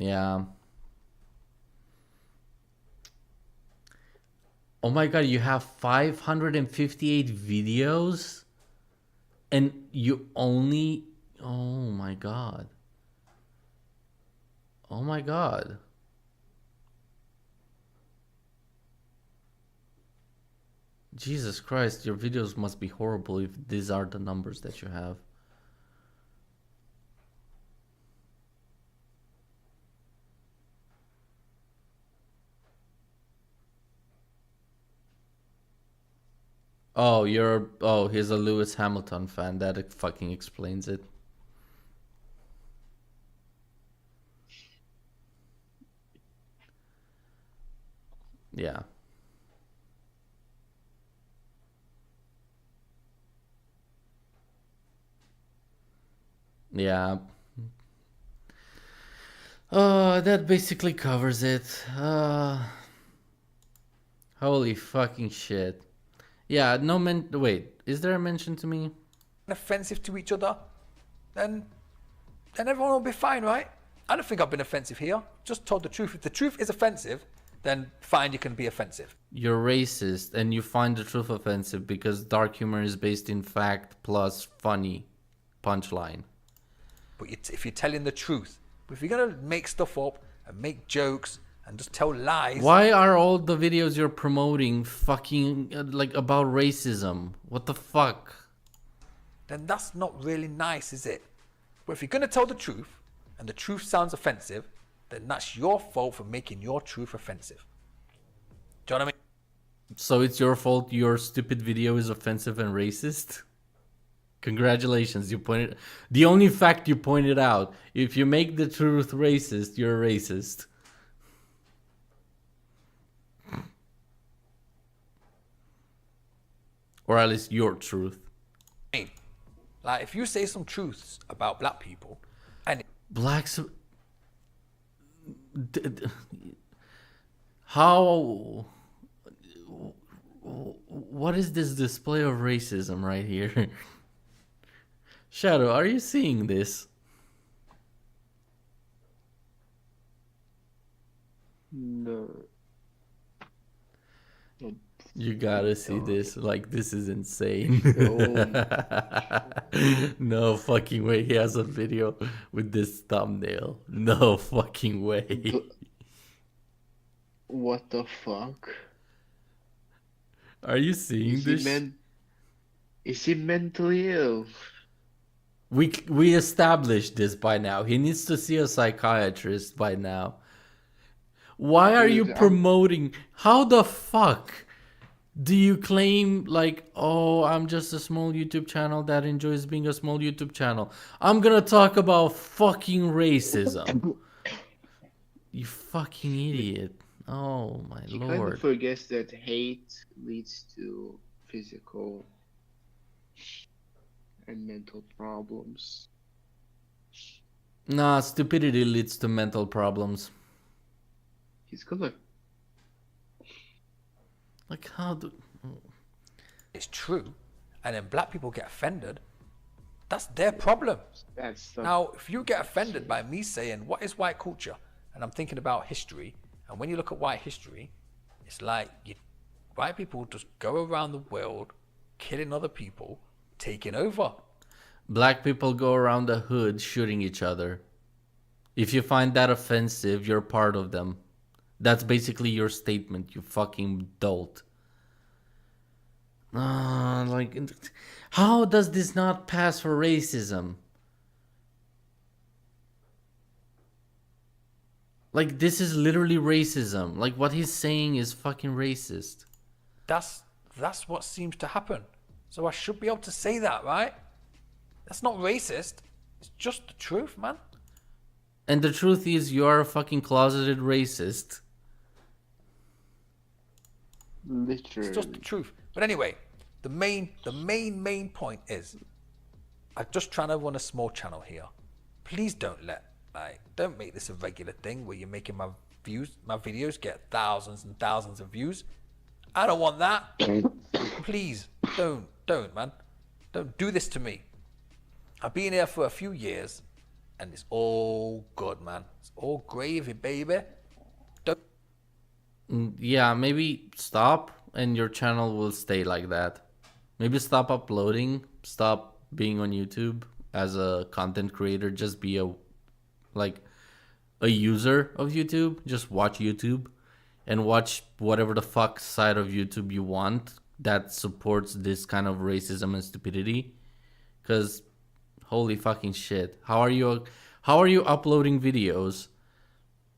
Yeah. Oh my god, you have 558 videos? And you only... Oh my god. Oh my god. Jesus Christ, your videos must be horrible if these are the numbers that you have. Oh, he's a Lewis Hamilton fan. That fucking explains it. Yeah. Yeah. That basically covers it. Holy fucking shit. Yeah, wait, is there a mention to me? offensive to each other, then everyone will be fine, right? I don't think I've been offensive here. Just told the truth. If the truth is offensive, then fine, you can be offensive. You're racist and you find the truth offensive because dark humor is based in fact plus funny punchline. But if you're telling the truth, if you're going to make stuff up and make jokes and just tell lies. Why are all the videos you're promoting fucking like about racism? What the fuck? Then that's not really nice, is it? But if you're going to tell the truth, and the truth sounds offensive, then that's your fault for making your truth offensive. Do you know what I mean? So it's your fault your stupid video is offensive and racist? Congratulations, you pointed... The only fact you pointed out, if you make the truth racist, you're a racist. Or at least your truth. Like, if you say some truths about black people, and Blacks... How... What is this display of racism right here? Shadow, are you seeing this? No. You gotta see this. Like, this is insane. No fucking way he has a video with this thumbnail. No fucking way. What the fuck? Are you seeing this? Is he mentally ill? We established this by now. He needs to see a psychiatrist by now. Why are you promoting? How the fuck do you claim like, oh, I'm just a small YouTube channel that enjoys being a small YouTube channel? I'm gonna talk about fucking racism. You fucking idiot. Oh my He lord. kind of forgets that hate leads to physical and mental problems. Nah, stupidity leads to mental problems. He's gonna. Like, how do... it's true, and then black people get offended, that's their problem. Now, if you get offended by me saying, what is white culture? And I'm thinking about history, and when you look at white history, it's like white people just go around the world killing other people, taking over. Black people go around the hood shooting each other. If you find that offensive, you're part of them. That's basically your statement, you fucking dolt. Like, how does this not pass for racism? Like, this is literally racism. Like, what he's saying is fucking racist. That's what seems to happen. So I should be able to say that, right? That's not racist. It's just the truth, man. And the truth is, you are a fucking closeted racist. Literally. It's just the truth. But anyway, the main point is, I'm just trying to run a small channel here. Please don't make this a regular thing where you're making my videos get thousands and thousands of views. I don't want that. Please, don't, man. Don't do this to me. I've been here for a few years, and it's all good, man. It's all gravy, baby. Yeah, maybe stop and your channel will stay like that. Maybe stop uploading, stop being on YouTube as a content creator, just be a user of YouTube, just watch YouTube and watch whatever the fuck side of YouTube you want that supports this kind of racism and stupidity. Cause holy fucking shit. How are you uploading videos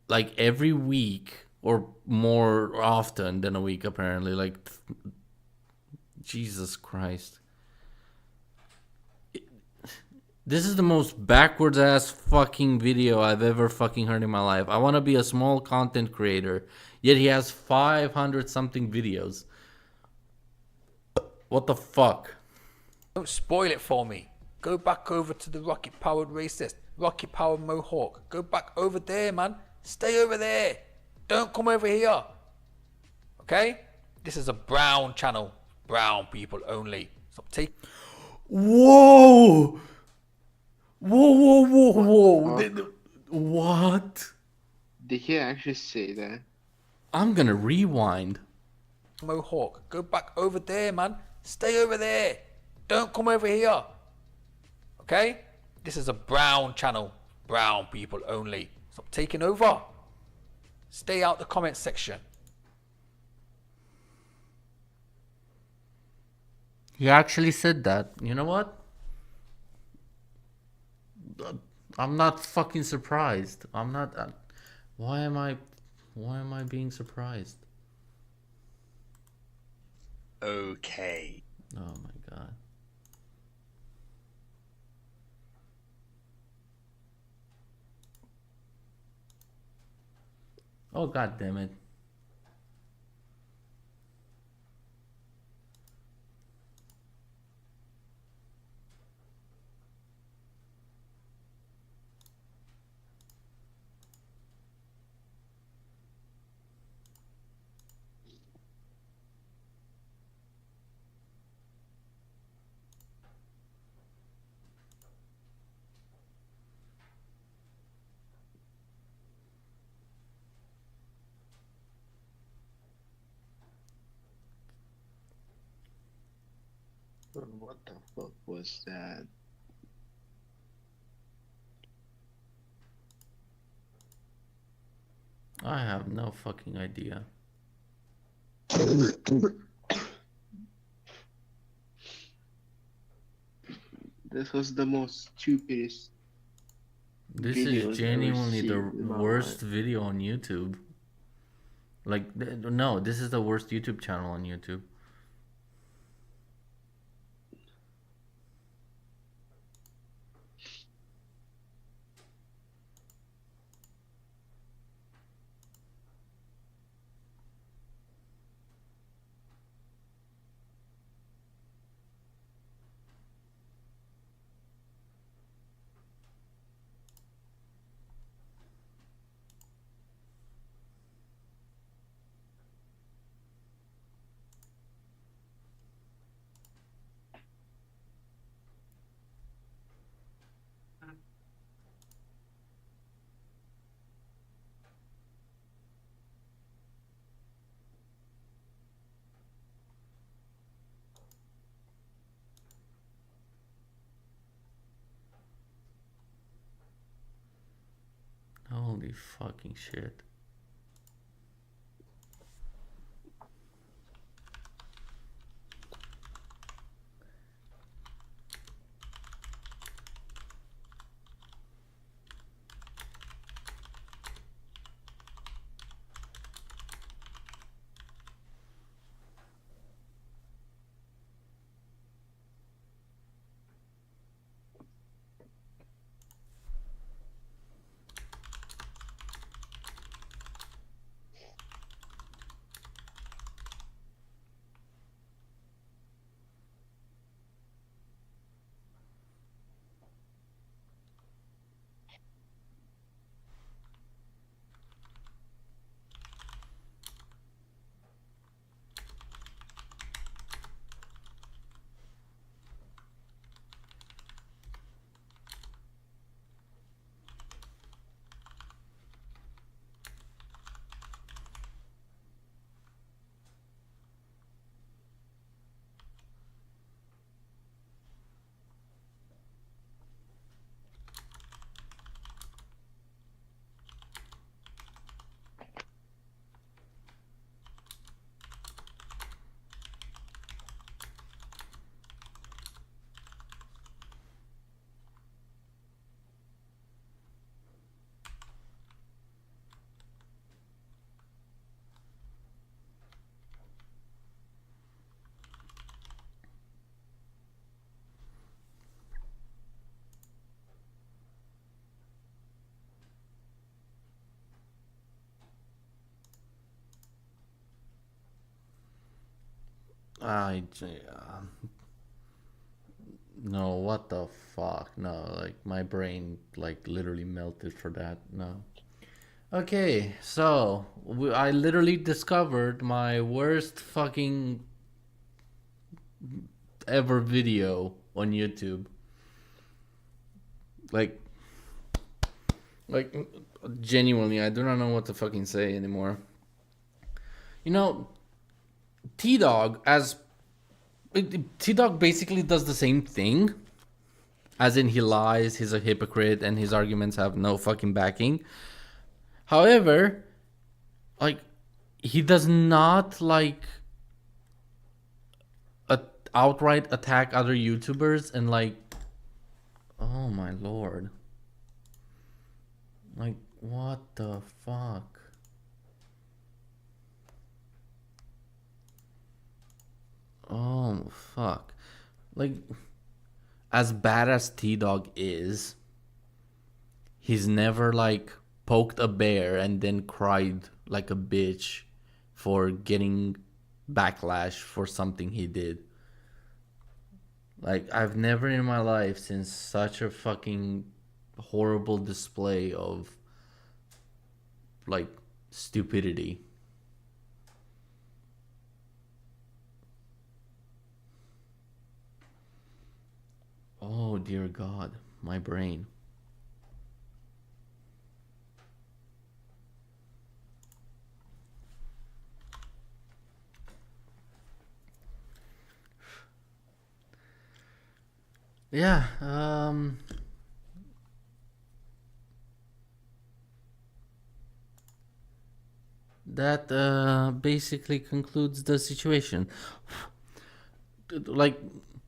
like every week? Or more often than a week, apparently. Like, Jesus Christ. This is the most backwards ass fucking video I've ever fucking heard in my life. I want to be a small content creator, yet he has 500 something videos. What the fuck? Don't spoil it for me. Go back over to the rocket powered racist, rocket powered mohawk. Go back over there, man. Stay over there. Don't come over here. Okay? This is a brown channel. Brown people only. Stop taking... Whoa! Whoa. What? Did he actually say that? I'm gonna rewind. Mohawk. Go back over there, man. Stay over there. Don't come over here. Okay? This is a brown channel. Brown people only. Stop taking over. Stay out the comment section. He actually said that. You know what? I'm not fucking surprised. I'm not. Why am I? Why am I being surprised? Okay. Oh my god. Oh god damn it. What the fuck was that? I have no fucking idea. This was the most stupidest. This videos is I've genuinely the seen in my worst life. video on YouTube. Like, no, this is the worst YouTube channel on YouTube. Holy fucking shit. No, what the fuck? No, like my brain like literally melted for that. No. Okay, so I literally discovered my worst fucking ever video on YouTube. Like, like genuinely, I do not know what to fucking say anymore. You know, T-Dog T-Dog basically does the same thing. As in he lies, he's a hypocrite, and his arguments have no fucking backing. However, like he does not like outright attack other YouTubers and like, oh my lord, like what the fuck. Oh fuck. Like, as bad as T-Dog is, he's never like poked a bear and then cried like a bitch for getting backlash for something he did. Like, I've never in my life seen such a fucking horrible display of like stupidity. Oh dear God, my brain. Yeah, that basically concludes the situation. Like,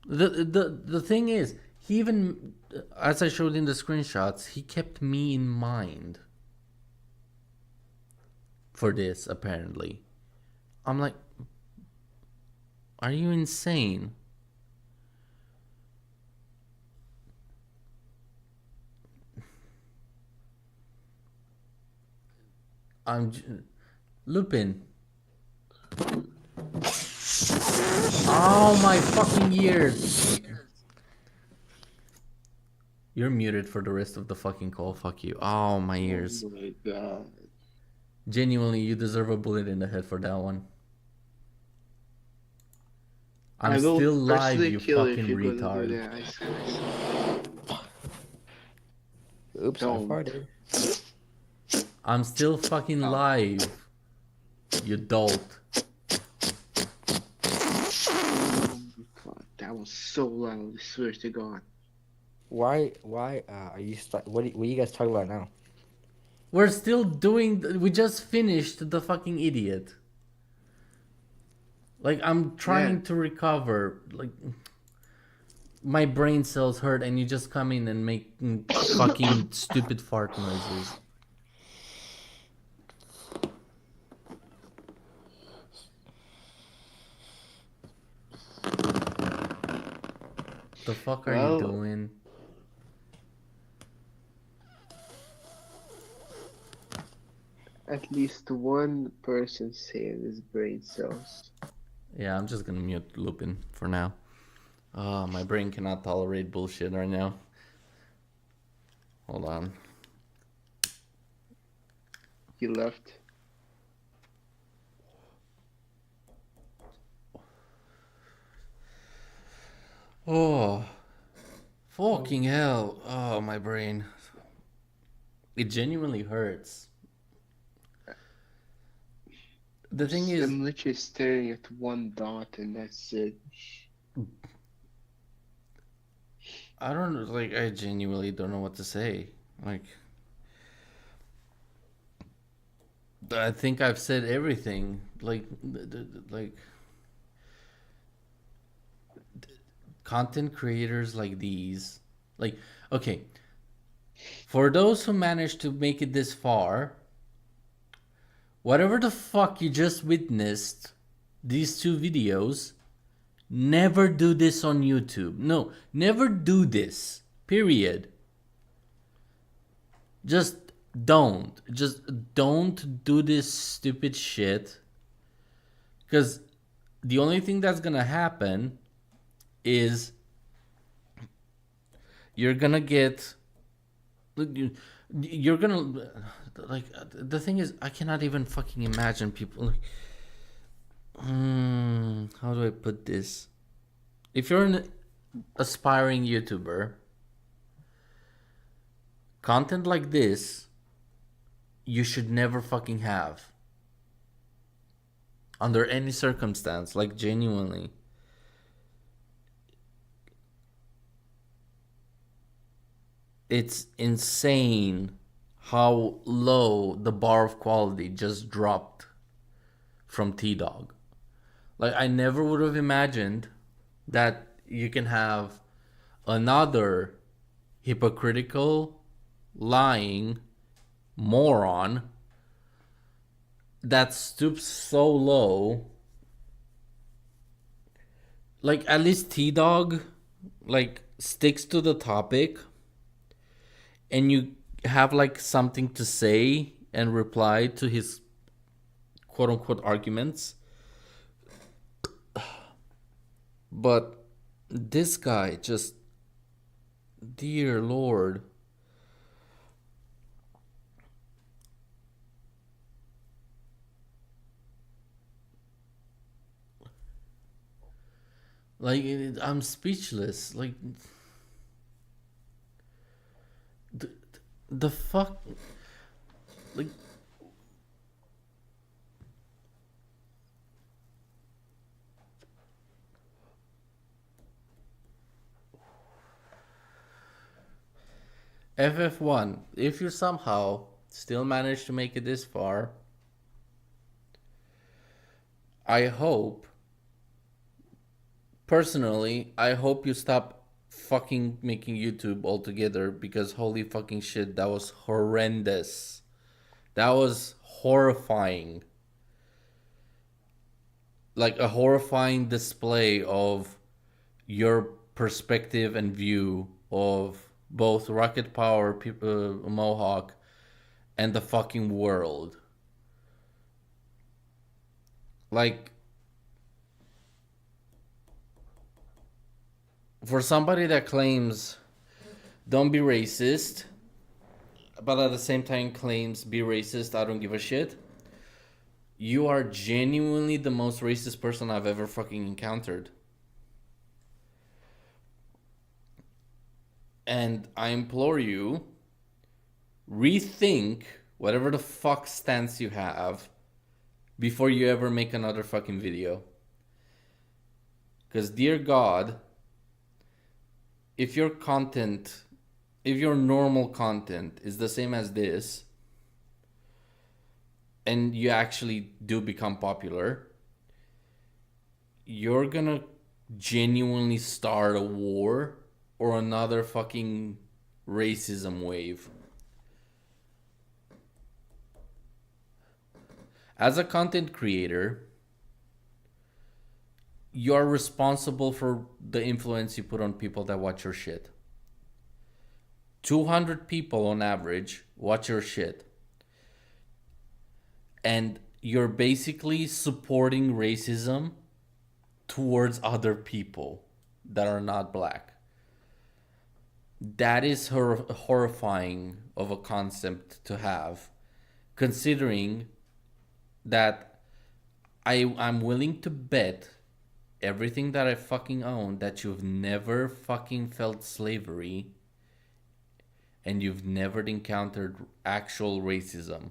the thing is, he even, as I showed in the screenshots, he kept me in mind for this, apparently. I'm like, are you insane? Lupin. Oh my fucking ears. You're muted for the rest of the fucking call. Fuck you. Oh my ears. Oh my god. Genuinely, you deserve a bullet in the head for that one. I'm I will still live, personally you kill fucking if you're gonna retard. do that. I swear. Oops, I Don't. farted. I'm still fucking live, you dolt. Oh my god, that was so loud. I swear to God. Why are you what are you guys talking about now? We're still doing. We just finished the fucking idiot. Like, I'm trying to recover. Like, my brain cells hurt, and you just come in and make fucking stupid fart noises. The fuck are you doing? At least one person saved his brain cells. Yeah, I'm just gonna mute Lupin for now. My brain cannot tolerate bullshit right now. Hold on. He left. Oh, fucking hell. Oh, my brain. It genuinely hurts. The thing is, I'm literally staring at one dot and that's it. I don't know, like, I genuinely don't know what to say. Like, I think I've said everything. Like, content creators like these, like, okay, for those who managed to make it this far, whatever the fuck you just witnessed, these two videos, never do this on YouTube. No, never do this. Period. Just don't. Just don't do this stupid shit. Because the only thing that's gonna happen is you're gonna get. You're gonna. Like, the thing is, I cannot even fucking imagine people. Like, how do I put this? If you're an aspiring YouTuber, content like this, you should never fucking have. Under any circumstance, like, genuinely. It's insane how low the bar of quality just dropped from T-Dog. Like, I never would have imagined that you can have another hypocritical, lying moron that stoops so low. Like, at least T-Dog, like, sticks to the topic, and you have, like, something to say and reply to his quote-unquote arguments. But this guy just, dear Lord. Like, I'm speechless. Like, the fuck? Like, FF1, if you somehow still manage to make it this far, I hope, personally, I hope you stop fucking making YouTube altogether, because holy fucking shit, that was horrendous. That was horrifying. Like a horrifying display of your perspective and view of both Rocket Power, Mohawk, and the fucking world. Like, for somebody that claims don't be racist, but at the same time claims be racist, I don't give a shit, you are genuinely the most racist person I've ever fucking encountered. And I implore you, rethink whatever the fuck stance you have before you ever make another fucking video. Because, dear God, if your content, if your normal content is the same as this, and you actually do become popular, you're gonna genuinely start a war or another fucking racism wave. As a content creator, you're responsible for the influence you put on people that watch your shit. 200 people on average watch your shit. And you're basically supporting racism towards other people that are not black. That is horrifying of a concept to have, considering that I'm willing to bet everything that I fucking own that you've never fucking felt slavery and you've never encountered actual racism.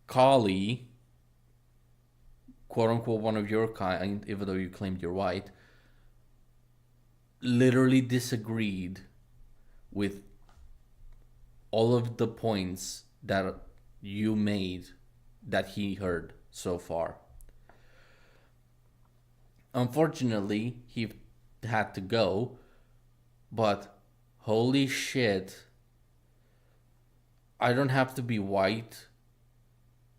Collieee, quote unquote one of your kind, even though you claimed you're white, literally disagreed with all of the points that you made that he heard so far. Unfortunately, he had to go, but holy shit, I don't have to be white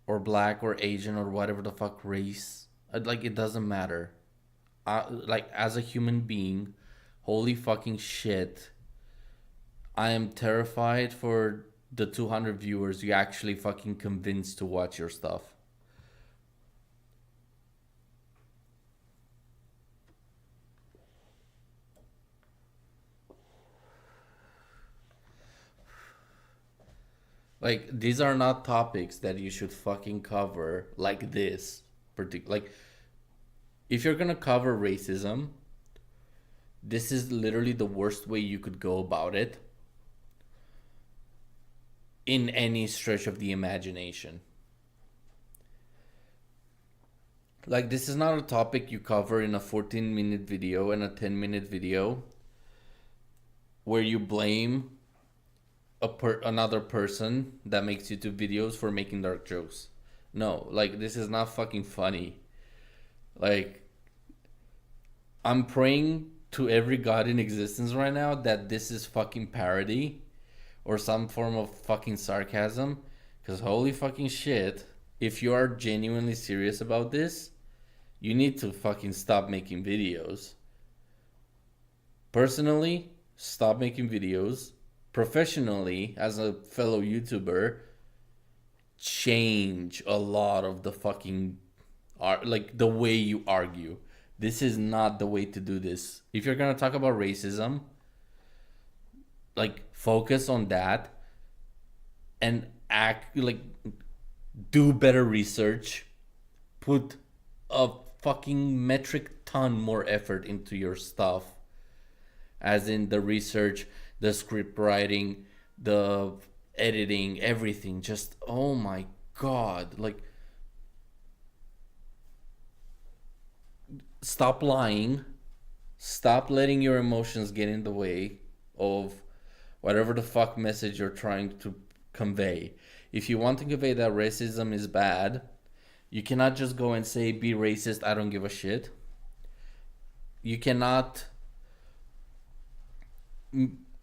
or black or Asian or whatever the fuck race. Like, it doesn't matter. Like, as a human being, holy fucking shit, I am terrified for the 200 viewers you actually fucking convinced to watch your stuff. Like, these are not topics that you should fucking cover like this. Like, if you're gonna cover racism, this is literally the worst way you could go about it in any stretch of the imagination. Like, this is not a topic you cover in a 14-minute video and a 10-minute video where you blame another person that makes YouTube videos for making dark jokes. No, like this is not fucking funny. Like I'm praying to every god in existence right now that this is fucking parody or some form of fucking sarcasm. Because holy fucking shit, if you are genuinely serious about this, you need to fucking stop making videos. Personally, stop making videos. Professionally, as a fellow YouTuber, change a lot of the fucking art, like the way you argue. This is not the way to do this. If you're gonna talk about racism, like focus on that and act like do better research. Put a fucking metric ton more effort into your stuff, as in the research, the script writing, the editing, everything. Just oh my god, like stop lying, stop letting your emotions get in the way of whatever the fuck message you're trying to convey. If you want to convey that racism is bad, you cannot just go and say be racist, I don't give a shit. You cannot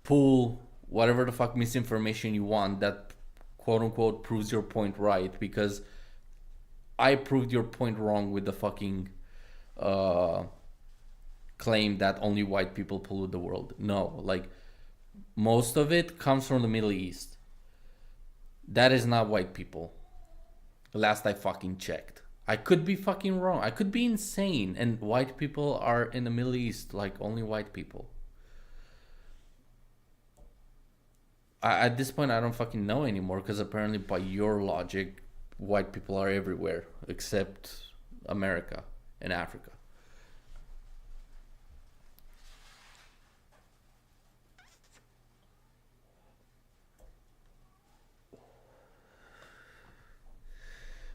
pull whatever the fuck misinformation you want that quote unquote proves your point right, because I proved your point wrong with the fucking claim that only white people pollute the world. No, like most of it comes from the Middle East. That is not white people. Last I fucking checked. I could be fucking wrong. I could be insane. And white people are in the Middle East, like only white people. At this point, I don't fucking know anymore, because apparently by your logic, white people are everywhere except America and Africa.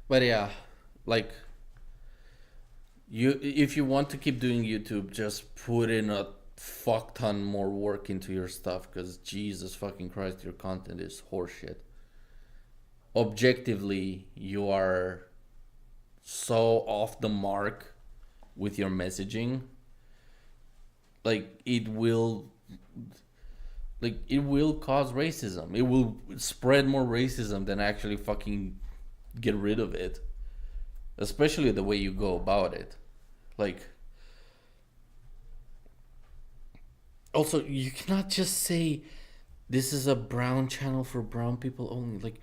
But yeah, like you, if you want to keep doing YouTube, just put in a fuck ton more work into your stuff, because Jesus fucking Christ, your content is horseshit. Objectively, you are so off the mark with your messaging. Like it will cause racism. It will spread more racism than actually fucking get rid of it. Especially the way you go about it. Like also, you cannot just say this is a brown channel for brown people only. Like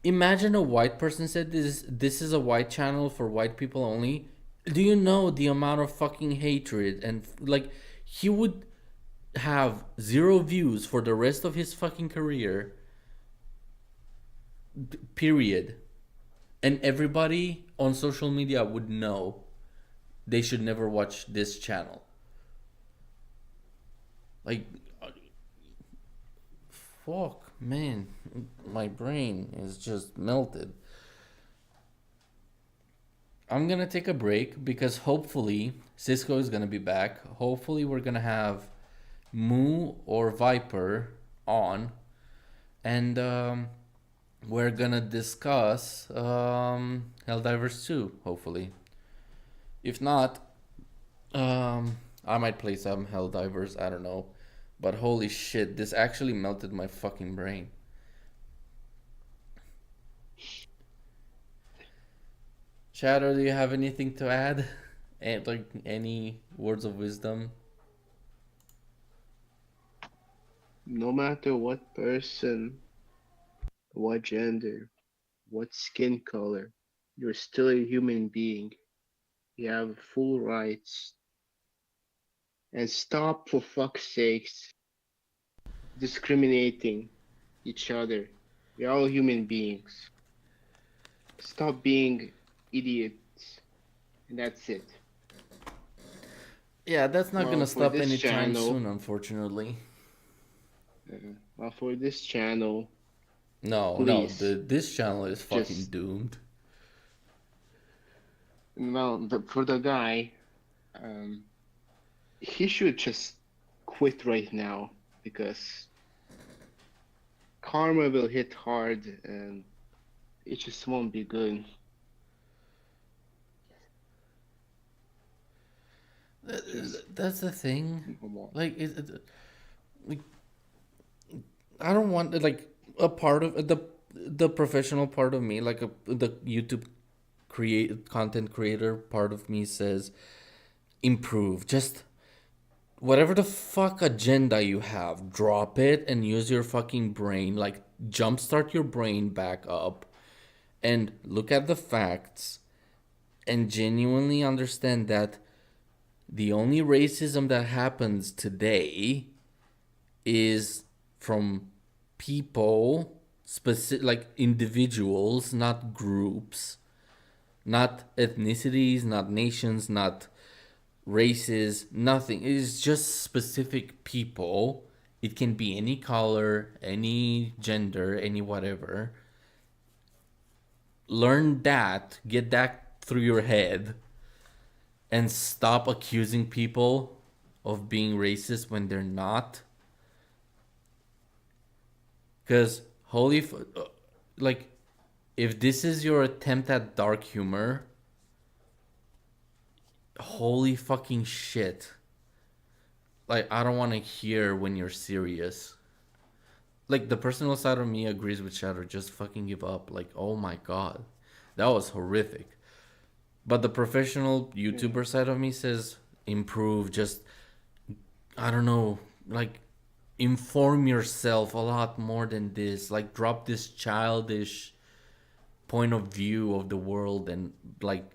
imagine a white person said this is a white channel for white people only. Do you know the amount of fucking hatred and like he would have 0 views for the rest of his fucking career, period. And everybody on social media would know they should never watch this channel. Like fuck, man, my brain is just melted. I'm gonna take a break because hopefully Cisco is gonna be back. Hopefully we're gonna have Moo or Viper on, and we're gonna discuss Helldivers 2, hopefully. If not, I might play some Helldivers, I don't know. But holy shit, this actually melted my fucking brain. Shadow, do you have anything to add? And like any words of wisdom? No matter what person, what gender, what skin color, you're still a human being. You have full rights. And stop, for fuck's sakes, discriminating each other. We're all human beings. Stop being idiots. And that's it. Yeah, that's not Well, gonna for stop this anytime channel- soon, unfortunately. Well, for this channel, No, please. this channel is fucking Just- doomed. well, for the guy, he should just quit right now because karma will hit hard, and it just won't be good. Just That's the thing. come on. Like, like I don't want like a part of the professional part of me, like the YouTube create content creator part of me says improve. Just whatever the fuck agenda you have, drop it and use your fucking brain. Like jumpstart your brain back up and look at the facts and genuinely understand that the only racism that happens today is from people, specific like individuals, not groups, not ethnicities, not nations, not races, nothing. It is just specific people. It can be any color, any gender, any whatever. Learn that, get that through your head, and stop accusing people of being racist when they're not. Because like, if this is your attempt at dark humor, holy fucking shit. Like, I don't want to hear when you're serious. Like, the personal side of me agrees with Shadow. Just fucking give up. Like, oh my god. That was horrific. But the professional YouTuber side of me says improve. Just, I don't know, like, inform yourself a lot more than this. Like, drop this childish point of view of the world and, like,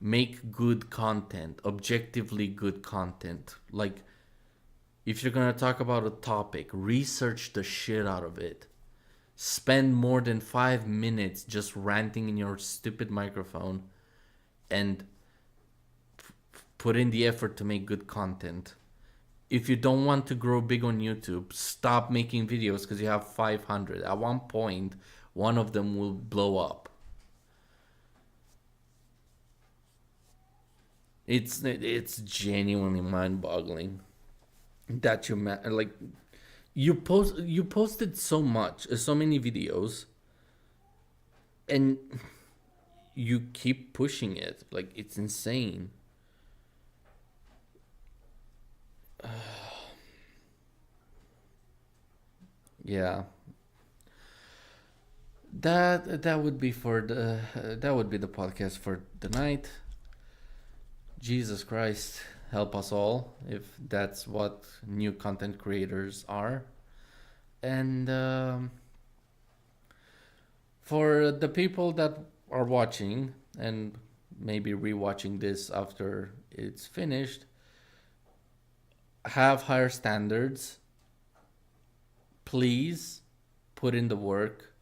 make good content, objectively good content. Like, if you're gonna talk about a topic, research the shit out of it. Spend more than 5 minutes just ranting in your stupid microphone and put in the effort to make good content. If you don't want to grow big on YouTube, stop making videos because you have 500. At one point, one of them will blow up. It's genuinely mind-boggling that you posted so many videos, and you keep pushing it. Like, it's insane. Yeah. That would be the podcast for the night. Jesus Christ, help us all if that's what new content creators are. And for the people that are watching and maybe rewatching this after it's finished, have higher standards. Please put in the work.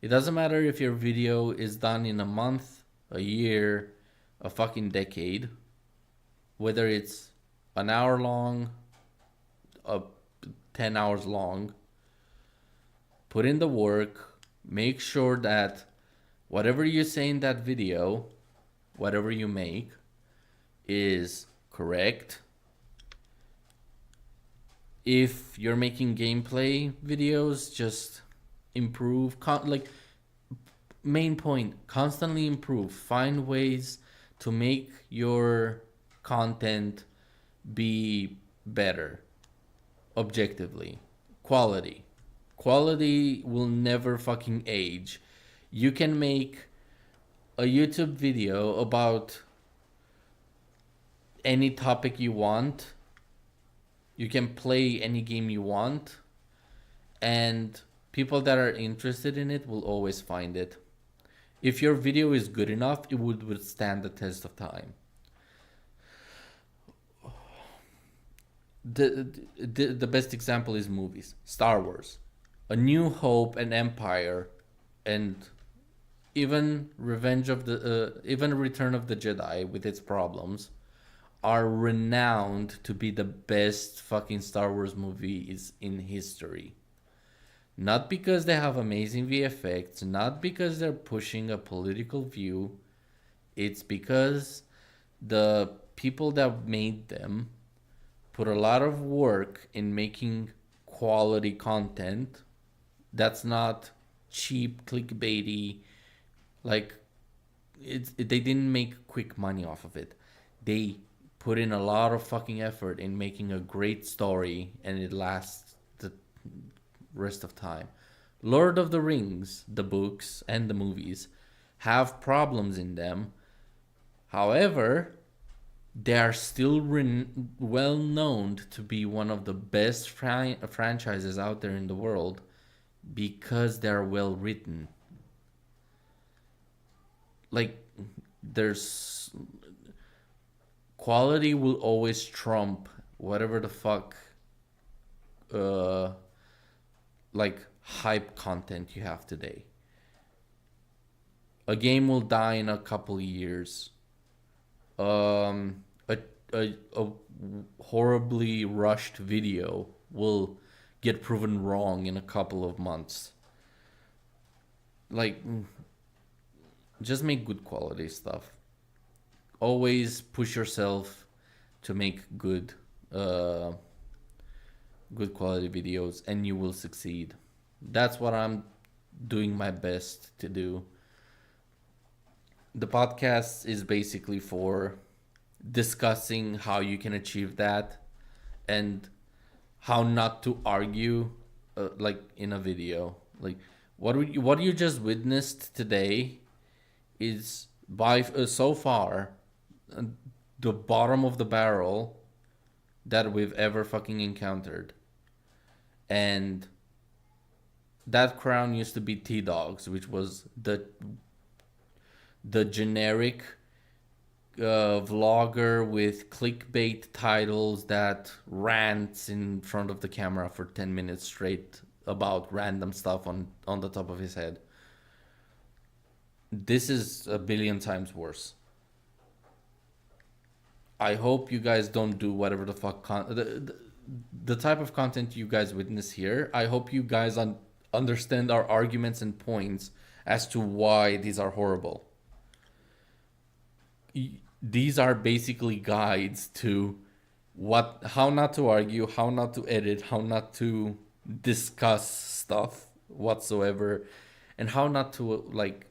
It doesn't matter if your video is done in a month, a year, a fucking decade. Whether it's an hour long, 10 hours long, put in the work. Make sure that whatever you say in that video, whatever you make, is correct. If you're making gameplay videos, just improve. Main point, constantly improve. Find ways to make your content be better, objectively. Quality will never fucking age. You can make a YouTube video about any topic you want. You can play any game you want, and people that are interested in it will always find it. If your video is good enough, it would withstand the test of time. The best example is movies. Star Wars, A New Hope, and Empire, and even Return of the Jedi with its problems are renowned to be the best fucking Star Wars movies in history. Not because they have amazing VFX, not because they're pushing a political view. It's because the people that made them put a lot of work in making quality content that's not cheap clickbaity. Like they didn't make quick money off of it. They put in a lot of fucking effort in making a great story, and it lasts the rest of time. Lord of the Rings, the books and the movies, have problems in them. However, they are still well known to be one of the best franchises out there in the world because they're well written. Like, there's quality will always trump whatever the fuck like hype content you have today. A game will die in a couple years. A horribly rushed video will get proven wrong in a couple of months. Like, just make good quality stuff. Always push yourself to make good quality videos, and you will succeed. That's what I'm doing my best to do. The podcast is basically for discussing how you can achieve that and how not to argue like in a video. Like what you just witnessed today is by so far the bottom of the barrel that we've ever fucking encountered. And that crown used to be T-Dogs, which was the generic vlogger with clickbait titles that rants in front of the camera for 10 minutes straight about random stuff on the top of his head. This is a billion times worse. I hope you guys don't do whatever the fuck the type of content you guys witness here. I hope you guys understand our arguments and points as to why these are horrible. These are basically guides to how not to argue, how not to edit, how not to discuss stuff whatsoever, and how not to like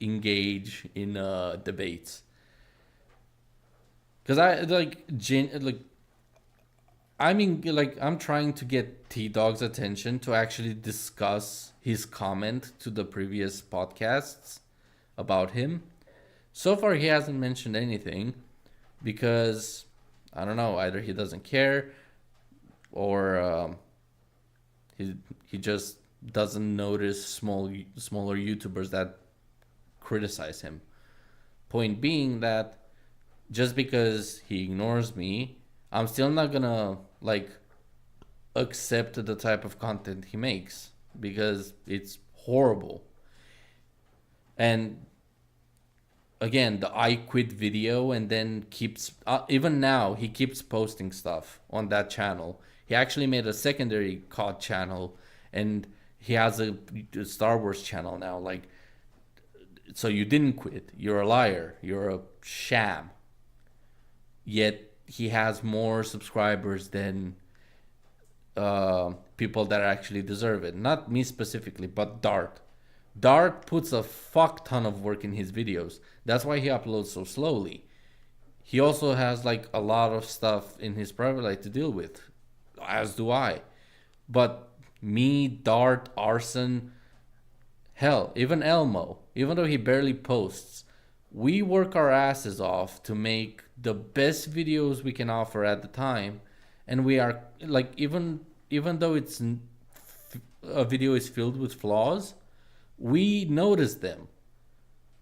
engage in debates. Because I'm trying to get T-Dog's attention to actually discuss his comment to the previous podcasts about him. So far, he hasn't mentioned anything because, I don't know, either he doesn't care or he just doesn't notice smaller YouTubers that criticize him. Point being that just because he ignores me, I'm still not gonna accept the type of content he makes because it's horrible. And again, the I quit video, and then keeps even now he keeps posting stuff on that channel. He actually made a secondary COD channel, and he has a Star Wars channel now. Like, so you didn't quit. You're a liar. You're a sham. Yet he has more subscribers than people that actually deserve it. Not me specifically, but Dart. Dart puts a fuck ton of work in his videos. That's why he uploads so slowly. He also has a lot of stuff in his private life to deal with, as do I. But me, Dart, Arson, hell, even Elmo, even though he barely posts, we work our asses off to make the best videos we can offer at the time. And we are even though it's a video is filled with flaws, we notice them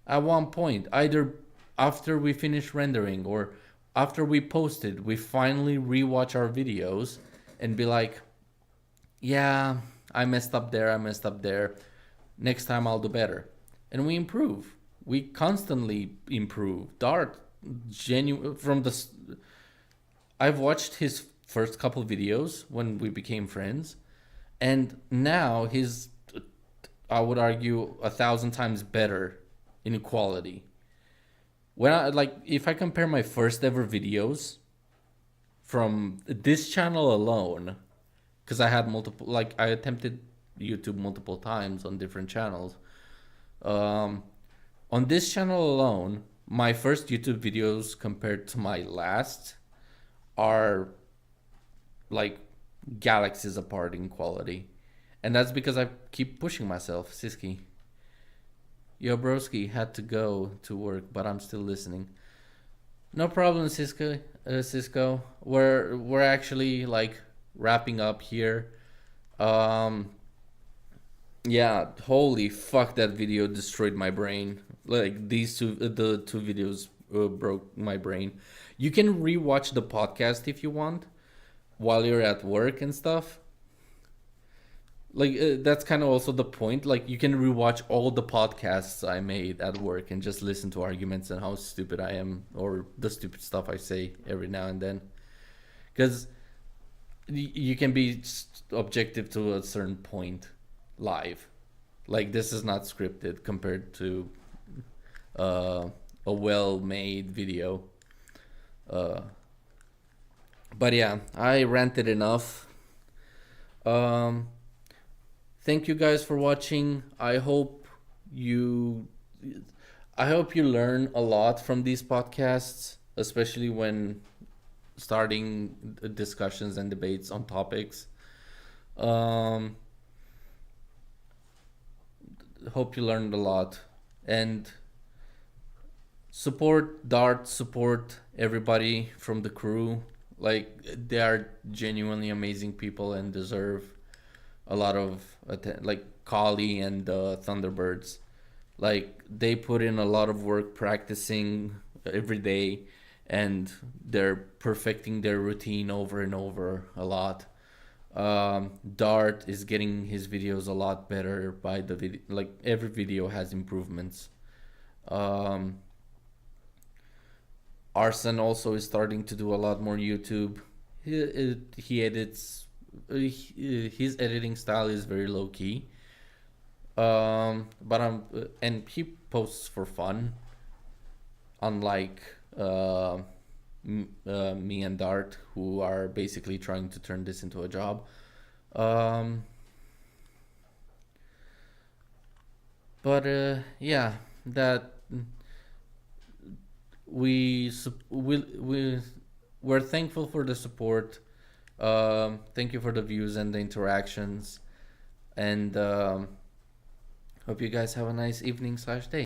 at one point, either after we finish rendering or after we posted. We finally rewatch our videos and be like, yeah, I messed up there. Next time I'll do better. And we improve. We constantly improve. Dart, I've watched his first couple videos when we became friends, and now he's, I would argue, 1,000 times better in quality. If I compare my first ever videos from this channel alone, because I had multiple, I attempted, YouTube multiple times on different channels. On this channel alone, my first YouTube videos compared to my last are like galaxies apart in quality. And that's because I keep pushing myself. Siski. Yo, broski, had to go to work, but I'm still listening. No problem, Cisco. Cisco. We're actually like wrapping up here. Yeah, holy fuck, that video destroyed my brain. Like the two videos broke my brain. You can rewatch the podcast if you want while you're at work and stuff. Like that's kind of also the point. Like you can rewatch all the podcasts I made at work and just listen to arguments and how stupid I am or the stupid stuff I say every now and then. Because you can be objective to a certain point live. Like this is not scripted compared to a well-made video. But yeah, I ranted enough. Thank you guys for watching. I hope you learn a lot from these podcasts, especially when starting discussions and debates on topics. Hope you learned a lot, and support Dart, support everybody from the crew. Like they are genuinely amazing people and deserve a lot of like Collieee and Thunderbirds. Like they put in a lot of work practicing every day, and they're perfecting their routine over and over a lot. Dart is getting his videos a lot better by the video. Like every video has improvements. Arson also is starting to do a lot more YouTube. He edits. His editing style is very low key. But and he posts for fun. Unlike me and Dart, who are basically trying to turn this into a job. But yeah, that we're thankful for the support. Thank you for the views and the interactions, and hope you guys have a nice evening/day.